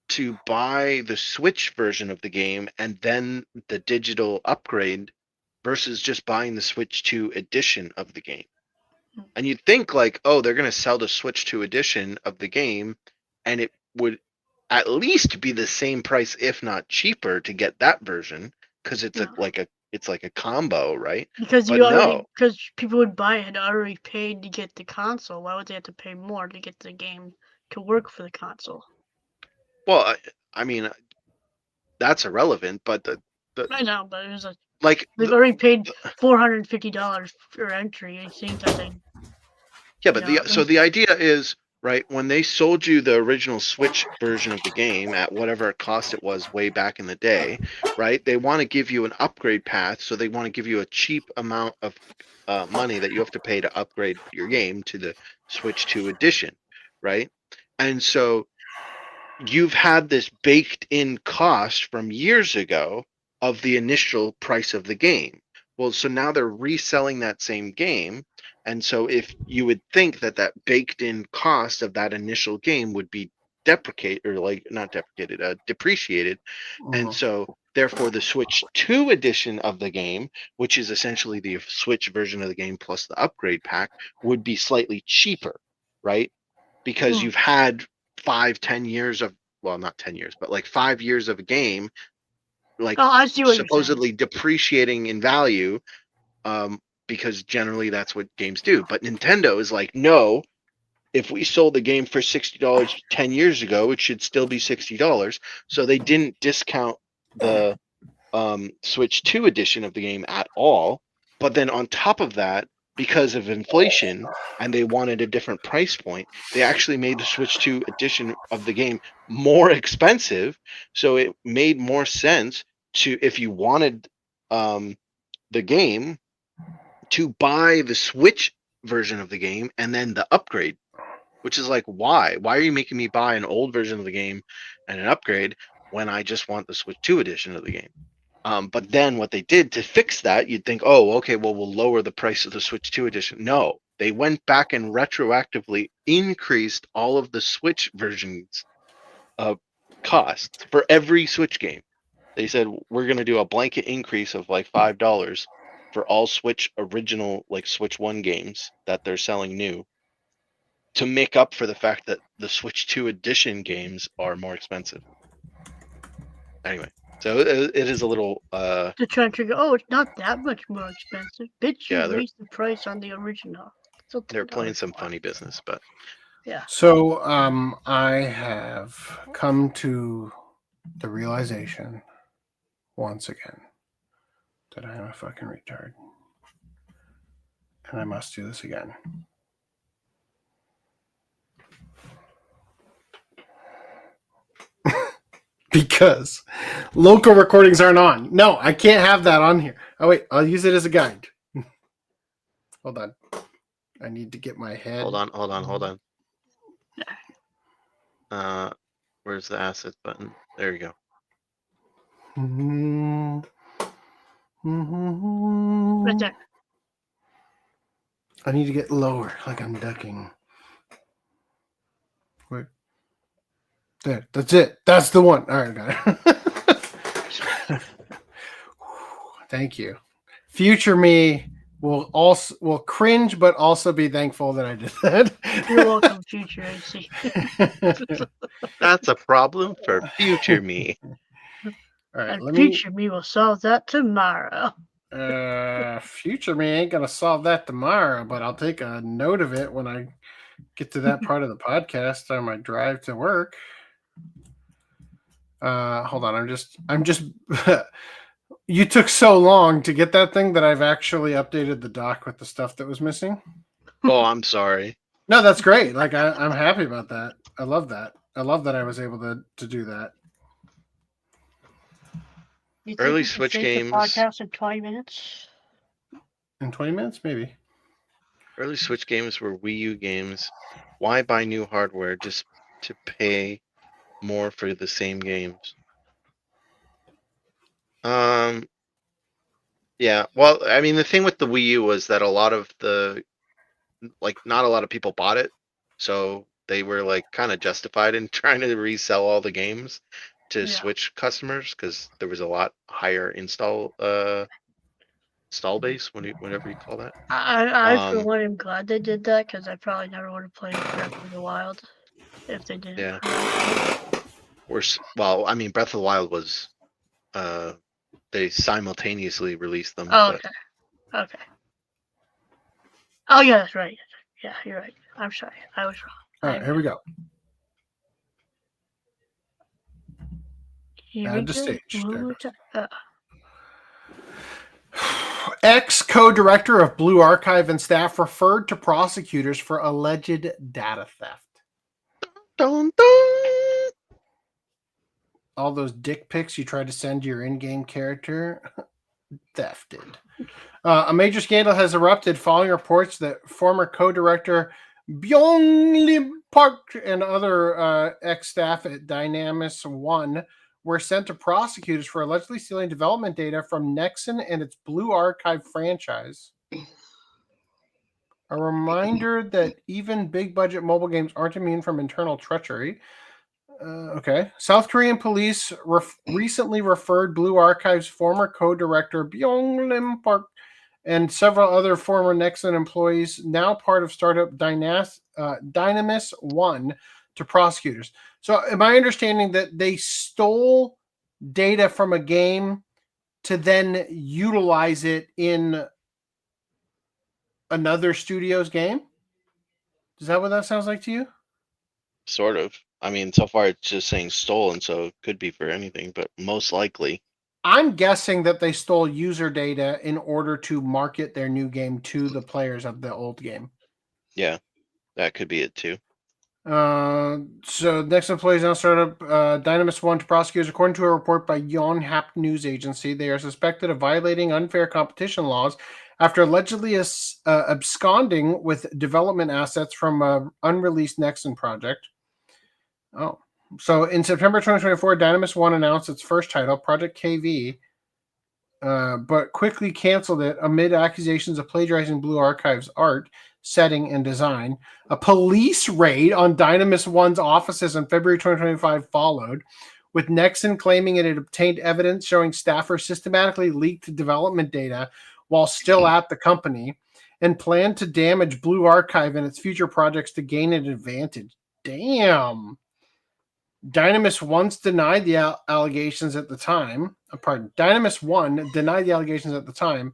to buy the Switch version of the game and then the digital upgrade versus just buying the Switch 2 edition of the game. And you'd think like, oh, they're going to sell the Switch 2 edition of the game and it would at least be the same price, if not cheaper, to get that version because it's like a combo, right?
Because because people would buy it had already paid to get the console. Why would they have to pay more to get the game to work for the console?
Well, I mean, that's irrelevant. But
I know, but it was
like
they've already paid $450 for entry. I think that they
Yeah, but the idea is, right, when they sold you the original Switch version of the game at whatever cost it was way back in the day, right? They want to give you an upgrade path, so they want to give you a cheap amount of money that you have to pay to upgrade your game to the Switch 2 edition, right? And so you've had this baked in cost from years ago of the initial price of the game. Well, so now they're reselling that same game. And so if you would think that that baked in cost of that initial game would be deprecated, or like not deprecated, depreciated. And so therefore the Switch 2 edition of the game, which is essentially the Switch version of the game plus the upgrade pack, would be slightly cheaper, right? Because you've had 5-10 years of, well, not 10 years, but like 5 years of a game, like
I see what
supposedly depreciating in value, because generally that's what games do. But Nintendo is like, no, if we sold the game for $60 10 years ago, it should still be $60. So they didn't discount the Switch 2 edition of the game at all. But then on top of that, because of inflation and they wanted a different price point, they actually made the Switch 2 edition of the game more expensive. So it made more sense to, if you wanted the game, to buy the Switch version of the game and then the upgrade, which is like, why? Why are you making me buy an old version of the game and an upgrade when I just want the Switch 2 edition of the game? But then what they did to fix that, you'd think, oh, okay, well, we'll lower the price of the Switch 2 edition. No, they went back and retroactively increased all of the Switch versions of costs for every Switch game. They said, we're going to do a blanket increase of like $5 for all Switch original, like Switch 1 games that they're selling new, to make up for the fact that the Switch 2 edition games are more expensive. Anyway. So it is a little.
They're trying to go, oh, it's not that much more expensive. Bitch, you
Yeah,
raised the price on the original.
They're playing some funny business, but.
Yeah.
So I have come to the realization once again that I am a fucking retard. And I must do this again. Because local recordings aren't on. No, I can't have that on here. Oh, wait. I'll use it as a guide. Hold on. I need to get my head.
Hold on. Where's the assets button? There you go.
Right there.
I need to get lower, like I'm ducking. Wait. There, that's it. That's the one. All right, got it. Thank you. Future me will cringe, but also be thankful that I did that.
You're welcome, future AC.
That's a problem for future me.
All right,
and future me will solve that tomorrow.
Future me ain't gonna solve that tomorrow, but I'll take a note of it when I get to that part of the podcast on my drive to work. Hold on, I'm just you took so long to get that thing that I've actually updated the doc with the stuff that was missing.
Oh, I'm sorry.
No, that's great. Like I'm happy about that. I love that. I love that I was able to do that.
You think
Early
we can
Switch
finish
games.
the podcast in 20 minutes?
In 20 minutes, maybe.
Early Switch games were Wii U games. Why buy new hardware just to pay more for the same games? Yeah. Well, I mean, the thing with the Wii U was that a lot of not a lot of people bought it, so they were like kind of justified in trying to resell all the games to Switch customers because there was a lot higher install base, whatever you call that.
I for one am glad they did that because I probably never would have played Breath of the Wild if they didn't.
Yeah. Well, I mean, Breath of the Wild was they simultaneously released them.
Oh, okay. Oh yeah, that's right. Yeah, you're right. I'm sorry, I was wrong.
All right, here we go. Add to stage. Ex-co-director of Blue Archive and staff referred to prosecutors for alleged data theft.
Dun, dun.
All those dick pics you tried to send to your in-game character, thefted. A major scandal has erupted following reports that former co-director Byung Lim Park and other ex-staff at Dynamis One were sent to prosecutors for allegedly stealing development data from Nexon and its Blue Archive franchise. A reminder that even big-budget mobile games aren't immune from internal treachery. Okay. South Korean police recently referred Blue Archive's former co-director Byung Lim Park and several other former Nexon employees, now part of startup Dynamis One, to prosecutors. So am I understanding that they stole data from a game to then utilize it in another studio's game? Is that what that sounds like to you?
Sort of. I mean, so far it's just saying stolen, so it could be for anything, but most likely.
I'm guessing that they stole user data in order to market their new game to the players of the old game.
Yeah, that could be it too.
So next employees now started up Dynamis One to prosecutors. According to a report by Yonhap News Agency, they are suspected of violating unfair competition laws after allegedly absconding with development assets from an unreleased Nexon project. Oh, so in September 2024, Dynamis One announced its first title, Project KV, but quickly canceled it amid accusations of plagiarizing Blue Archive's art, setting, and design. A police raid on Dynamis One's offices in February 2025 followed, with Nexon claiming it had obtained evidence showing staffers systematically leaked development data while still at the company and planned to damage Blue Archive and its future projects to gain an advantage. Damn. Dynamis once denied the allegations at the time. Dynamis One denied the allegations at the time,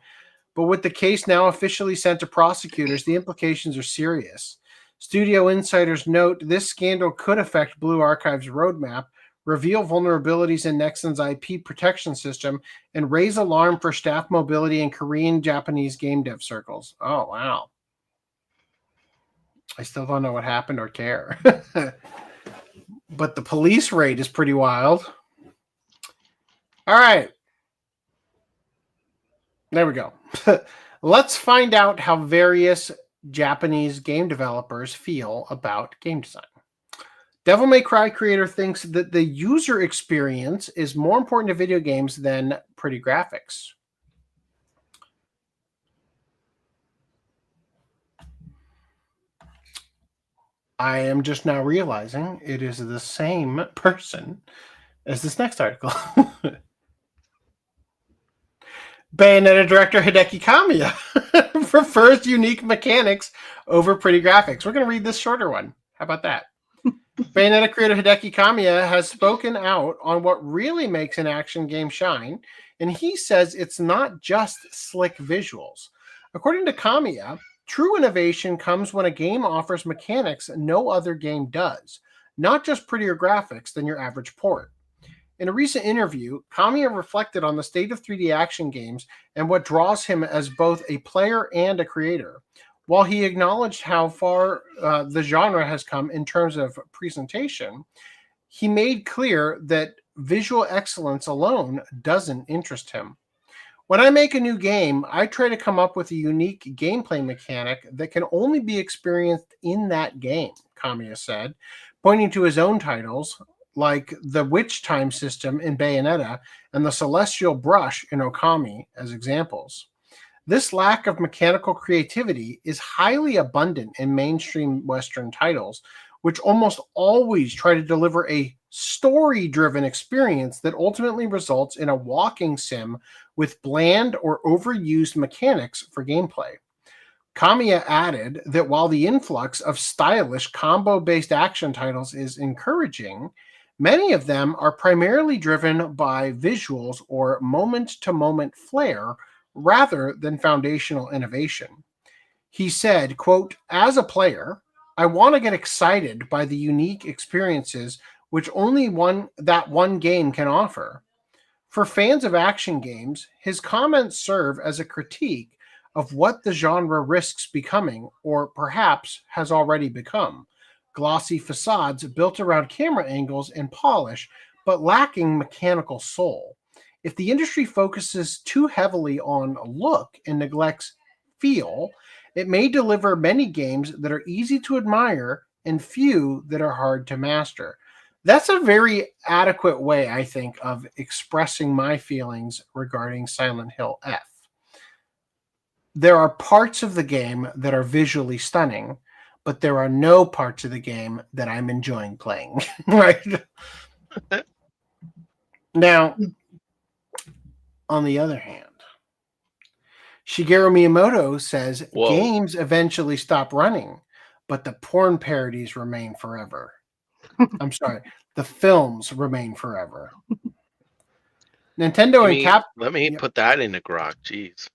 but with the case now officially sent to prosecutors, the implications are serious. Studio insiders note this scandal could affect Blue Archive's roadmap, reveal vulnerabilities in Nexon's IP protection system, and raise alarm for staff mobility in Korean-Japanese game dev circles. Oh, wow. I still don't know what happened or care. But the police raid is pretty wild. All right. There we go. Let's find out how various Japanese game developers feel about game design. Devil May Cry creator thinks that the user experience is more important to video games than pretty graphics. I am just now realizing it is the same person as this next article. Bayonetta director Hideki Kamiya prefers unique mechanics over pretty graphics. We're going to read this shorter one. How about that? Bayonetta creator Hideki Kamiya has spoken out on what really makes an action game shine, and he says it's not just slick visuals. According to Kamiya, true innovation comes when a game offers mechanics no other game does, not just prettier graphics than your average port. In a recent interview, Kamiya reflected on the state of 3D action games and what draws him as both a player and a creator. While he acknowledged how far the genre has come in terms of presentation, he made clear that visual excellence alone doesn't interest him. When I make a new game, I try to come up with a unique gameplay mechanic that can only be experienced in that game, Kamiya said, pointing to his own titles like the Witch Time system in Bayonetta and the Celestial Brush in Okami as examples. This lack of mechanical creativity is highly abundant in mainstream Western titles, which almost always try to deliver a story-driven experience that ultimately results in a walking sim with bland or overused mechanics for gameplay. Kamiya added that while the influx of stylish combo-based action titles is encouraging, many of them are primarily driven by visuals or moment-to-moment flair rather than foundational innovation. He said, quote, "As a player, I want to get excited by the unique experiences which only one game can offer. For fans of action games, his comments serve as a critique of what the genre risks becoming, or perhaps has already become. Glossy facades built around camera angles and polish, but lacking mechanical soul. If the industry focuses too heavily on look and neglects feel, it may deliver many games that are easy to admire and few that are hard to master. That's a very adequate way, I think, of expressing my feelings regarding Silent Hill F. There are parts of the game that are visually stunning, but there are no parts of the game that I'm enjoying playing. Right? Now, on the other hand, Shigeru Miyamoto says games eventually stop running, but the porn parodies remain forever. I'm sorry, the films remain forever. Nintendo and Cap.
Let me put that in a grok. Jeez.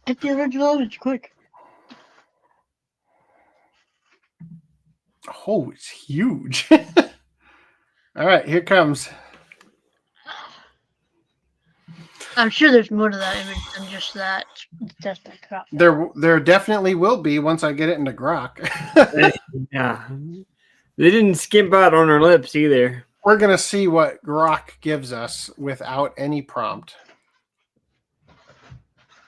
Get the original image quick.
Oh, it's huge. All right, here comes.
I'm sure there's more to that image than just that. That's that crop.
There definitely will be once I get it into grok.
Yeah. They didn't skimp out on her lips either.
We're going to see what grok gives us without any prompt.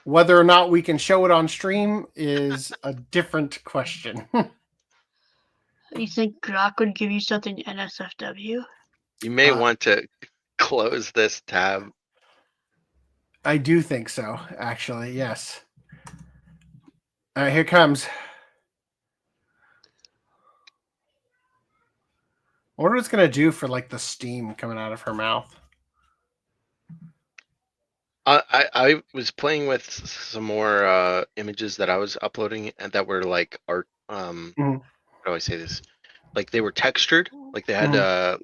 Whether or not we can show it on stream is a different question.
You think grok would give you something NSFW?
You may want to close this tab.
I do think so, actually, yes. All right, here comes. I wonder what it's going to do for, like, the steam coming out of her mouth.
I was playing with some more images that I was uploading and that were, like, art. How do I say this? Like, they were textured. Like, they had,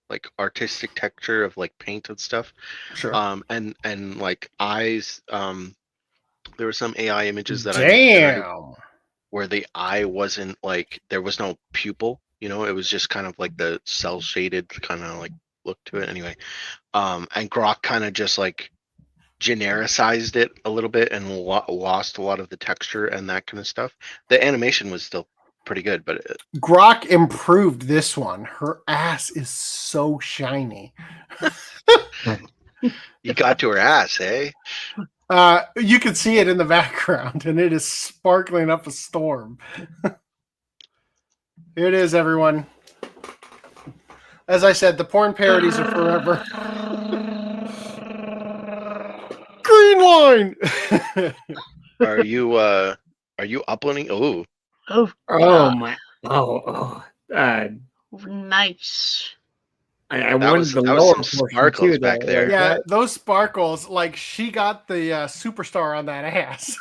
like artistic texture of like paint and stuff.
Sure.
And like eyes. There were some AI images that where the eye wasn't like there was no pupil. You know, it was just kind of like the cell shaded kind of like look to it. Anyway, and grok kind of just like genericized it a little bit and lost a lot of the texture and that kind of stuff. The animation was still pretty good, but
grok improved this one. Her ass is so shiny.
You got to her ass, eh?
You can see it in the background, and it is sparkling up a storm. Here it is, everyone. As I said, the porn parodies are forever. Green line.
Are you uploading?
Oh
my!
Nice.
I wanted the lower
sparkles too, back there.
Yeah, those sparkles. Like she got the superstar on that ass.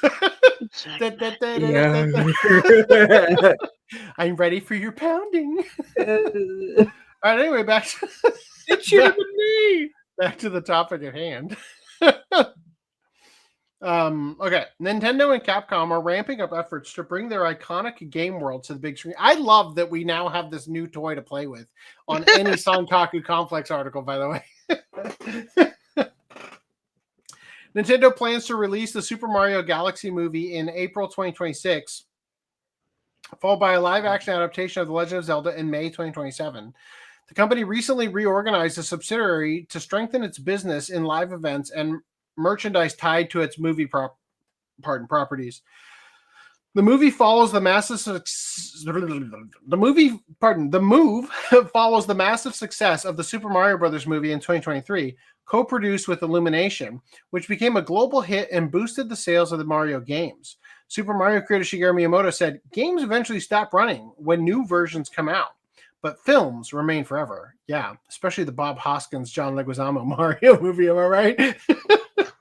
I'm ready for your pounding. All right. Anyway, back to back to the topic at hand. Okay, Nintendo and Capcom are ramping up efforts to bring their iconic game world to the big screen. I love that we now have this new toy to play with on any Sankaku Complex article, by the way. Nintendo plans to release the Super Mario Galaxy movie in April 2026, followed by a live-action adaptation of The Legend of Zelda in May 2027. The company recently reorganized a subsidiary to strengthen its business in live events and merchandise tied to its movie properties. The movie follows the massive the move follows the massive success of the Super Mario Brothers movie in 2023, co-produced with Illumination, which became a global hit and boosted the sales of the Mario games. Super Mario creator Shigeru Miyamoto said, "Games eventually stop running when new versions come out, but films remain forever." Yeah, especially the Bob Hoskins, John Leguizamo Mario movie, am I right?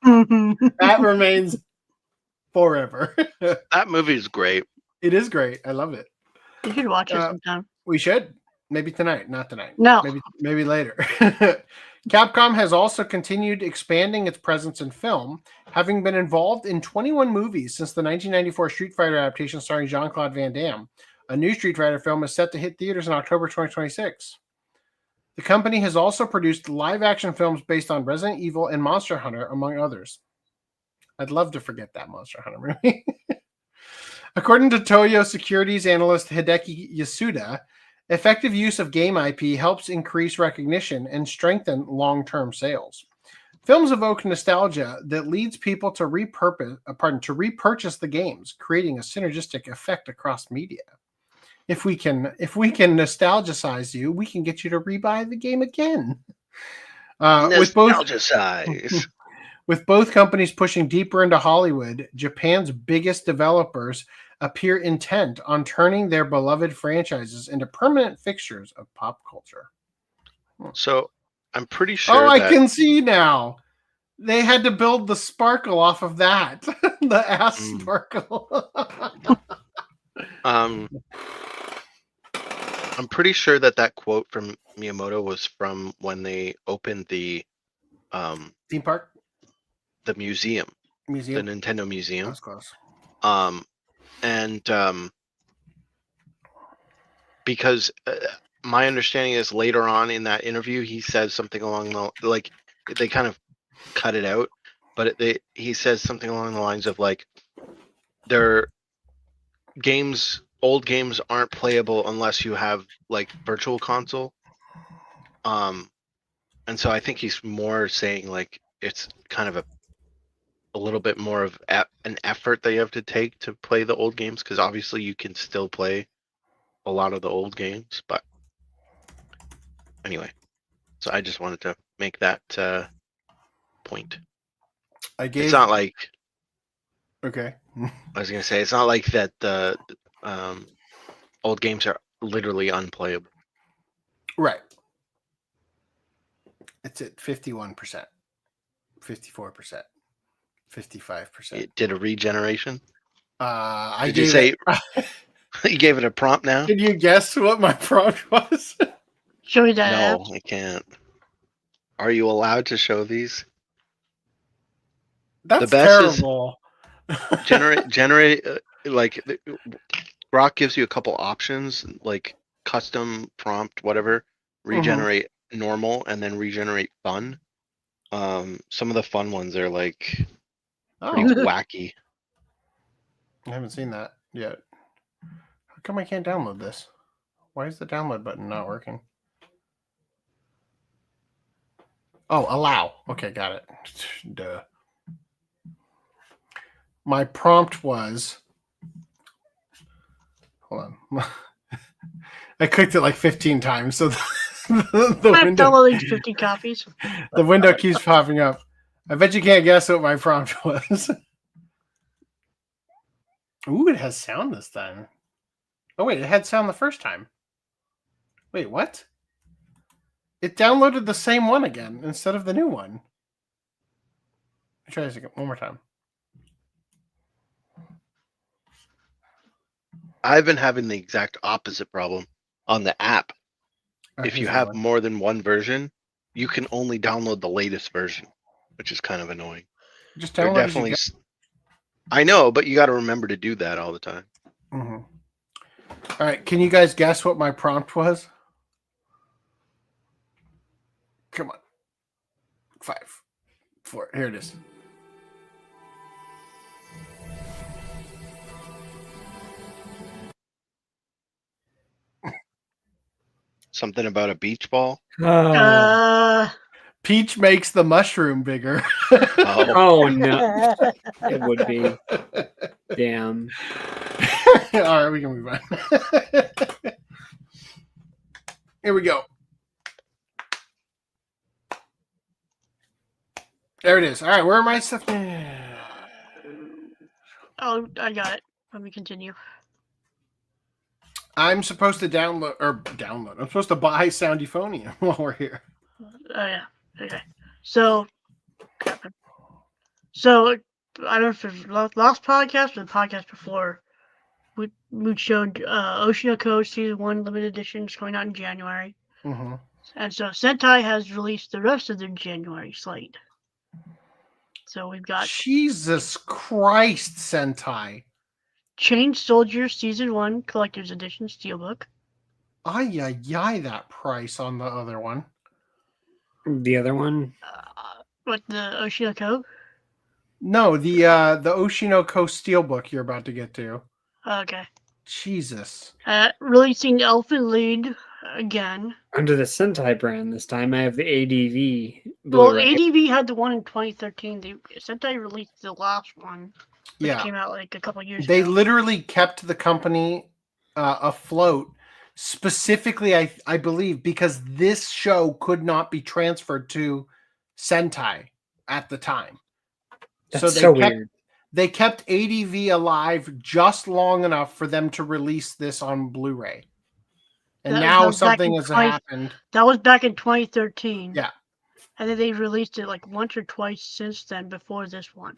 That remains forever.
That movie is great.
It is great. I love it.
You should watch it sometime.
We should. Maybe tonight. Not tonight.
No.
Maybe later. Capcom has also continued expanding its presence in film, having been involved in 21 movies since the 1994 Street Fighter adaptation starring Jean-Claude Van Damme. A new Street Fighter film is set to hit theaters in October 2026. The company has also produced live-action films based on Resident Evil and Monster Hunter, among others. I'd love to forget that Monster Hunter movie. According to Toyo Securities analyst Hideki Yasuda, effective use of game IP helps increase recognition and strengthen long-term sales. Films evoke nostalgia that leads people to repurchase the games, creating a synergistic effect across media. If we can nostalgicize you, we can get you to rebuy the game again.
Nostalgicize.
With both companies pushing deeper into Hollywood, Japan's biggest developers appear intent on turning their beloved franchises into permanent fixtures of pop culture.
So I'm pretty sure.
I can see now. They had to build the sparkle off of that. The ass sparkle.
I'm pretty sure that quote from Miyamoto was from when they opened the
theme park,
the museum, the Nintendo Museum.
That's close.
Because my understanding is later on in that interview, he says something along the like they kind of cut it out, but he says something along the lines of like their old games aren't playable unless you have like virtual console. And so I think he's more saying like it's kind of a little bit more of an effort that you have to take to play the old games, because obviously you can still play a lot of the old games, but anyway, so I just wanted to make that point. It's not like
okay.
I was gonna say it's not like that the old games are literally unplayable.
Right. It's at 51%, 54%, 55%.
It did a regeneration.
Did
you say you gave it a prompt now?
Can you guess what my prompt was?
Show me that.
No, I can't. Are you allowed to show these?
That's
the best
terrible.
Is generate Grok gives you a couple options like custom prompt, whatever, regenerate normal, and then regenerate fun. Some of the fun ones are like pretty wacky.
I haven't seen that yet. How come I can't download this? Why is the download button not working? Oh, allow. Okay, got it. Duh. My prompt was... Hold on. I clicked it like 15 times, so the window...
downloading 50 copies.
The window keeps popping up. I bet you can't guess what my prompt was. Ooh, it has sound this time. Oh, wait, it had sound the first time. Wait, what? It downloaded the same one again instead of the new one. Let me try this again one more time.
I've been having the exact opposite problem on the app. If you have more than one version, you can only download the latest version, which is kind of annoying.
Just download it.
I know, but you got to remember to do that all the time.
Mm-hmm. All right, can you guys guess what my prompt was? Come on. 5, 4. Here it is.
Something about a beach ball?
Peach makes the mushroom bigger.
Oh no. It would be. Damn.
All right, we can move on. Here we go. There it is. All right, where are my stuff?
Oh, I got it. Let me continue.
I'm supposed to download. I'm supposed to buy Sound Euphonium while we're here.
Oh yeah. Okay. So I don't know if it's last podcast or the podcast before. We showed Oshinoko Season 1 limited edition is going out in January.
Mm-hmm.
And so Sentai has released the rest of their January slate. So we've got
Jesus Christ, Sentai.
Chain Soldier Season 1 Collector's Edition Steelbook.
That price on the other one.
The other one?
What, the Oshinoko?
No, the Oshinoko Steelbook you're about to get to.
Okay.
Jesus.
Releasing Elfen Lied again.
Under the Sentai brand this time. I have the ADV
Well,
Blu-ray.
ADV had the one in 2013. Sentai released the last one, which
Yeah.
came out like a couple years
They
ago.
literally kept the company afloat, specifically, I believe, because this show could not be transferred to Sentai at the time.
That's so weird.
They kept ADV alive just long enough for them to release this on Blu-ray. And now something has happened.
That was back in 2013.
Yeah.
And then they released it like once or twice since then before this one.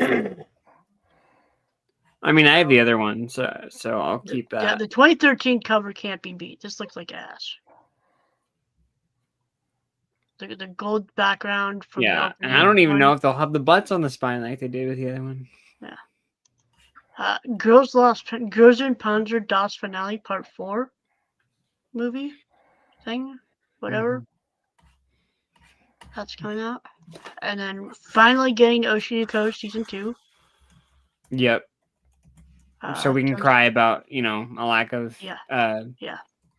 I mean, I have the other one, so I'll keep that.
Yeah, the 2013 cover can't be beat. This looks like ass. The gold background from
Yeah,
the
and I don't even know if they'll have the butts on the spine like they did with the other one.
Yeah. Großen Panzer Das Finale Part 4 movie thing, whatever. That's coming out. And then finally getting Oshinoko Season 2.
Yep. So we can cry about, a lack of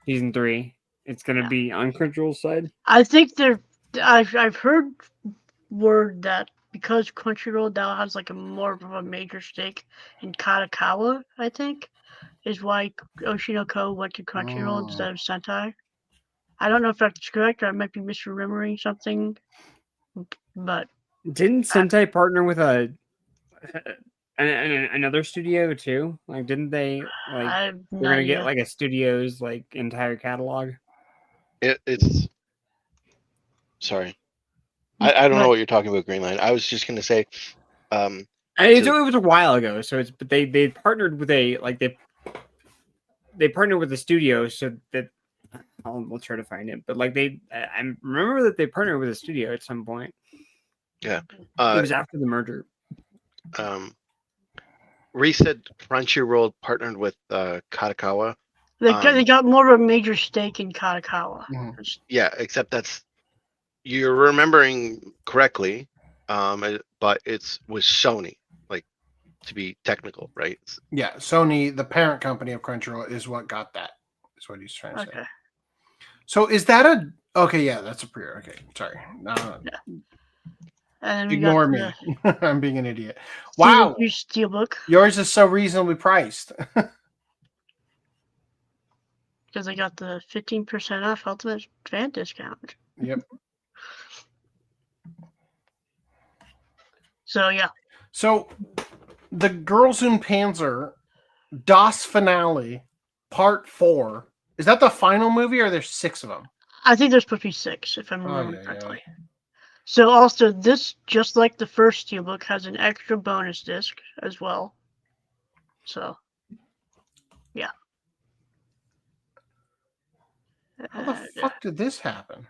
Season 3. It's going to be on Crunchyroll's side.
I think I've heard word that because Crunchyroll now has like a more of a major stake in Katakawa, I think, is why Oshinoko went to Crunchyroll instead of Sentai. I don't know if that's correct, or I might be misremembering something. But
didn't Sentai partner with another studio too? Like, didn't they they're gonna get like a studio's like entire catalog?
It's sorry. I don't know what you're talking about, Greenline. I was just gonna say
it was a while ago, so but they partnered with they partnered with the studio so that we'll try to find it. But like I remember that they partnered with a studio at some point.
Yeah.
It was after the merger.
Reze said Crunchyroll partnered with Katakawa.
They got more of a major stake in Katakawa.
Yeah, except you're remembering correctly, but it's with Sony, like, to be technical, right?
Yeah, Sony, the parent company of Crunchyroll, is what got that. Is what he's trying to say. So is that okay? Yeah, that's a pre-order. Okay, sorry.
And
ignore me. I'm being an idiot. Wow,
Steelbook.
Yours is so reasonably priced.
Because I got the 15% off Ultimate Fan discount.
Yep.
So yeah.
So the Großen Panzer Das Finale Part 4, is that the final movie, or there's 6 of them?
I think there's supposed to be 6, if I'm remembering correctly. So also, this, just like the first Steelbook, has an extra bonus disc as well. So, yeah.
How the fuck did this happen?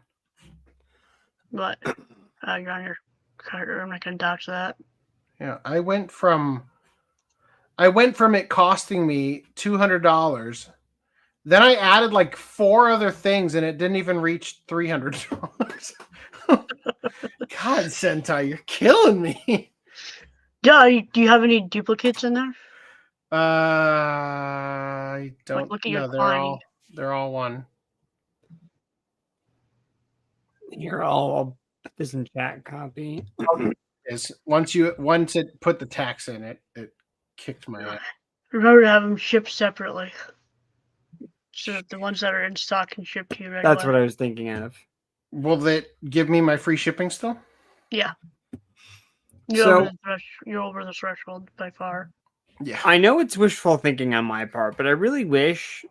But you're on your card. I'm not gonna dox that.
Yeah, I went from it costing me $200. Then I added like 4 other things, and it didn't even reach $300. God, Sentai, you're killing me.
Yeah, do you have any duplicates in there?
I don't.
Like, look at
no, they're all one.
You're all put this in chat copy.
Is once it put the tax in it kicked my ass.
Remember to have them shipped separately, so that the ones that are in stock can ship to you right
That's
away.
what I was thinking of.
Will that give me my free shipping still?
Yeah. You're over the threshold by far.
Yeah.
I know it's wishful thinking on my part, but I really wish,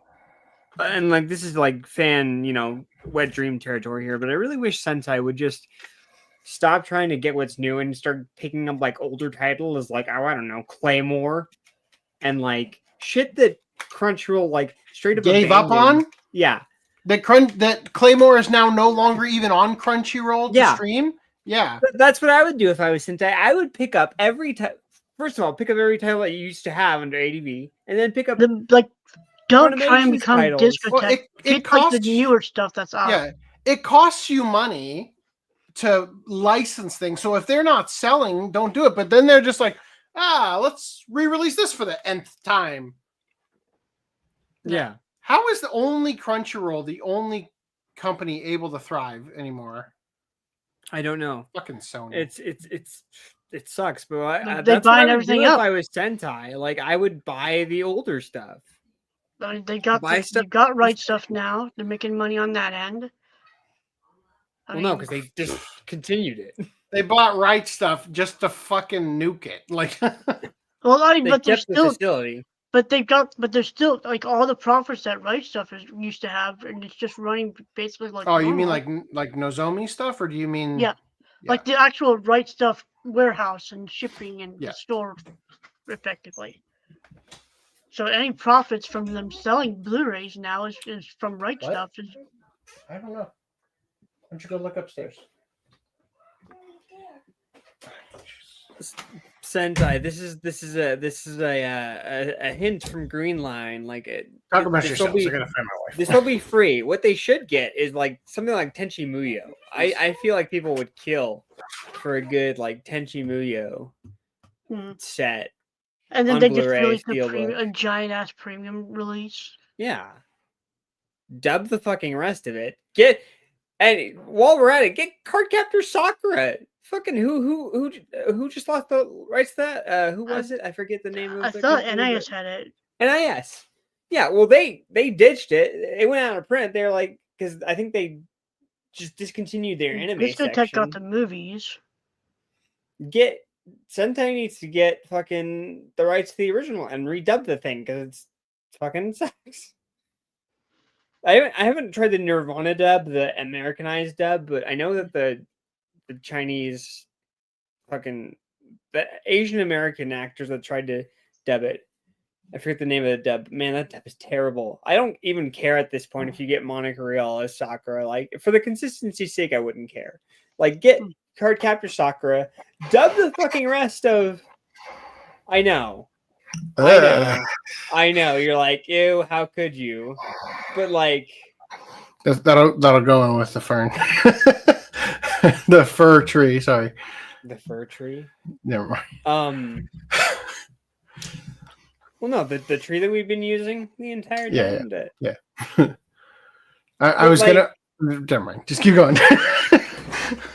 and like this is like fan, wet dream territory here, but I really wish Sentai would just stop trying to get what's new and start picking up like older titles like, I don't know, Claymore and like shit that Crunchyroll like straight up
gave up on.
Yeah.
That Claymore is now no longer even on Crunchyroll to stream. Yeah.
That's what I would do if I was Sentai. I would pick up every time. First of all, pick up every title that you used to have under ADV, and then pick up
Don't try and
Funimation's
become
titles.
Well,
discotheque.
it
Get like
costs
the newer stuff that's out.
yeah, it costs you money to license things. So if they're not selling, don't do it. But then they're just like, let's re-release this for the nth time.
Yeah.
How is the only Crunchyroll the only company able to thrive anymore?
I don't know.
Fucking Sony.
It sucks, but
They're
that's what
buying
I would
everything
do
up.
if I was Sentai. Like I would buy the older stuff.
They got
Buy
they got right stuff now. They're making money on that end.
Well, no, because they discontinued it.
They bought right stuff just to fucking nuke it. Like,
well,
They
but they're
kept the
still,
facility.
but they're still like all the profits that right stuff is used to have, and it's just running basically like.
oh, you mean
normal.
like Nozomi stuff, or do you mean?
Yeah, like the actual right stuff warehouse and shipping and the store, effectively. So any profits from them selling Blu-rays now is from right
What?
stuff.
I don't know. Why don't you go look upstairs?
Sentai. This is a hint from Green Line. Like
Talk about
this
yourselves.
will be-
I'm gonna find my wife.
This will be free. What they should get is like something like Tenchi Muyo. I feel like people would kill for a good like Tenchi Muyo set.
And then
on
they just
Blu-ray,
released
Steelbook.
a giant ass premium release.
Yeah. Dub the fucking rest of it. And while we're at it, get Cardcaptor Sakura. Fucking who just lost the rights to that? Who was it? I forget the name of
I
the
thought
company,
NIS
but-
had it.
NIS. Yeah, well they ditched it. It went out of print. They're like, because I think they just discontinued their anime
Discotech
section.
got the movies.
Sentai needs to get fucking the rights to the original and redub the thing because it's fucking sucks. I haven't tried the Nirvana dub, the Americanized dub, but I know that the Chinese the Asian American actors that tried to dub it. I forget the name of the dub. Man, that dub is terrible. I don't even care at this point if you get Monica Rial as Sakura. Like, for the consistency's sake, I wouldn't care. Like, get Cardcaptor Sakura, dub the fucking rest of. I know. You're like, ew, how could you? But like,
that'll go in with the fern, the fir tree. Sorry,
the fir tree.
Never mind.
Well, no, the tree that we've been using the entire time.
Yeah. I was gonna. Never mind. Just keep going.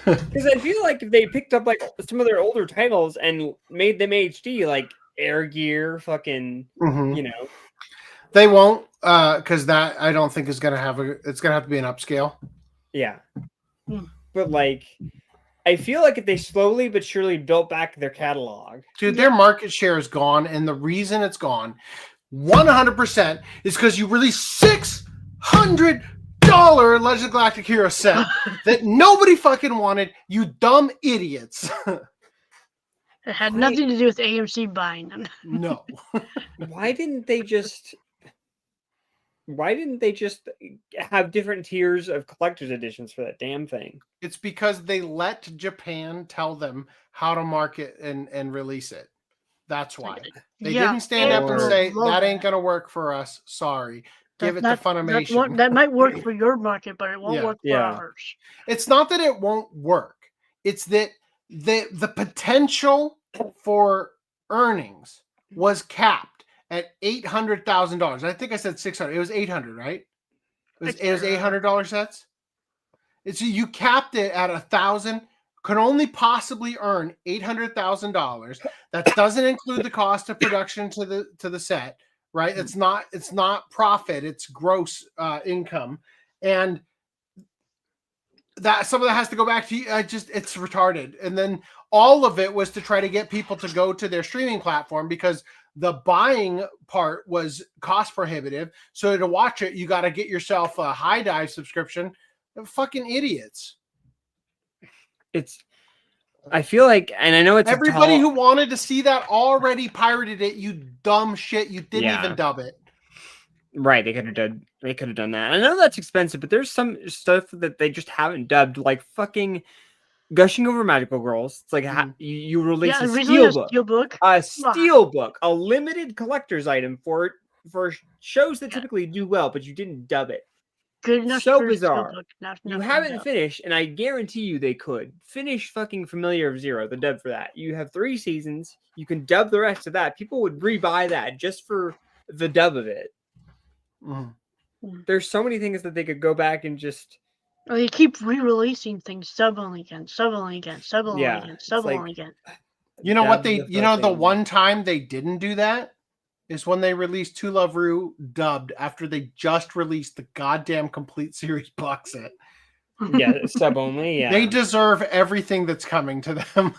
Because I feel like if they picked up like some of their older titles and made them HD, like Air Gear, fucking, you know,
they won't, because that I don't think is gonna have it's gonna have to be an upscale.
Yeah, but like, I feel like if they slowly but surely built back their catalog,
dude, their market share is gone, and the reason it's gone, 100%, is because you released $600 Legend Galactic Hero set that nobody fucking wanted. You dumb idiots.
It had nothing to do with AMC buying them.
No.
Why didn't they just have different tiers of collector's editions for that damn thing?
It's because they let Japan tell them how to market and release it. That's why. They didn't stand up and say, that ain't going to work for us. Sorry. Give it to Funimation.
That might work for your market, but it won't work for ours.
It's not that it won't work. It's that the potential for earnings was capped at $800,000. I think I said 600. It was 800, right? It was $800 sets. It's you capped it at 1,000. Could only possibly earn $800,000. That doesn't include the cost of production to the set, right? It's not profit. It's gross income, and that some of that has to go back to you. It's retarded. And then all of it was to try to get people to go to their streaming platform because the buying part was cost prohibitive. So to watch it, you got to get yourself a High Dive subscription. They're fucking idiots.
I feel like, and I know it's
everybody who wanted to see that already pirated it. You dumb shit. You didn't even dub it.
Right, they could have done that. I know that's expensive, but there's some stuff that they just haven't dubbed, like fucking Gushing Over Magical Girls. It's like you release a steelbook, a limited collector's item for for shows that typically do well, but you didn't dub it.
Good enough
So
for
bizarre.
Steelbook, not
You
enough for
haven't
dub.
finished, and I guarantee you they could finish fucking Familiar of Zero, the dub for that. You have 3 seasons. You can dub the rest of that. People would rebuy that just for the dub of it. There's so many things that they could go back and just.
Well, they keep re-releasing things, sub only again, sub only again, sub only
Yeah,
again,
it's
sub
like-
only again.
You know what
Dub
they?
the
You know the
fucking-
one time they didn't do that is when they released To Love Ru dubbed after they just released the goddamn complete series box set.
Yeah, sub only. Yeah,
They deserve everything that's coming to them.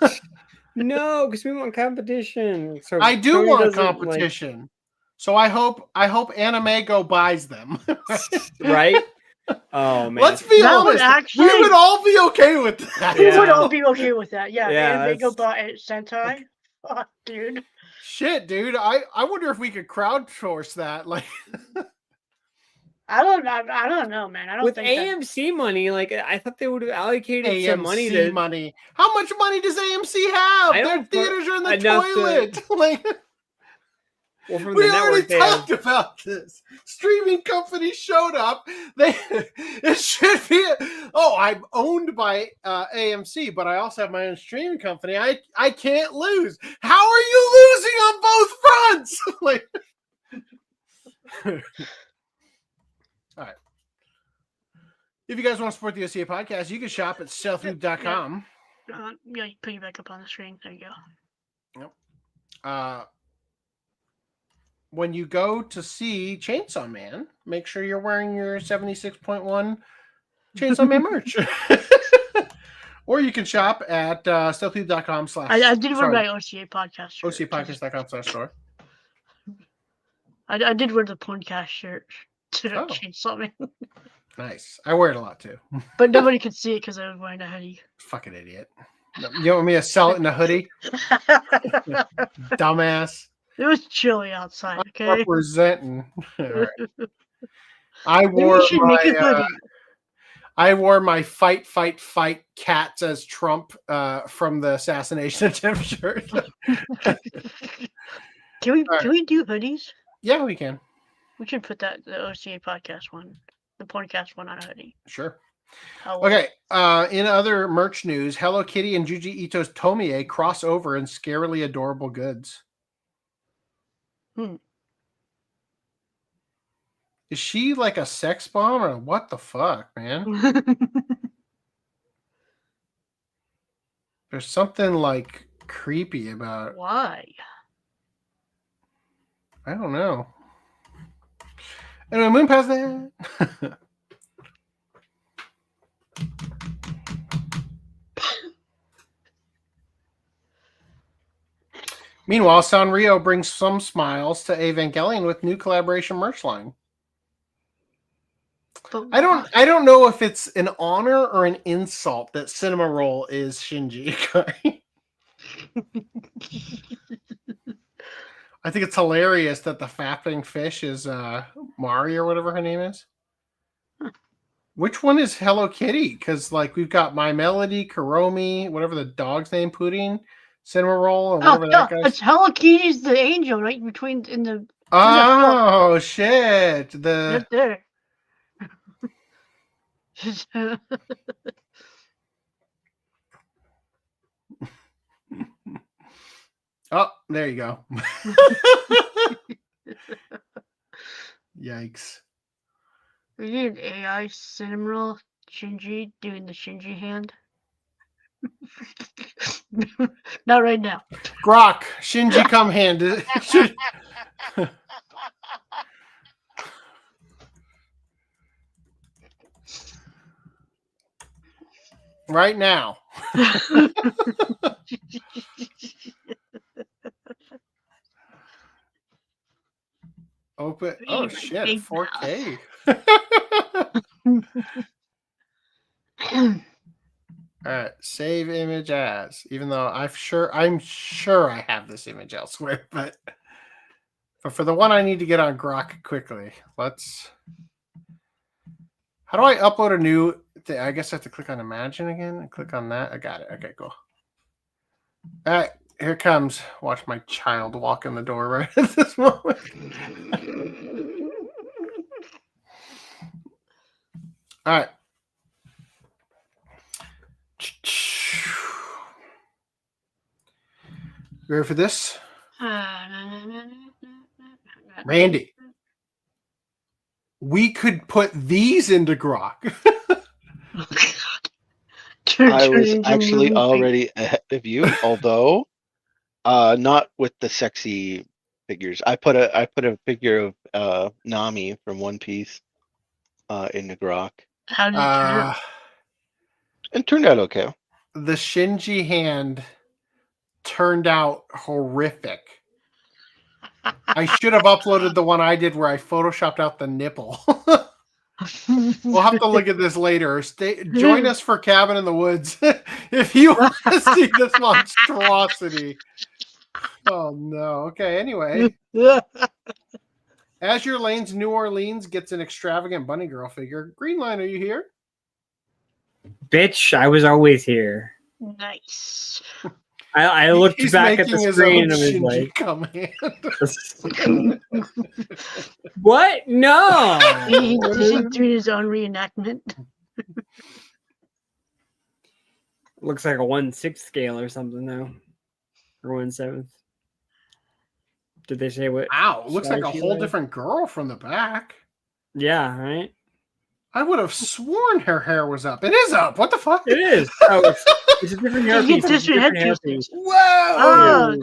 no, because we want competition. So
I do
Sony
want
doesn't, like-
competition. So I hope Anime Go buys them.
right? Oh man,
Let's be
That would
honest.
actually-
We would all be okay with that.
We would all be okay with that. Yeah,
Yeah,
and they go
that's-
buy Sentai. Fuck, dude.
Shit, dude. I wonder if we could crowdsource that. Like,
I don't know, man. I don't
with
think that-
AMC money, like I thought they would have allocated some money
AMC
to
money. How much money does AMC have?
I
Their
don't put
theaters are in the
enough to-
toilet. Like,
Well, from
we
the
already
network, they have-
talked about this. Streaming companies showed up. It should be. I'm owned by AMC, but I also have my own streaming company. I can't lose. How are you losing on both fronts? Like, all right. If you guys want to support the OCA podcast, you can shop at stealthloop.com.
Yeah, you put you back up on the screen. There you go.
Yep. When you go to see Chainsaw Man, make sure you're wearing your 76.1 Chainsaw Man merch. Or you can shop at stealthloop.com/.
I did wear my OCA podcast shirt.
OCApodcast.com/store.
I did wear the podcast shirt to
Oh.
Chainsaw Man.
Nice. I wear it a lot too.
But nobody could see it because I was wearing a hoodie.
Fucking idiot. You want me to sell it in a hoodie? Dumbass.
It was chilly outside, okay?
Representing. All right. I
Maybe
wore
you should make a
my
hoodie.
I wore my fight cats as Trump from the assassination attempt shirt.
Can we do hoodies?
Yeah, we can.
We should put the OCA podcast one, the podcast one on a hoodie.
Sure.
How
Okay. In other merch news, Hello Kitty and Juji Ito's Tomie cross over in scarily adorable goods. Is she like a sex bomb or what the fuck, man? There's something like creepy about it.
Why?
I don't know. Anyway, moving past that. Meanwhile, Sanrio brings some smiles to Evangelion with new collaboration merch line. I don't know if it's an honor or an insult that Cinema Roll is Shinji Ikari. I think it's hilarious that the fapping fish is Mari or whatever her name is. Which one is Hello Kitty? Because like we've got My Melody, Kuromi, whatever the dog's name, Pudding, Cinema Roll, and whatever that guy's.
It's Hello Kitty's the angel right between in the.
Oh shit!
Right there.
Oh, there you go. Yikes.
We need an AI Cinnamoroll Shinji doing the Shinji hand. Not right now.
Grok, Shinji come hand. Right now. Open. Oh shit! 4K. All right, save image as. Even though I'm sure I have this image elsewhere, but for the one I need to get on Grok quickly, let's. How do I upload a new thing? I guess I have to click on Imagine again and click on that. I got it. Okay, cool. All right, Here comes. Watch my child walk in the door right at this moment. All right. You ready for this? Randy. We could put these into Grok.
I was actually already ahead of you, although not with the sexy figures. I put a figure of Nami from One Piece into Grok.
How did it turn out?
It turned out okay.
The Shinji hand turned out horrific. I should have uploaded the one I did where I photoshopped out the nipple. We'll have to look at this later. Join us for Cabin in the Woods if you want to see this monstrosity. Oh no. Okay, anyway. Azure Lane's New Orleans gets an extravagant bunny girl figure. Green Line, are you here?
Bitch, I was always here.
Nice.
I looked
He's
back at the
making his
screen
own
and was
Shinji
like, what? No.
He's doing his own reenactment.
Looks like a 1/6 scale or something now. Or 1/7. Did they say what?
Wow, it looks like a
size she
whole
was?
different girl from the back.
Yeah, right?
I would have sworn her hair was up. It is up. What the fuck?
It is. Oh, it's a different hairpiece.
It's
It's a
different
different
headpiece.
hairpiece.
Whoa!
Oh,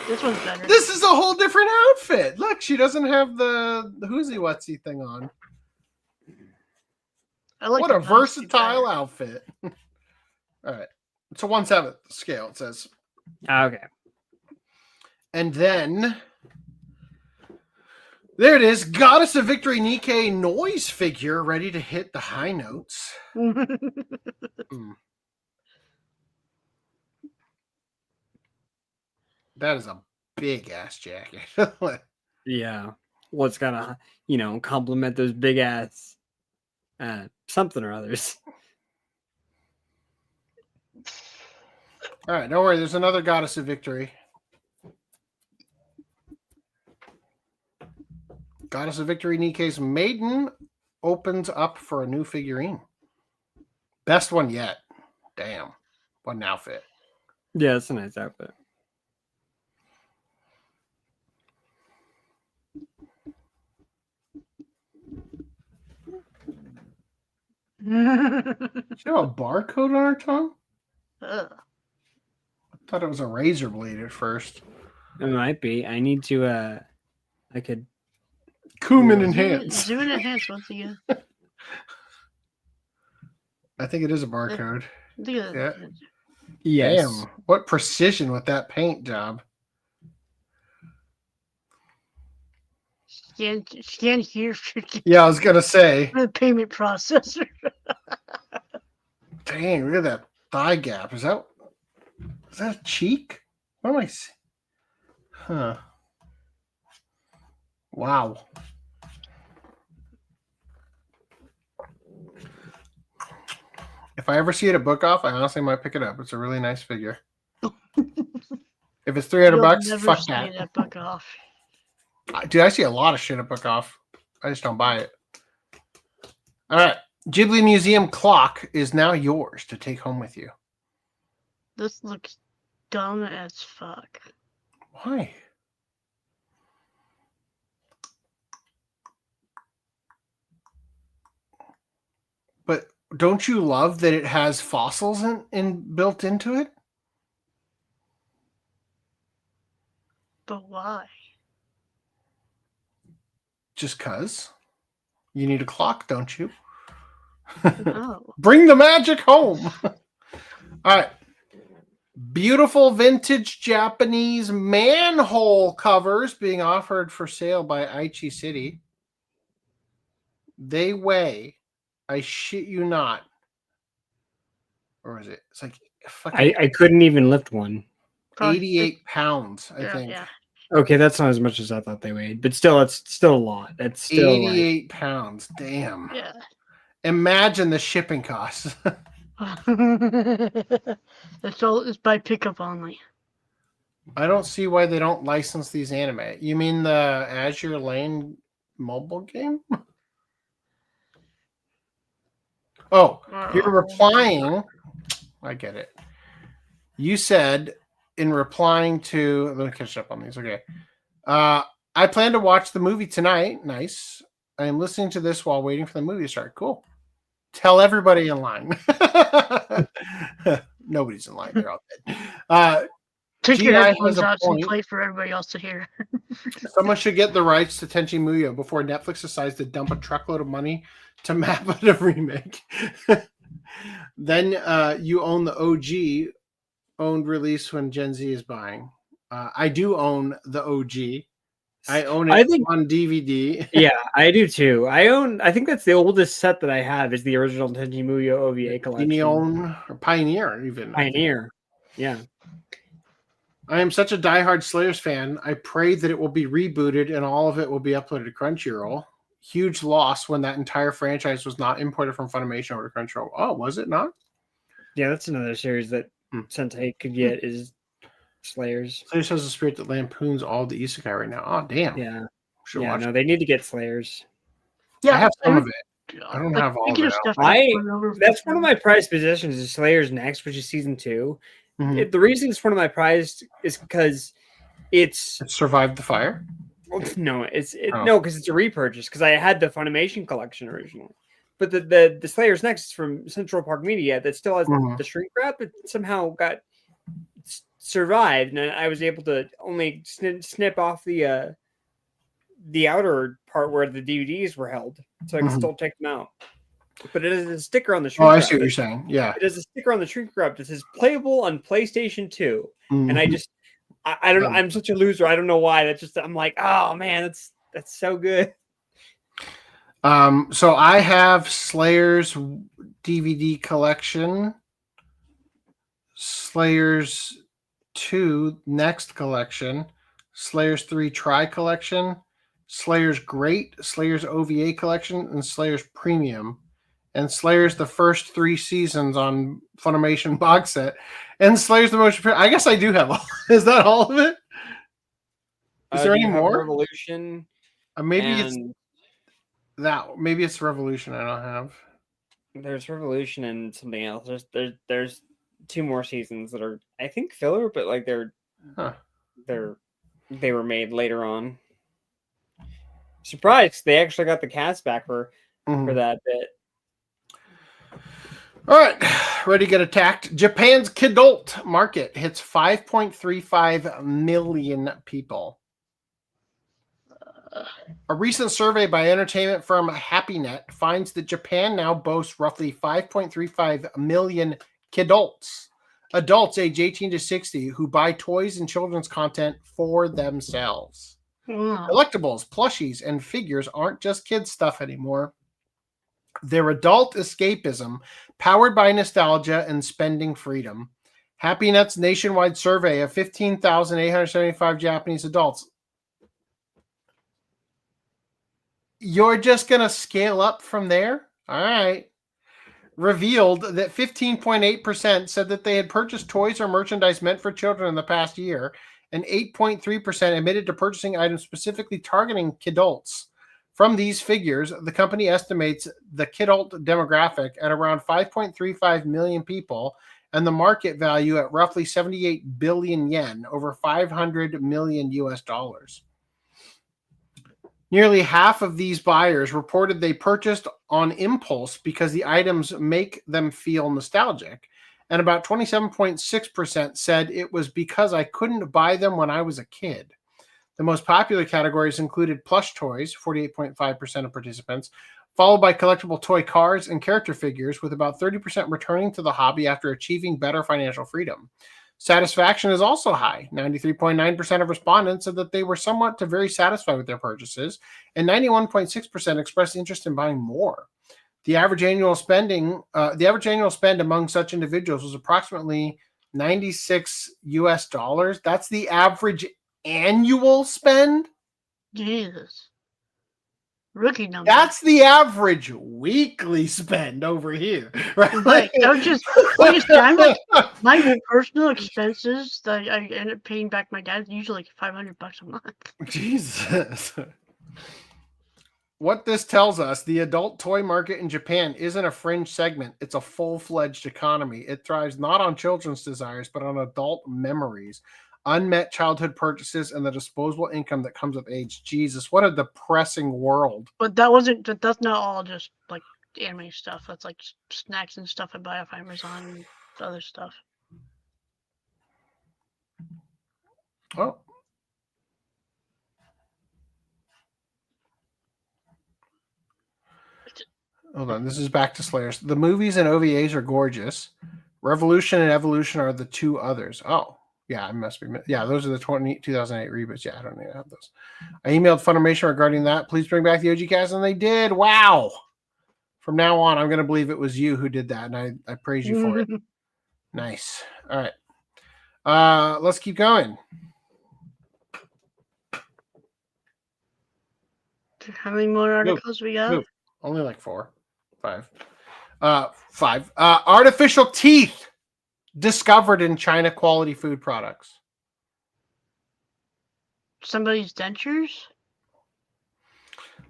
this one's better.
This is a whole different outfit. Look, she doesn't have the whoozy whatsy thing on.
I like
What
the
a
plastic
versatile outfit. All right. It's a 1/7 scale, it says.
Okay.
And then there it is. Goddess of Victory Nikkei noise figure ready to hit the high notes. That is a big ass jacket.
Yeah. Well, it's gotta, complement those big ass something or others.
All right, don't worry. There's another Goddess of Victory. Goddess of Victory Nikkei's Maiden opens up for a new figurine. Best one yet. Damn. What an outfit.
Yeah, it's a nice outfit.
She have a barcode on her tongue?
Ugh.
I thought it was a razor blade at first.
It might be. I need to I could
Cumin enhance.
Zoom in enhance once again.
I think it is a barcode.
Look at
Yeah.
that.
Yes.
Damn, what precision with that paint job.
Scan here for
Yeah, I was gonna say.
the payment processor.
Dang, look at that thigh gap. Is that a cheek? What am I seeing? Huh. Wow. If I ever see it at Book Off, I honestly might pick it up. It's a really nice figure. If it's $300,
You'll
fuck
see
that.
that book off.
Dude, I see a lot of shit at Book Off. I just don't buy it. All right. Ghibli Museum clock is now yours to take home with you.
This looks dumb as fuck.
Why? But don't you love that it has fossils in built into it?
But why?
Just cause. You need a clock, don't you?
No.
Bring the magic home. All right. Beautiful vintage Japanese manhole covers being offered for sale by Aichi City. They weigh, I shit you not. Or is it? It's like fucking
I couldn't even lift one.
88 pounds, I think.
Yeah.
Okay, that's not as much as I thought they weighed, but still, it's still a lot. That's still
88 pounds. Damn.
Yeah.
Imagine the shipping costs.
It's by pickup only.
I don't see why they don't license these anime. You mean the Azure Lane mobile game? Oh, you're replying. I get it. You said in replying to. Let me catch up on these. Okay. I plan to watch the movie tonight. Nice. I am listening to this while waiting for the movie to start. Cool. Tell everybody in line. Nobody's in line. They're all dead.
Take your
GI
headphones
has a
out and
point.
play for everybody else to hear.
Someone should get the rights to Tenchi Muyo before Netflix decides to dump a truckload of money to map out a remake. Then you own the OG owned release when Gen Z is buying. I do own the OG. I own it on DVD.
Yeah, I do too. I think that's the oldest set that I have is the original Tenchi Muyo OVA collection.
Neon or Pioneer, even.
Pioneer. Yeah.
I am such a diehard Slayers fan. I pray that it will be rebooted and all of it will be uploaded to Crunchyroll. Huge loss when that entire franchise was not imported from Funimation over to Crunchyroll. Oh, was it not?
Yeah, that's another series that Sentai could get is Slayers.
Slayers has a spirit that lampoons all the isekai right now. Oh, damn.
Yeah.
Should
Yeah,
watch
no,
it.
they need to get Slayers.
I have some of it. I don't have all of it.
That's one of my prized possessions is Slayers Next, which is season 2.
Mhm.
The reason it's one of my prized is because
It survived the fire?
no,
Oh.
no, because it's a repurchase. Because I had the Funimation collection originally, but the Slayers Next is from Central Park Media that still has
Mhm.
the shrink wrap. It somehow got survived, and I was able to only snip off the outer part where the DVDs were held, so I can
Mhm.
still take them out. But it has a sticker on the shrink
Oh, I
wrap.
see what you're saying. Yeah.
It has a sticker on the shrink wrap that says playable on PlayStation 2. And I
Mhm.
just I don't know, I'm such a loser. I don't know why. I'm like, oh man, that's so good.
So I have Slayers DVD collection, Slayers 2 Next collection, Slayers 3 Try collection, Slayers Great, Slayers OVA collection, and Slayers Premium. And Slayers the first 3 seasons on Funimation box set. And Slayers the motion picture. I guess I do have all. Is that all of it? Is there
Do
any
you have
more?
Revolution?
Maybe it's
and
that. Maybe it's Revolution. I don't have.
there's Revolution and something else. There's 2 more seasons that are I think filler, but like they were made later on. Surprised they actually got the cast back for that bit.
All right, ready to get attacked. Japan's kidult market hits 5.35 million people. A recent survey by entertainment firm HappyNet finds that Japan now boasts roughly 5.35 million kidults, adults age 18 to 60 who buy toys and children's content for themselves. Collectibles, plushies, and figures aren't just kids' stuff anymore. They're adult escapism, powered by nostalgia and spending freedom. HappyNet's nationwide survey of 15,875 Japanese adults. You're just going to scale up from there? All right. Revealed that 15.8% said that they had purchased toys or merchandise meant for children in the past year, and 8.3% admitted to purchasing items specifically targeting kidults. From these figures, the company estimates the kidult demographic at around 5.35 million people and the market value at roughly 78 billion yen, over 500 million US dollars. Nearly half of these buyers reported they purchased on impulse because the items make them feel nostalgic, and about 27.6% said it was because I couldn't buy them when I was a kid. The most popular categories included plush toys, 48.5% of participants, followed by collectible toy cars and character figures, with about 30% returning to the hobby after achieving better financial freedom. Satisfaction is also high. 93.9% of respondents said that they were somewhat to very satisfied with their purchases, and 91.6% expressed interest in buying more. The average annual spend among such individuals was approximately $96 US. That's the average annual spend?
Jesus. rookie number.
That's the average weekly spend over here, right?
Right. I'm like, my personal expenses that I end up paying back my dad is usually like $500 a month.
Jesus. What this tells us, the adult toy market in Japan isn't a fringe segment. It's a full-fledged economy. It thrives not on children's desires, but on adult memories, unmet childhood purchases, and the disposable income that comes with age. Jesus, what a depressing world.
But that's not all just like anime stuff. That's like snacks and stuff I buy off Amazon and other stuff.
Oh. Hold on, this is back to Slayers. The movies and OVAs are gorgeous. Revolution and Evolution are the two others. Oh, yeah, I must be. Yeah, those are the 2008 reboots. Yeah, I don't even have those. I emailed Funimation regarding that. Please bring back the OG cast, and they did. Wow. From now on, I'm going to believe it was you who did that, and I praise you for it. Nice. All right. Let's keep going.
How many more articles we got?
Move. Only like 4, 5. 5. Artificial teeth discovered in China quality food products.
Somebody's dentures?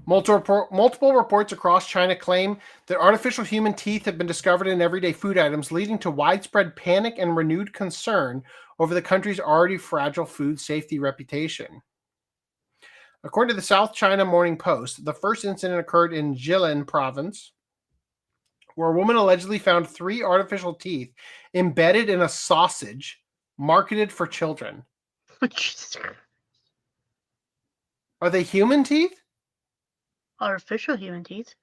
Multiple reports across China claim that artificial human teeth have been discovered in everyday food items, leading to widespread panic and renewed concern over the country's already fragile food safety reputation. According to the South China Morning Post, the first incident occurred in Jilin province, where a woman allegedly found 3 artificial teeth embedded in a sausage marketed for children. Are they human teeth?
Artificial human teeth?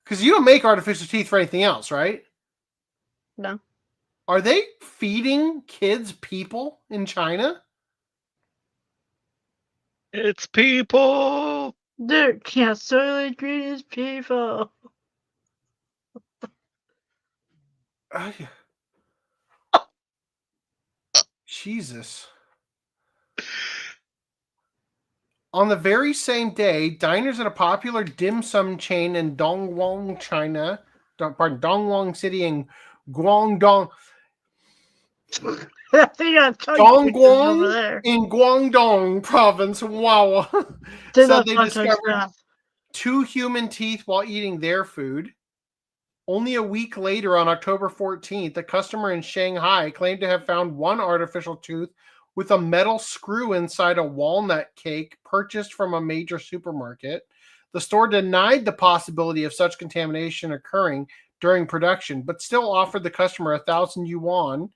Because you don't make artificial teeth for anything else, right?
No.
Are they feeding kids people in China?
It's people.
They're Soylent Green is people.
Jesus. On the very same day, diners at a popular dim sum chain in Dongwon, China, Dongwon City in Guangdong. Dongguan in Guangdong province, wow. Said they discovered 2 human teeth while eating their food. Only a week later, on October 14th, a customer in Shanghai claimed to have found 1 artificial tooth with a metal screw inside a walnut cake purchased from a major supermarket. The store denied the possibility of such contamination occurring during production, but still offered the customer 1,000 yuan,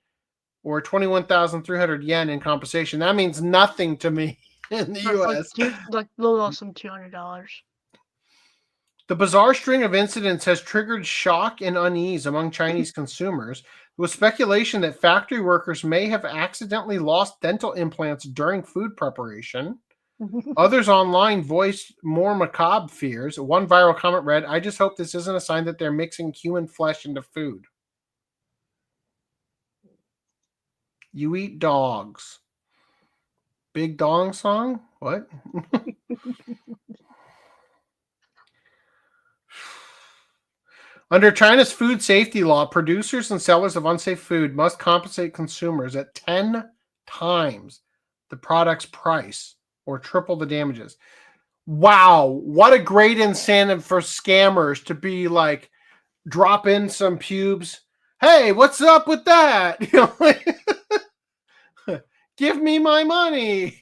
or 21,300 yen in compensation. That means nothing to me in the U.S.
Like a little less than $200.
The bizarre string of incidents has triggered shock and unease among Chinese consumers, with speculation that factory workers may have accidentally lost dental implants during food preparation. Others online voiced more macabre fears. One viral comment read, "I just hope this isn't a sign that they're mixing human flesh into food." You eat dogs. Big Dong song? What? Under China's food safety law, producers and sellers of unsafe food must compensate consumers at 10 times the product's price or triple the damages. Wow, what a great incentive for scammers to be like, drop in some pubes. Hey, what's up with that? You know, like, give me my money.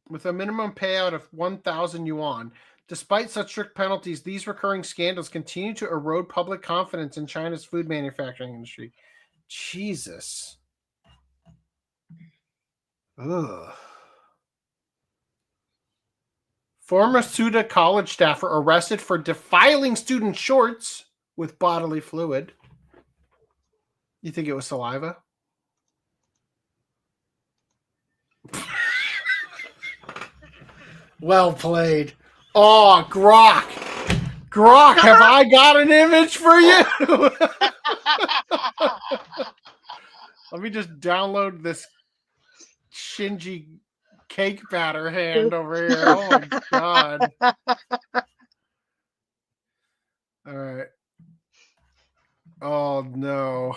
With a minimum payout of 1,000 yuan. Despite such strict penalties, these recurring scandals continue to erode public confidence in China's food manufacturing industry. Jesus. Ugh. Former Tsuda college staffer arrested for defiling student shorts with bodily fluid. You think it was saliva? Well played. Oh, Grok. Grok, have I got an image for you? Let me just download this Shinji cake batter hand over here. Oh my god. All right. Oh no.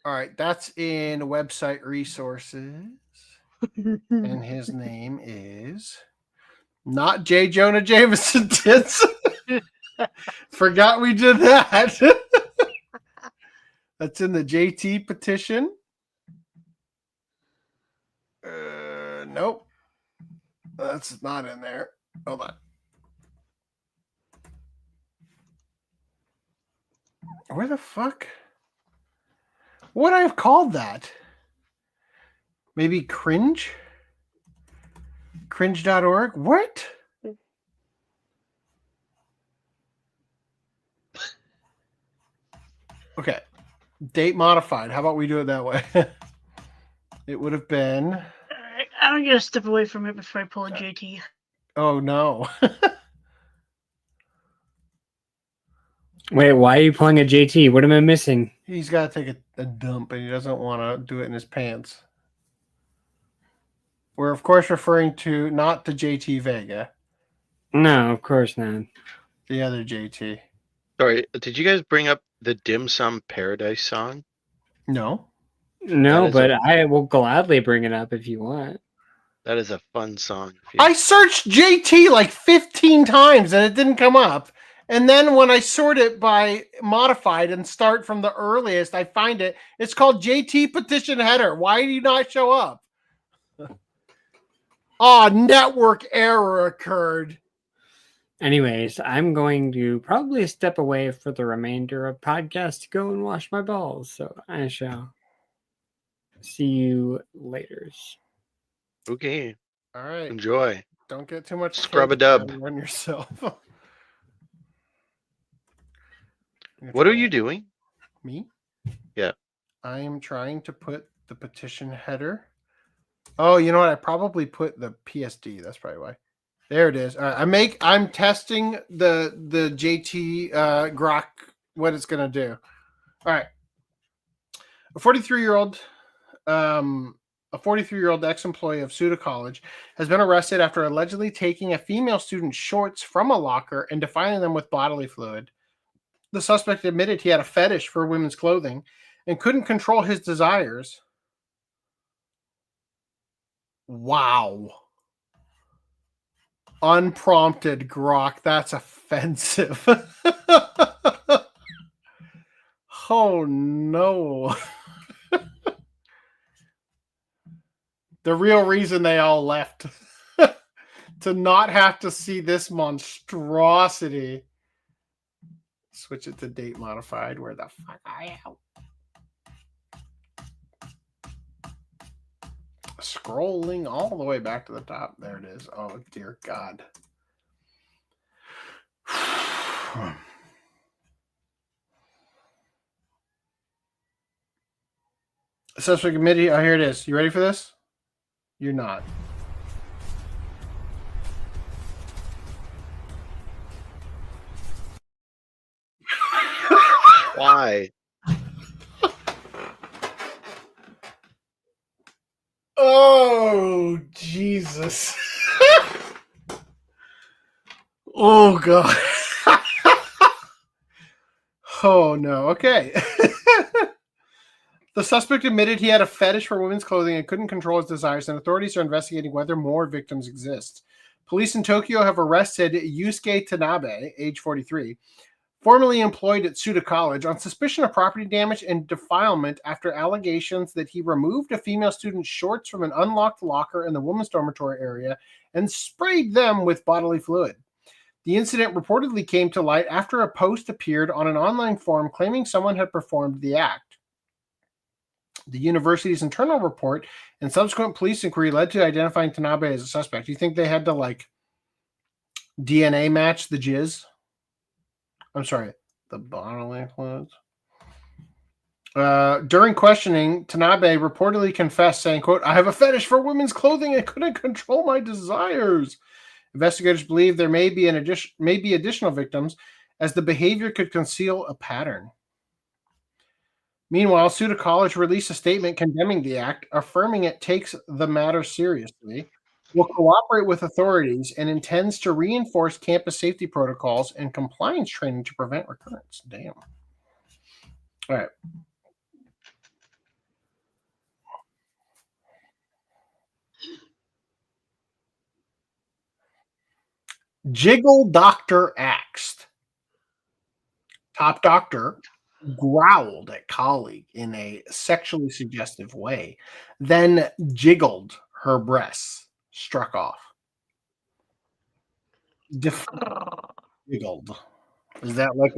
All right, that's in website resources. And his name is not J. Jonah Jameson Tits. Forgot we did that. That's in the JT petition. Nope. That's not in there. Hold on. Where the fuck? What would I have called that? Maybe cringe? Cringe.org? What? Okay. Date modified. How about we do it that way? It would have been...
I'm going to step away from it before I pull a JT.
Oh, no.
Wait, why are you pulling a JT? What am I missing?
He's got to take a dump, and he doesn't want to do it in his pants. We're, of course, referring to not the JT Vega.
No, of course not.
The other JT.
Sorry, did you guys bring up the Dim Sum Paradise song?
No.
No, but I will gladly bring it up if you want.
That is a fun song.
I searched JT like 15 times, and it didn't come up. And then when I sort it by modified and start from the earliest, I find it. It's called JT Petition Header. Why do you not show up? Oh, network error occurred.
Anyways, I'm going to probably step away for the remainder of podcast to go and wash my balls. So I shall see you later.
Okay.
All right.
Enjoy.
Don't get too much
Scrub-a-dub.
on yourself.
What are you doing?
Me?
Yeah.
I am trying to put the petition header. Oh, you know what? I probably put the PSD. That's probably why. There it is. All right. I'm testing the JT Grok, what it's gonna do. All right. A 43-year-old ex-employee of Suda College has been arrested after allegedly taking a female student's shorts from a locker and defiling them with bodily fluid. The suspect admitted he had a fetish for women's clothing and couldn't control his desires. Wow. Unprompted grok. That's offensive. Oh, no. The real reason they all left. To not have to see this monstrosity. Switch it to date modified. Where the fuck I am? Scrolling all the way back to the top. There it is. Oh, dear God. Suspect committee. Oh, here it is. You ready for this? You're not.
Why?
Oh, Jesus. Oh, God. Oh, no. Okay. The suspect admitted he had a fetish for women's clothing and couldn't control his desires, and authorities are investigating whether more victims exist. Police in Tokyo have arrested Yusuke Tanabe, age 43, formerly employed at Suda College, on suspicion of property damage and defilement after allegations that he removed a female student's shorts from an unlocked locker in the women's dormitory area and sprayed them with bodily fluid. The incident reportedly came to light after a post appeared on an online forum claiming someone had performed the act. The university's internal report and subsequent police inquiry led to identifying Tanabe as a suspect. Do you think they had to, like, DNA match the jizz? I'm sorry, the bodily fluids. During questioning, Tanabe reportedly confessed, saying, quote, "I have a fetish for women's clothing and couldn't control my desires." Investigators believe there may be additional victims, as the behavior could conceal a pattern. Meanwhile, Suda College released a statement condemning the act, affirming it takes the matter seriously, will cooperate with authorities, and intends to reinforce campus safety protocols and compliance training to prevent recurrence. Damn. All right. Jiggle Doctor axed. Top Doctor growled at colleague in a sexually suggestive way, then jiggled her breasts, struck off. Jiggled. Is that like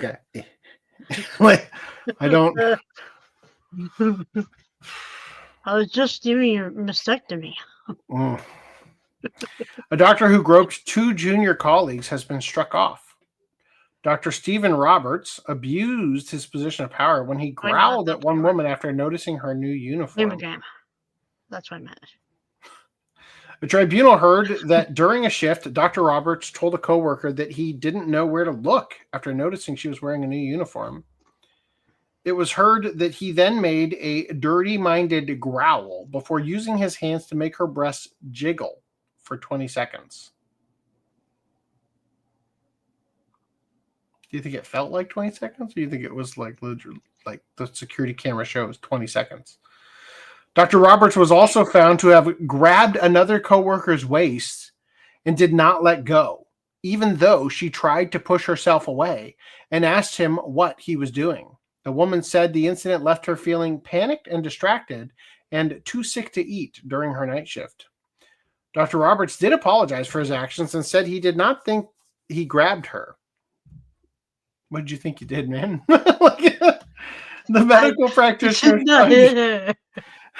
a like, I don't.
I was just doing a mastectomy.
A doctor who groped 2 junior colleagues has been struck off. Dr. Stephen Roberts abused his position of power when he growled at one woman after noticing her new uniform.
That's what I meant.
The tribunal heard that during a shift, Dr. Roberts told a coworker that he didn't know where to look after noticing she was wearing a new uniform. It was heard that he then made a dirty-minded growl before using his hands to make her breasts jiggle for 20 seconds. Do you think it felt like 20 seconds? Or do you think it was like the security camera shows 20 seconds? Dr. Roberts was also found to have grabbed another coworker's waist and did not let go, even though she tried to push herself away and asked him what he was doing. The woman said the incident left her feeling panicked and distracted and too sick to eat during her night shift. Dr. Roberts did apologize for his actions and said he did not think he grabbed her. What did you think you did, man? The medical practitioner.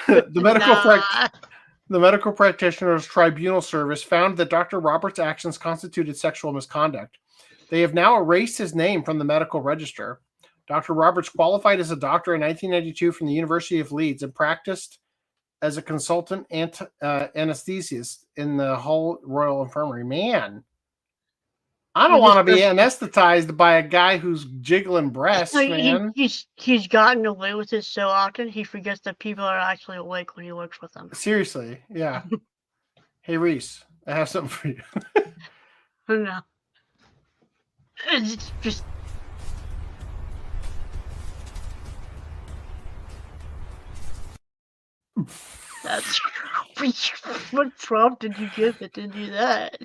The medical practitioner's tribunal service found that Dr. Roberts' actions constituted sexual misconduct. They have now erased his name from the medical register. Dr. Roberts qualified as a doctor in 1992 from the University of Leeds and practiced as a consultant anesthesiast in the Hull Royal Infirmary. Man, I don't want to be anesthetized by a guy who's jiggling breasts, man.
He's gotten away with it so often, he forgets that people are actually awake when he works with them.
Seriously, yeah. Hey, Reese, I have something for you.
No. It's just... That's... What prompt did you give it to do that?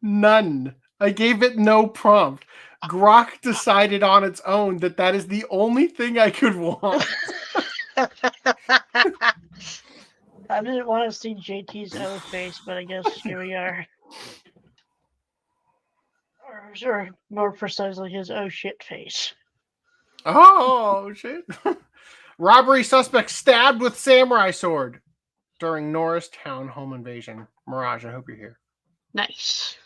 None. I gave it no prompt. Grok decided on its own that is the only thing I could want.
I didn't want to see JT's O face, but I guess here we are. Or more precisely, his oh shit face.
Oh shit. Robbery suspect stabbed with samurai sword during Norristown home invasion. Mirage, I hope you're here.
Nice.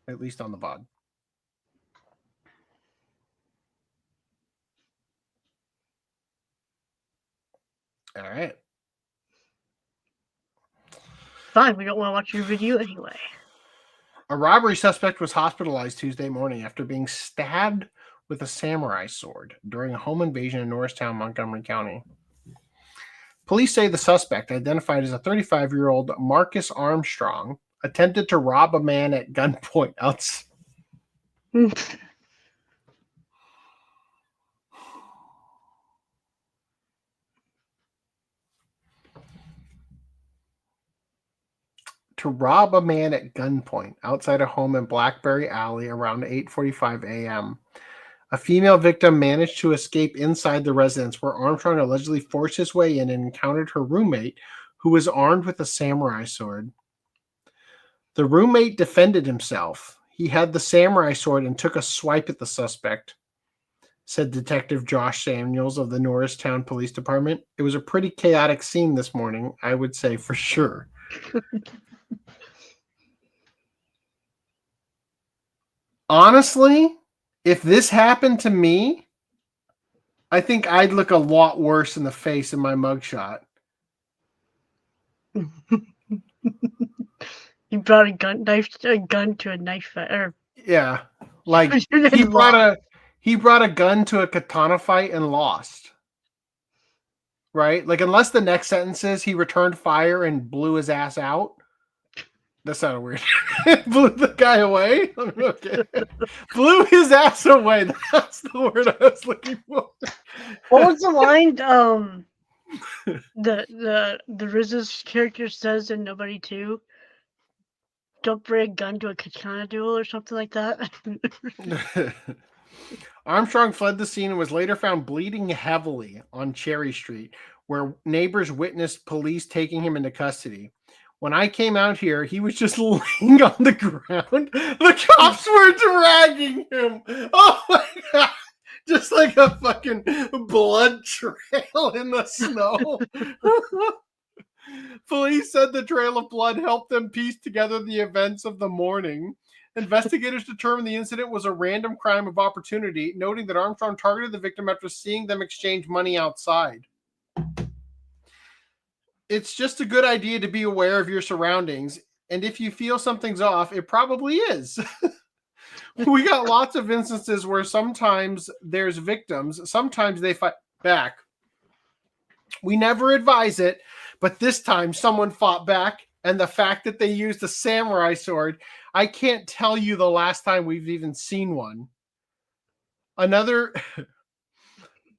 At least on the VOD. All right.
Fine, we don't want to watch your video anyway.
A robbery suspect was hospitalized Tuesday morning after being stabbed with a samurai sword during a home invasion in Norristown, Montgomery County. Police say the suspect, identified as a 35-year-old Marcus Armstrong, attempted to rob a man at gunpoint outside. To rob a man at gunpoint outside a home in Blackberry Alley around 8:45 a.m. A female victim managed to escape inside the residence, where Armstrong allegedly forced his way in and encountered her roommate, who was armed with a samurai sword. The roommate defended himself. He had the samurai sword and took a swipe at the suspect, said Detective Josh Samuels of the Norristown Police Department. It was a pretty chaotic scene this morning, I would say for sure. Honestly, if this happened to me, I think I'd look a lot worse in the face in my mugshot.
He brought a gun to a knife fight.
Yeah, like he he brought a gun to a katana fight and lost. Right? Like, unless the next sentence is he returned fire and blew his ass out. That sounded weird. Blew the guy away? Okay. Blew his ass away. That's the word I was looking for.
What was the line the Reze's character says in Nobody 2? Don't bring a gun to a katana duel or something like that.
Armstrong fled the scene and was later found bleeding heavily on Cherry Street, where neighbors witnessed police taking him into custody. When I came out here, he was just laying on the ground. The cops were dragging him. Oh my God. Just like a fucking blood trail in the snow. Police said the trail of blood helped them piece together the events of the morning. Investigators determined the incident was a random crime of opportunity, noting that Armstrong targeted the victim after seeing them exchange money outside. It's just a good idea to be aware of your surroundings, and if you feel something's off, it probably is. We got lots of instances where sometimes there's victims, sometimes they fight back. We never advise it, but this time someone fought back, and the fact that they used a samurai sword, I can't tell you the last time we've even seen one. Another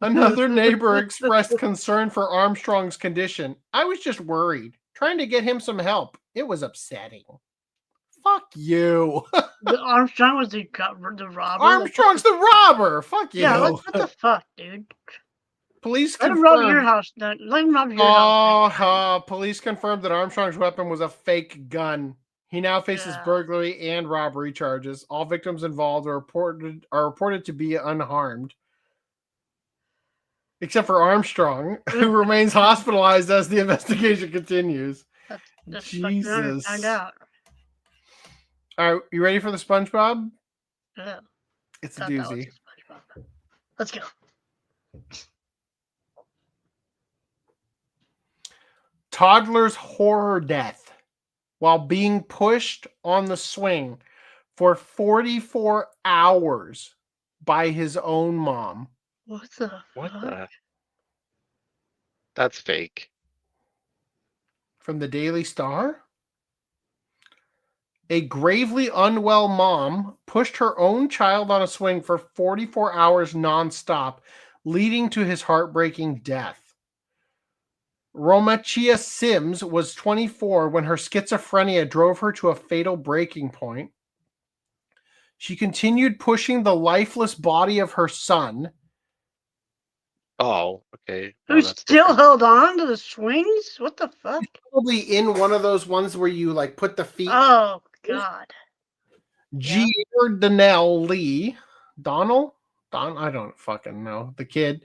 neighbor expressed concern for Armstrong's condition. I was just worried, trying to get him some help. It was upsetting. Fuck you.
Armstrong was the robber.
Armstrong's the robber. Fuck you.
Yeah, what the fuck, dude?
Police
let
confirmed.
him rob your house. Let him rob your house.
Police confirmed that Armstrong's weapon was a fake gun. He now faces burglary and robbery charges. All victims involved are reported to be unharmed, except for Armstrong, who remains hospitalized as the investigation continues.
That's
Jesus.
Find out.
All right, you ready for the SpongeBob?
Yeah.
It's a doozy.
Let's go.
Toddler's horror death while being pushed on the swing for 44 hours by his own mom.
What the?
That's fake.
From the Daily Star? A gravely unwell mom pushed her own child on a swing for 44 hours nonstop, leading to his heartbreaking death. Romachia Sims was 24 when her schizophrenia drove her to a fatal breaking point. She continued pushing the lifeless body of her son.
Oh, okay.
Who still held on to the swings? What the fuck?
Probably in one of those ones where you like put the feet.
Oh God.
Gier Donnell Lee, Don, I don't fucking know, the kid,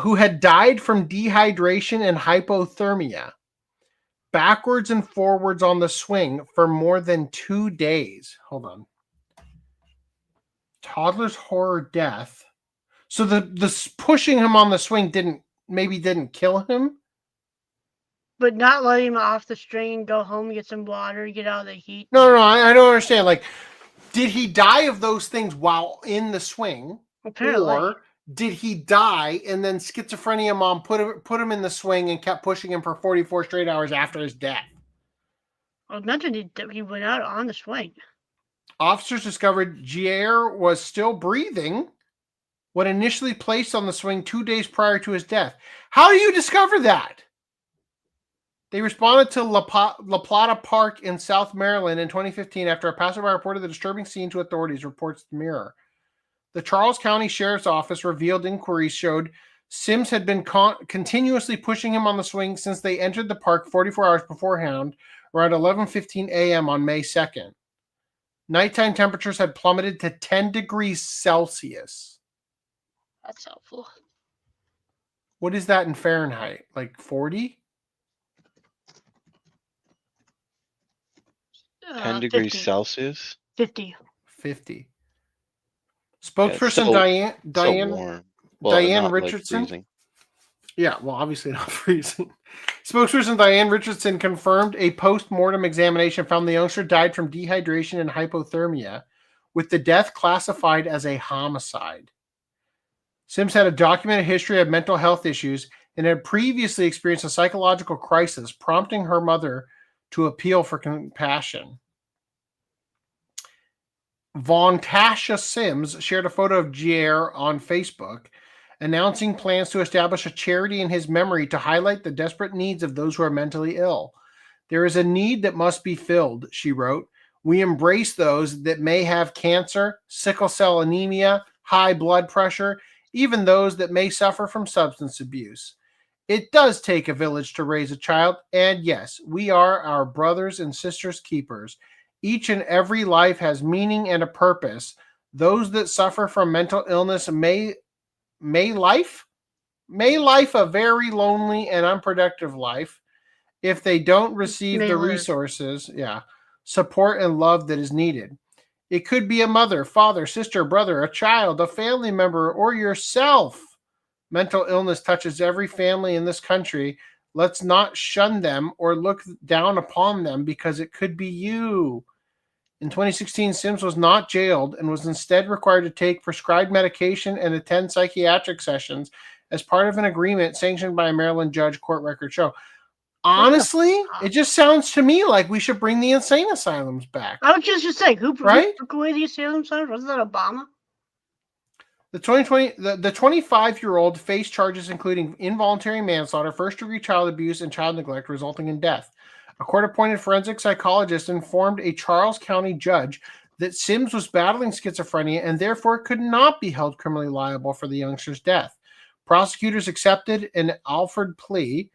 who had died from dehydration and hypothermia, backwards and forwards on the swing for more than 2 days. Hold on. Toddler's horror death. So the pushing him on the swing didn't kill him?
But not letting him off the string, go home, get some water, get out of the heat.
No, I don't understand. Like, did he die of those things while in the swing?
Apparently.
Or did he die and then schizophrenia mom put him in the swing and kept pushing him for 44 straight hours after his death?
I imagine he went out on the swing.
Officers discovered Gier was still breathing when initially placed on the swing 2 days prior to his death. How do you discover that? They responded to La Plata Park in South Maryland in 2015 after a passerby reported the disturbing scene to authorities, reports the Mirror. The Charles County Sheriff's Office revealed inquiries showed Sims had been continuously pushing him on the swing since they entered the park 44 hours beforehand, around 11:15 a.m. on May 2nd. Nighttime temperatures had plummeted to 10 degrees Celsius.
That's helpful.
What is that in Fahrenheit? Like 40?
10 degrees
50.
Celsius?
50.
Spokesperson Diane
Richardson.
Richardson. Yeah, well, obviously not freezing. Spokesperson Diane Richardson confirmed a post-mortem examination found the youngster died from dehydration and hypothermia, with the death classified as a homicide. Sims had a documented history of mental health issues and had previously experienced a psychological crisis, prompting her mother to appeal for compassion. Von Tasha Sims shared a photo of Jair on Facebook, announcing plans to establish a charity in his memory to highlight the desperate needs of those who are mentally ill. There is a need that must be filled, she wrote. We embrace those that may have cancer, sickle cell anemia, high blood pressure, even those that may suffer from substance abuse. It does take a village to raise a child, and yes, we are our brothers and sisters' keepers. Each and every life has meaning and a purpose. Those that suffer from mental illness may life a very lonely and unproductive life if they don't receive the resources, support and love that is needed. It could be a mother, father, sister, brother, a child, a family member, or yourself. Mental illness touches every family in this country. Let's not shun them or look down upon them because it could be you. In 2016, Sims was not jailed and was instead required to take prescribed medication and attend psychiatric sessions as part of an agreement sanctioned by a Maryland judge, court records show. Honestly, it just sounds to me like we should bring the insane asylums back.
I was just saying, who took away the asylum asylums? Wasn't that Obama?
The 25-year-old faced charges including involuntary manslaughter, first-degree child abuse, and child neglect resulting in death. A court-appointed forensic psychologist informed a Charles County judge that Sims was battling schizophrenia and therefore could not be held criminally liable for the youngster's death. Prosecutors accepted an Alford plea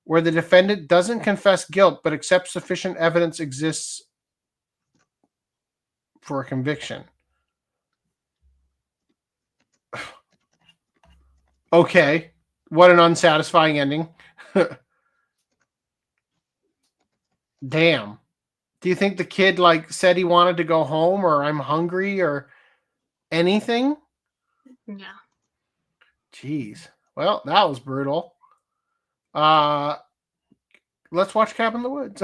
where the defendant doesn't confess guilt but accepts sufficient evidence exists for a conviction. Okay, what an unsatisfying ending. Damn. Do you think the kid said he wanted to go home or I'm hungry or anything?
Yeah.
Jeez. Well, that was brutal. Let's watch Cabin in the Woods.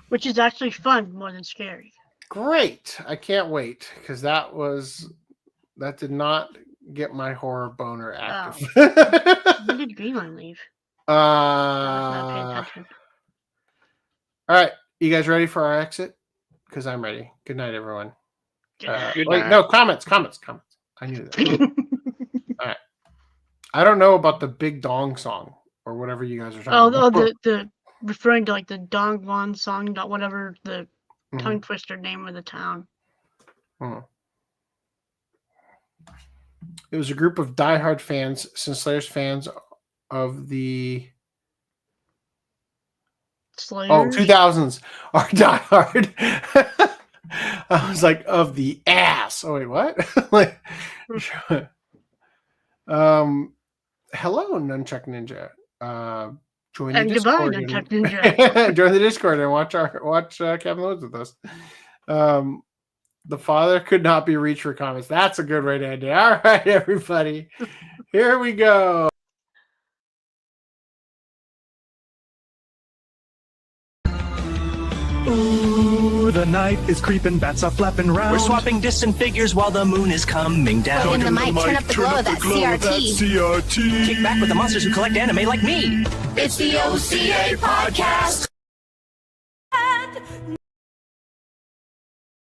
Which is actually fun more than scary.
Great. I can't wait because that did not get my horror boner active.
When did Greenland leave?
All right. You guys ready for our exit? Because I'm ready. Good night, everyone.
Good
wait,
night.
no, comments. I knew that. All right. I don't know about the Big Dong song or whatever you guys are talking about.
The referring to the Dongwon song, whatever the tongue twister name of the town.
It was a group of diehard fans, Slayer's fans of the
Slayers?
2000s are diehard. I was like, of the ass. Oh wait, what? Hello, Nunchuck Ninja. Join the Discord.
Nunchuck Ninja.
Join the Discord and watch Cabin in the Woods with us. The father could not be reached for comments. That's a good way to end it. All right, everybody. Here we go.
Ooh, the night is creeping, bats are flapping round. We're swapping distant figures while the moon is coming down.
In the mic, turn up the glow, that's CRT.
Kick back with the monsters who collect anime like me.
It's the OCA podcast.